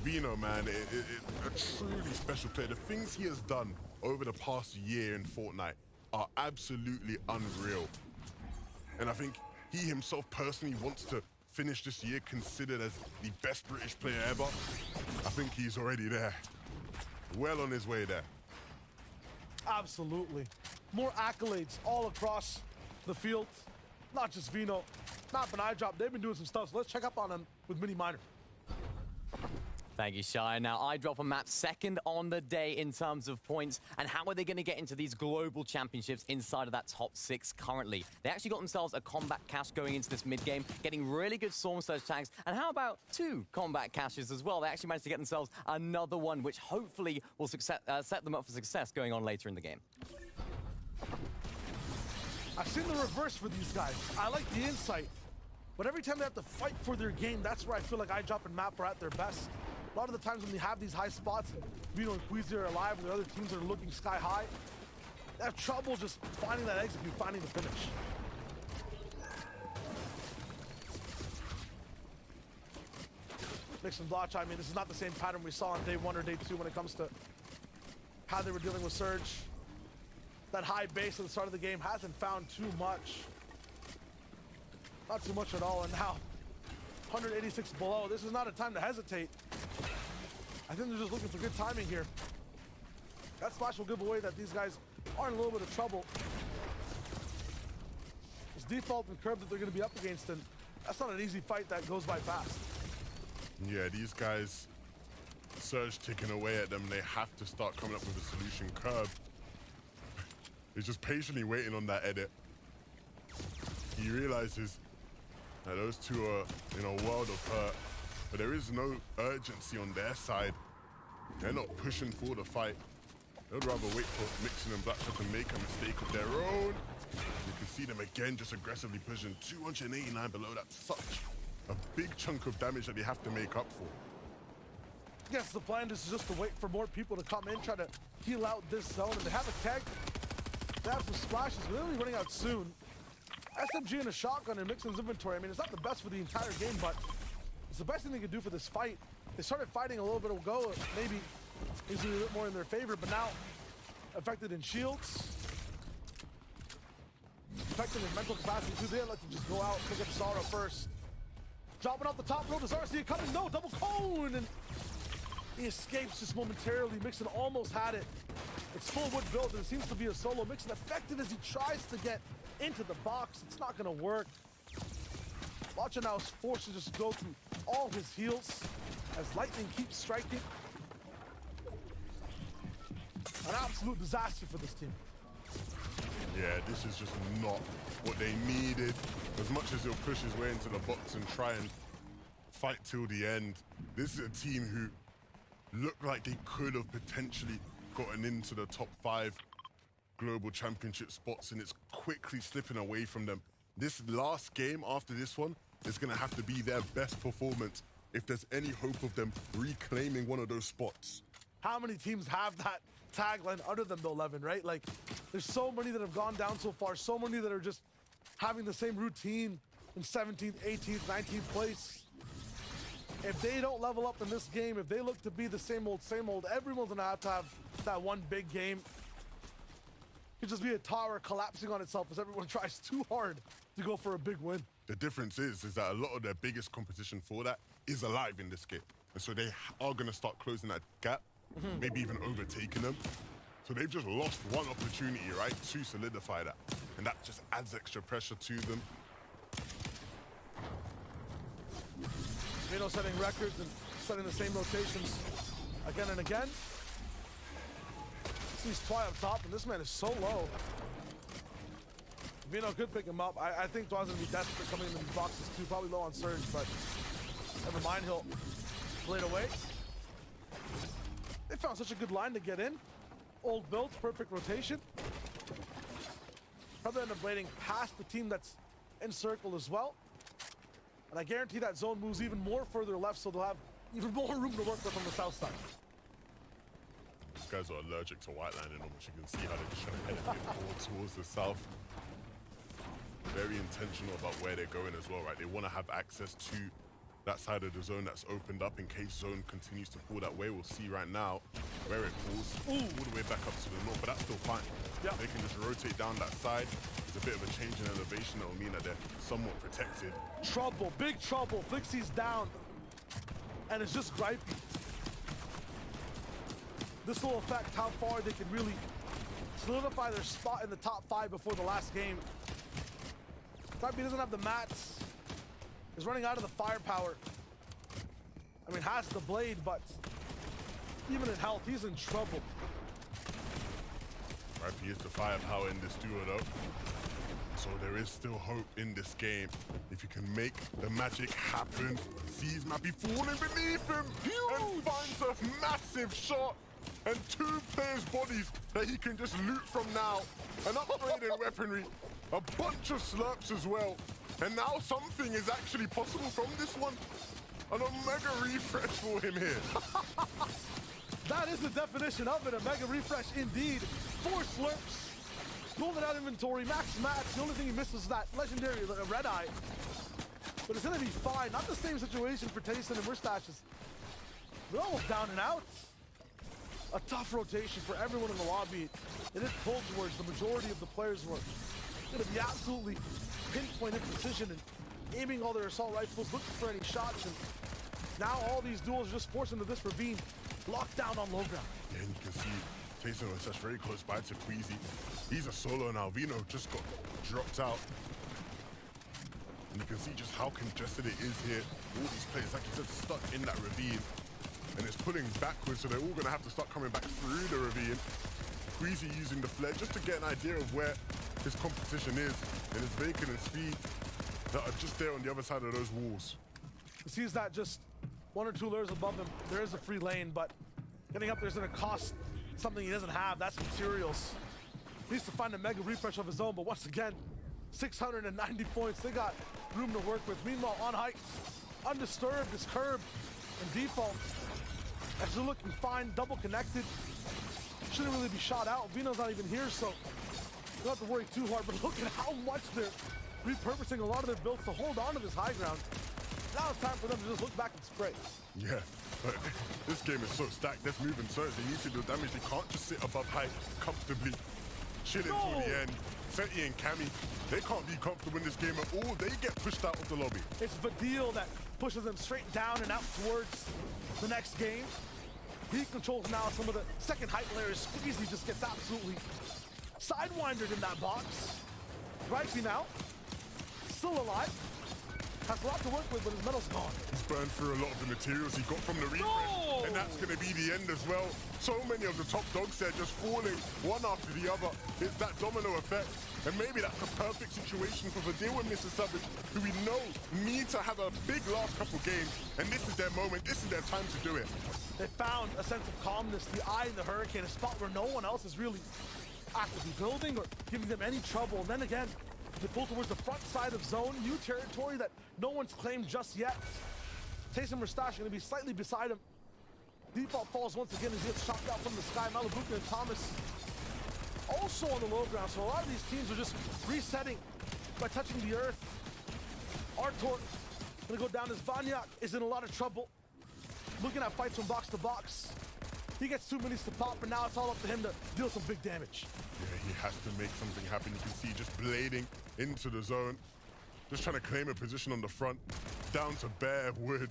Vino, man, a truly special player. The things he has done over the past year in Fortnite are absolutely unreal. And I think he himself personally wants to finish this year considered as the best British player ever. I think he's already there. Well on his way there. Absolutely. More accolades all across the field. Not just Vino, Map and iDrop. They've been doing some stuff, so let's check up on them with Mini Minor. Thank you, Shai. Now, iDrop and Map second on the day in terms of points. And how are they going to get into these global championships inside of that top 6 currently? They actually got themselves a combat cache going into this mid-game, getting really good Storm Surge tags. And how about 2 combat caches as well? They actually managed to get themselves another one, which hopefully will set them up for success going on later in the game. I've seen the reverse for these guys. I like the insight, but every time they have to fight for their game, that's where I feel like iDrop and Map are at their best. A lot of the times when they have these high spots, Vino and Queasy are alive, and the other teams are looking sky high, they have trouble just finding that execute, finding the finish. Mix and Blotch, I mean, this is not the same pattern we saw on day 1 or day 2 when it comes to how they were dealing with Surge. That high base at the start of the game hasn't found too much. Not too much at all, and now 186 below. This is not a time to hesitate. I think they're just looking for good timing here. That splash will give away that these guys are in a little bit of trouble. It's default and curb that they're going to be up against, and that's not an easy fight that goes by fast. Yeah, these guys, Surge ticking away at them, they have to start coming up with a solution. Curb is just patiently waiting on that edit. He realizes that those two are in a world of hurt, but there is no urgency on their side. They're not pushing for the fight. They'd rather wait for Mixon and Blackshot to make a mistake of their own. You can see them again just aggressively pushing 289 below. That's such a big chunk of damage that they have to make up for. Yes, the plan is just to wait for more people to come in, try to heal out this zone, and they have a keg. They have some splashes, but they'll be running out soon. SMG and a shotgun in Mixon's inventory. I mean, it's not the best for the entire game, but it's the best thing they could do for this fight. They started fighting a little bit ago, maybe is a bit more in their favor, but now affected in shields. Affected in mental capacity too. They let them just go out, pick up Sorrow first. Dropping off the top road, does RC see it coming? No, double cone! And he escapes just momentarily. Mixon almost had it. It's full wood build, and it seems to be a solo. Mixon effective as he tries to get into the box. It's not gonna work. Lacha now is forced to just go through all his heals as lightning keeps striking. An absolute disaster for this team. Yeah, this is just not what they needed. As much as he'll push his way into the box and try and fight till the end, this is a team who looked like they could have potentially gotten into the top 5 global championship spots, and it's quickly slipping away from them. This last game after this one is going to have to be their best performance if there's any hope of them reclaiming one of those spots. How many teams have that tagline other than the 11, right? Like, there's so many that have gone down so far, so many that are just having the same routine in 17th, 18th, 19th place. If they don't level up in this game, if they look to be the same old, everyone's gonna have to have that one big game. It could just be a tower collapsing on itself as everyone tries too hard to go for a big win. The difference is that a lot of their biggest competition for that is alive in this game. And so they are going to start closing that gap, maybe even overtaking them. So they've just lost one opportunity, right, to solidify that. And that just adds extra pressure to them. Vino setting records and setting the same rotations again and again. Sees Twy up top, and this man is so low. Vino could pick him up. I think Twy's gonna be desperate coming into the boxes too, probably low on surge, but never mind, he'll play it away. They found such a good line to get in. Old build, perfect rotation. Probably end up blading past the team that's in circle as well. And I guarantee that zone moves even more further left, so they'll have even more room to work with on the south side. These guys are allergic to white landing on, which you can see how they're just trying to head a bit more towards the south. Very intentional about where they're going as well, right? They want to have access to that side of the zone that's opened up in case zone continues to pull that way. We'll see right now where it pulls all the way back up to the north, but that's still fine. Yeah. They can just rotate down that side. It's a bit of a change in elevation that will mean that they're somewhat protected. Trouble, big trouble. Flixie's down, and it's just gripey. This will affect how far they can really solidify their spot in the top 5 before the last game. Gripey doesn't have the mats. He's running out of the firepower. I mean, has the blade, but even in health, he's in trouble. Gripey is the firepower in this duo, though. So there is still hope in this game. If you can make the magic happen. Sees Mappy falling beneath him and finds a massive shot and 2 players' bodies that he can just loot from now. An upgrade in weaponry, a bunch of slurps as well. And now something is actually possible from this one. An Omega refresh for him here. That is the definition of it, a mega refresh indeed. 4 slurps, golden out inventory, max mats. The only thing he misses is that legendary red eye. But it's gonna be fine. Not the same situation for Tayson and Mustaches. They're almost down and out. A tough rotation for everyone in the lobby. It is pulled towards the majority of the players who are gonna be absolutely pinpointed precision and aiming all their assault rifles, looking for any shots. And now all these duels are just forced into this ravine, locked down on low ground. Yeah, and you can see Tayson was just very close by to Queasy. He's a solo now. Vino just got dropped out. And you can see just how congested it is here. All these players, like you said, stuck in that ravine. And it's pulling backwards, so they're all going to have to start coming back through the ravine. Queasy using the flare just to get an idea of where his competition is. And his Bacon and Speed that are just there on the other side of those walls. He sees that just 1 or 2 layers above him. There is a free lane, but getting up there is going to cost something he doesn't have. That's materials. He needs to find a mega refresh of his own, but once again, 690 points. They got room to work with. Meanwhile, on height, undisturbed is Curb and default. As they're looking fine, double connected. Shouldn't really be shot out. Vino's not even here, so you don't have to worry too hard, but look at how much they're repurposing a lot of their builds to hold on to this high ground. Now it's time for them to just look back and spray. Yeah, but this game is so stacked. There's moving surge. They need to do damage. They can't just sit above height comfortably, chilling till the end. Seti and Cammy, they can't be comfortable in this game at all. They get pushed out of the lobby. It's Vadil that pushes them straight down and out towards the next game. He controls now some of the second height layers. Squeezy just gets absolutely sidewindered in that box. Gripey now, still alive. Has a lot to work with, but his metal's gone. He's burned through a lot of the materials he got from the refresh, and that's going to be the end as well. So many of the top dogs there just falling one after the other. It's that domino effect. And maybe that's the perfect situation for Vidil and Mr. Savage, who we know need to have a big last couple games. And this is their moment, this is their time to do it. They found a sense of calmness, the eye in the hurricane, a spot where no one else is really actively building or giving them any trouble. And then again, they pull towards the front side of zone, new territory that no one's claimed just yet. Taysom Mustache going to be slightly beside him. Default falls once again as he gets shot out from the sky. Malabuka and Thomas also on the low ground. So a lot of these teams are just resetting by touching the earth. Artur going to go down as Vanyak is in a lot of trouble. Looking at fights from box to box. He gets 2 minutes to pop, and now it's all up to him to deal some big damage. Yeah, he has to make something happen. You can see just blading into the zone. Just trying to claim a position on the front, down to bare wood.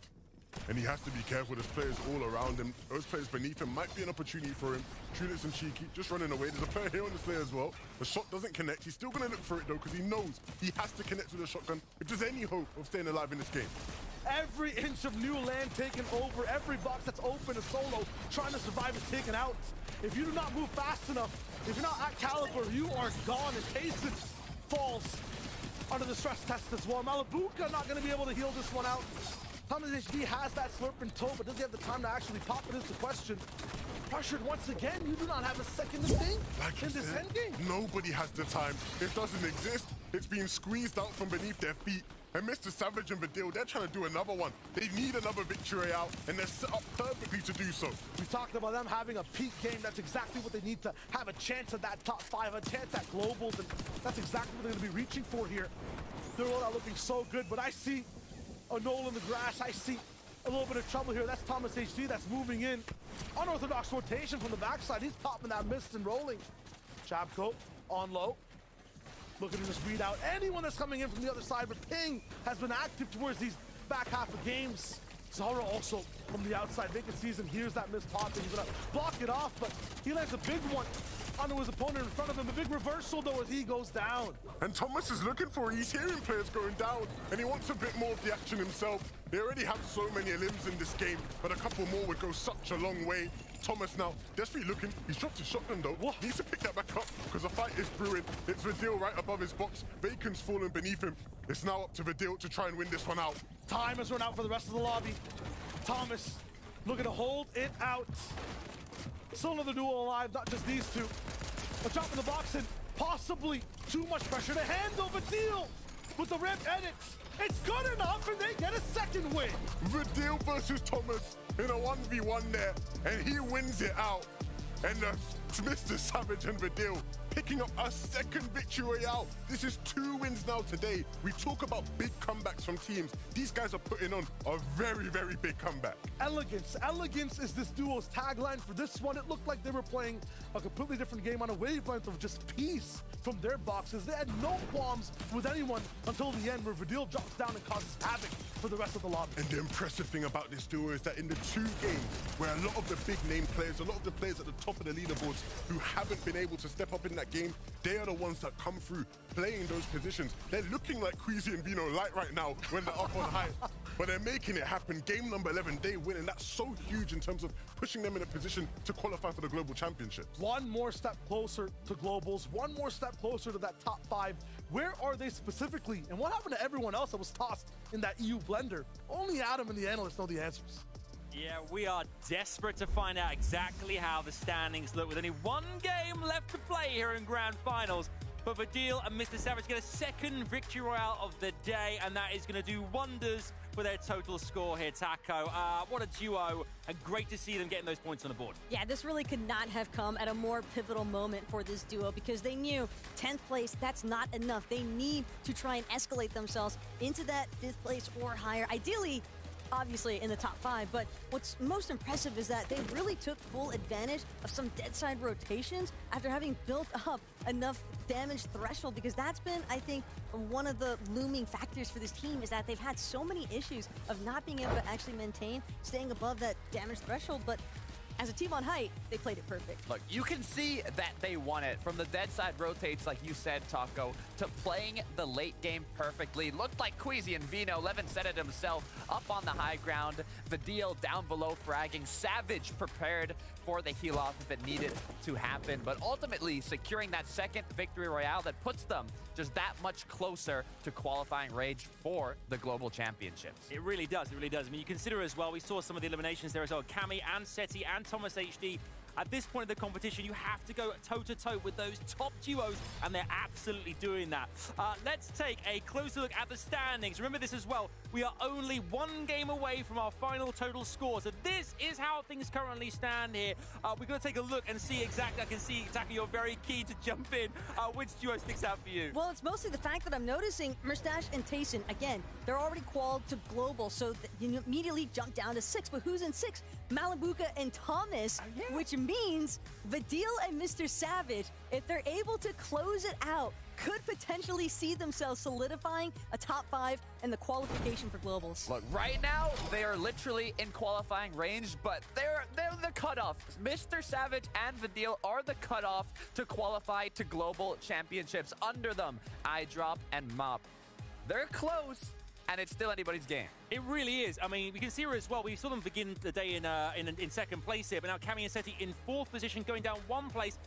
And he has to be careful. There's players all around him. Those players beneath him might be an opportunity for him. Trulix and Cheeky just running away. There's a player here on the player as well. The shot doesn't connect. He's still going to look for it, though, because he knows he has to connect with the shotgun if there's any hope of staying alive in this game. Every inch of new land taken over, every box that's open is Solo trying to survive is taken out. If you do not move fast enough, if you're not at caliber, you are gone. And Tayson falls under the stress test as well. Malabuka not going to be able to heal this one out. Thomas HD has that slurp in tow, but does he have the time to actually pop it is the question. Pressured once again, you do not have a second to think in this endgame. Nobody has the time. It doesn't exist. It's being squeezed out from beneath their feet. And Mr. Savage and Vidil, they're trying to do another one. They need another victory out, and they're set up perfectly to do so. We talked about them having a peak game. That's exactly what they need to have a chance at that top 5, a chance at globals, and that's exactly what they're going to be reaching for here. They're all not looking so good, but I see a knoll in the grass. I see a little bit of trouble here. That's Thomas HD that's moving in. Unorthodox rotation from the backside. He's popping that mist and rolling. Chabko on low. Looking to just read out anyone that's coming in from the other side, but Ping has been active towards these back half of games. Zara also from the outside. Vacant season hears that miss popping. He's gonna block it off, but he lands a big one onto his opponent in front of him. A big reversal though as he goes down. And Thomas is looking for it. He's hearing players going down, and he wants a bit more of the action himself. They already have so many limbs in this game, but a couple more would go such a long way. Thomas now desperately looking. He's dropped his shotgun though. What? Needs to pick that back up because the fight is brewing. It's Vidil right above his box. Bacon's fallen beneath him. It's now up to Vidil to try and win this one out. Time has run out for the rest of the lobby. Thomas looking to hold it out. Still another duo alive, not just these two. A drop in the box and possibly too much pressure to handle Vidil with the rip edits. It's good enough and they get a second win. Vidil versus Thomas in a 1v1 there, and he wins it out. And Mr. Savage and Vidil picking up a second victory out. This is 2 wins now today. We talk about big comebacks from teams. These guys are putting on a very, very big comeback. Elegance. Elegance is this duo's tagline for this one. It looked like they were playing a completely different game on a wavelength of just peace from their boxes. They had no qualms with anyone until the end where Vidil drops down and causes havoc for the rest of the lobby. And the impressive thing about this duo is that in the 2 games where a lot of the big name players, a lot of the players at the top of the leaderboards who haven't been able to step up in that game, they are the ones that come through playing those positions. They're looking like Queasy and Vino Light right now when they're up on high, but they're making it happen. Game number 11, they win, and that's so huge in terms of pushing them in a position to qualify for the Global Championships. One more step closer to globals, one more step closer to that top 5. Where are they specifically? And what happened to everyone else that was tossed in that EU blender? Only Adam and the analysts know the answers. Yeah, we are desperate to find out exactly how the standings look with only 1 game left to play here in Grand Finals. But Vidil and Mr. Savage get a second victory royale of the day, and that is going to do wonders for their total score here, Taco. What a duo, and great to see them getting those points on the board. Yeah, this really could not have come at a more pivotal moment for this duo because they knew 10th place, that's not enough. They need to try and escalate themselves into that 5th place or higher. Ideally, obviously in the top 5, but what's most impressive is that they really took full advantage of some dead side rotations after having built up enough damage threshold, because that's been, I think, one of the looming factors for this team is that they've had so many issues of not being able to actually maintain staying above that damage threshold. But as a team on height, they played it perfect. Look, you can see that they won it. From the dead side rotates, like you said, Taco, to playing the late game perfectly. Looked like Queasy and Vino. Levin said it himself, up on the high ground. The deal down below fragging. Savage prepared for the heal off if it needed to happen. But ultimately, securing that second victory royale that puts them just that much closer to qualifying range for the global championships. It really does. It really does. I mean, you consider as well, we saw some of the eliminations there as well. Cammy and Seti and Thomas HD. At this point in the competition, you have to go toe-to-toe with those top duos, and they're absolutely doing that. Let's take a closer look at the standings. Remember this as well. We are only one game away from our final total score. So this is how things currently stand here. We're going to take a look and see exactly. I can see, Taki, you're very keen to jump in. Which duo sticks out for you? Well, it's mostly the fact that I'm noticing Mustache and Tayson, again, they're already qualified to global, so you immediately jump down to 6. But who's in 6? Malabuka and Thomas, which means Vidil and Mr. Savage, if they're able to close it out, could potentially see themselves solidifying a top 5 in the qualification for globals. Look, right now, they are literally in qualifying range, but they're the cutoff. Mr. Savage and Vidil are the cutoff to qualify to global championships. Under them, iDrop and Mop. They're close, and it's still anybody's game. It really is. I mean, we can see her as well. We saw them begin the day in second place here, but now Cammy and Seti in 4th position, going down 1 place.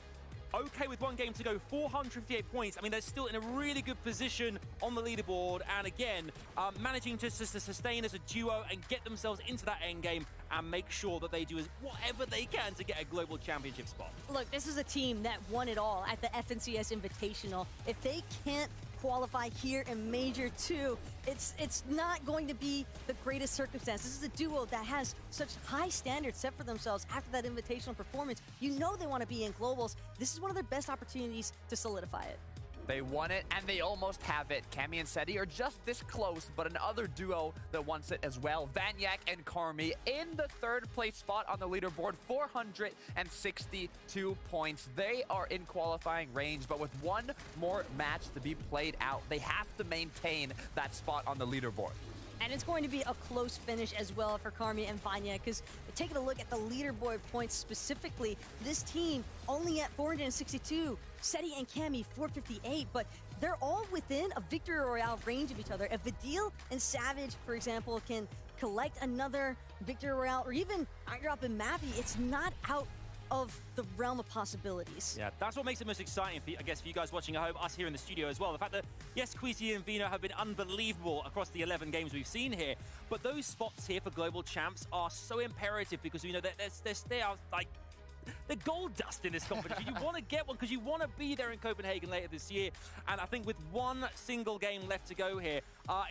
Okay, with 1 game to go, 458 points. I mean, they're still in a really good position on the leaderboard. And again, managing to sustain as a duo and get themselves into that end game and make sure that they do whatever they can to get a global championship spot. Look, this is a team that won it all at the FNCS Invitational. If they can't qualify here in Major 2, it's not going to be the greatest circumstance. This is a duo that has such high standards set for themselves after that invitational performance. You know they want to be in globals. This is one of their best opportunities to solidify it. They won it, and they almost have it. Cammy and Seti are just this close, but another duo that wants it as well. Vanyak and Carmi in the 3rd place spot on the leaderboard, 462 points. They are in qualifying range, but with 1 more match to be played out, they have to maintain that spot on the leaderboard. And it's going to be a close finish as well for Carmi and Vanya, because taking a look at the leaderboard points specifically, this team only at 462, Seti and Cammy 458, but they're all within a Victory Royale range of each other. If Vidil and Savage, for example, can collect another Victory Royale, or even iDrop and Mappy, it's not out of the realm of possibilities. Yeah, that's what makes it most exciting, for, I guess, for you guys watching at home, us here in the studio as well. The fact that, yes, Queasy and Vino have been unbelievable across the 11 games we've seen here, but those spots here for global champs are so imperative because we know that they are like the gold dust in this competition. You want to get one because you want to be there in Copenhagen later this year. And I think with 1 single game left to go here,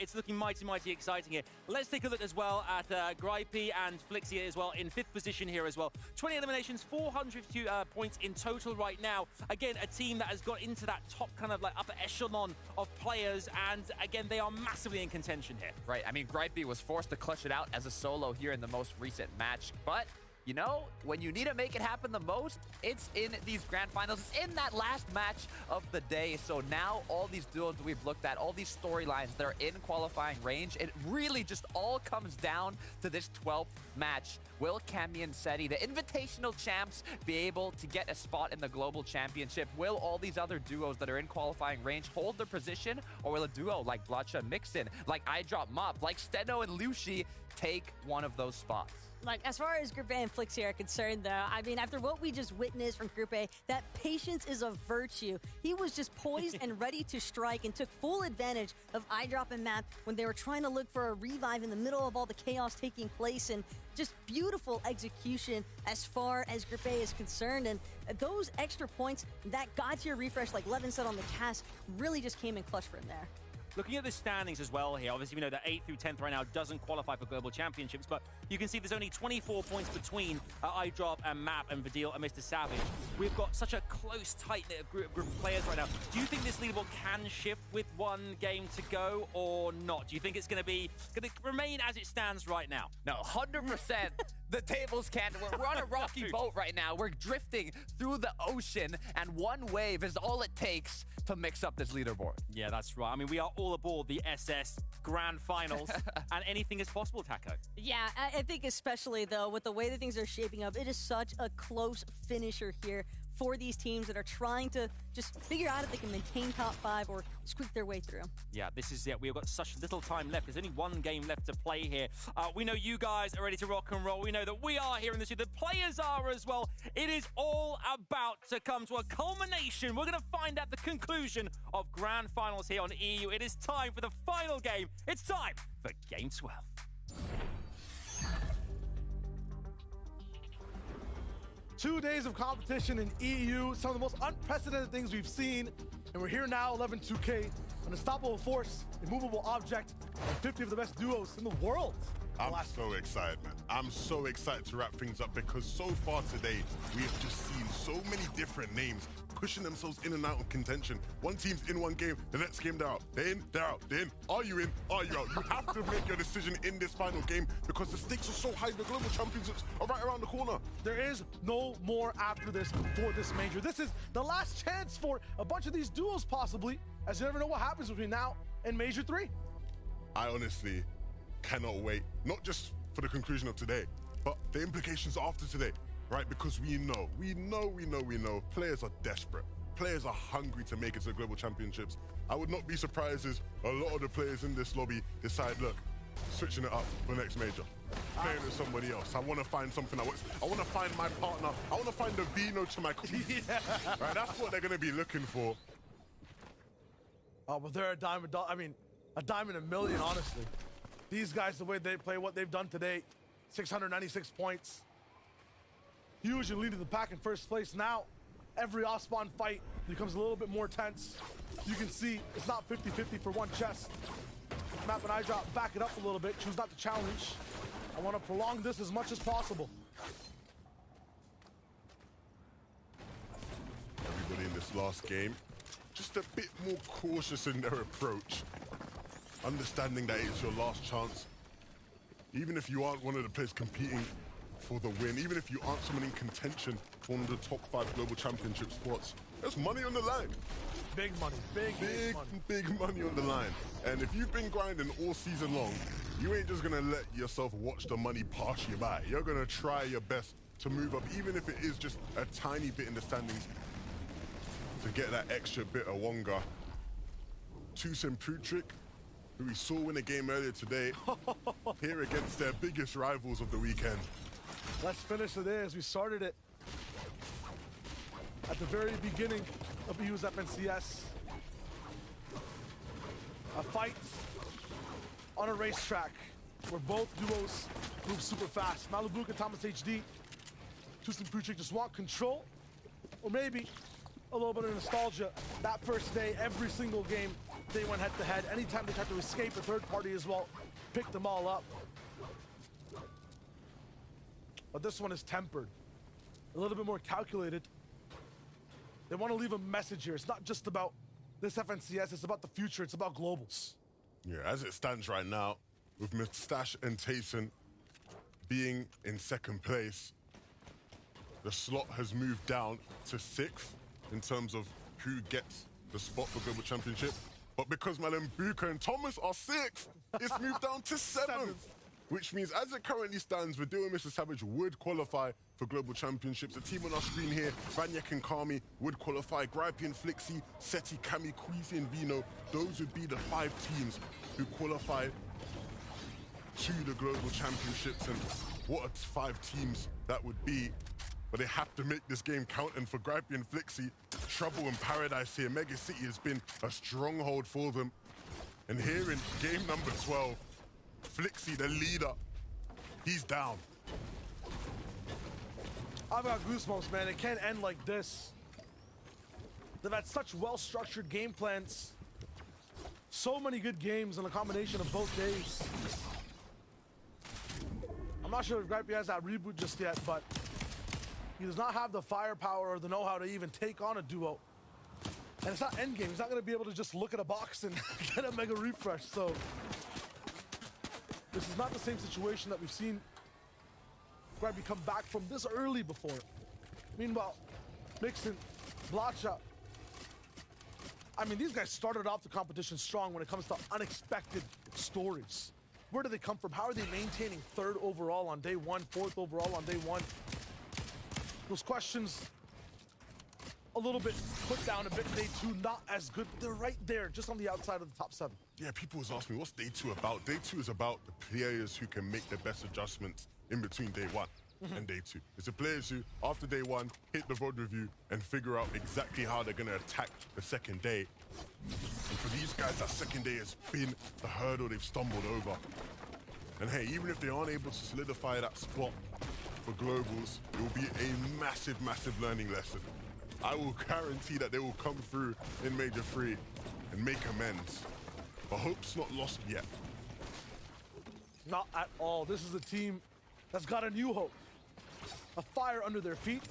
it's looking mighty, mighty exciting here. Let's take a look as well at Gripey and Flixia as well in 5th position here as well. 20 eliminations, 402 points in total right now. Again, a team that has got into that top kind of like upper echelon of players. And again, they are massively in contention here. Right. I mean, Gripey was forced to clutch it out as a solo here in the most recent match, but you know, when you need to make it happen the most, it's in these grand finals. It's in that last match of the day. So now all these duos we've looked at, all these storylines that are in qualifying range, it really just all comes down to this 12th match. Will Cammy and Seti, the invitational champs, be able to get a spot in the global championship? Will all these other duos that are in qualifying range hold their position? Or will a duo like Blotcha and Mixin, like iDrop Mop, like Steno and Lushi take one of those spots? Like, as far as Group A and Flixia are concerned, though, I mean, after what we just witnessed from Group A, that patience is a virtue. He was just poised and ready to strike and took full advantage of iDrop and Map when they were trying to look for a revive in the middle of all the chaos taking place, and just beautiful execution as far as Group A is concerned. And those extra points, that God-tier refresh, like Levin said on the cast, really just came in clutch for him there. Looking at the standings as well here, obviously we know that 8th through 10th right now doesn't qualify for global championships, but you can see there's only 24 points between iDrop and Map and Vidil and Mr. Savage. We've got such a close, tight-knit group of players right now. Do you think this leaderboard can shift with 1 game to go or not? Do you think it's going to remain as it stands right now? No, 100%. The tables can't. We're on a rocky boat right now. We're drifting through the ocean, and 1 wave is all it takes to mix up this leaderboard. Yeah, that's right. I mean, we are all aboard the SS Grand Finals, and anything is possible, Taco. Yeah, I think especially, though, with the way that things are shaping up, it is such a close finisher here for these teams that are trying to just figure out if they can maintain top 5 or squeak their way through. Yeah, this is it. We've got such little time left. There's only one game left to play here. We know you guys are ready to rock and roll. We know that we are here in the studio. The players are as well. It is all about to come to a culmination. We're going to find out the conclusion of grand finals here on EU. It is time for the final game. It's time for Game 12. Two days of competition in EU, some of the most unprecedented things we've seen, and we're here now, 11-2K, an unstoppable force, immovable object, and 50 of the best duos in the world. I'm so excited, man. I'm so excited to wrap things up because so far today, we have just seen so many different names pushing themselves in and out of contention. One team's in one game, the next game they're out. They're in, they're out, they're in. Are you in? Are you out? You have to make your decision in this final game because the stakes are so high. The global championships are right around the corner. There is no more after this for this major. This is the last chance for a bunch of these duos possibly, as you never know what happens between now and Major 3. I honestly cannot wait, not just for the conclusion of today, but the implications after today, right? Because we know, players are desperate. Players are hungry to make it to the Global Championships. I would not be surprised if a lot of the players in this lobby decide, look, switching it up for next major, playing with somebody else. I want to find something. I want to find my partner. I want to find the Vino to my queen. Yeah. Right, that's what they're going to be looking for. Oh, but they're a dime a million, honestly. These guys, the way they play, what they've done today, 696 points. Huge and leading the pack in first place. Now, every off-spawn fight becomes a little bit more tense. You can see it's not 50-50 for one chest. Map and iDrop back it up a little bit, choose not to challenge. I want to prolong this as much as possible. Everybody in this last game, just a bit more cautious in their approach. Understanding that it's your last chance. Even if you aren't one of the players competing for the win, even if you aren't someone in contention for one of the top 5 global championship spots, there's money on the line. Big money, big money on the line. And if you've been grinding all season long, you ain't just gonna let yourself watch the money pass you by. You're gonna try your best to move up, even if it is just a tiny bit in the standings, to get that extra bit of Wonga. Tusen Putrick, who we saw win a game earlier today, here against their biggest rivals of the weekend. Let's finish today as we started it at the very beginning of EU's FNCS. A fight on a racetrack where both duos move super fast. Malabuk and Thomas HD, Tusen Putrick just want control, or maybe a little bit of nostalgia. That first day, every single game, they went head-to-head. Anytime they tried to escape a third party as well, picked them all up. But this one is tempered, a little bit more calculated. They want to leave a message here. It's not just about this FNCS, it's about the future, it's about globals. Yeah, as it stands right now, with Mustache and Tayson being in second place, the slot has moved down to 6th in terms of who gets the spot for Global Championship. But because Malambuka and Thomas are 6th, it's moved down to 7th. Which means, as it currently stands, Vidil and Mr. Savage would qualify for Global Championships. The team on our screen here, Vanyek and Kami, would qualify. Gripey and Flixie, Seti, Kami, Queasy, and Vino, those would be the 5 teams who qualify to the Global Championships. And what a 5 teams that would be. But they have to make this game count, and for Gripey and Flixie, trouble in paradise here. Mega City has been a stronghold for them. And here in game number 12, Flixie, the leader, he's down. I've got goosebumps, man. It can't end like this. They've had such well-structured game plans. So many good games in a combination of both days. I'm not sure if Gripey has that reboot just yet, but he does not have the firepower or the know-how to even take on a duo. And it's not endgame. He's not going to be able to just look at a box and get a mega refresh, so this is not the same situation that we've seen Gripey come back from this early before. Meanwhile, Mixon, Blacha. I mean, these guys started off the competition strong when it comes to unexpected stories. Where do they come from? How are they maintaining 3rd overall on day 1, 4th overall on day 1? Those questions a little bit put down a bit. Day 2, not as good. They're right there, just on the outside of the top 7. Yeah, people was asking me, what's day 2 about? Day 2 is about the players who can make the best adjustments in between day 1 and day 2. It's the players who, after day 1, hit the VOD review and figure out exactly how they're going to attack the second day. And for these guys, that second day has been the hurdle they've stumbled over. And hey, even if they aren't able to solidify that spot for globals, it will be a massive, massive learning lesson. I will guarantee that they will come through in Major 3 and make amends. But hope's not lost yet. Not at all. This is a team that's got a new hope. A fire under their feet.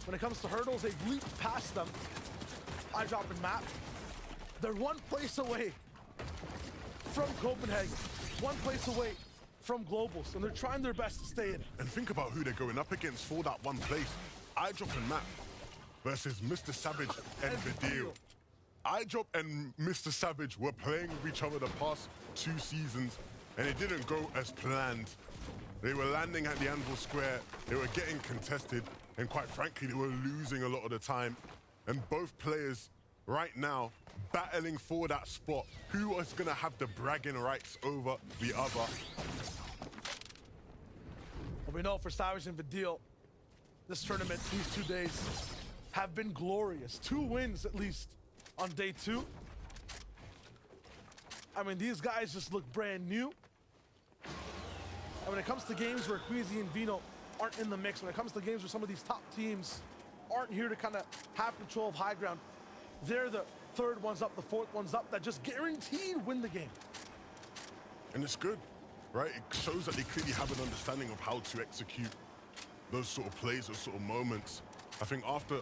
When it comes to hurdles, they've leaped past them. I drop in map. They're one place away from Copenhagen. One place away from globals. And they're trying their best to stay in it. And think about who they're going up against for that one place. I drop in map versus Mr. Savage and Vidil. iDrop and Mr. Savage were playing with each other the past 2 seasons, and it didn't go as planned. They were landing at the Anvil Square, they were getting contested, and quite frankly, they were losing a lot of the time. And both players right now battling for that spot. Who was going to have the bragging rights over the other? Well, we know for Savage and Vidil, this tournament, these 2 days, have been glorious. 2 wins, at least, on day 2. I mean, these guys just look brand new. And when it comes to games where Queasy and Vino aren't in the mix, when it comes to games where some of these top teams aren't here to kind of have control of high ground, they're the 3rd ones up, the 4th ones up that just guaranteed win the game. And it's good, right? It shows that they clearly have an understanding of how to execute those sort of plays, those sort of moments. I think after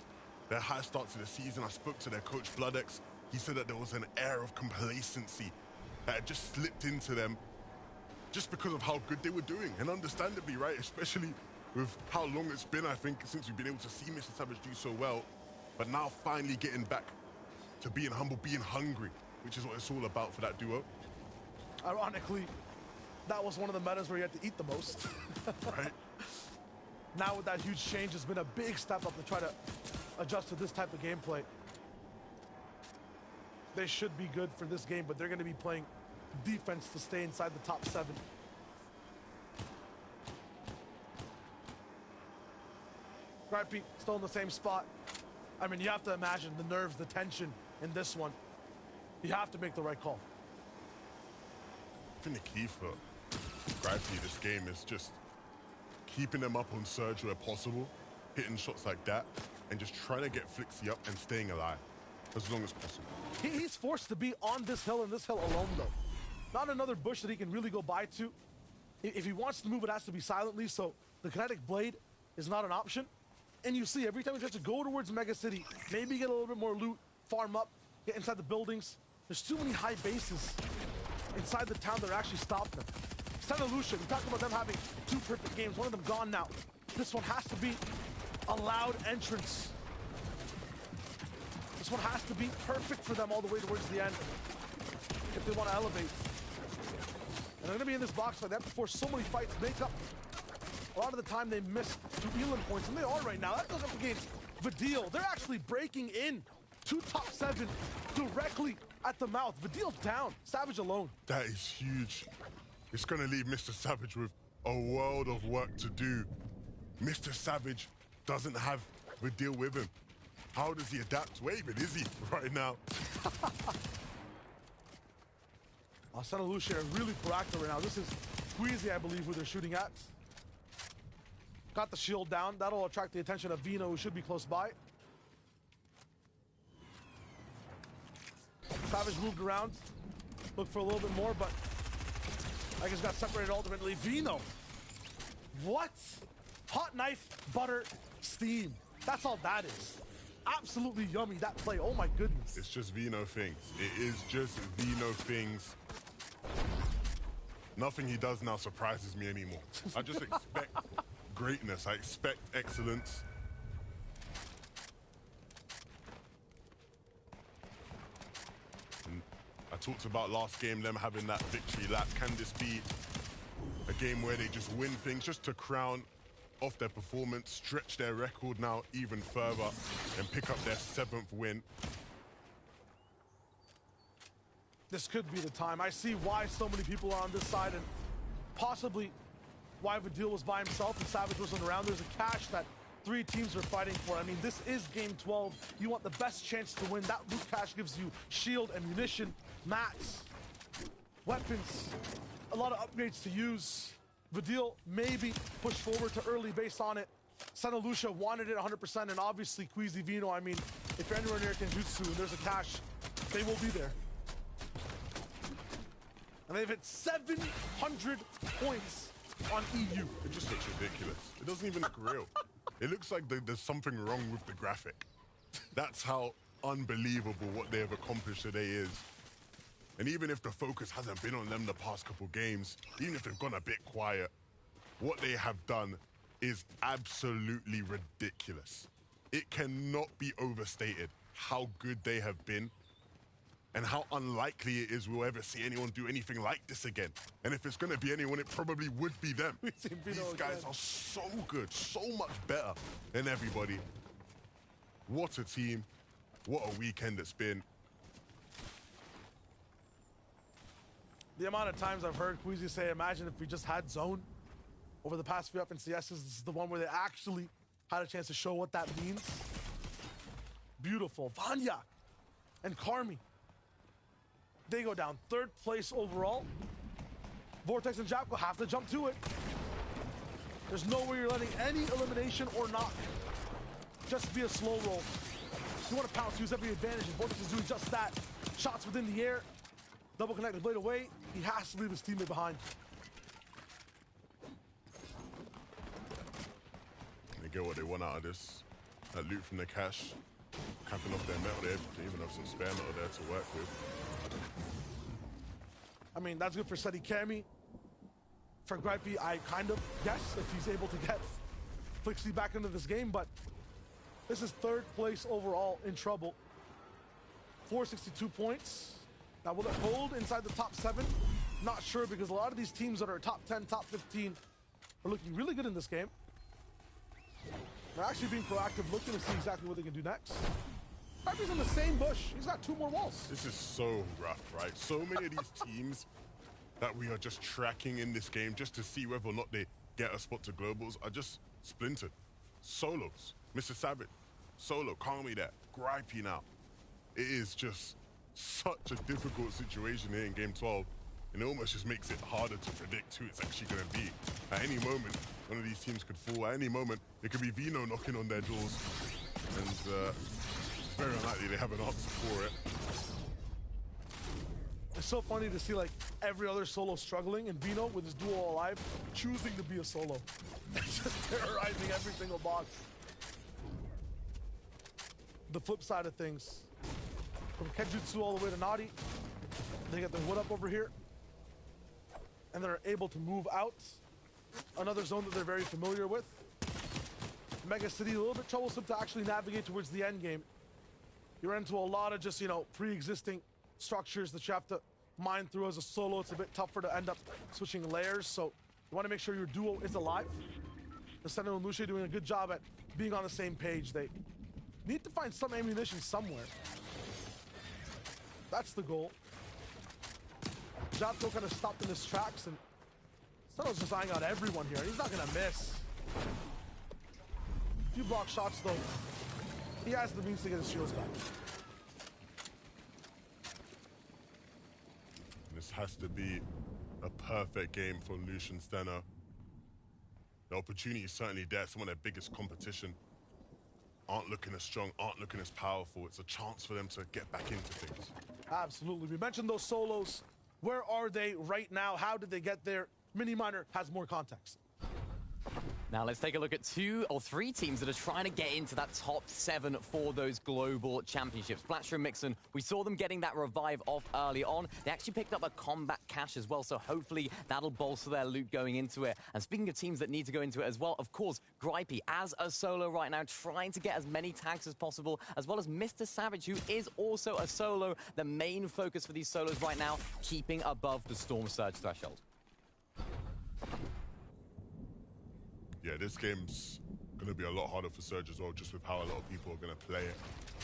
their high start to the season, I spoke to their coach, Bloodex. He said that there was an air of complacency that had just slipped into them just because of how good they were doing. And understandably, right, especially with how long it's been, I think, since we've been able to see Mr. Savage do so well. But now finally getting back to being humble, being hungry, which is what it's all about for that duo. Ironically, that was one of the metas where you had to eat the most. Right? Now with that huge change, it's been a big step up to try to adjust to this type of gameplay. They should be good for this game, but they're going to be playing defense to stay inside the top 7. Gripey still in the same spot. I mean, you have to imagine the nerves, the tension in this one. You have to make the right call. I think the key for Gripey this game is just keeping them up on surge where possible, hitting shots like that, and just trying to get Flixie up and staying alive as long as possible. He's forced to be on this hill and this hill alone, though. Not another bush that he can really go by to. If he wants to move, it has to be silently, so the kinetic blade is not an option. And you see, every time he tries to go towards Mega City, maybe get a little bit more loot, farm up, get inside the buildings. There's too many high bases inside the town that are actually stopping them. Santa Lucia, we talked about them having 2 perfect games, one of them gone now. This one has to be a loud entrance. This one has to be perfect for them all the way towards the end if they want to elevate. And they're going to be in this box fight. They have to force so many fights, make up. A lot of the time they miss 2 Elam points, and they are right now. That goes up against Vidil. They're actually breaking in to top 7 directly at the mouth. Vidil down, Savage alone. That is huge. It's going to leave Mr. Savage with a world of work to do. Mr. Savage doesn't have Vidil with him. How does he adapt? Where even is he right now? Santa Lucia are really proactive right now. This is Queasy, I believe, who they're shooting at. Got the shield down. That'll attract the attention of Vino, who should be close by. Savage moved around. Looked for a little bit more, but I guess got separated ultimately. Vino. What? Hot knife, butter, steam. That's all that is. Absolutely yummy, that play. Oh my goodness. It's just Vino things. It is just Vino things. Nothing he does now surprises me anymore. I just expect greatness. I expect excellence. And I talked about last game, them having that victory lap. Can this be a game where they just win things just to crown off their performance, stretch their record now even further, and pick up their 7th win? This could be the time. I see why so many people are on this side, and possibly why Vidil was by himself and Savage wasn't around. There's a cash that 3 teams are fighting for. I mean, this is game 12. You want the best chance to win. That loot cash gives you shield, ammunition, mats, weapons, a lot of upgrades to use. Vidil maybe push forward to early based on it. Santa Lucia wanted it 100%, and obviously Queasy Vino, I mean, if you're anywhere near Kenjutsu and there's a cash, they will be there. And they've hit 700 points on EU. It just looks ridiculous. It doesn't even look real. It looks like there's something wrong with the graphic. That's how unbelievable what they have accomplished today is. And even if the focus hasn't been on them the past couple games, even if they've gone a bit quiet, what they have done is absolutely ridiculous. It cannot be overstated how good they have been and how unlikely it is we'll ever see anyone do anything like this again. And if it's going to be anyone, it probably would be them. These guys are so good, so much better than everybody. What a team. What a weekend it's been. The amount of times I've heard Queasy say, imagine if we just had zone over the past few FNCSs. This is the one where they actually had a chance to show what that means. Beautiful. Vanya and Carmi. They go down 3rd place overall. Vortex and Japko have to jump to it. There's no way you're letting any elimination or knock just be a slow roll. You want to pounce, use every advantage, and Vortex is doing just that. Shots within the air. Double connect the blade away. He has to leave his teammate behind. They get what they want out of this. That loot from the cash. Capping off their metal there. They even have some spare metal there to work with. I mean, that's good for Seti Kami. For Gripey, I kind of guess if he's able to get Flixie back into this game, but this is 3rd place overall in trouble. 462 points. Now, will it hold inside the top 7? Not sure, because a lot of these teams that are top 10, top 15 are looking really good in this game. They're actually being proactive, looking to see exactly what they can do next. Gripey's in the same bush. He's got 2 more walls. This is so rough, right? So many of these teams that we are just tracking in this game just to see whether or not they get a spot to globals are just splintered. Solos. Mr. Savage. Solo. Calmy there. Gripey now. It is just such a difficult situation here in game 12. And it almost just makes it harder to predict who it's actually going to be. At any moment, one of these teams could fall. At any moment, it could be Vino knocking on their doors. And it's very unlikely they have an answer for it. It's so funny to see like every other solo struggling, and Vino with his duo alive choosing to be a solo. It's just terrorizing every single box. The flip side of things, from Kenjutsu all the way to Nadi, they get their wood up over here, and they're able to move out. Another zone that they're very familiar with. Mega City, a little bit troublesome to actually navigate towards the end game. You're into a lot of just, you know, pre-existing structures that you have to mine through as a solo. It's a bit tougher to end up switching layers, so you want to make sure your duo is alive. The Sentinel and Lucia doing a good job at being on the same page. They need to find some ammunition somewhere. That's the goal. Japko kind of stopped in his tracks, and Sentinel's just eyeing out everyone here. He's not going to miss. A few block shots, though. He has the means to get his shields back. This has to be a perfect game for Lucian Steno. The opportunity is certainly there. Some of their biggest competition aren't looking as strong, aren't looking as powerful. It's a chance for them to get back into things. Absolutely. We mentioned those solos. Where are they right now? How did they get there? Mini Miner has more context. Now let's take a look at 2 or 3 teams that are trying to get into that top 7 for those global championships. Blatcher and Mixon, we saw them getting that revive off early on. They actually picked up a combat cache as well, so hopefully that'll bolster their loot going into it. And speaking of teams that need to go into it as well, of course, Gripey as a solo right now, trying to get as many tags as possible, as well as Mr. Savage, who is also a solo. The main focus for these solos right now, keeping above the Storm Surge threshold. Yeah, this game's going to be a lot harder for Surge as well, just with how a lot of people are going to play it,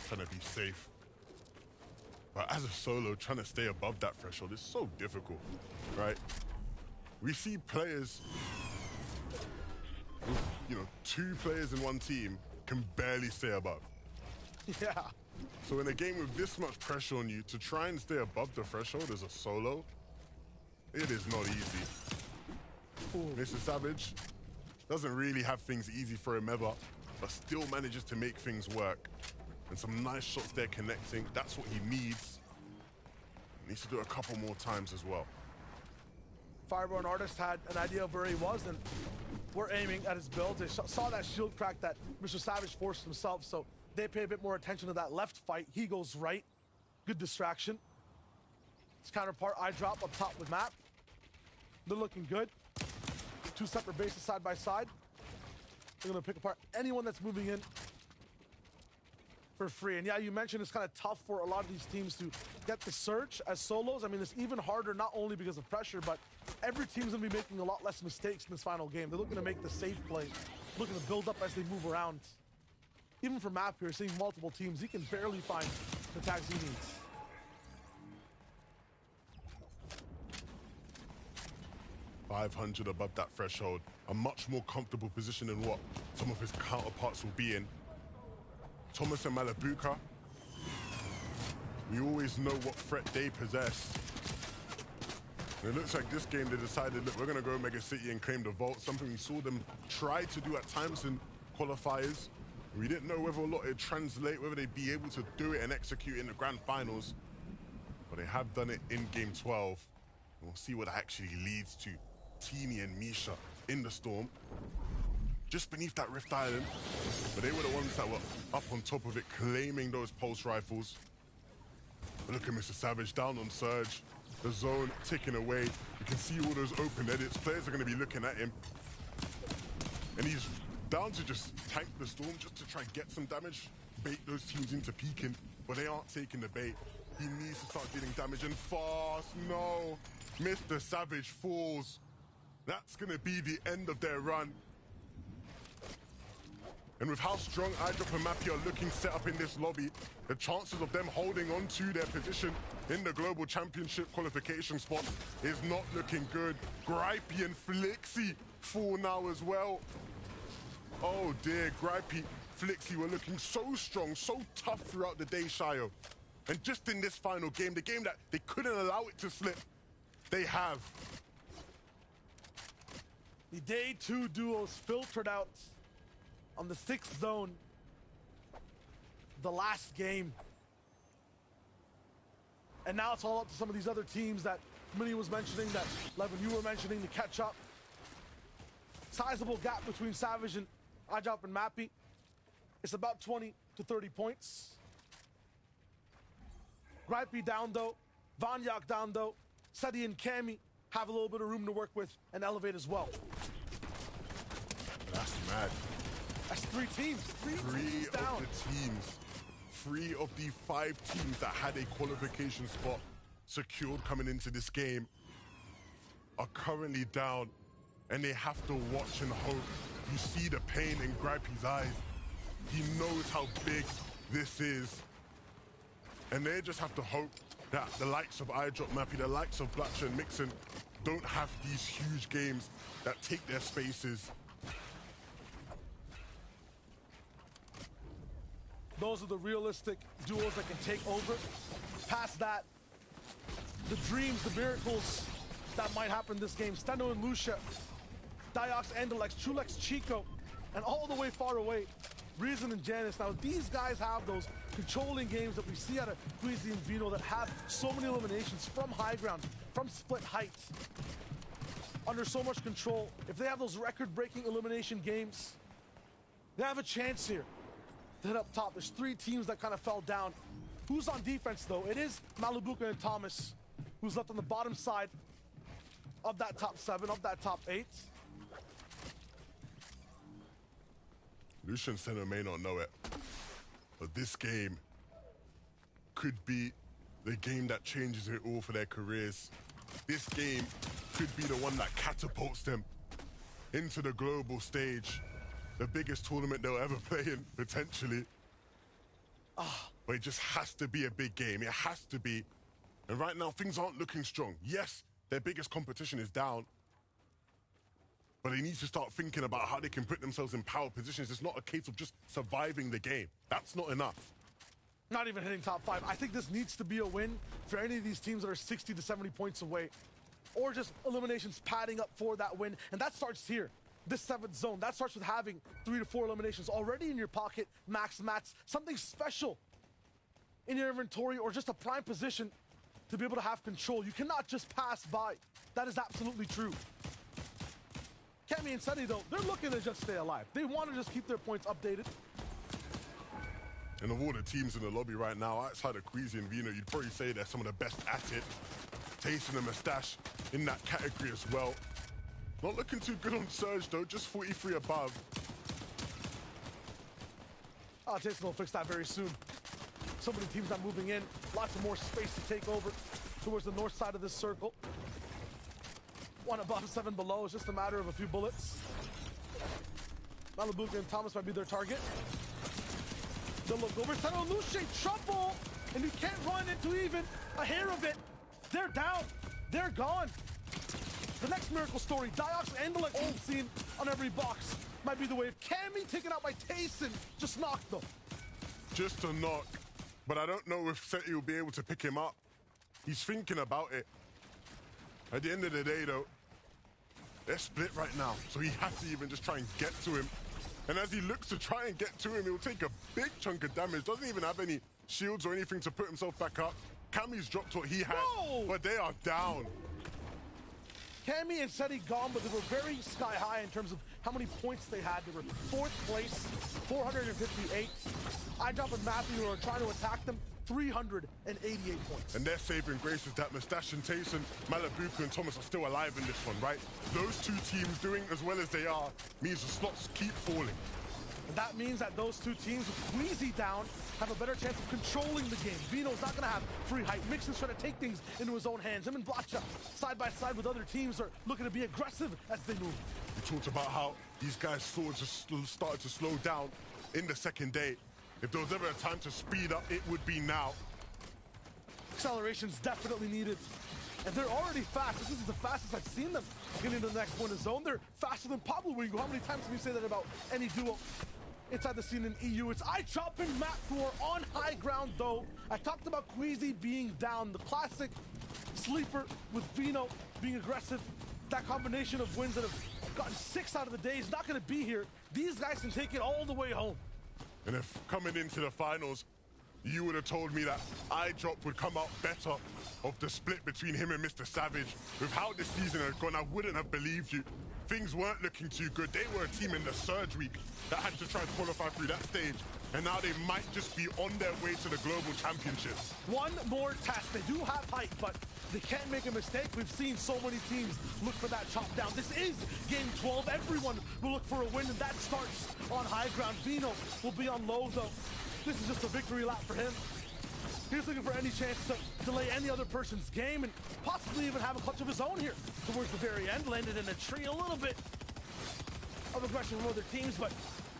trying to be safe. But as a solo, trying to stay above that threshold is so difficult, right? We see players, with, 2 players in one team can barely stay above. Yeah. So in a game with this much pressure on you, to try and stay above the threshold as a solo, it is not easy. Mr. Savage doesn't really have things easy for him ever, but still manages to make things work. And some nice shots there connecting. That's what he needs. Needs to do it a couple more times as well. Fireborn Artist had an idea of where he was, and we're aiming at his build. They saw that shield crack that Mr. Savage forced himself, so they pay a bit more attention to that left fight. He goes right. Good distraction. His counterpart, I drop up top with Map. They're looking good. 2 separate bases side by side. They're gonna pick apart anyone that's moving in for free. And yeah, you mentioned it's kind of tough for a lot of these teams to get the Surge as solos. I mean, it's even harder not only because of pressure, but every team's gonna be making a lot less mistakes in this final game. They're looking to make the safe play, looking to build up as they move around. Even for Map here, seeing multiple teams, he can barely find the tags he needs. $500 above that threshold, a much more comfortable position than what some of his counterparts will be in. Thomas and Malabuka, we always know what threat they possess. And it looks like this game they decided, look, we're going to go Mega City and claim the vault, something we saw them try to do at times in qualifiers. We didn't know whether or not it'd translate, whether they'd be able to do it and execute in the grand finals. But they have done it in game 12. And we'll see what that actually leads to. Teeny and Misha in the storm, just beneath that Rift Island. But they were the ones that were up on top of it, claiming those pulse rifles. But look at Mr. Savage down on Surge. The zone ticking away. You can see all those open edits. Players are going to be looking at him. And he's down to just tank the storm, just to try and get some damage, bait those teams into peeking. But they aren't taking the bait. He needs to start dealing damage, and fast. No. Mr. Savage falls. That's going to be the end of their run. And with how strong iDrop and Mappy are looking set up in this lobby, the chances of them holding on to their position in the Global Championship qualification spot is not looking good. Gripey and Flixie fall now as well. Oh dear, Gripey, Flixie were looking so strong, so tough throughout the day, Shayo. And just in this final game, the game that they couldn't allow it to slip, they have. The day 2 duos filtered out on the 6th zone. The last game. And now it's all up to some of these other teams that Mini was mentioning, that Levin, you were mentioning, to catch up. Sizable gap between Savage and iDrop and Mappy. It's about 20 to 30 points. Gripey down though. Vanyak down though. Seti and Cammy have a little bit of room to work with and elevate as well. That's mad. That's 3 teams. Three teams down. Of the teams. 3 of the 5 teams that had a qualification spot secured coming into this game are currently down, and they have to watch and hope. You see the pain in Gripey's eyes. He knows how big this is. And they just have to hope that the likes of iDrop, Mappy, the likes of Blatcher and Mixon don't have these huge games that take their spaces. Those are the realistic duos that can take over. Past that, the dreams, the miracles that might happen in this game. Steno and Lucia, Diox, Andalex, Chulex, Chico, and all the way far away, Reason and Janice. Now, these guys have those controlling games that we see out of Queasy and Vino that have so many eliminations from high ground, from split heights. under so much control, if they have those record-breaking elimination games, they have a chance here to hit up top. There's 3 teams that kind of fell down. Who's on defense, though? It is Malabuka and Thomas, who's left on the bottom side of that top 7, of that top 8. Lucian Center may not know it, but this game could be the game that changes it all for their careers. This game could be the one that catapults them into the global stage, the biggest tournament they'll ever play in, potentially. But it just has to be a big game. It has to be. And right now, things aren't looking strong. Yes, their biggest competition is down, but they need to start thinking about how they can put themselves in power positions. It's not a case of just surviving the game. That's not enough. Not even hitting top 5. I think this needs to be a win for any of these teams that are 60 to 70 points away, or just eliminations padding up for that win. And that starts here, this 7th zone. That starts with having 3 to 4 eliminations already in your pocket, max mats, something special in your inventory, or just a prime position to be able to have control. You cannot just pass by. That is absolutely true. Kemi and Sunny, though, they're looking to just stay alive. They want to just keep their points updated. And of all the teams in the lobby right now, outside of Queasy and Vino, you'd probably say they're some of the best at it. Tasting the mustache in that category as well. Not looking too good on Surge, though, just 43 above. Jason will fix that very soon. So many teams not moving in. Lots of more space to take over towards the north side of this circle. 1 above, 7 below. It's just a matter of a few bullets. Malabuka and Thomas might be their target. They'll look over. Seno Luce, trouble! And you can't run into even a hair of it. They're down. They're gone. The next miracle story, Diox and the team seen on every box, might be the wave. Cammy taken out by Tayson. Just knocked them. Just a knock. But I don't know if Seti will be able to pick him up. He's thinking about it. At the end of the day, though, they're split right now. So he has to even just try and get to him. And as he looks to try and get to him, he'll take a big chunk of damage. Doesn't even have any shields or anything to put himself back up. Cammy's dropped what he had, but they are down. Cammy and Seti gone, but they were very sky high in terms of how many points they had. They were 4th place, 458. iDrop and Matthew are trying to attack them, 388 points. And their saving grace is that Mustache and Tayson, Malabuka and Thomas are still alive in this one, right? Those 2 teams doing as well as they are means the slots keep falling. And that means that those 2 teams with Queasy down have a better chance of controlling the game. Vino's not going to have free height. Mixon's trying to take things into his own hands. Him and Blacha, side by side with other teams, are looking to be aggressive as they move. We talked about how these guys started to slow down in the second day. If there was ever a time to speed up, it would be now. Acceleration's definitely needed. And they're already fast. This is the fastest I've seen them getting into the next point of zone. They're faster than Pablo Wingo. How many times have you say that about any duo inside the scene in EU? It's iChop and Matt who are on high ground, though. I talked about Queasy being down. The classic sleeper with Vino being aggressive. That combination of wins that have gotten 6 out of the day is not going to be here. These guys can take it all the way home. And if coming into the finals, you would have told me that iDrop would come out better of the split between him and Mr. Savage. With how this season had gone, I wouldn't have believed you. Things weren't looking too good. They were a team in the Surge week that had to try and qualify through that stage. And now they might just be on their way to the Global Championships. One more test. They do have height, but they can't make a mistake. We've seen so many teams look for that chop down. This is game 12. Everyone will look for a win, and that starts on high ground. Vino will be on low, though. This is just a victory lap for him. He's looking for any chance to delay any other person's game and possibly even have a clutch of his own here towards the very end. Landed in a tree, a little bit of aggression from other teams, but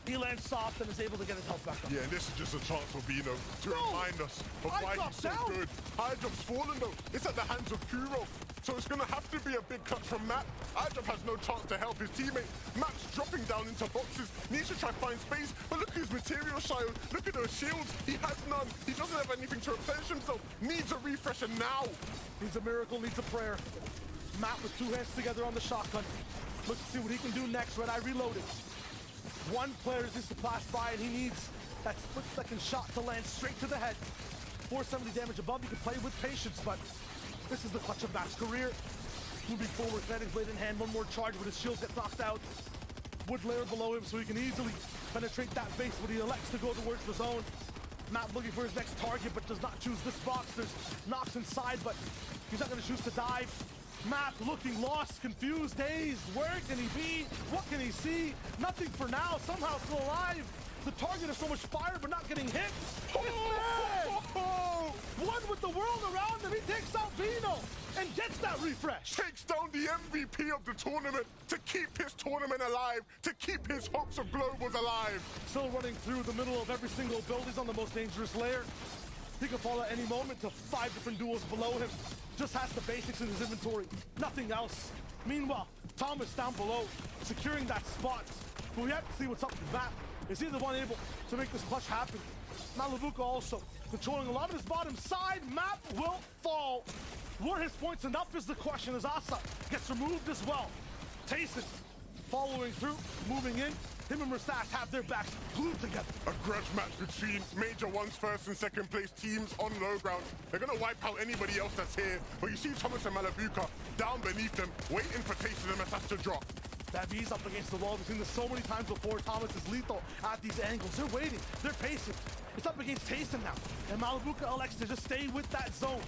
he lands soft and is able to get his health back up. Yeah, and this is just a chance for Vino to remind us of why he's so good. iDrop's fallen, though. It's at the hands of Kuro. So it's going to have to be a big cut from Matt. iDrop has no chance to help his teammate. Matt's dropping down into boxes. Needs to try to find space. But look at his material shield. Look at those shields. He has none. He doesn't have anything to replenish himself. Needs a refresher now. Needs a miracle, needs a prayer. Matt with 2 hands together on the shotgun. Looks to see what he can do next. Red Eye reloaded. One player is just to pass by, and he needs that split-second shot to land straight to the head. 470 damage above. He can play with patience, but this is the clutch of Matt's career. moving forward, kinetic blade in hand, one more charge, but his shields get knocked out. Wood layer below him, so he can easily penetrate that base, but he elects to go towards the zone. Matt looking for his next target, but does not choose this box. There's knocks inside, but he's not going to choose to dive. Matt looking lost, confused, dazed. Where can he be? What can he see? Nothing for now. Somehow still alive. The target has so much fire, but not getting hit. One with the world around him. He takes out Vino and gets that refresh. Takes down the MVP of the tournament to keep his tournament alive, to keep his hopes of globals alive. Still running through the middle of every single build. He's on the most dangerous layer. He can fall at any moment to 5 different duels below him. Just has the basics in his inventory, nothing else. Meanwhile, Thomas down below, securing that spot. But we have to see what's up with Matt. Is he the one able to make this clutch happen? Malabuka also controlling a lot of his bottom side. Map will fall. Were his points enough is the question, as Asa gets removed as well. Tayson following through, moving in. Him and Mustache have their backs glued together. A grudge match between Major One's first and second place teams on low ground. They're going to wipe out anybody else that's here. But you see Thomas and Malabuka down beneath them, waiting for Tayson and Mustache to drop. That V's up against the wall. We've seen this so many times before. Thomas is lethal at these angles. They're waiting. They're pacing. It's up against Tayson now. And Malabuka elects to just stay with that zone.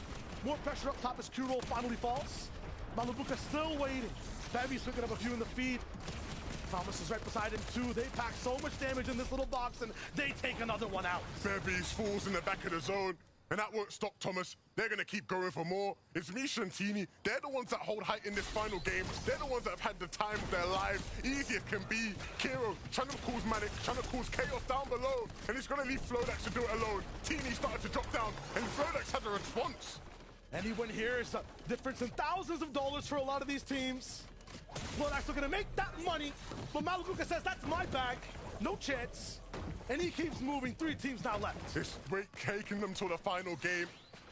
More pressure up top as Q-Roll finally falls. Malabuka still waiting. Baby's picking up a few in the feed. Thomas is right beside him too. They pack so much damage in this little box and they take another one out. Bevies falls in the back of the zone. And that won't stop Thomas. They're going to keep going for more. It's Misha and Teeny. They're the ones that hold height in this final game. They're the ones that have had the time of their lives. Easy it can be. Kiro trying to cause manic, trying to cause chaos down below. And he's going to leave Flodax to do it alone. Teeny started to drop down. And Flodax has a response. Anyone here is a difference in thousands of dollars for a lot of these teams. Flodax are going to make that money. But Malabuka says, that's my bag. No chance. And he keeps moving. 3 teams now left. It's taking them to the final game,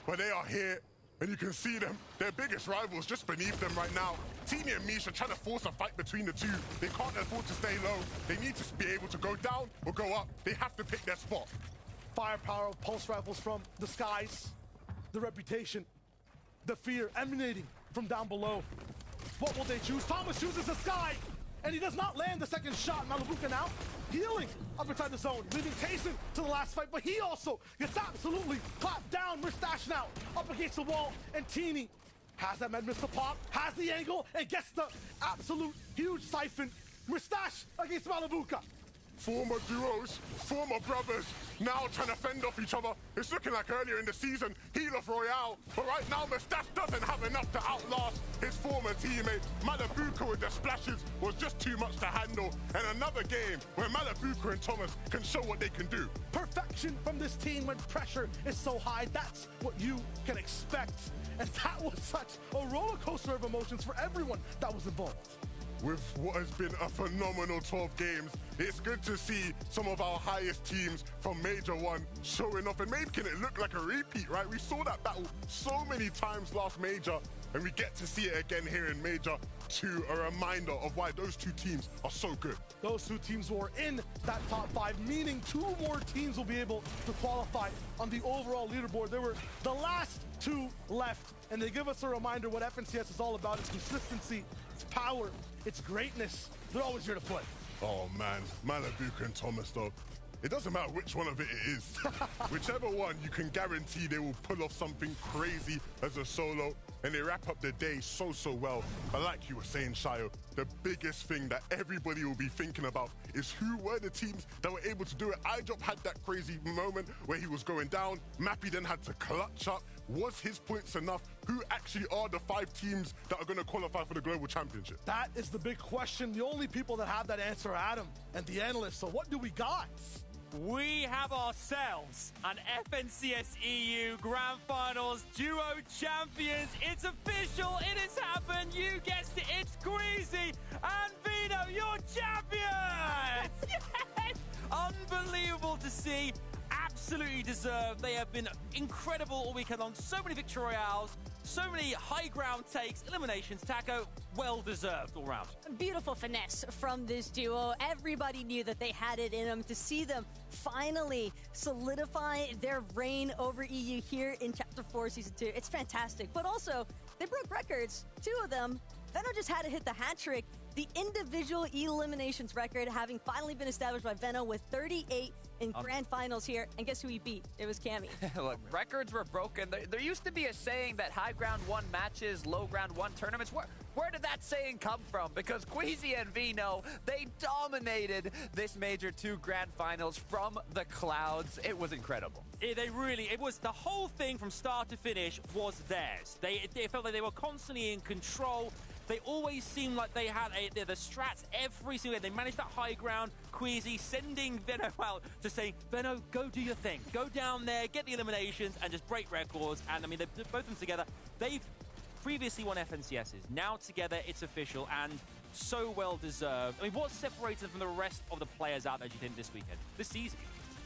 but they are here, and you can see them. Their biggest rivals just beneath them right now. Teeny and Misha trying to force a fight between the two. They can't afford to stay low. They need to be able to go down or go up. They have to pick their spot. Firepower of pulse rifles from the skies. The reputation. The fear emanating from down below. What will they choose? Thomas chooses the sky, and he does not land the second shot. Malabuka now healing up inside the zone, leaving Tayson to the last fight, but he also gets absolutely clapped down. Mustache now up against the wall, and Teeny has that med missile pop, has the angle, and gets the absolute huge siphon. Mustache against Malabuka. Former duos, former brothers, now trying to fend off each other. It's looking like earlier in the season, heel of Royale. But right now, Mustache doesn't have enough to outlast his former teammate. Malabuka with the splashes was just too much to handle. And another game where Malabuka and Thomas can show what they can do. Perfection from this team when pressure is so high. That's what you can expect. And that was such a roller coaster of emotions for everyone that was involved. With what has been a phenomenal 12 games, it's good to see some of our highest teams from Major 1 showing up and making it look like a repeat, right? We saw that battle so many times last Major, and we get to see it again here in Major 2, a reminder of why those 2 teams are so good. Those 2 teams were in that top 5, meaning 2 more teams will be able to qualify on the overall leaderboard. There were the last 2 left, and they give us a reminder what FNCS is all about. It's consistency, it's power, it's greatness. They're always here to play. Oh man, Malabuka and Thomas though. It doesn't matter which one of it is. Whichever one, you can guarantee they will pull off something crazy as a solo, and they wrap up the day so well. But like you were saying, Shayo, the biggest thing that everybody will be thinking about is who were the teams that were able to do it. iDrop had that crazy moment where he was going down. Mappy then had to clutch up. Was his points enough? Who actually are the 5 teams that are going to qualify for the Global Championship? That is the big question. The only people that have that answer are Adam and the analysts. So what do we got? We have ourselves an FNCS EU Grand Finals Duo Champions. It's official. It has happened. You guessed it. It's Greasy and Vino, your champions! Yes! Unbelievable to see. Absolutely deserved. They have been incredible all weekend long. So many victory royales, so many high ground takes, eliminations. Taco, well deserved all round. Beautiful finesse from this duo. Everybody knew that they had it in them. To see them finally solidify their reign over EU here in Chapter 4 Season 2, it's fantastic. But also, they broke records. 2 of them Venno just had to hit the hat trick. The individual eliminations record having finally been established by Venno with 38 in grand finals here. And guess who he beat? It was Cammy. Look, records were broken. There used to be a saying that high ground won matches, low ground won tournaments. Where did that saying come from? Because Queasy and Vino, they dominated this Major 2 grand finals from the clouds. It was incredible. It was the whole thing from start to finish was theirs. They felt like they were constantly in control. They always seemed like they had the strats every single day. They managed that high ground. Queasy sending Venno out to say, Venno, go do your thing. Go down there, get the eliminations, and just break records. And I mean, both of them together, they've previously won FNCSs. Now together, it's official and so well deserved. I mean, what separates them from the rest of the players out there, do you think, this weekend, this season?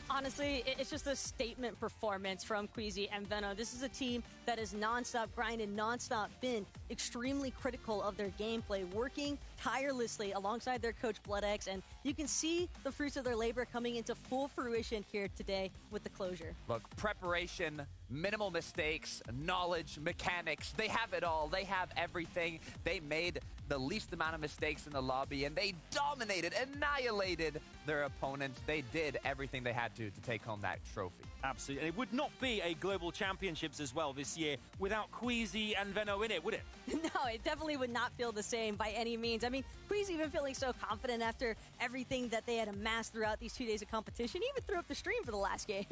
Honestly, it's just a statement performance from Queasy and Venno. This is a team that has nonstop grinded, nonstop been extremely critical of their gameplay, working tirelessly alongside their coach BloodX, and you can see the fruits of their labor coming into full fruition here today with the closure. Look, preparation, minimal mistakes, knowledge, mechanics, they have it all. They have everything. They made the least amount of mistakes in the lobby, and they dominated, annihilated their opponents. They did everything they had to take home that trophy. Absolutely. And it would not be a global championships as well this year without Queasy and Venno in it, would it? No, it definitely would not feel the same by any means. I mean, Queasy been feeling so confident after everything that they had amassed throughout these 2 days of competition. He even threw up the stream for the last game.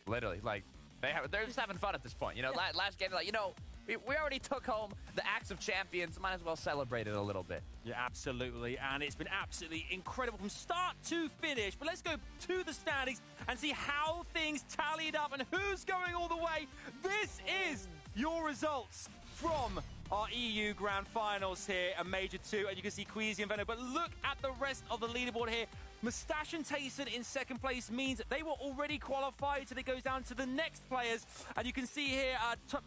Literally, like, they're just having fun at this point. You know, last game, like, you know, we already took home the Axe of Champions. Might as well celebrate it a little bit. Yeah, absolutely. And it's been absolutely incredible from start to finish. But let's go to the standings and see how things tallied up and who's going all the way. This is your results from our EU Grand Finals here at Major 2. And you can see Queasy and Venno. But look at the rest of the leaderboard here. Mustache and Tayson in second place means they were already qualified, so it goes down to the next players. And you can see here,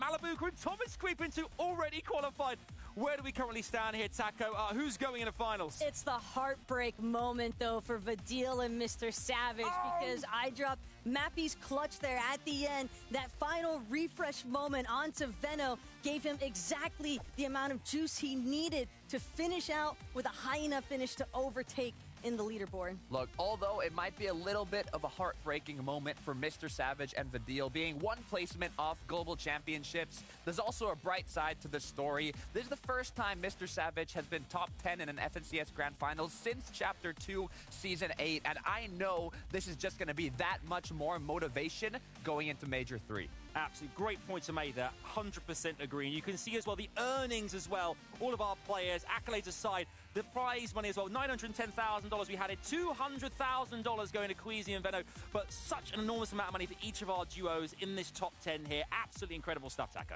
Malabuka and Thomas Creepinto already qualified. Where do we currently stand here, Taco? Who's going in the finals? It's the heartbreak moment, though, for Vadil and Mr. Savage, because I dropped Mappy's clutch there at the end. That final refresh moment onto Venno gave him exactly the amount of juice he needed to finish out with a high enough finish to overtake in the leaderboard. Look, although it might be a little bit of a heartbreaking moment for Mr. Savage and Vadil being one placement off global championships, there's also a bright side to the story. This is the first time Mr. Savage has been top 10 in an FNCS Grand Finals since Chapter 2, Season 8, and I know this is just going to be that much more motivation going into Major 3. Absolutely great point to make there. 100% agree. And you can see as well the earnings as well. All of our players, accolades aside, the prize money as well. $910,000. We had it. $200,000 going to Queasy and Venno. But such an enormous amount of money for each of our duos in this top 10 here. Absolutely incredible stuff, Taco.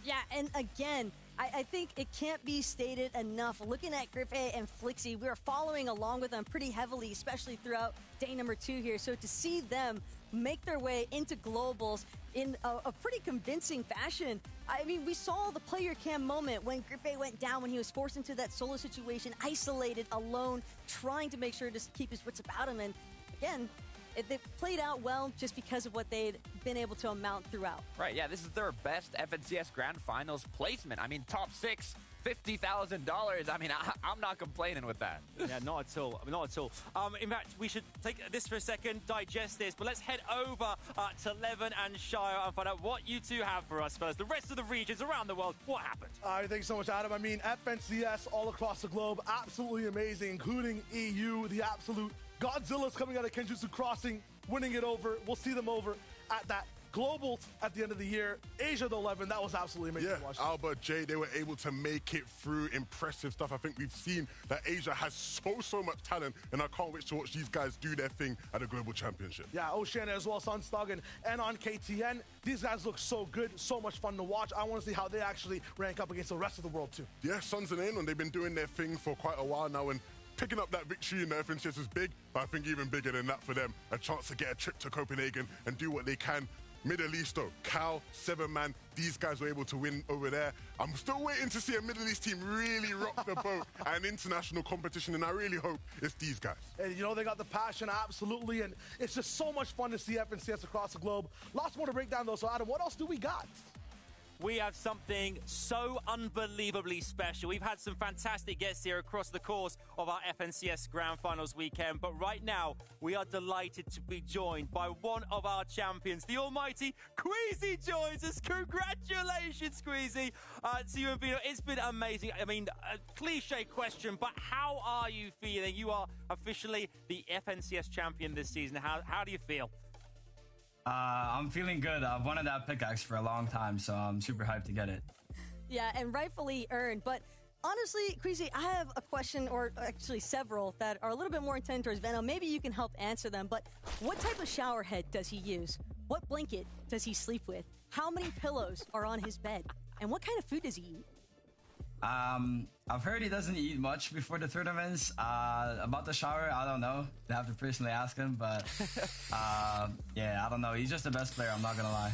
Yeah, and again, I think it can't be stated enough. Looking at Grippe and Flixie, we are following along with them pretty heavily, especially throughout day number 2 here. So to see them make their way into globals in a pretty convincing fashion. I mean, we saw the player cam moment when Grippe went down, when he was forced into that solo situation, isolated, alone, trying to make sure to keep his wits about him. And again, they played out well just because of what they'd been able to amount throughout. Right, yeah, this is their best FNCS Grand Finals placement. I mean, top 6, $50,000. I mean, I'm not complaining with that. Yeah, not at all. Not at all. In fact, we should take this for a second, digest this, but let's head over to Levin and Shire and find out what you two have for us first. The rest of the regions around the world, what happened? Thanks so much, Adam. I mean, FNCS all across the globe, absolutely amazing, including EU, the absolute Godzilla's coming out of Kenjutsu Crossing, winning it over. We'll see them over at that Global at the end of the year. Asia, the 11, that was absolutely amazing to watch. Alba, Jay, they were able to make it through. Impressive stuff. I think we've seen that Asia has so much talent, and I can't wait to watch these guys do their thing at the Global Championship. Yeah, Oceania as well, Sunstog and on KTN. These guys look so good, so much fun to watch. I want to see how they actually rank up against the rest of the world, too. Yeah, Suns and Anon, they've been doing their thing for quite a while now, and picking up that victory in the FNCS is big, but I think even bigger than that for them, a chance to get a trip to Copenhagen and do what they can. Middle East, though, Cal, 7-man, these guys were able to win over there. I'm still waiting to see a Middle East team really rock the boat at an international competition, and I really hope it's these guys. And, you know, they got the passion, absolutely, and it's just so much fun to see FNCS across the globe. Lots more to break down, though, so Adam, what else do we got? we have something so unbelievably special. We've had some fantastic guests here across the course of our FNCS Grand Finals weekend, but right now we are delighted to be joined by one of our champions. The almighty Queasy joins us. Congratulations, Queasy, to you and Vino. It's been amazing. I mean, a cliche question, but how are you feeling? You are officially the FNCS champion this season. How do you feel? I'm feeling good. I've wanted that pickaxe for a long time, so I'm super hyped to get it. Yeah, and rightfully earned. But honestly, Queasy, I have a question, or actually several, that are a little bit more intended towards Venom. Maybe you can help answer them. But what type of shower head does he use? What blanket does he sleep with? How many pillows are on his bed? And what kind of food does he eat? I've heard he doesn't eat much before the tournaments. About the shower, I don't know. I have to personally ask him, but yeah, I don't know. He's just the best player, I'm not gonna lie.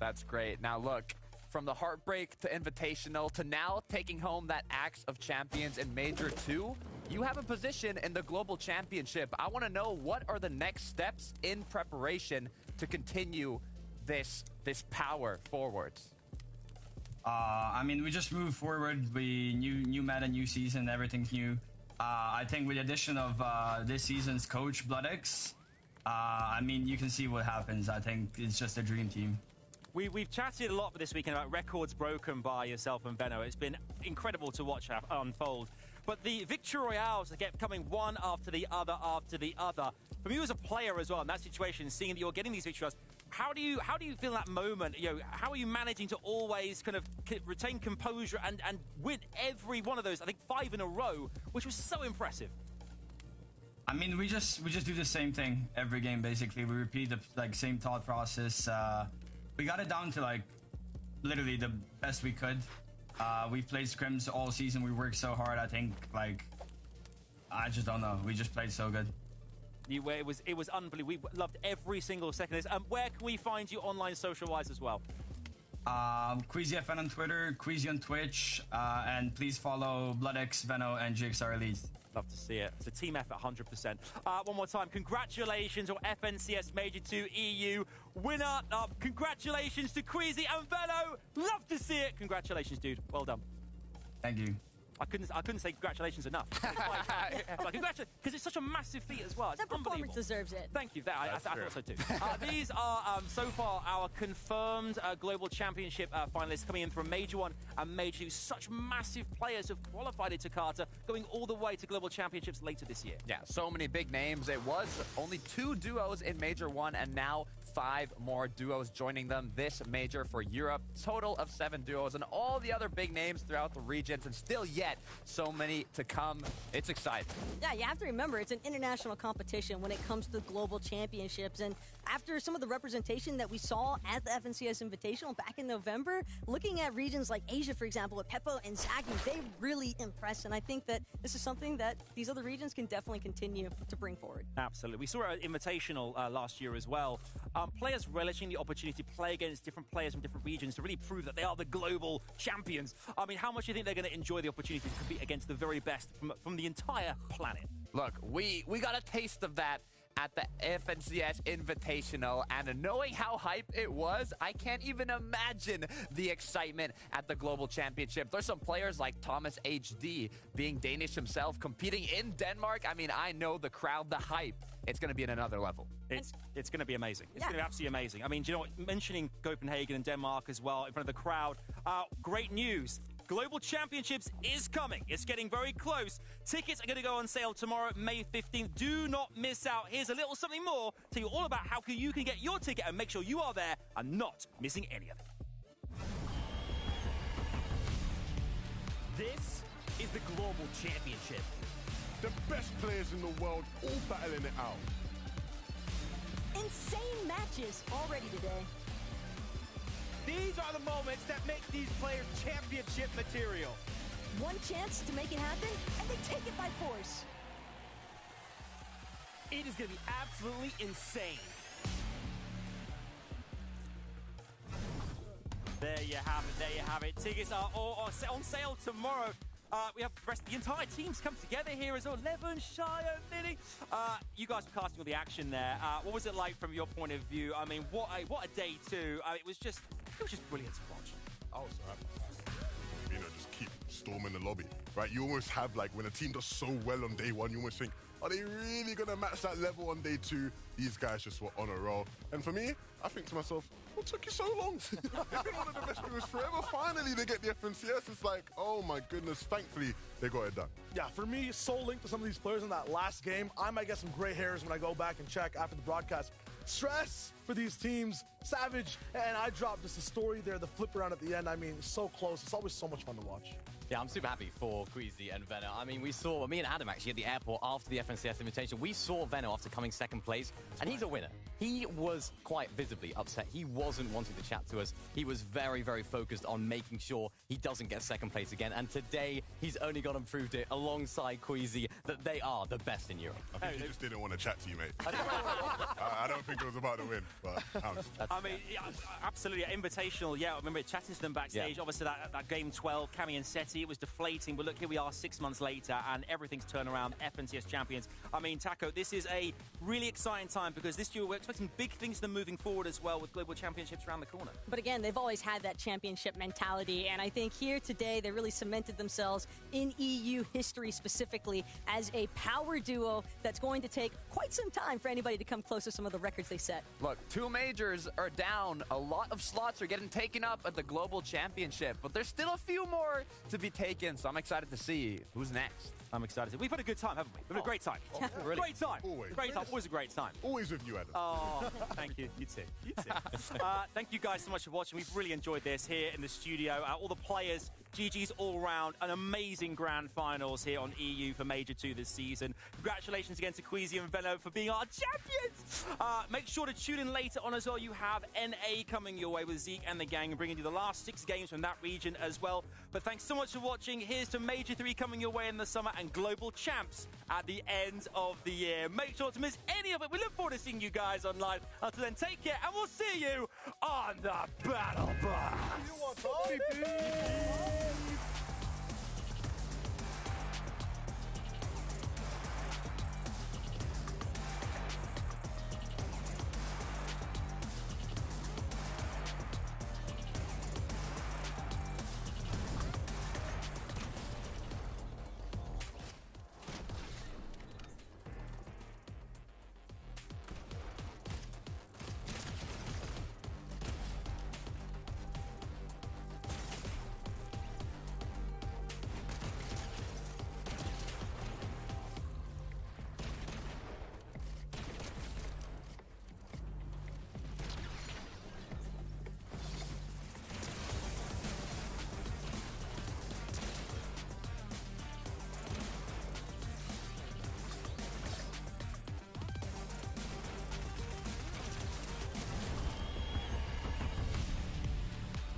That's great. Now look, from the Heartbreak to Invitational to now taking home that Axe of Champions in Major 2, you have a position in the Global Championship. I want to know, what are the next steps in preparation to continue this power forwards? I mean, we just moved forward. We new meta, new season, everything's new. I think with the addition of this season's coach, Bloodix, I mean, you can see what happens. I think it's just a dream team. We've chatted a lot for this weekend about records broken by yourself and Venno. It's been incredible to watch unfold. But the victory royales are coming one after the other after the other. For you as a player as well, in that situation, seeing that you're getting these victory royales, how do you feel that moment? You know, how are you managing to always kind of retain composure and win every one of those? I think 5 in a row, which was so impressive. I mean, we just do the same thing every game. Basically, we repeat the same thought process. We got it down to like literally the best we could. We've played scrims all season. We worked so hard. I think I just don't know. We just played so good. It was unbelievable. We loved every single second of this. Where can we find you online, social-wise as well? QueasyFN on Twitter, Queasy on Twitch, and please follow BloodX, Venno, and GXR Elite. Love to see it. It's a team effort, 100%. One more time, congratulations on FNCS Major 2 EU winner. Congratulations to Queasy and Venno. Love to see it. Congratulations, dude. Well done. Thank you. I couldn't say congratulations enough. Like, congratulations, because it's such a massive feat as well. It's that performance deserves it. Thank you. I thought so too. These are so far our confirmed global championship finalists coming in from Major 1 and Major 2. Such massive players have qualified into Carter, going all the way to global championships later this year. Yeah, so many big names. It was only 2 duos in Major 1, and now 5 more duos joining them this major for Europe. Total of 7 duos and all the other big names throughout the regions, and still yet so many to come. It's exciting. Yeah, you have to remember, it's an international competition when it comes to global championships. And after some of the representation that we saw at the FNCS Invitational back in November, looking at regions like Asia, for example, with Peppo and Zagi, they really impressed. And I think that this is something that these other regions can definitely continue to bring forward. Absolutely. We saw an Invitational last year as well. Players relishing the opportunity to play against different players from different regions to really prove that they are the global champions. I mean, how much do you think they're going to enjoy the opportunity to compete against the very best from the entire planet? Look, we got a taste of that at the FNCS Invitational, and knowing how hype it was, I can't even imagine the excitement at the Global Championship. There's some players like Thomas HD, being Danish himself, competing in Denmark. I mean, I know the crowd, the hype, it's going to be at another level. It's going to be amazing. It's going to be absolutely amazing. I mean, do you know what? Mentioning Copenhagen and Denmark as well in front of the crowd, great news. Global Championships is coming. It's getting very close. Tickets are going to go on sale tomorrow, May 15th. Do not miss out. Here's a little something more. Tell you all about how you can get your ticket and make sure you are there and not missing any of it. This is the Global Championship. The best players in the world all battling it out. Insane matches already today. These are the moments that make these players championship material. One chance to make it happen, and they take it by force. It is going to be absolutely insane. There you have it. There you have it. Tickets are all on sale tomorrow. We have the entire teams come together here as well. Levin, Shire, Lily. You guys were casting all the action there. What was it like from your point of view? I mean, what a day two. It was just brilliant to watch. I was so happy. You know, just keep storming the lobby, right? You almost have, like, when a team does so well on day one, you almost think, are they really going to match that level on day two? These guys just were on a roll. And for me, I think to myself, what took you so long? They've been one of the best players forever. Finally, they get the FNCS. It's like, oh my goodness, thankfully, they got it done. Yeah, for me, so linked to some of these players in that last game, I might get some gray hairs when I go back and check after the broadcast. Stress for these teams, Savage, and I dropped just a story there, the flip around at the end. I mean, so close. It's always so much fun to watch. Yeah, I'm super happy for Queasy and Venno. I mean, we saw, me and Adam actually at the airport after the FNCS invitation, we saw Venno after coming second place, and he's a winner. He was quite visibly upset. He wasn't wanting to chat to us. He was very, very focused on making sure he doesn't get second place again. And today, he's only gone and proved it alongside Queasy that they are the best in Europe. I think he just didn't want to chat to you, mate. I don't think it was about the win, but I mean, yeah, absolutely. Invitational, yeah, I remember chatting to them backstage. Yeah. Obviously, that game 12, Cami and Seti, it was deflating. But look, here we are 6 months later, and everything's turned around. FNCS champions. I mean, Taco, this is a really exciting time because this year we're expecting big things to them moving forward as well with global championships around the corner. But again, they've always had that championship mentality, and I think here today they really cemented themselves in EU history specifically as a power duo that's going to take quite some time for anybody to come close to some of the records they set. Look, 2 majors are down. A lot of slots are getting taken up at the Global Championship, but there's still a few more to be taken, so I'm excited to see who's next. I'm excited. We've had a good time, haven't we? We've had a great time. Really? Great time. Always. Great time. Always a great time. always with you, Adam. Oh, thank you. You too. You too. Thank you guys so much for watching. We've really enjoyed this here in the studio. All the players, GG's all round, an amazing grand finals here on EU for Major 2 this season. Congratulations again to Queasy and Venno for being our champions. Make sure to tune in later on as well. You have NA coming your way with Zeke and the gang, bringing you the last 6 games from that region as well. But thanks so much for watching. Here's to Major 3 coming your way in the summer and Global Champs at the end of the year. Make sure to miss any of it. We look forward to seeing you guys online. Until then, take care, and we'll see you on the Battle Bus.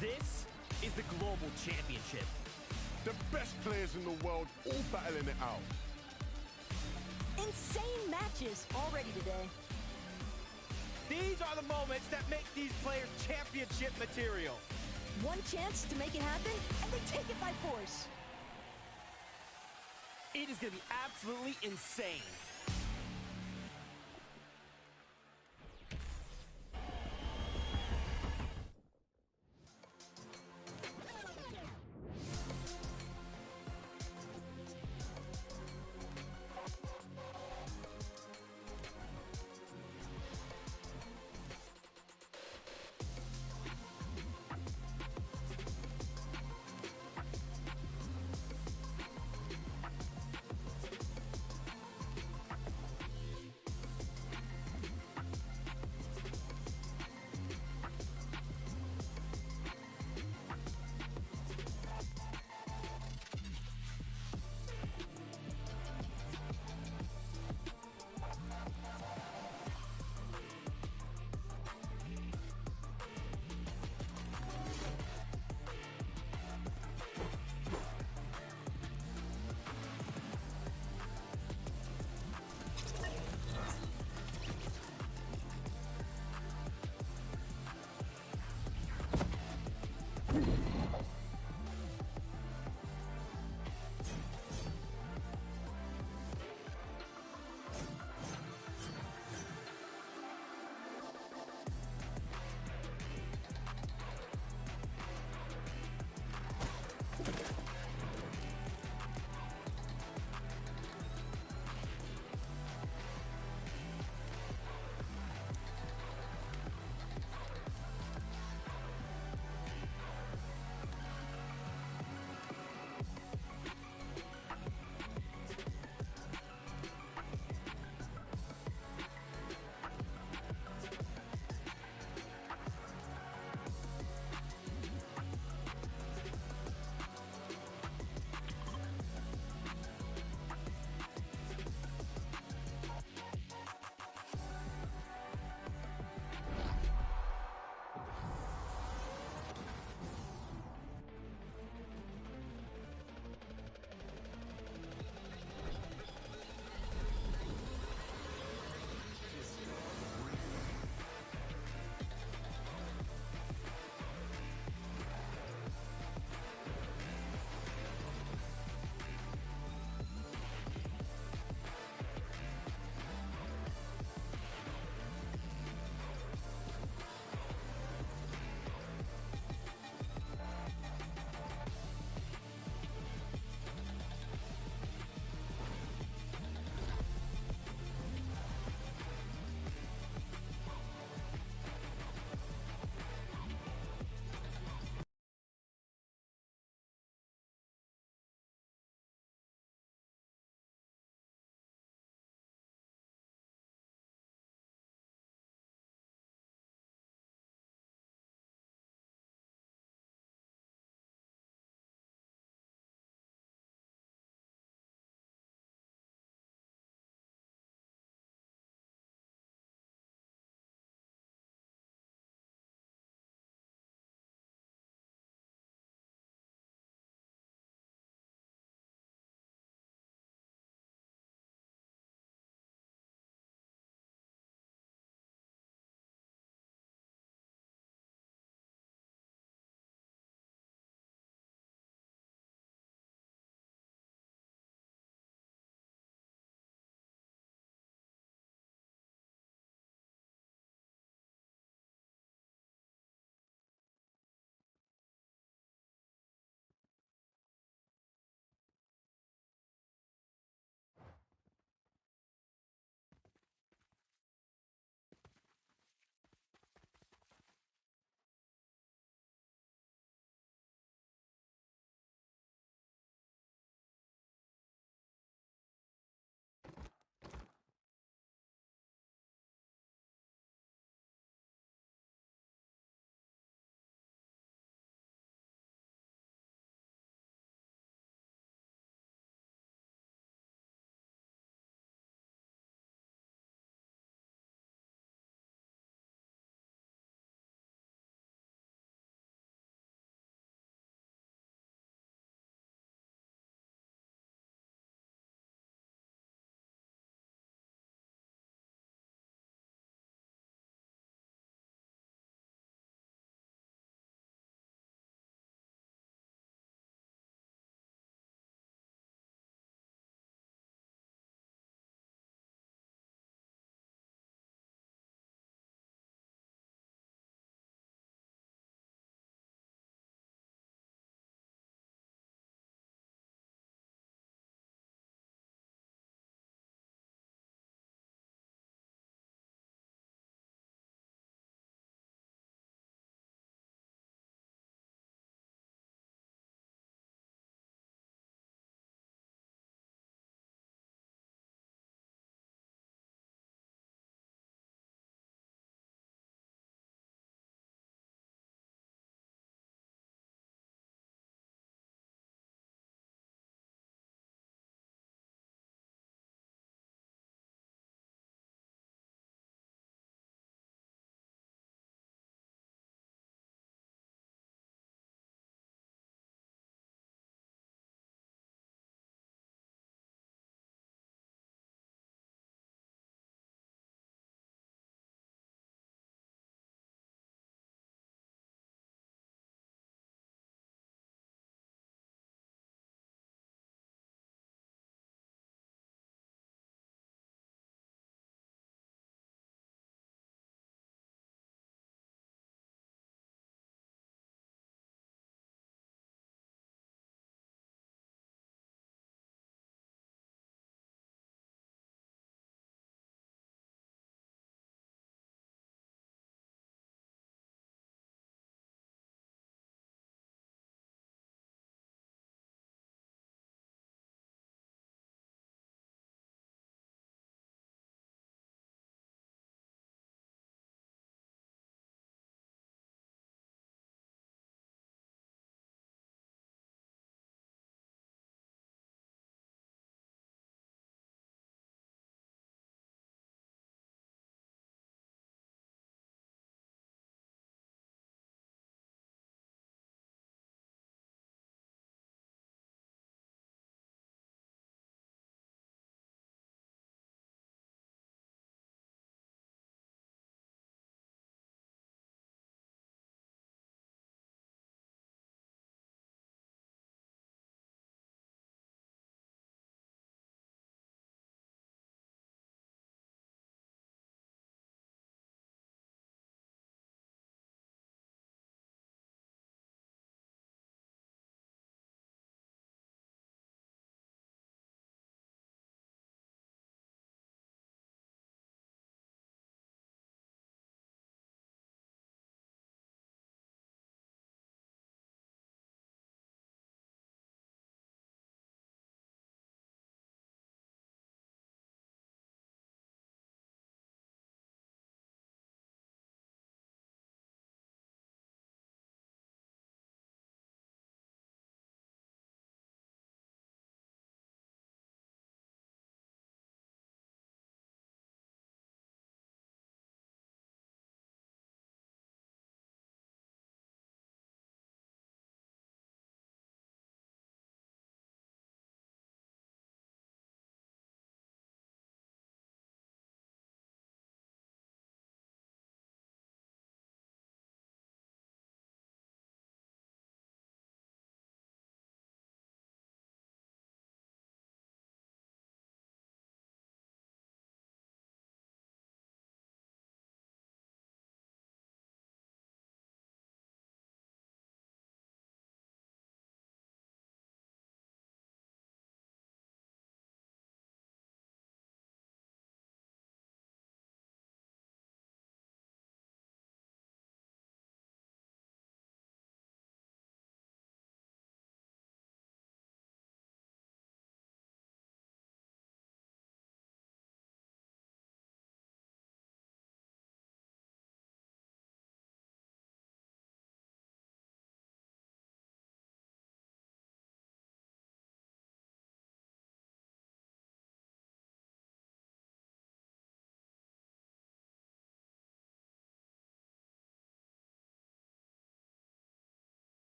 This is the Global Championship. The best players in the world all battling it out. Insane matches already today. These are the moments that make these players championship material. One chance to make it happen, and they take it by force. It is going to be absolutely insane.